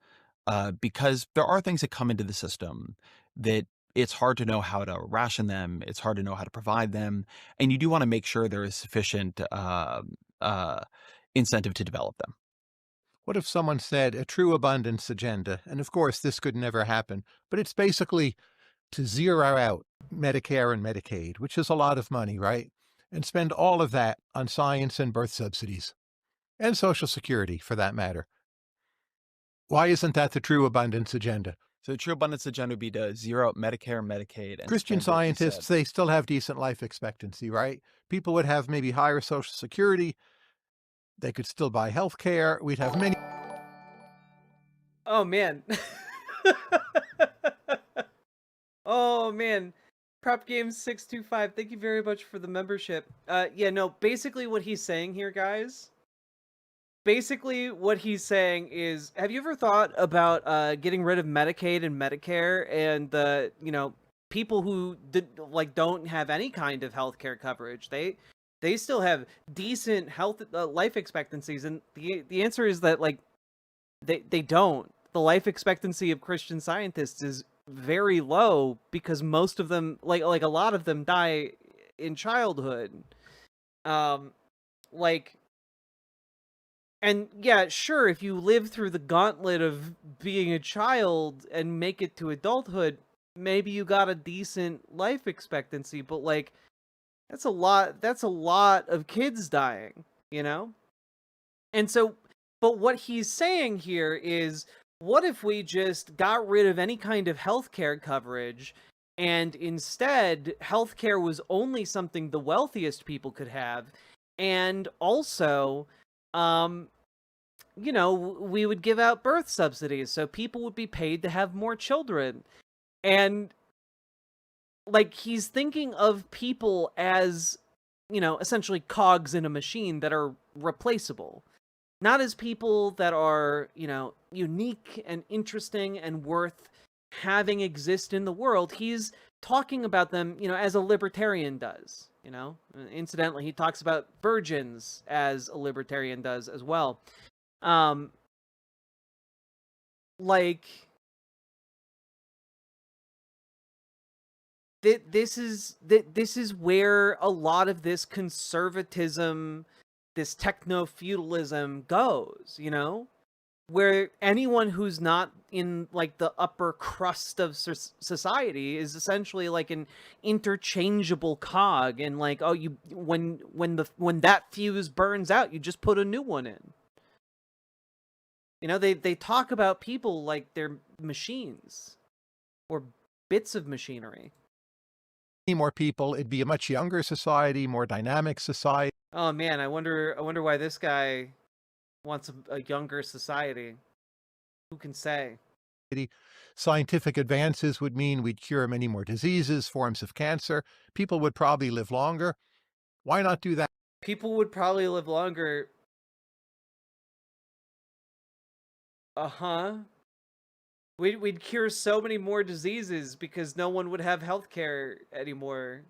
Because there are things that come into the system that It's hard to know how to ration them. It's hard to know how to provide them. And you do want to make sure there is sufficient incentive to develop them. What if someone said a true abundance agenda? And of course, this could never happen, but it's basically to zero out Medicare and Medicaid, which is a lot of money, right? And spend all of that on science and birth subsidies and Social Security, for that matter. Why isn't that the true abundance agenda? So the true abundance agenda would be to zero out Medicare and Medicaid. And Christian scientists, they still have decent life expectancy, right? People would have maybe higher Social Security. They could still buy health care. We'd have many. Oh, man. Oh, man. Prop Games 625, thank you very much for the membership. Yeah, no, basically what he's saying here, guys, basically what he's saying is, have you ever thought about getting rid of Medicaid and Medicare and the, you know, people who don't have any kind of healthcare coverage? They still have decent health life expectancies, and the answer is that like they don't. The life expectancy of Christian scientists is very low because most of them, like a lot of them, die in childhood. And yeah, sure, if you live through the gauntlet of being a child and make it to adulthood, maybe you got a decent life expectancy, but like that's a lot of kids dying, you know? And so, but what he's saying here is, what if we just got rid of any kind of healthcare coverage and instead healthcare was only something the wealthiest people could have, and also you know, we would give out birth subsidies so people would be paid to have more children. And like, he's thinking of people as, you know, essentially cogs in a machine that are replaceable, not as people that are, you know, unique and interesting and worth having exist in the world. He's talking about them, you know, as a libertarian does, you know. Incidentally, he talks about virgins as a libertarian does as well. Like, this is where a lot of this conservatism, this techno-feudalism goes, you know, where anyone who's not in like the upper crust of society is essentially like an interchangeable cog, and like, oh, you when that fuse burns out, you just put a new one in. You know, they talk about people like they're machines or bits of machinery. More people, it'd be a much younger society, more dynamic society. Oh man, I wonder why this guy wants a younger society. Who can say? Scientific advances would mean we'd cure many more diseases, forms of cancer. People would probably live longer. Why not do that? People would probably live longer. We'd cure so many more diseases because no one would have healthcare anymore.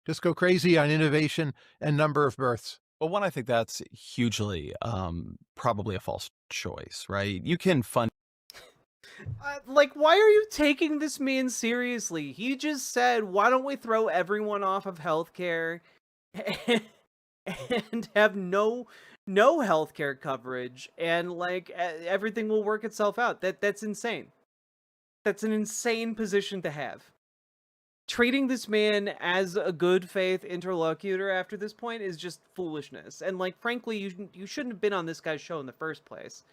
Just go crazy on innovation and number of births. Well, one, I think that's hugely probably a false choice, right? You can fund. Like, why are you taking this man seriously? He just said, why don't we throw everyone off of healthcare and have no healthcare coverage, and like everything will work itself out. That's insane. That's an insane position to have. Treating this man as a good faith interlocutor after this point is just foolishness. And like, frankly, you shouldn't have been on this guy's show in the first place,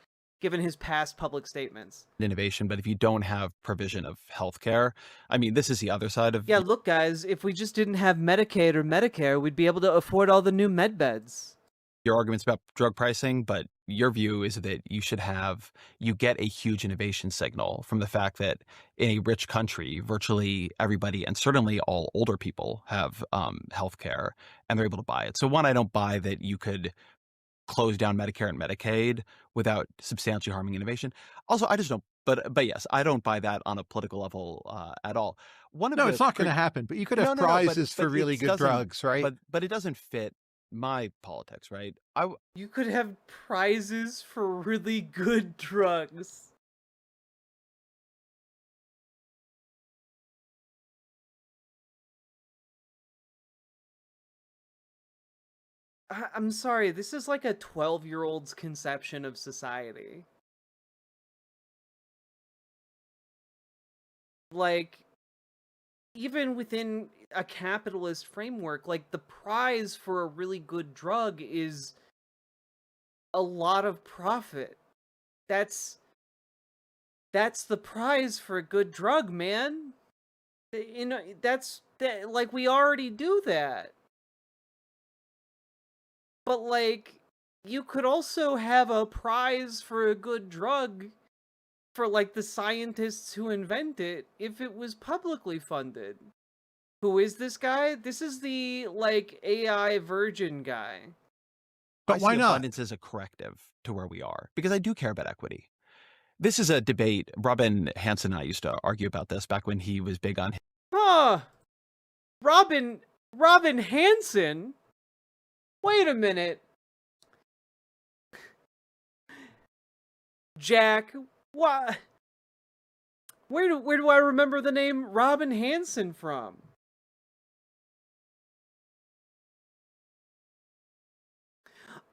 given his past public statements. Innovation, but if you don't have provision of healthcare, I mean, this is the other side of. Yeah, look, guys, if we just didn't have Medicaid or Medicare, we'd be able to afford all the new med beds. Your arguments about drug pricing, but your view is that you get a huge innovation signal from the fact that in a rich country, virtually everybody, and certainly all older people, have healthcare and they're able to buy it. So one, I don't buy that you could close down Medicare and Medicaid without substantially harming innovation. Also, I just don't. But yes, I don't buy that on a political level at all. It's not going to happen. But you could have prizes for really good drugs, right? But it doesn't fit my politics, right? You could have prizes for really good drugs. I'm sorry, this is like a 12-year-old's conception of society. Like, even within a capitalist framework, like, the prize for a really good drug is a lot of profit. That's the prize for a good drug, man. You know, like, we already do that. But, like, you could also have a prize for a good drug for, like, the scientists who invent it if it was publicly funded. Who is this guy? This is the, like, AI virgin guy. But why I see not? abundance as a corrective to where we are, because I do care about equity. This is a debate. Robin Hansen and I used to argue about this back when he was big on... Robin Hansen? Wait a minute. Jack, why? Where do I remember the name Robin Hansen from?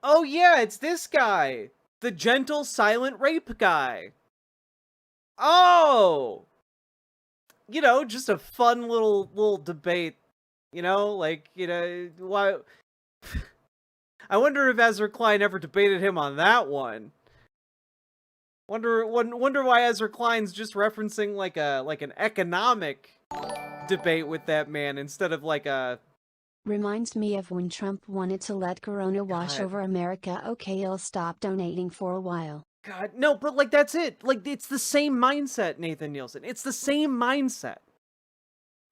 Oh yeah, it's this guy. The gentle silent rape guy. Oh! You know, just a fun little debate. You know, like, you know, why... I wonder if Ezra Klein ever debated him on that one. Wonder why Ezra Klein's just referencing like an economic debate with that man instead of like a... Reminds me of when Trump wanted to let Corona wash over America. Okay, I'll stop donating for a while. God, no, but like that's it. Like it's the same mindset, Nathan Nielsen. It's the same mindset.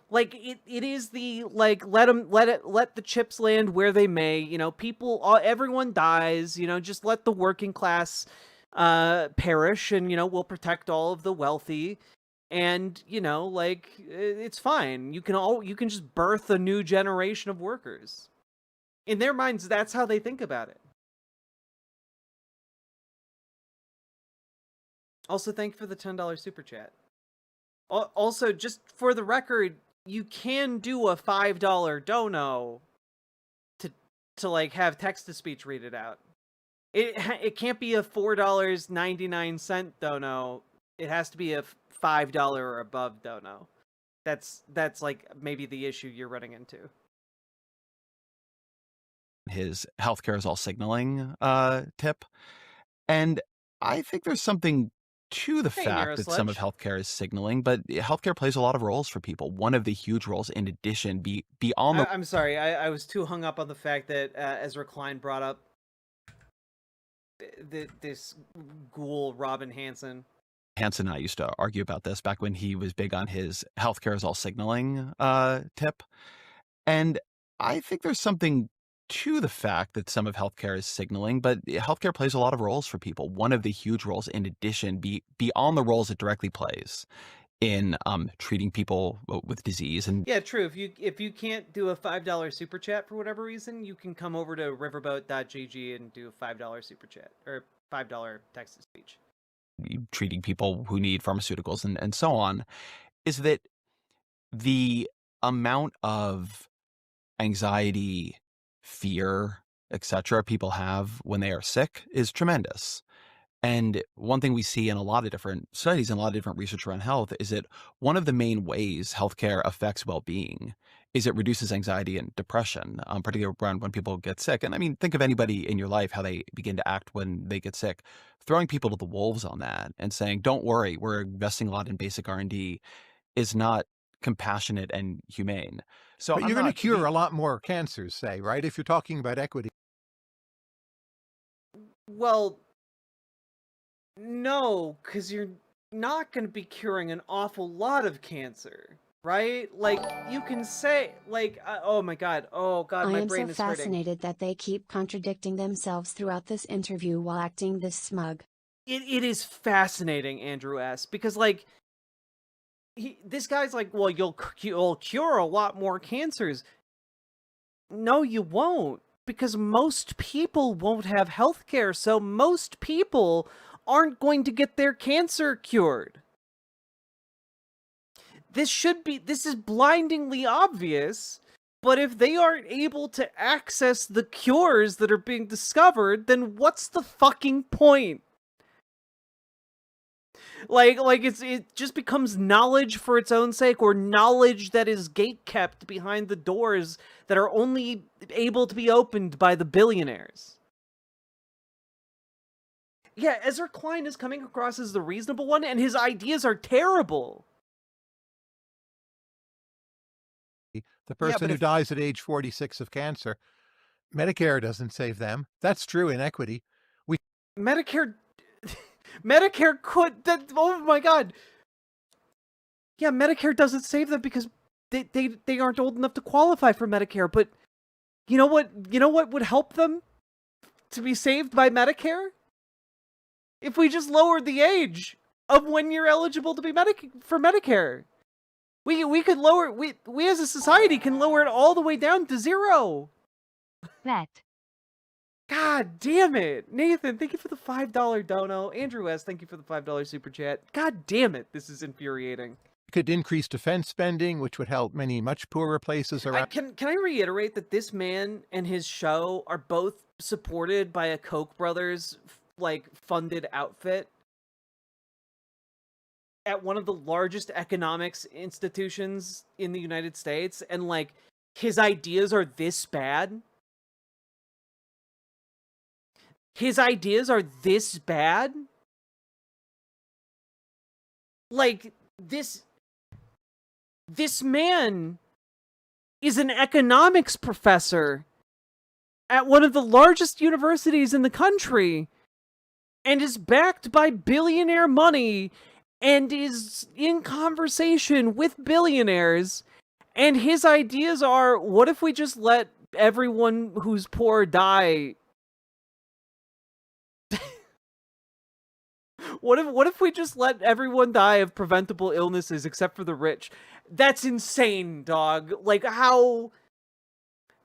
Like it is the like let the chips land where they may. You know, everyone dies. You know, just let the working class perish, and you know we'll protect all of the wealthy. And you know, like it's fine. You can just birth a new generation of workers. In their minds, that's how they think about it. Also, thank you for the $10 super chat. Also, just for the record, you can do a $5 dono to like have text to speech read it out. It can't be a $4.99 dono. It has to be a $5 or above dono. That's like maybe the issue you're running into. His healthcare is all signaling tip, and I think there's something to the fact that some of healthcare is signaling, but healthcare plays a lot of roles for people. One of the huge roles, in addition, beyond the... I'm sorry, I was too hung up on the fact that Ezra Klein brought up this ghoul Robin Hansen. Hansen and I used to argue about this back when he was big on his healthcare is all signaling tip, and I think there's something to the fact that some of healthcare is signaling, but healthcare plays a lot of roles for people. One of the huge roles, in addition, beyond the roles it directly plays in treating people with disease. And yeah, true. If you can't do a $5 super chat for whatever reason, you can come over to riverboat.gg and do a $5 super chat or $5 text to speech. Treating people who need pharmaceuticals and so on, is that the amount of anxiety, fear, etc. people have when they are sick is tremendous. And one thing we see in a lot of different studies and a lot of different research around health is that one of the main ways healthcare affects well-being is it reduces anxiety and depression, particularly around when people get sick. And I mean, think of anybody in your life, how they begin to act when they get sick. Throwing people to the wolves on that and saying, don't worry, we're investing a lot in basic R&D is not compassionate and humane. So but you're going to cure a lot more cancers, say, right? If you're talking about equity. Well, no, because you're not going to be curing an awful lot of cancer, right? Like, you can say, like, oh my God, my brain is hurting. I am so fascinated that they keep contradicting themselves throughout this interview while acting this smug. It is fascinating, Andrew S., because, like, this guy's like, well, you'll cure a lot more cancers. No, you won't, because most people won't have health care, so most people aren't going to get their cancer cured. This is blindingly obvious, But if they aren't able to access the cures that are being discovered, then what's the fucking point? Like it just becomes knowledge for its own sake, or knowledge that is gatekept behind the doors that are only able to be opened by the billionaires. Yeah, Ezra Klein is coming across as the reasonable one, and his ideas are terrible. The person who dies at age 46 of cancer, Medicare doesn't save them. That's true inequity. Medicare could, oh my god. Yeah, Medicare doesn't save them because they aren't old enough to qualify for Medicare, but you know what would help them to be saved by Medicare? If we just lowered the age of when you're eligible to be for Medicare. We could lower, we as a society can lower it all the way down to 0. Bet. God damn it. Nathan, thank you for the $5 dono. Andrew S., thank you for the $5 super chat. God damn it, this is infuriating. Could increase defense spending, which would help many much poorer places around. Can I reiterate that this man and his show are both supported by a Koch brothers, funded outfit at one of the largest economics institutions in the United States, and his ideas are this bad? His ideas are this bad? This man is an economics professor at one of the largest universities in the country and is backed by billionaire money and is in conversation with billionaires, and his ideas are, what if we just let everyone who's poor die? What if we just let everyone die of preventable illnesses except for the rich? That's insane, dog. How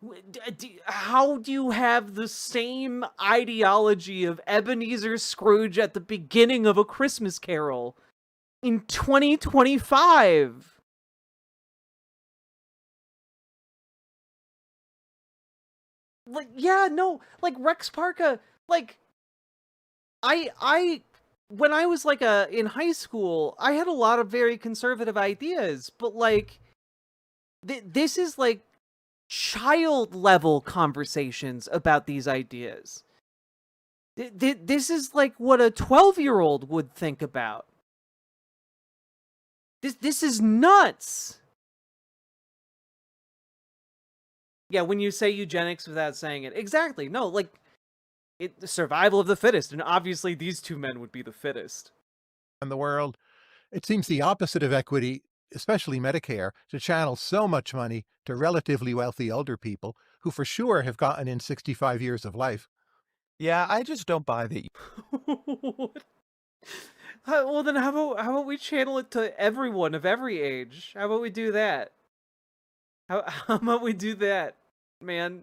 do you have the same ideology of Ebenezer Scrooge at the beginning of A Christmas Carol in 2025? Rex Parka, when I was in high school, I had a lot of very conservative ideas, but this is child level conversations about these ideas. This is what a 12-year-old would think about. This is nuts. Yeah, when you say eugenics without saying it. Exactly. No, the survival of the fittest, and obviously these two men would be the fittest. In the world, it seems the opposite of equity, especially Medicare, to channel so much money to relatively wealthy older people who for sure have gotten in 65 years of life. Yeah, I just don't buy that. Well, then how about we channel it to everyone of every age? How about we do that? How about we do that, man?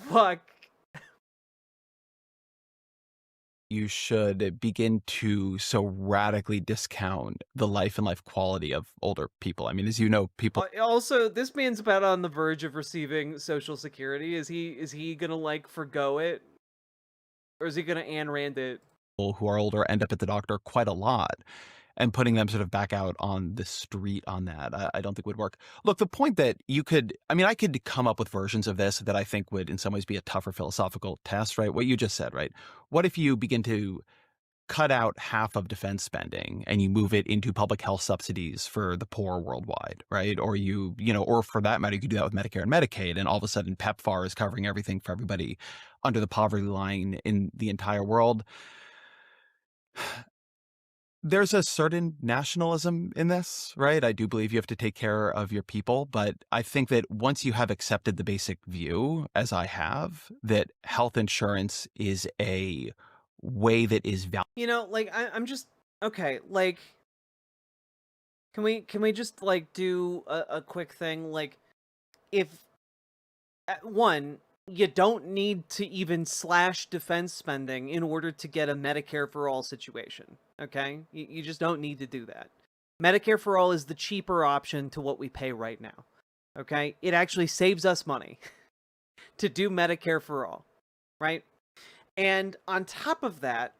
Fuck. You should begin to so radically discount the life and life quality of older people. I mean, as you know, people. Also, this man's about on the verge of receiving Social Security. Is he gonna forgo it, or is he gonna Ayn Rand it? People who are older end up at the doctor quite a lot, and putting them sort of back out on the street on that, I don't think would work. Look, the point that I could come up with versions of this that I think would in some ways be a tougher philosophical test, right? What you just said, right? What if you begin to cut out half of defense spending and you move it into public health subsidies for the poor worldwide, right? Or or for that matter, you could do that with Medicare and Medicaid, and all of a sudden PEPFAR is covering everything for everybody under the poverty line in the entire world. There's a certain nationalism in this, right? I do believe you have to take care of your people, but I think that once you have accepted the basic view, as I have, that health insurance is a way that is valuable. I'm just okay. Can we just do a quick thing? If one, you don't need to even slash defense spending in order to get a Medicare for all situation. Okay? You just don't need to do that. Medicare for all is the cheaper option to what we pay right now. Okay? It actually saves us money to do Medicare for all, right? And on top of that,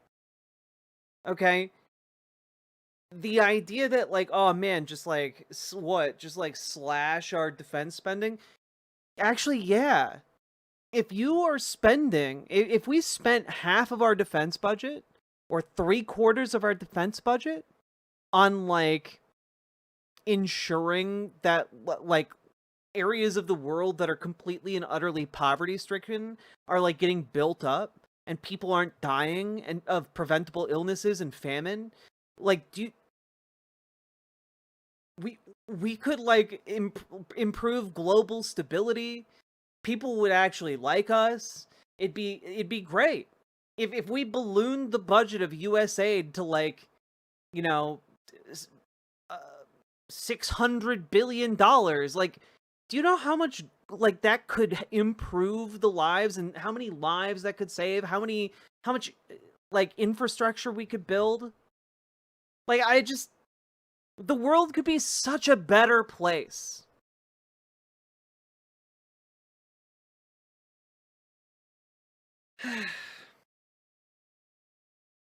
okay, the idea that like, oh man, just like just like slash our defense spending. Actually, yeah. If you are spending, if we spent half of our defense budget or 3/4 of our defense budget on like ensuring that like areas of the world that are completely and utterly poverty stricken are like getting built up and people aren't dying and of preventable illnesses and famine, like we could like improve global stability. People would actually like us. It'd be great if we ballooned the budget of US aid to like, you know, $600 billion. Like, do you know how much like that could improve the lives and how many lives that could save? How much like infrastructure we could build? Like, the world could be such a better place.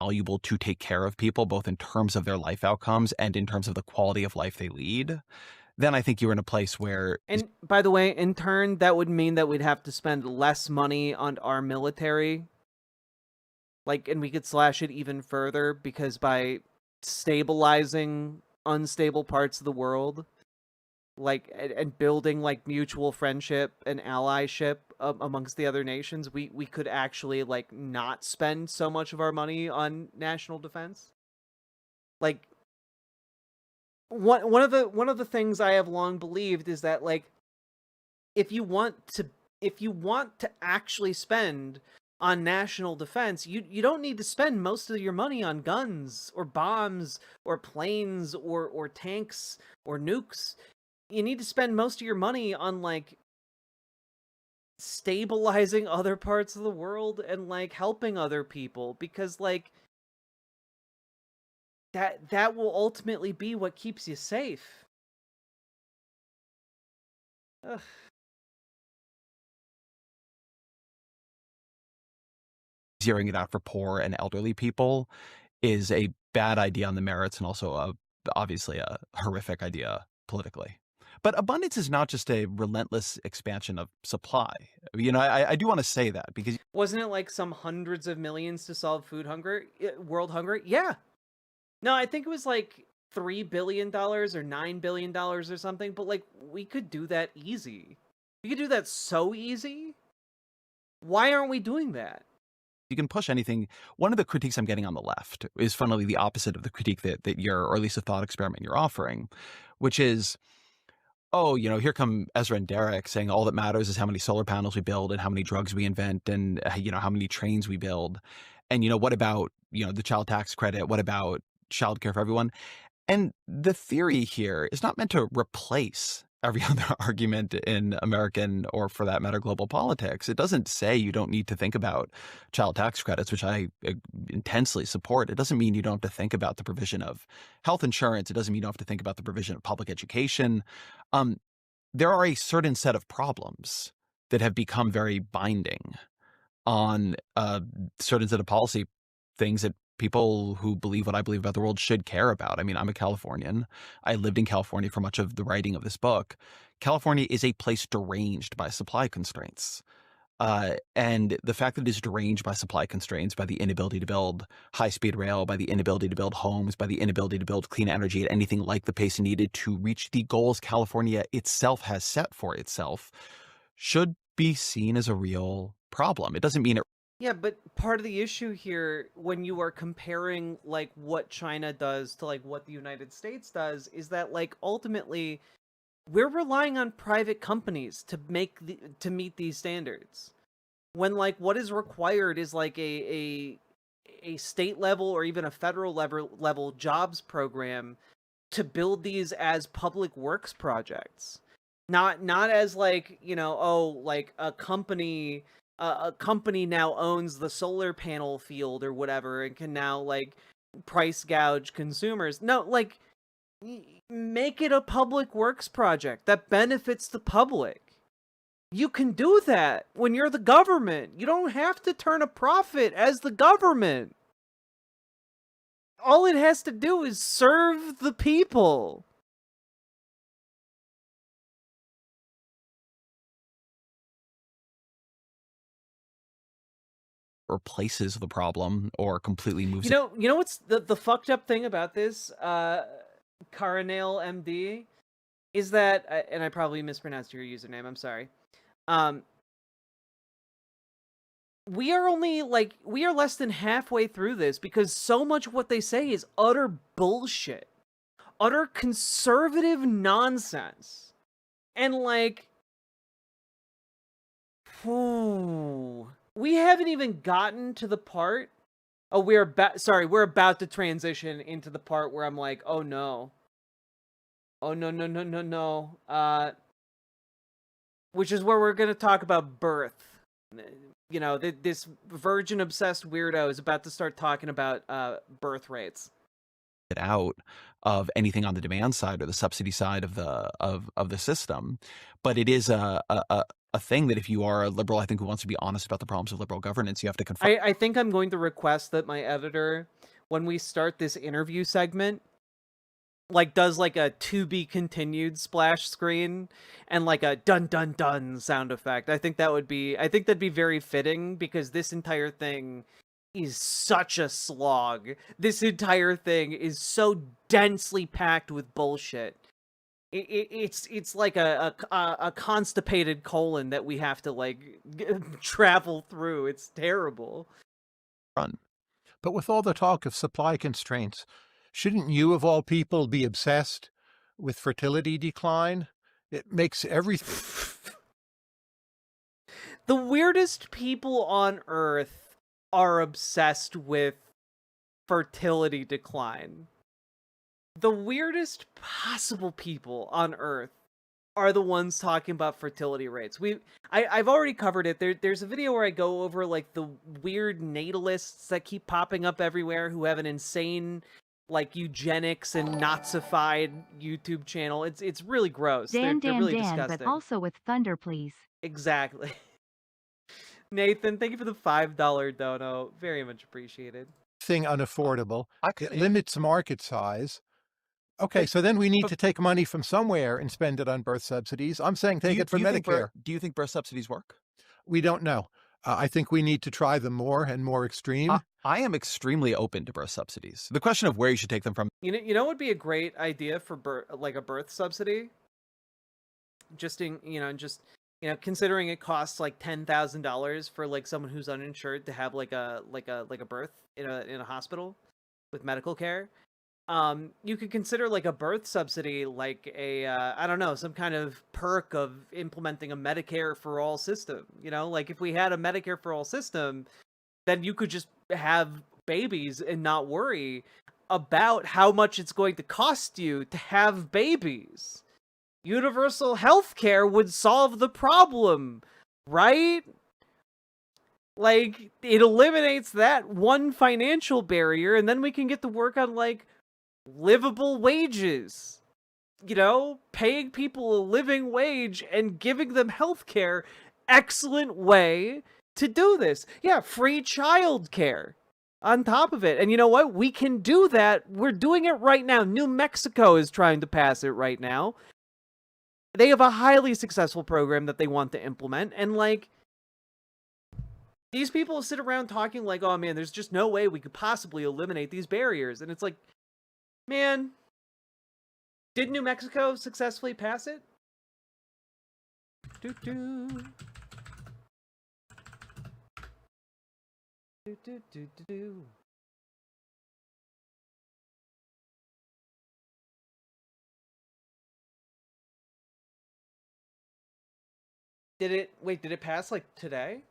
Valuable to take care of people, both in terms of their life outcomes and in terms of the quality of life they lead, then I think you're in a place where... And by the way, in turn, that would mean that we'd have to spend less money on our military. Like, and we could slash it even further because by stabilizing unstable parts of the world, like, and building like mutual friendship and allyship amongst the other nations, we could actually like not spend so much of our money on national defense. Like, one of the things I have long believed is that like if you want to actually spend on national defense, you don't need to spend most of your money on guns or bombs or planes or tanks or nukes. You need to spend most of your money on like stabilizing other parts of the world and like helping other people, because like that will ultimately be what keeps you safe. Ugh. Zeroing it out for poor and elderly people is a bad idea on the merits and also obviously a horrific idea politically. But abundance is not just a relentless expansion of supply. You know, I do want to say that because... Wasn't it like some hundreds of millions to solve food hunger, world hunger? Yeah. No, I think it was like $3 billion or $9 billion or something, but like we could do that easy. We could do that so easy. Why aren't we doing that? You can push anything. One of the critiques I'm getting on the left is funnily the opposite of the critique that you're, or at least a thought experiment you're offering, which is, oh, you know, here come Ezra and Derek saying all that matters is how many solar panels we build and how many drugs we invent and, you know, how many trains we build. And, you know, what about, you know, the child tax credit? What about childcare for everyone? And the theory here is not meant to replace every other argument in American, or for that matter, global politics. It doesn't say you don't need to think about child tax credits, which I intensely support. It doesn't mean you don't have to think about the provision of health insurance. It doesn't mean you don't have to think about the provision of public education. There are a certain set of problems that have become very binding on certain set of policy things that people who believe what I believe about the world should care about. I mean, I'm a Californian. I lived in California for much of the writing of this book. California is a place deranged by supply constraints. And the fact that it is deranged by supply constraints, by the inability to build high-speed rail, by the inability to build homes, by the inability to build clean energy at anything like the pace needed to reach the goals California itself has set for itself, should be seen as a real problem. It doesn't mean it... Yeah, but part of the issue here, when you are comparing like what China does to like what the United States does, is that like ultimately we're relying on private companies to meet these standards. When like what is required is like a state level or even a federal level jobs program to build these as public works projects. Not as like, you know, oh, like a company now owns the solar panel field or whatever and can now like price gouge consumers. No, like make it a public works project that benefits the public. You can do that when you're the government. You don't have to turn a profit as the government. All it has to do is serve the people. Replaces the problem or completely moves You know what's the fucked up thing about this, Caranale MD, is that, and I probably mispronounced your username, I'm sorry. We are less than halfway through this because so much of what they say is utter bullshit. Utter conservative nonsense. And we haven't even gotten to the part. Oh, we're about to transition into the part where I'm like, oh no. Oh no. Which is where we're gonna talk about birth. You know, this virgin-obsessed weirdo is about to start talking about birth rates. Out of anything on the demand side or the subsidy side of the system, but it is a thing that if you are a liberal, I think, who wants to be honest about the problems of liberal governance, you have to confront. I think I'm going to request that my editor, when we start this interview segment, does a to be continued splash screen and a dun dun dun sound effect. I think that'd be very fitting because this entire thing is such a slog. This entire thing is so densely packed with bullshit. It's like a constipated colon that we have to travel through. It's terrible. But with all the talk of supply constraints, shouldn't you, of all people, be obsessed with fertility decline? It makes everything. The weirdest people on Earth are obsessed with fertility decline. The weirdest possible people on Earth are the ones talking about fertility rates. I've already covered it. There's a video where I go over the weird natalists that keep popping up everywhere who have an insane eugenics and Nazified YouTube channel. It's really gross. They're really disgusting. But also with thunder, please. Exactly. Nathan, thank you for the $5 dono. Very much appreciated. Thing unaffordable. It limits market size. Okay, so then we need to take money from somewhere and spend it on birth subsidies. I'm saying take it from Medicare. Do you think birth subsidies work? We don't know. I think we need to try them more and more extreme. I am extremely open to birth subsidies. The question of where you should take them from. You know what would be a great idea for a birth subsidy? Just considering it costs $10,000 for someone who's uninsured to have a birth in a hospital with medical care. You could consider a birth subsidy, I don't know, some kind of perk of implementing a Medicare for all system. If we had a Medicare for all system, then you could just have babies and not worry about how much it's going to cost you to have babies. Universal health care would solve the problem, right? It eliminates that one financial barrier, and then we can get to work on livable wages, paying people a living wage and giving them health care. Excellent way to do this. Yeah, free child care on top of it. And you know what? We can do that. We're doing it right now. New Mexico is trying to pass it right now. They have a highly successful program that they want to implement. And these people sit around talking oh man, there's just no way we could possibly eliminate these barriers. And it's man, did New Mexico successfully pass it? Did it pass today?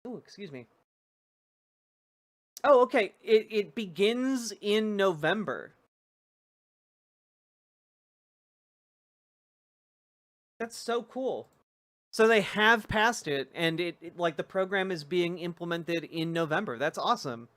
Oh, excuse me. Oh, okay. It begins in November. That's so cool. So they have passed it, and it the program is being implemented in November. That's awesome.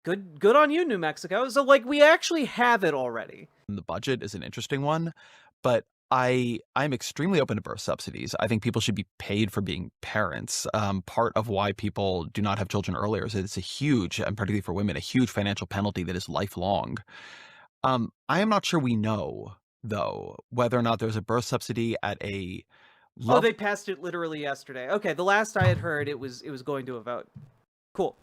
Good on you, New Mexico. So like we actually have it already. The budget is an interesting one, but I'm extremely open to birth subsidies. I think people should be paid for being parents. Part of why people do not have children earlier is that it's a huge, and particularly for women, a huge financial penalty that is lifelong. I am not sure we know, though, whether or not there's a birth subsidy at a Oh, they passed it literally yesterday. Okay, the last I had heard, it was going to a vote. Cool.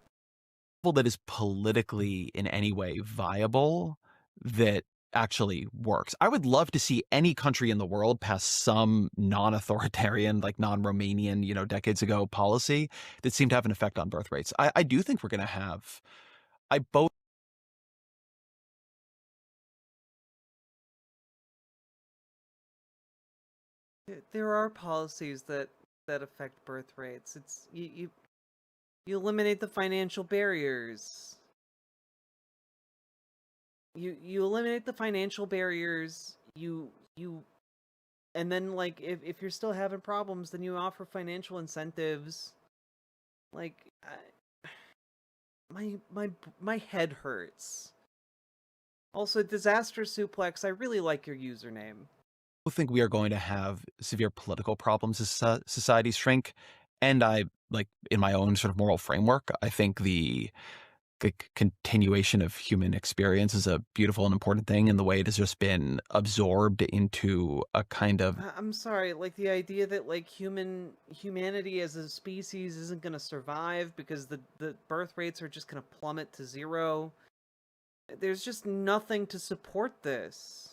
That is politically in any way viable that actually works. I would love to see any country in the world pass some non-authoritarian, like non-Romanian, decades ago policy that seemed to have an effect on birth rates. I do think we're going to have. There are policies that affect birth rates. It's you eliminate the financial barriers. You eliminate the financial barriers. You and then like if you're still having problems, then you offer financial incentives. Like my head hurts. Also, Disaster Suplex, I really like your username. I think we are going to have severe political problems as societies shrink, and I like in my own sort of moral framework. I think the continuation of human experience is a beautiful and important thing, and the way it has just been absorbed into a kind of. I'm sorry, like the idea that like humanity as a species isn't going to survive because the birth rates are just going to plummet to zero. There's just nothing to support this.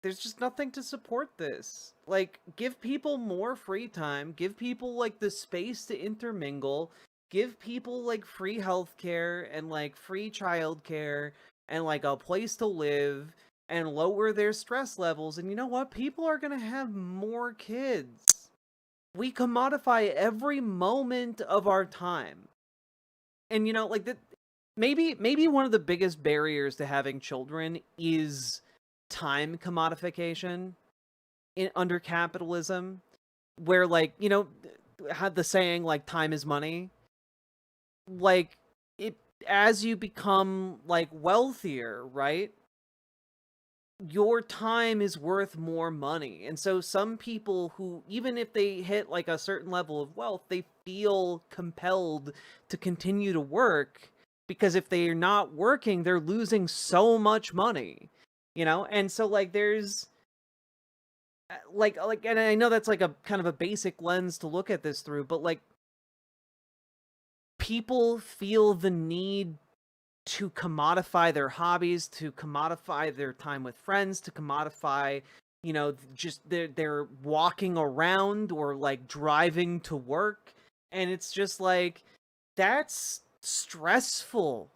There's just nothing to support this. Like, give people more free time, give people like the space to intermingle, give people like free healthcare and like free childcare and like a place to live and lower their stress levels. And you know what? People are going to have more kids. We commodify every moment of our time. And you know, like that maybe one of the biggest barriers to having children is time commodification under capitalism, where like, you know, had the saying like time is money. Like it, as you become like wealthier, right, your time is worth more money. And so some people who, even if they hit like a certain level of wealth, they feel compelled to continue to work because if they're not working, they're losing so much money. You know, and so like there's like and I know that's like a kind of a basic lens to look at this through, but like people feel the need to commodify their hobbies, to commodify their time with friends, to commodify, you know, just they're walking around or like driving to work, and it's just like that's stressful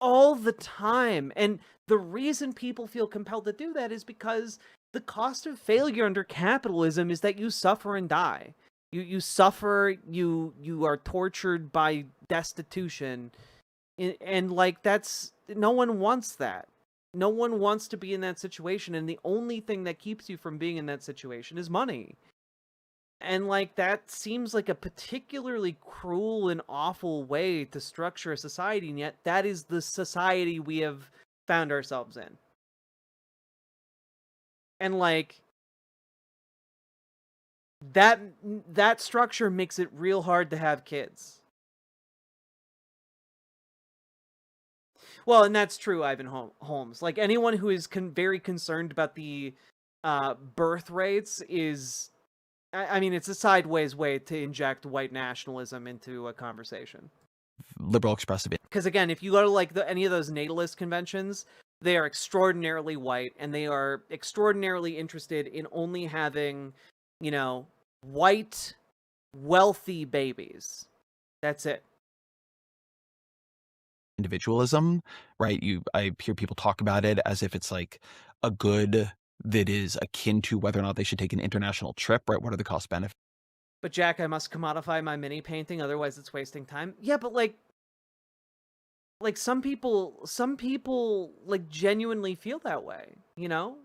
all the time. And the reason people feel compelled to do that is because the cost of failure under capitalism is that you suffer and die. You suffer, you are tortured by destitution. And like that's, no one wants that. No one wants to be in that situation, and the only thing that keeps you from being in that situation is money. And like that seems like a particularly cruel and awful way to structure a society, and yet that is the society we have found ourselves in. And like that structure makes it real hard to have kids. Well, and that's true, Ivan Holmes. Like anyone who is very concerned about the birth rates is, I mean, it's a sideways way to inject white nationalism into a conversation. Liberal expressive. Because again, if you go to like any of those natalist conventions, they are extraordinarily white, and they are extraordinarily interested in only having, you know, white, wealthy babies. That's it. Individualism, right? I hear people talk about it as if it's like a good that is akin to whether or not they should take an international trip, right? What are the cost benefits? But Jack, I must commodify my mini painting, otherwise it's wasting time. Yeah, but like some people like genuinely feel that way, you know?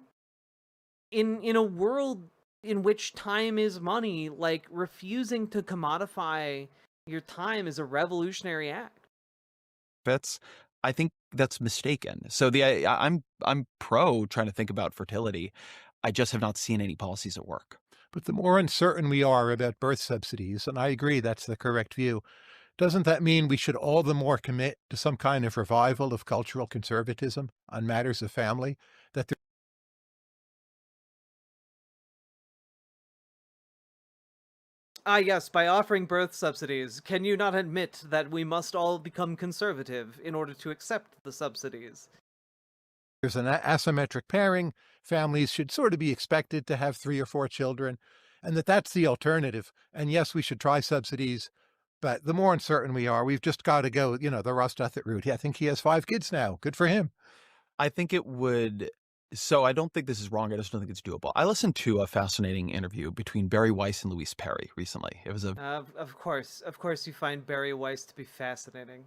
In a world in which time is money, like refusing to commodify your time is a revolutionary act. benefits, I think that's mistaken. So I'm pro trying to think about fertility. I just have not seen any policies at work. But the more uncertain we are about birth subsidies, and I agree that's the correct view, doesn't that mean we should all the more commit to some kind of revival of cultural conservatism on matters of family? That Yes, by offering birth subsidies, can you not admit that we must all become conservative in order to accept the subsidies? there's an asymmetric pairing, families should sort of be expected to have 3 or 4 children, and that's the alternative. And yes, we should try subsidies, but the more uncertain we are, we've just got to go, the Russ Duthett route. I think he has 5 kids now. Good for him. I think it would. So I don't think this is wrong. I just don't think it's doable. I listened to a fascinating interview between Barry Weiss and Louise Perry recently. It was a Of course, you find Barry Weiss to be fascinating.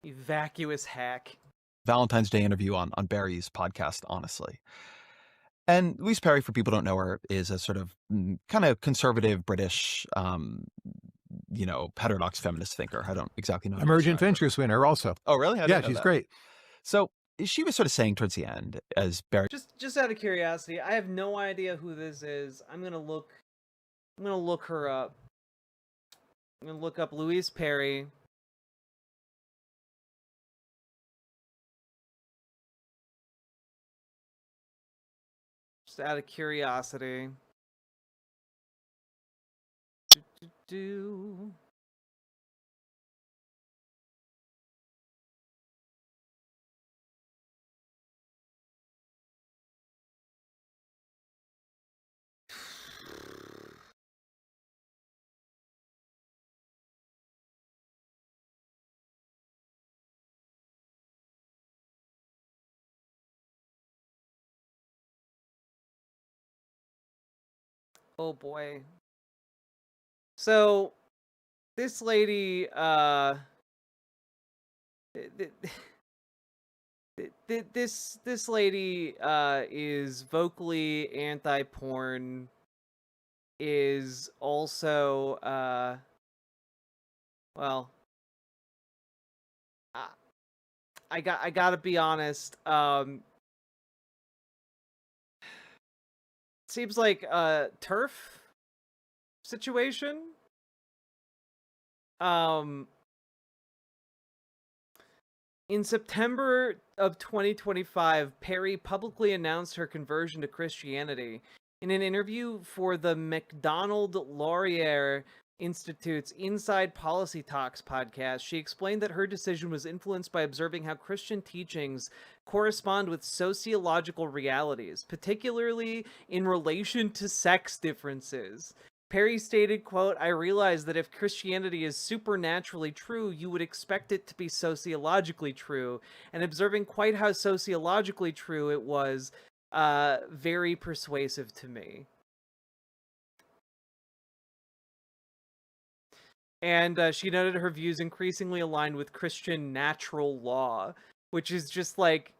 You vacuous hack. Valentine's Day interview on Barry's podcast, honestly. And Louise Perry, for people who don't know her, is a sort of kind of conservative British, heterodox feminist thinker. I don't exactly know. Emergent Ventures winner also. Oh, really? Yeah, she's great. So she was sort of saying towards the end, as Barry, Just out of curiosity, I have no idea who this is. I'm gonna look her up. I'm gonna look up Louise Perry. Just out of curiosity. Do. Oh boy. So this lady this lady is vocally anti-porn, is also well, I gotta be honest, seems like a turf situation. In September of 2025, Perry publicly announced her conversion to Christianity. In an interview for the MacDonald Laurier Institute's Inside Policy Talks podcast, she explained that her decision was influenced by observing how Christian teachings correspond with sociological realities, particularly in relation to sex differences. Perry stated, quote, "I realized that if Christianity is supernaturally true, you would expect it to be sociologically true. And observing quite how sociologically true it was, very persuasive to me." And she noted her views increasingly aligned with Christian natural law, which is just like...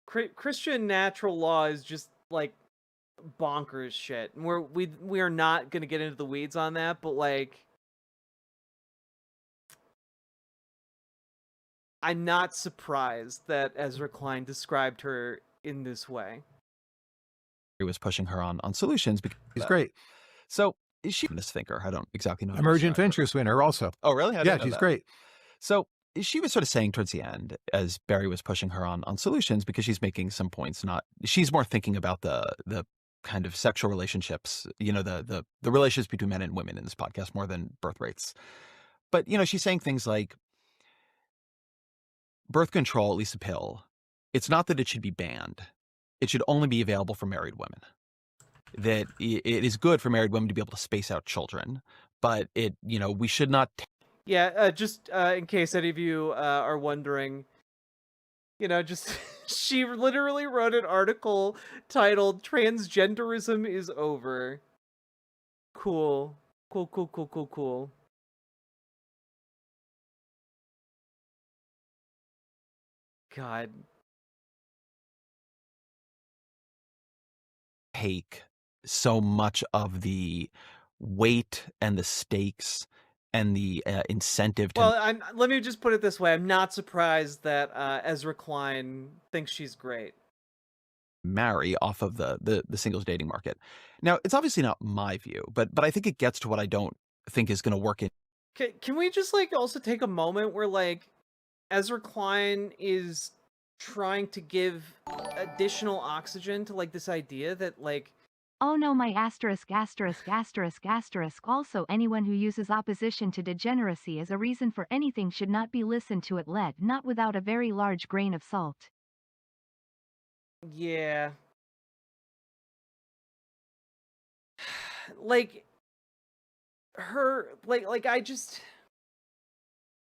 Christian natural law is just like bonkers shit. We are not gonna get into the weeds on that, but like, I'm not surprised that Ezra Klein described her in this way. He was pushing her on solutions because he's great. So is she this thinker? I don't exactly know. Emergent Ventures winner also. Oh, really? Yeah, she's great. So she was sort of saying towards the end, as Barry was pushing her on solutions, because she's making some points. She's more thinking about the kind of sexual relationships, the relationships between men and women in this podcast more than birth rates. But, she's saying things like birth control, at least a pill, it's not that it should be banned. It should only be available for married women. That it is good for married women to be able to space out children, but we should not. Yeah, just in case any of you are wondering, just she literally wrote an article titled "Transgenderism is Over." Cool. Cool. God. Take so much of the weight and the stakes and the incentive to Well, let me just put it this way. I'm not surprised that Ezra Klein thinks she's great. marry off of the singles dating market. Now, it's obviously not my view, but I think it gets to what I don't think is going to work in. Can we just like also take a moment where like Ezra Klein is trying to give additional oxygen to like this idea that like oh no, my asterisk. Also, anyone who uses opposition to degeneracy as a reason for anything should not be listened to at lead, not without a very large grain of salt. yeah. Like her like I just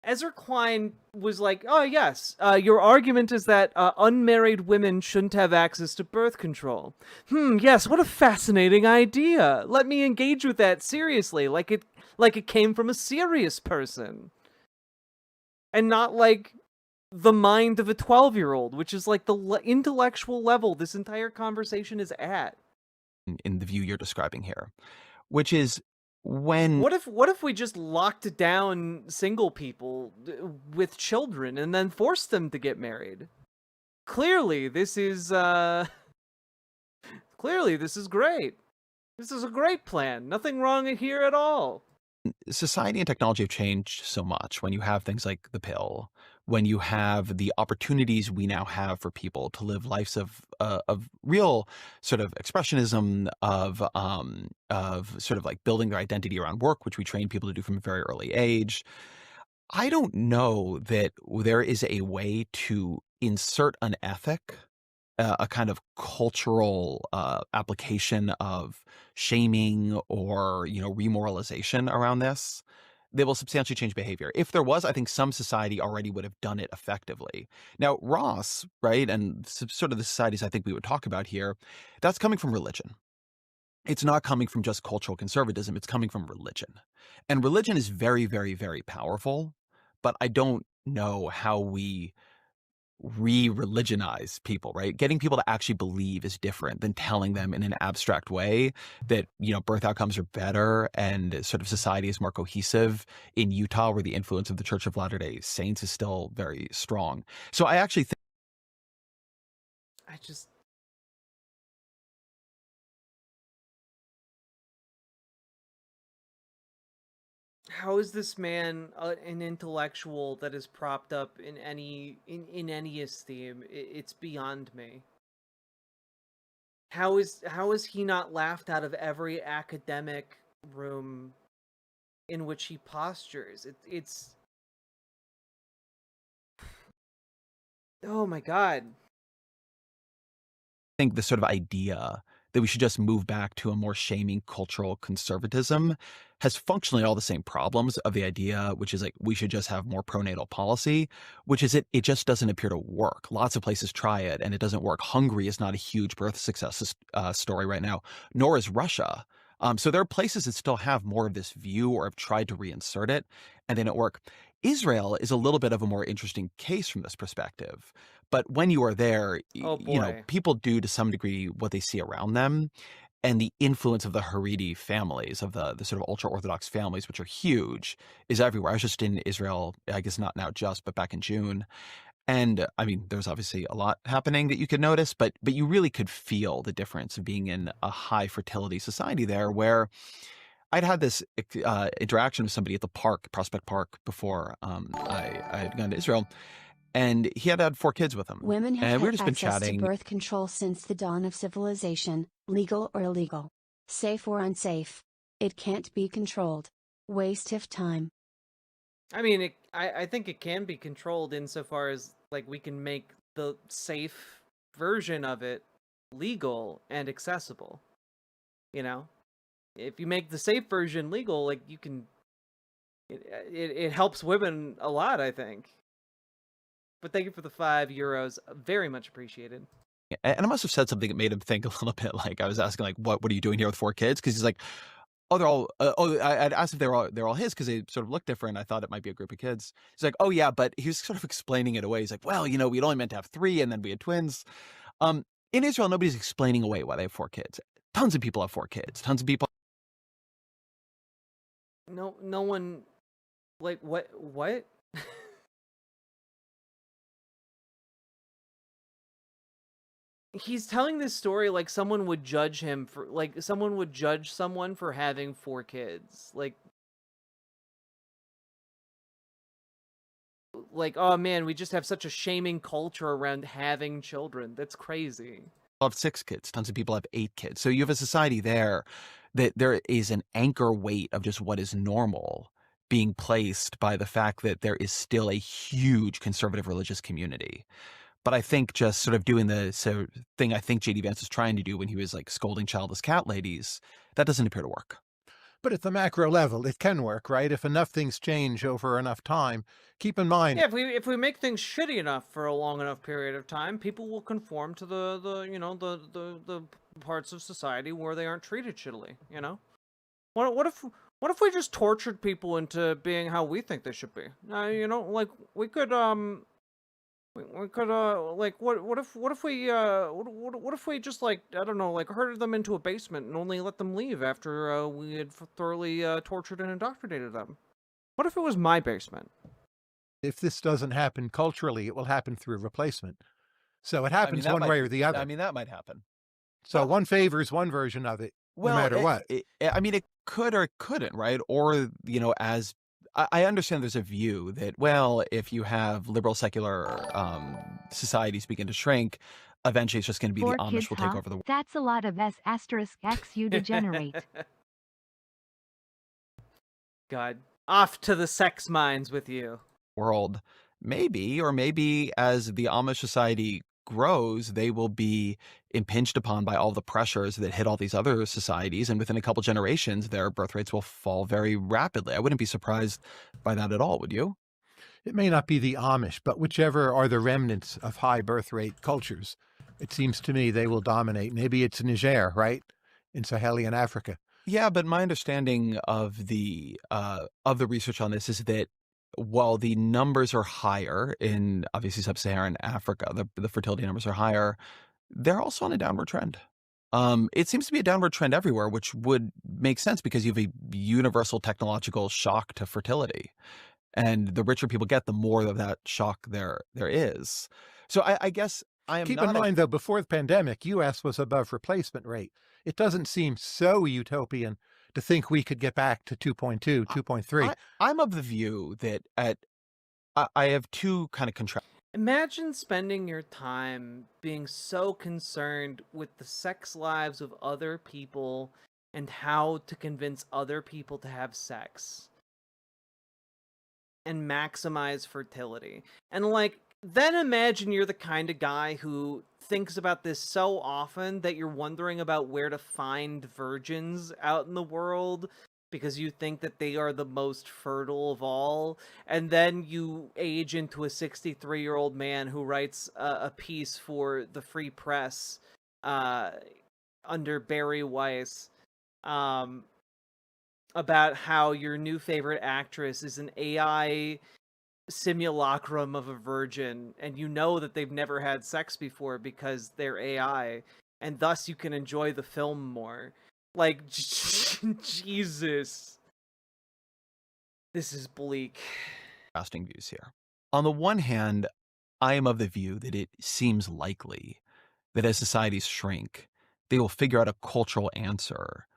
Ezra Klein was like, oh yes, your argument is that unmarried women shouldn't have access to birth control. Yes, what a fascinating idea. Let me engage with that seriously, like it came from a serious person. And not like the mind of a 12-year-old, which is like the intellectual level this entire conversation is at. In the view you're describing here, which is when What if we just locked down single people with children and then forced them to get married? Clearly, this is great. This is a great plan. Nothing wrong here at all. society and technology have changed so much, when you have things like the pill, when you have the opportunities we now have for people to live lives of real sort of expressionism, of sort of like building their identity around work, which we train people to do from a very early age. I don't know that there is a way to insert an ethic, a kind of cultural application of shaming or remoralization around this that will substantially change behavior. If there was, I think some society already would have done it effectively. Now, Ross, right, and sort of the societies I think we would talk about here, that's coming from religion. It's not coming from just cultural conservatism. It's coming from religion. And religion is very, very, very powerful, but I don't know how we re-religionize people, right? Getting people to actually believe is different than telling them in an abstract way that, birth outcomes are better and sort of society is more cohesive in Utah, where the influence of the Church of Latter-day Saints is still very strong. So I actually think how is this man an intellectual that is propped up in any esteem? It's beyond me. How is he not laughed out of every academic room in which he postures? It's oh my god. I think the sort of idea that we should just move back to a more shaming cultural conservatism has functionally all the same problems of the idea, which is like we should just have more pronatal policy, which is it just doesn't appear to work. Lots of places try it and it doesn't work. Hungary is not a huge birth success story right now, nor is Russia. So there are places that still have more of this view or have tried to reinsert it and they don't work. Israel is a little bit of a more interesting case from this perspective. But when you are there, people do to some degree what they see around them. And the influence of the Haredi families, of the sort of ultra-Orthodox families, which are huge, is everywhere. I was just in Israel, I guess not now just, but back in June. And I mean, there's obviously a lot happening that you could notice, but you really could feel the difference of being in a high fertility society there, where I'd had this interaction with somebody at the park, Prospect Park, before I had gone to Israel. And he had 4 kids with him. Women have and we had just been access chatting. to birth control since the dawn of civilization, legal or illegal. Safe or unsafe. It can't be controlled. Waste of time. I mean, I think it can be controlled insofar as like we can make the safe version of it legal and accessible. If you make the safe version legal, like you can, it helps women a lot, I think. But thank you for the €5. Very much appreciated. And I must have said something that made him think a little bit. Like I was asking, like, what are you doing here with 4 kids? Because he's like, oh, they're all. I'd asked if they're all his because they sort of look different. I thought it might be a group of kids. He's like, oh yeah, but he was sort of explaining it away. He's like, well, we'd only meant to have 3, and then we had twins. In Israel, nobody's explaining away why they have 4 kids. Tons of people have 4 kids. Tons of people. No one Like, what? He's telling this story like someone would judge him for, like, someone would judge someone for having 4 kids. Like, oh man, we just have such a shaming culture around having children. That's crazy. Have 6 kids. Tons of people have 8 kids. So you have a society there that there is an anchor weight of just what is normal being placed by the fact that there is still a huge conservative religious community. But I think just sort of doing the thing I think J.D. Vance was trying to do when he was like scolding childless cat ladies, that doesn't appear to work. But at the macro level, it can work, right? If enough things change over enough time, keep in mind. Yeah, if we make things shitty enough for a long enough period of time, people will conform to the parts of society where they aren't treated shittily. You know, what if we just tortured people into being how we think they should be? You know, like we could like what if we just, like, I don't know, like herded them into a basement and only let them leave after we had thoroughly tortured and indoctrinated them? What if it was my basement? If this doesn't happen culturally, it will happen through replacement. So it happens one way or the other. I mean, that might happen. So one favors one version of it, no matter what. I mean, it could or it couldn't, right? Or, you know, as I understand there's a view that, well, if you have liberal secular societies begin to shrink, eventually it's just going to be 4 the Amish kids, will take over the world. That's a lot of S***X, you degenerate. God, off to the sex mines with you. World. Maybe, or maybe as the Amish society grows, they will be impinged upon by all the pressures that hit all these other societies, and within a couple generations, their birth rates will fall very rapidly. I wouldn't be surprised by that at all, would you? It may not be the Amish, but whichever are the remnants of high birth rate cultures, it seems to me they will dominate. Maybe it's Niger, right? In Sahelian Africa. Yeah, but my understanding of the research on this is that while the numbers are higher in obviously sub-Saharan Africa, the fertility numbers are higher, they're also on a downward trend. It seems to be a downward trend everywhere, which would make sense because you have a universal technological shock to fertility. And the richer people get, the more of that shock there is. So I guess I am Keep in mind, though, before the pandemic, U.S. was above replacement rate. It doesn't seem so utopian to think we could get back to 2.2, 2.3. I'm of the view that I have two kind of contrasts. Imagine spending your time being so concerned with the sex lives of other people and how to convince other people to have sex and maximize fertility. And, like, then imagine you're the kind of guy who thinks about this so often that you're wondering about where to find virgins out in the world because you think that they are the most fertile of all. And then you age into a 63-year-old man who writes a piece for the Free Press under Barry Weiss about how your new favorite actress is an AI simulacrum of a virgin, and you know that they've never had sex before because they're AI, and thus you can enjoy the film more. Like, Jesus. This is bleak. Contrasting views here. On the one hand, I am of the view that it seems likely that as societies shrink, they will figure out a cultural answer,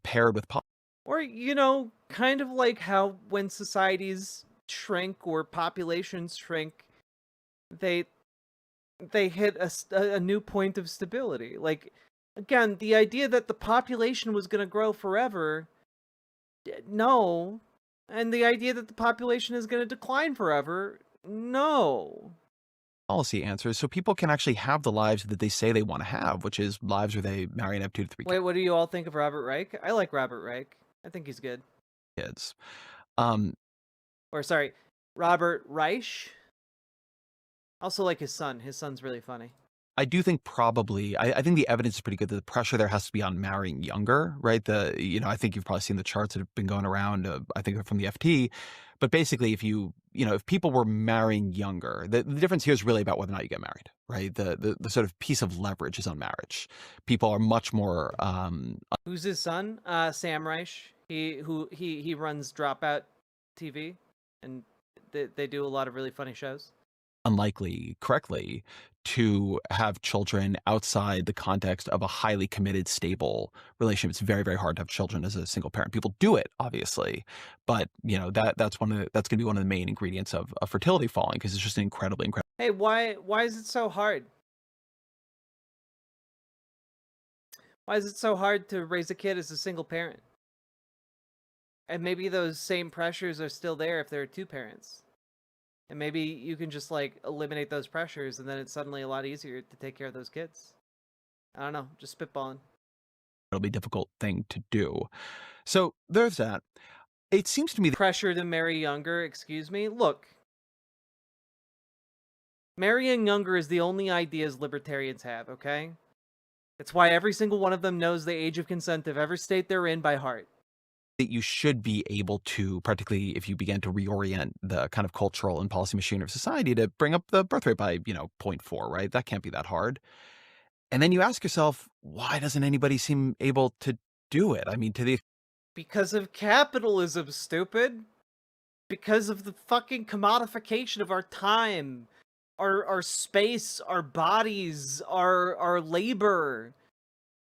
paired with politics. Or, kind of like how when societies shrink or populations shrink, they hit a new point of stability. Like, again, the idea that the population was going to grow forever, no. And the idea that the population is going to decline forever, no. Policy answers so people can actually have the lives that they say they want to have, which is lives where they marry and have 2 to 3 kids. Wait, what do you all think of Robert Reich? I like Robert Reich. I think he's good. Kids. Or sorry, Robert Reich. Also like his son. His son's really funny. I do think probably, I think the evidence is pretty good that the pressure there has to be on marrying younger, right? I think you've probably seen the charts that have been going around, I think from the FT. But basically, if people were marrying younger, the difference here is really about whether or not you get married, right? The sort of piece of leverage is on marriage. People are much more. Who's his son? Sam Reich. He runs Dropout TV, and they do a lot of really funny shows. Unlikely, correctly, to have children outside the context of a highly committed, stable relationship. It's very, very hard to have children as a single parent. People do it, obviously, but that's going to be one of the main ingredients of fertility falling, because it's just an incredibly. Hey, why is it so hard? Why is it so hard to raise a kid as a single parent? And maybe those same pressures are still there if there are two parents. And maybe you can just like eliminate those pressures, and then it's suddenly a lot easier to take care of those kids. I don't know, just spitballing. It'll be a difficult thing to do. So there's that. It seems to me that pressure to marry younger, excuse me. Look, marrying younger is the only ideas libertarians have, okay? It's why every single one of them knows the age of consent of every state they're in by heart. That you should be able to, particularly if you begin to reorient the kind of cultural and policy machinery of society, to bring up the birth rate by, 0.4, right? That can't be that hard. And then you ask yourself, why doesn't anybody seem able to do it? I mean, because of capitalism, stupid. Because of the fucking commodification of our time, our space, our bodies, our labor.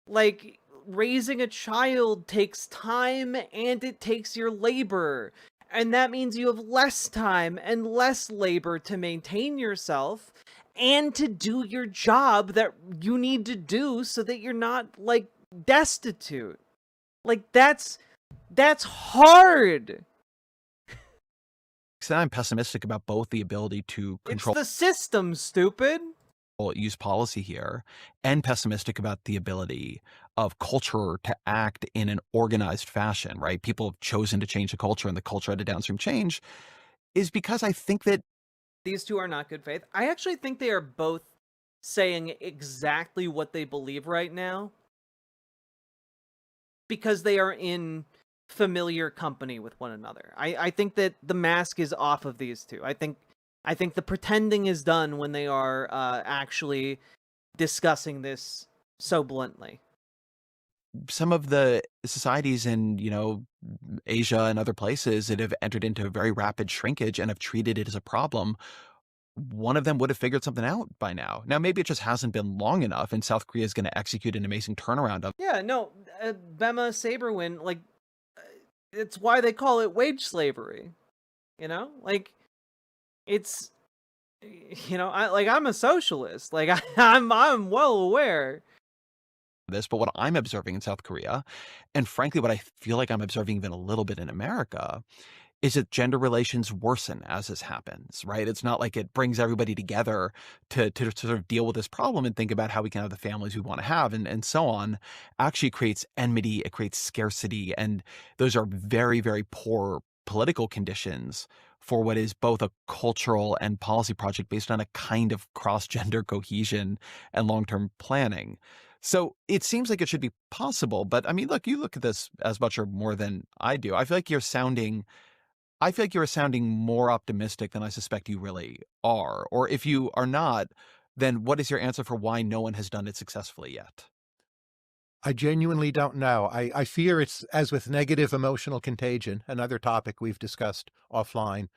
Like, raising a child takes time and it takes your labor. And that means you have less time and less labor to maintain yourself and to do your job that you need to do so that you're not, like, destitute. Like, that's hard. I'm pessimistic about both the ability to control. It's the system, stupid. Use policy here, and pessimistic about the ability of culture to act in an organized fashion, right? People have chosen to change the culture, and the culture had a downstream change, is because I think that these two are not good faith. I actually think they are both saying exactly what they believe right now, because they are in familiar company with one another. I think that the mask is off of these two. I think the pretending is done when they are actually discussing this so bluntly. Some of the societies in, Asia and other places that have entered into very rapid shrinkage and have treated it as a problem, one of them would have figured something out by now. Now, maybe it just hasn't been long enough, and South Korea is going to execute an amazing turnaround of. Yeah, no, Bema Saberwin, like, it's why they call it wage slavery. Like, it's, I'm a socialist. Like, I'm well aware. But what I'm observing in South Korea, and frankly, what I feel like I'm observing even a little bit in America, is that gender relations worsen as this happens, right? It's not like it brings everybody together to sort of deal with this problem and think about how we can have the families we want to have and so on. Actually creates enmity, it creates scarcity, and those are very, very poor political conditions for what is both a cultural and policy project based on a kind of cross-gender cohesion and long-term planning. So it seems like it should be possible, but I mean, look, you look at this as much or more than I do. I feel like you're sounding more optimistic than I suspect you really are. Or if you are not, then what is your answer for why no one has done it successfully yet? I genuinely don't know. I fear it's as with negative emotional contagion, another topic we've discussed offline,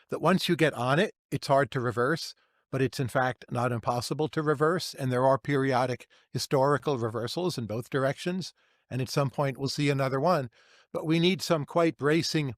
that once you get on it, it's hard to reverse, but it's in fact not impossible to reverse. And there are periodic historical reversals in both directions. And at some point we'll see another one. But we need some quite bracing,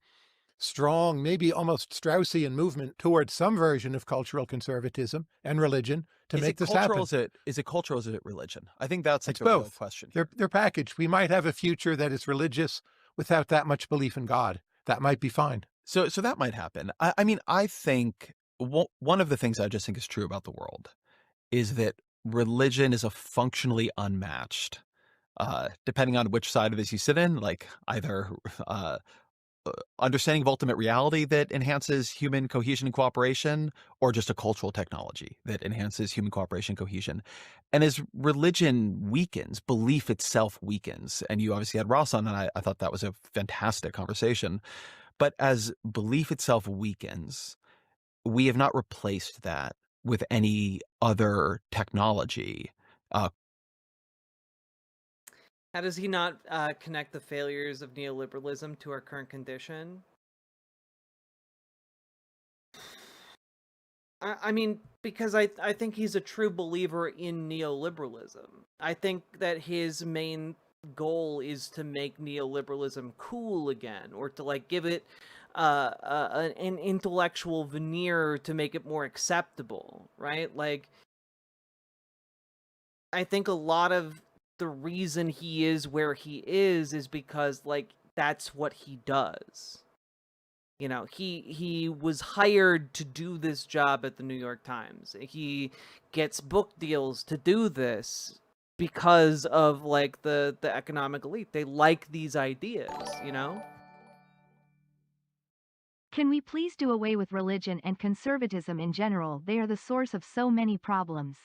strong, maybe almost Straussian movement towards some version of cultural conservatism and religion to make this happen. Is it cultural or is it religion? I think that's like it's the real both. question. They're packaged. We might have a future that is religious without that much belief in God. That might be fine. So that might happen. I mean, I think one of the things I just think is true about the world is that religion is a functionally unmatched, depending on which side of this you sit in, like either understanding of ultimate reality that enhances human cohesion and cooperation, or just a cultural technology that enhances human cooperation and cohesion. And as religion weakens, belief itself weakens. And you obviously had Ross on, and I thought that was a fantastic conversation. But as belief itself weakens, we have not replaced that with any other technology. How does he not connect the failures of neoliberalism to our current condition? I mean, because I think he's a true believer in neoliberalism. I think that his main goal is to make neoliberalism cool again, or to like give it an intellectual veneer to make it more acceptable, right? Like, I think a lot of the reason he is where he is because like that's what he does. You know, he was hired to do this job at the New York Times. He gets book deals to do this because of like the economic elite. They like these ideas, you know? Can we please do away with religion and conservatism in general? They are the source of so many problems.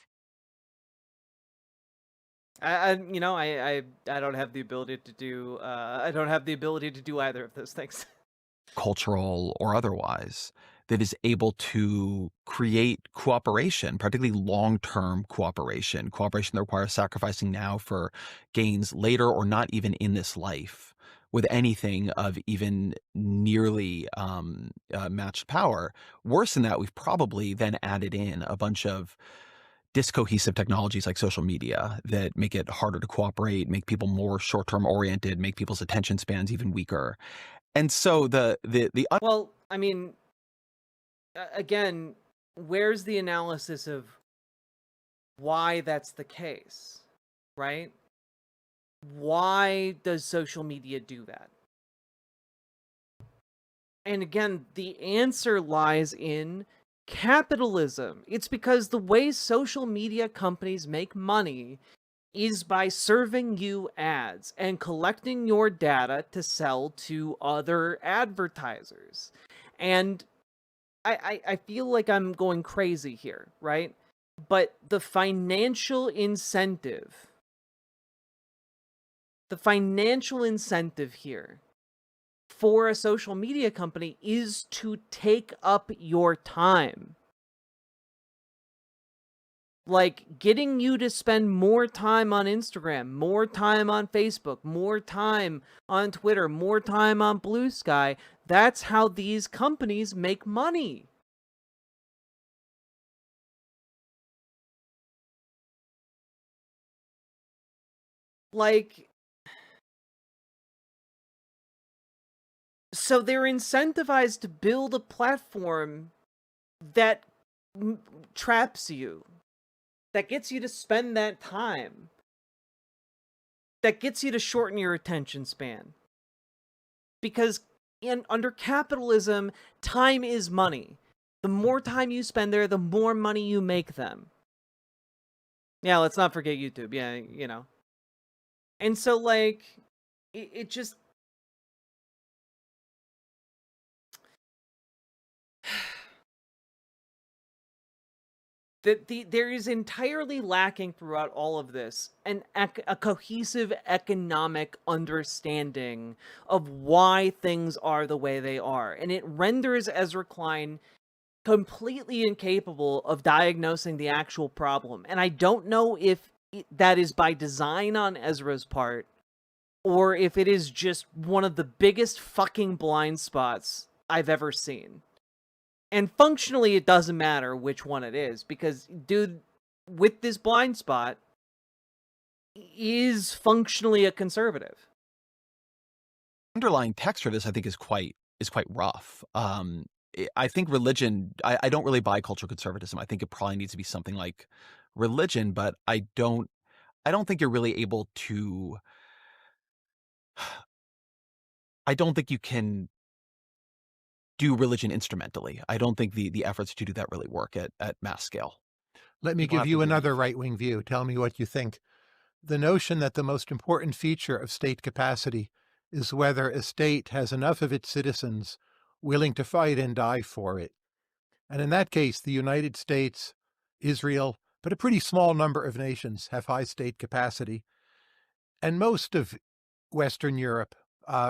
I don't have the ability to do I don't have the ability to do either of those things. Cultural or otherwise, that is able to create cooperation, particularly long-term cooperation that requires sacrificing now for gains later or not even in this life, with anything of even nearly matched power. Worse than that, we've probably then added in a bunch of discohesive technologies like social media that make it harder to cooperate, make people more short-term oriented, make people's attention spans even weaker. And so well, I mean, again, where's the analysis of why that's the case, right? Why does social media do that? And again, the answer lies in capitalism. It's because the way social media companies make money is by serving you ads and collecting your data to sell to other advertisers. And I feel like I'm going crazy here, right? But the financial incentive here for a social media company is to take up your time. Like, getting you to spend more time on Instagram, more time on Facebook, more time on Twitter, more time on Blue Sky. That's how these companies make money. Like, so they're incentivized to build a platform that traps you, that gets you to spend that time, that gets you to shorten your attention span. Because under capitalism, time is money. The more time you spend there, the more money you make them. Yeah, let's not forget YouTube. Yeah, you know. And so, like, it just... there is entirely lacking throughout all of this a cohesive economic understanding of why things are the way they are. And it renders Ezra Klein completely incapable of diagnosing the actual problem. And I don't know if that is by design on Ezra's part, or if it is just one of the biggest fucking blind spots I've ever seen. And functionally, it doesn't matter which one it is, because dude with this blind spot is functionally a conservative. Underlying text for this, I think, is quite rough. I think religion, I don't really buy cultural conservatism. I think it probably needs to be something like religion, but I don't think you're really able to... I don't think you can do religion instrumentally. I don't think the efforts to do that really work at mass scale. Let me give you another right-wing view. Tell me what you think. The notion that the most important feature of state capacity is whether a state has enough of its citizens willing to fight and die for it. And in that case, the United States, Israel, but a pretty small number of nations have high state capacity. And most of Western Europe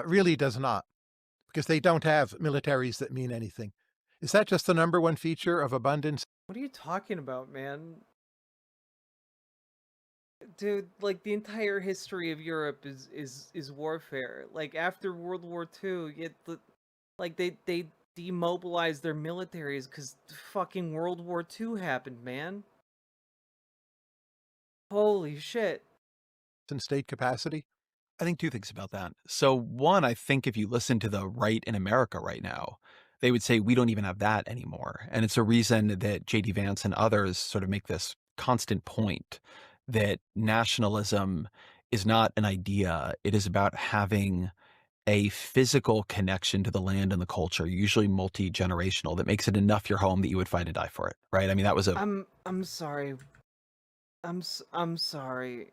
really does not, because they don't have militaries that mean anything. Is that just the number one feature of abundance? What are you talking about, man? Dude, like, the entire history of Europe is warfare. Like, after World War II, like they demobilize their militaries because fucking World War II happened, man. Holy shit. In state capacity? I think two things about that. So one, I think if you listen to the right in America right now, they would say we don't even have that anymore. And it's a reason that JD Vance and others sort of make this constant point that nationalism is not an idea. It is about having a physical connection to the land and the culture, usually multi-generational, that makes it enough your home that you would fight and die for it, right? I mean, that was a I'm sorry. I'm sorry.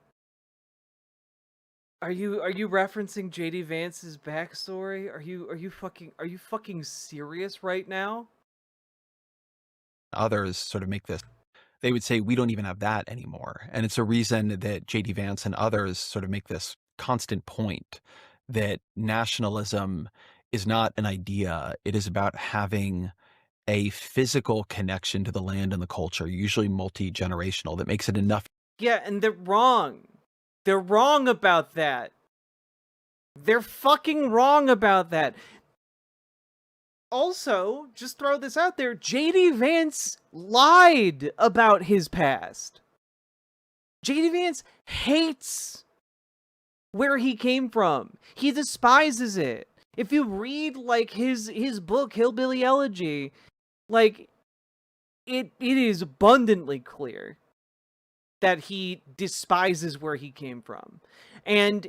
Are you referencing JD Vance's backstory? Are you fucking serious right now? Others sort of make this. They would say we don't even have that anymore. And it's a reason that JD Vance and others sort of make this constant point that nationalism is not an idea. It is about having a physical connection to the land and the culture, usually multi-generational, that makes it enough. Yeah, and they're wrong. They're wrong about that. They're fucking wrong about that. Also, just throw this out there, JD Vance lied about his past. JD Vance hates where he came from. He despises it. If you read, like, his book, Hillbilly Elegy, like, it is abundantly clear that he despises where he came from. And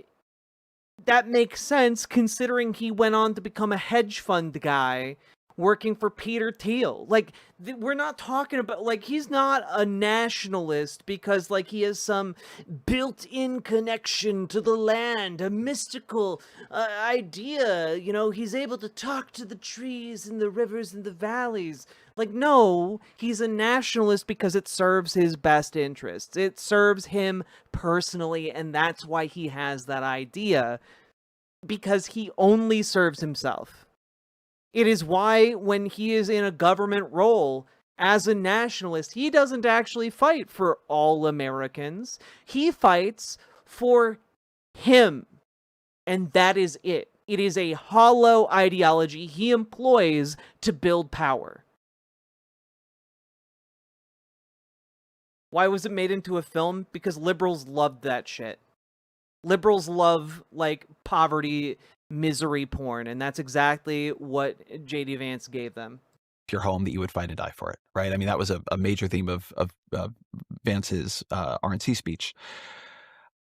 that makes sense considering he went on to become a hedge fund guy working for Peter Thiel. Like, we're not talking about, like, he's not a nationalist because, like, he has some built-in connection to the land, a mystical idea, you know, he's able to talk to the trees and the rivers and the valleys. Like, no, he's a nationalist because it serves his best interests. It serves him personally, and that's why he has that idea, because he only serves himself. It is why when he is in a government role as a nationalist, he doesn't actually fight for all Americans. He fights for him. And that is it. It is a hollow ideology he employs to build power. Why was it made into a film? Because liberals loved that shit. Liberals love, like, poverty, misery porn, and that's exactly what JD Vance gave them. Your home that you would fight and die for it, right? I mean, that was a major theme of Vance's RNC speech.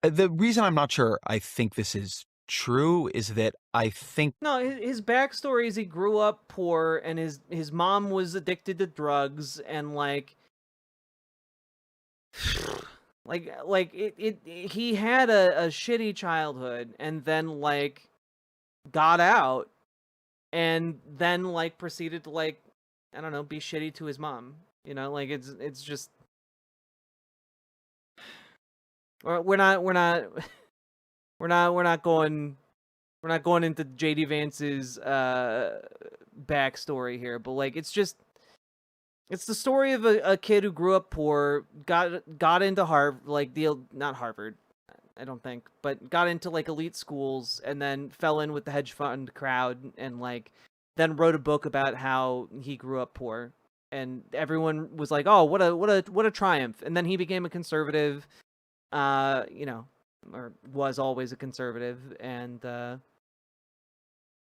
The reason I'm not sure I think this is true is that I think... No, his backstory is he grew up poor, and his mom was addicted to drugs, and, like... he had a shitty childhood, and then, like, got out, and then, like, proceeded to, like, I don't know, be shitty to his mom. You know, like, it's just... We're not going into JD Vance's backstory here, but, like, it's the story of a kid who grew up poor, got into Harvard, like, not Harvard, I don't think, but got into, like, elite schools, and then fell in with the hedge fund crowd, and, like, then wrote a book about how he grew up poor, and everyone was like, oh, what a triumph. And then he became a conservative, you know, or was always a conservative, and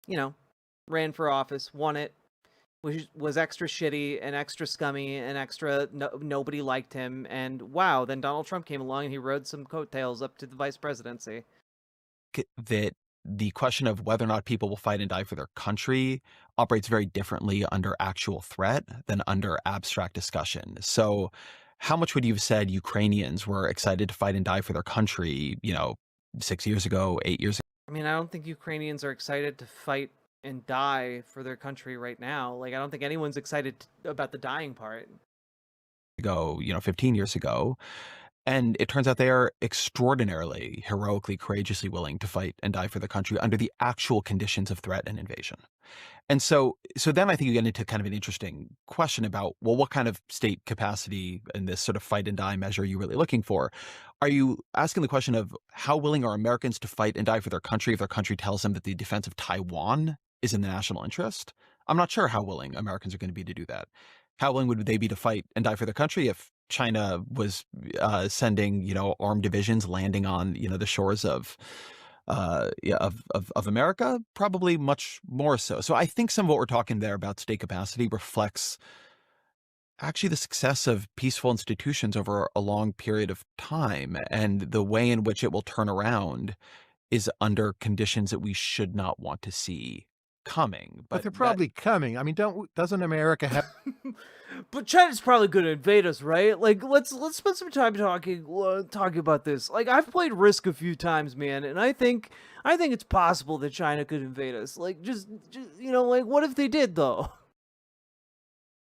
you know, ran for office, won it, which was extra shitty and extra scummy and extra nobody liked him, and wow, then Donald Trump came along and he rode some coattails up to the vice presidency. That the question of whether or not people will fight and die for their country operates very differently under actual threat than under abstract discussion. So how much would you have said Ukrainians were excited to fight and die for their country, you know, 6 years ago, 8 years ago? I mean, I don't think Ukrainians are excited to fight and die for their country right now. Like, I don't think anyone's excited about the dying part. Ago, you know, 15 years ago. And it turns out they are extraordinarily, heroically, courageously willing to fight and die for the country under the actual conditions of threat and invasion. And so then I think you get into kind of an interesting question about, well, what kind of state capacity in this sort of fight and die measure are you really looking for? Are you asking the question of how willing are Americans to fight and die for their country if their country tells them that the defense of Taiwan is in the national interest? I'm not sure how willing Americans are going to be to do that. How willing would they be to fight and die for their country if China was sending, armed divisions landing on, the shores of America? Probably much more so. So I think some of what we're talking there about state capacity reflects actually the success of peaceful institutions over a long period of time, and the way in which it will turn around is under conditions that we should not want to see coming. But they're probably coming. I mean, doesn't America have? But China's probably going to invade us, right? Like, let's spend some time talking about this. Like, I've played Risk a few times, man, and I think it's possible that China could invade us. Like, just like, what if they did, though?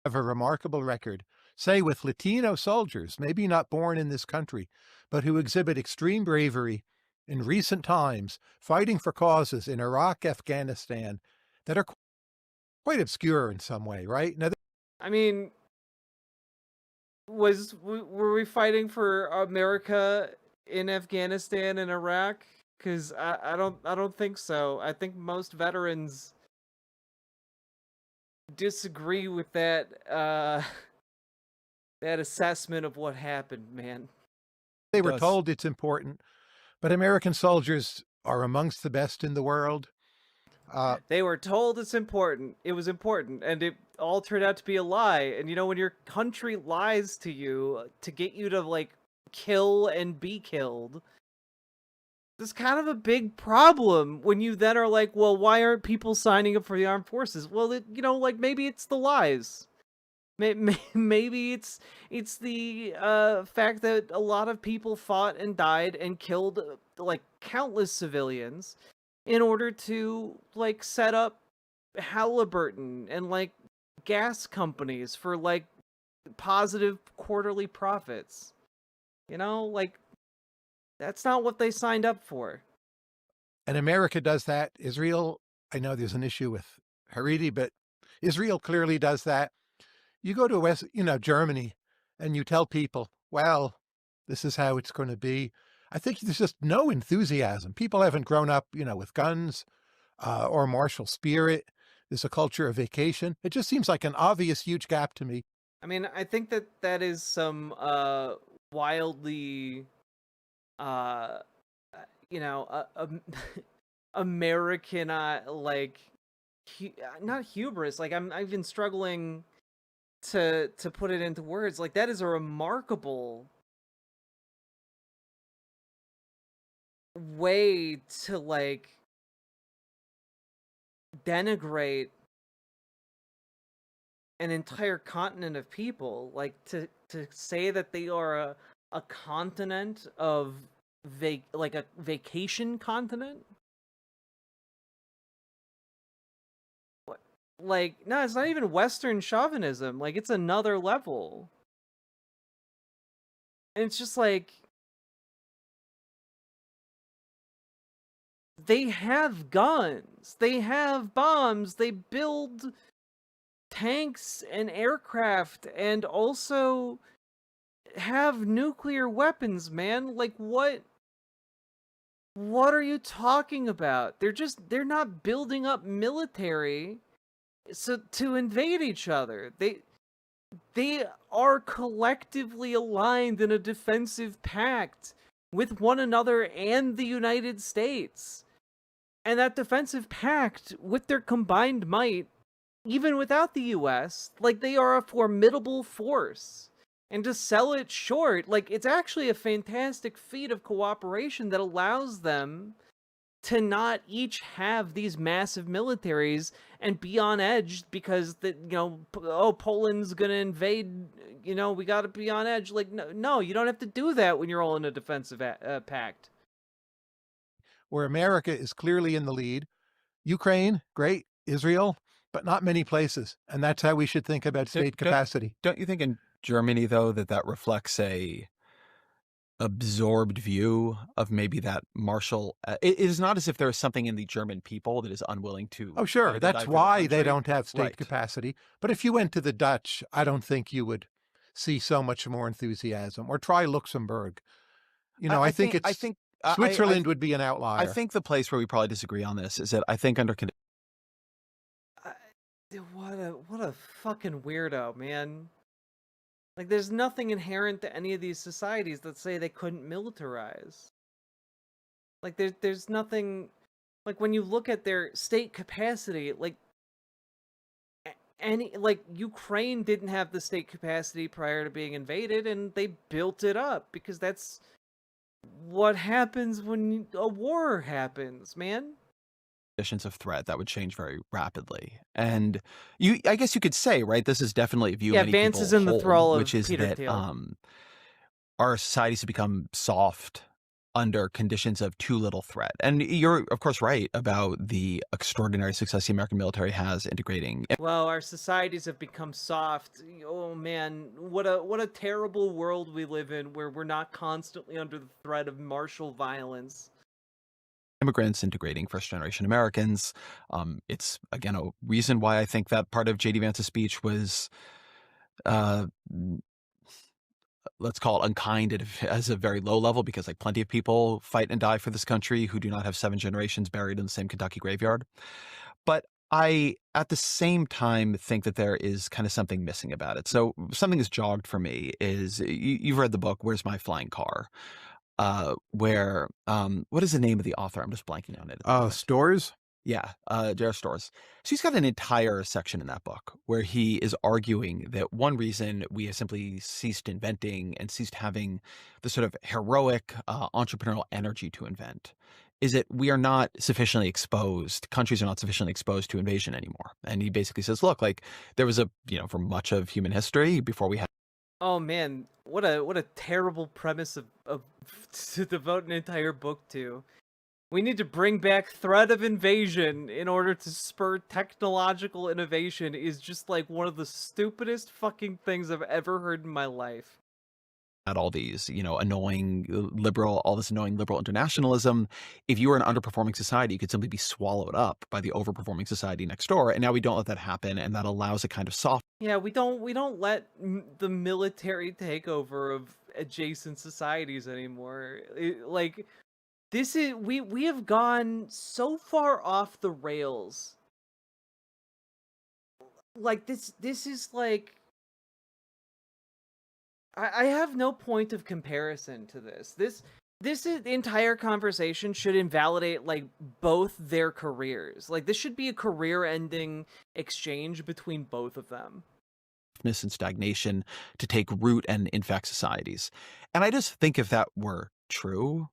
Have a remarkable record, say with Latino soldiers, maybe not born in this country, but who exhibit extreme bravery in recent times, fighting for causes in Iraq, Afghanistan, that are quite obscure in some way, right? Now, I mean, were we fighting for America in Afghanistan and Iraq? Because I don't think so. I think most veterans disagree with that that assessment of what happened, man. They were told it's important, but American soldiers are amongst the best in the world. They were told it's important. It was important, and it all turned out to be a lie. And when your country lies to you to get you to like kill and be killed, it's kind of a big problem when you then are like, well, why aren't people signing up for the armed forces? Well, like maybe it's the lies. Maybe it's the fact that a lot of people fought and died and killed like countless civilians in order to like set up Halliburton and like gas companies for like positive quarterly profits. Like that's not what they signed up for. And America does that. Israel, I know there's an issue with Haredi, but Israel clearly does that. You go to Germany, and you tell people, well, this is how it's going to be. I think there's just no enthusiasm. People haven't grown up, with guns or martial spirit. There's a culture of vacation. It just seems like an obvious huge gap to me. I mean, I think that is some wildly, American, like, not hubris. Like I've been struggling to put it into words. Like that is a remarkable way to like denigrate an entire continent of people, like to say that they are a continent of like a vacation continent. Like, no, it's not even Western chauvinism. Like, it's another level. And it's just like, they have guns, they have bombs, they build tanks and aircraft, and also have nuclear weapons, man. Like, what are you talking about? They're not building up military so to invade each other. They are collectively aligned in a defensive pact with one another and the United States. And that defensive pact, with their combined might, even without the US, like, they are a formidable force. And to sell it short, like, it's actually a fantastic feat of cooperation that allows them to not each have these massive militaries and be on edge because Poland's gonna invade, we gotta be on edge. Like, no, you don't have to do that when you're all in a defensive pact. Where America is clearly in the lead. Ukraine, great. Israel, but not many places. And that's how we should think about state capacity. Don't you think in Germany, though, that reflects a absorbed view of maybe that martial? It is not as if there is something in the German people that is unwilling to. Oh, sure. That's why they don't have state capacity. But if you went to the Dutch, I don't think you would see so much more enthusiasm. Or try Luxembourg. I think Switzerland would be an outlier. I think the place where we probably disagree on this is that I think under What a fucking weirdo, man. Like, there's nothing inherent to any of these societies that say they couldn't militarize. Like, there's nothing... Like, when you look at their state capacity, like, Ukraine didn't have the state capacity prior to being invaded, and they built it up, because that's what happens when a war happens, man. Conditions of threat that would change very rapidly. And I guess you could say, right, this is definitely a view many Vance people is in the hold, thrall of which is Peter that Thiel. our societies have become soft under conditions of too little threat. And you're, of course, right about the extraordinary success the American military has integrating. Well, our societies have become soft. Oh man, what a terrible world we live in, where we're not constantly under the threat of martial violence. Immigrants integrating first-generation Americans. It's, again, a reason why I think that part of J.D. Vance's speech was, let's call it unkind as a very low level, because like plenty of people fight and die for this country who do not have 7 generations buried in the same Kentucky graveyard. But I, at the same time, think that there is kind of something missing about it. So something that's jogged for me is, you've read the book, Where's My Flying Car? Where, what is the name of the author? I'm just blanking on it. Storrs? Yeah, J.R. Storrs. So he's got an entire section in that book where he is arguing that one reason we have simply ceased inventing and ceased having the sort of heroic entrepreneurial energy to invent is that we are not sufficiently exposed, countries are not sufficiently exposed to invasion anymore. And he basically says, look, like there was for much of human history before we had... Oh man, what a terrible premise of to devote an entire book to. We need to bring back threat of invasion in order to spur technological innovation is just like one of the stupidest fucking things I've ever heard in my life. At all these, annoying all this annoying liberal internationalism. If you were an underperforming society, you could simply be swallowed up by the overperforming society next door. And now we don't let that happen, and that allows a kind of soft... Yeah, we don't let the military take over of adjacent societies anymore. This is we have gone so far off the rails. Like this is like I have no point of comparison to this. This entire conversation should invalidate like both their careers. Like this should be a career-ending exchange between both of them. And stagnation to take root and infect societies. And I just think if that were true,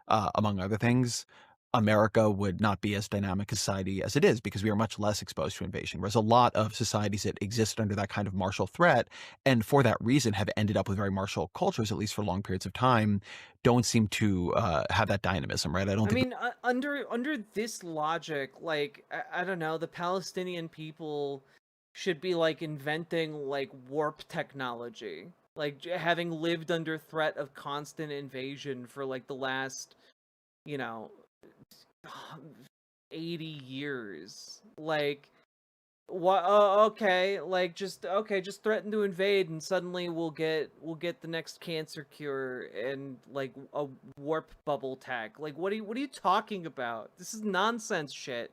among other things, America would not be as dynamic a society as it is because we are much less exposed to invasion. Whereas a lot of societies that exist under that kind of martial threat, and for that reason have ended up with very martial cultures, at least for long periods of time, don't seem to have that dynamism, right? I mean, under this logic, like, I don't know, the Palestinian people should be like inventing like warp technology. Like having lived under threat of constant invasion for like the last, 80 years. Like, what? Okay, like just threaten to invade, and suddenly we'll get the next cancer cure and like a warp bubble tech. Like, what are you talking about? This is nonsense shit.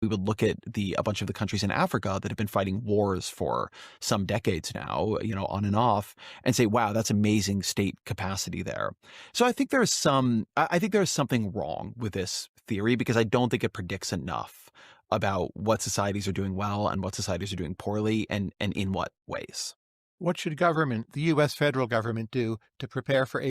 We would look at a bunch of the countries in Africa that have been fighting wars for some decades now, on and off, and say, wow, that's amazing state capacity there. So I think there's something wrong with this theory because I don't think it predicts enough about what societies are doing well and what societies are doing poorly and in what ways. What should the U.S. federal government do to prepare for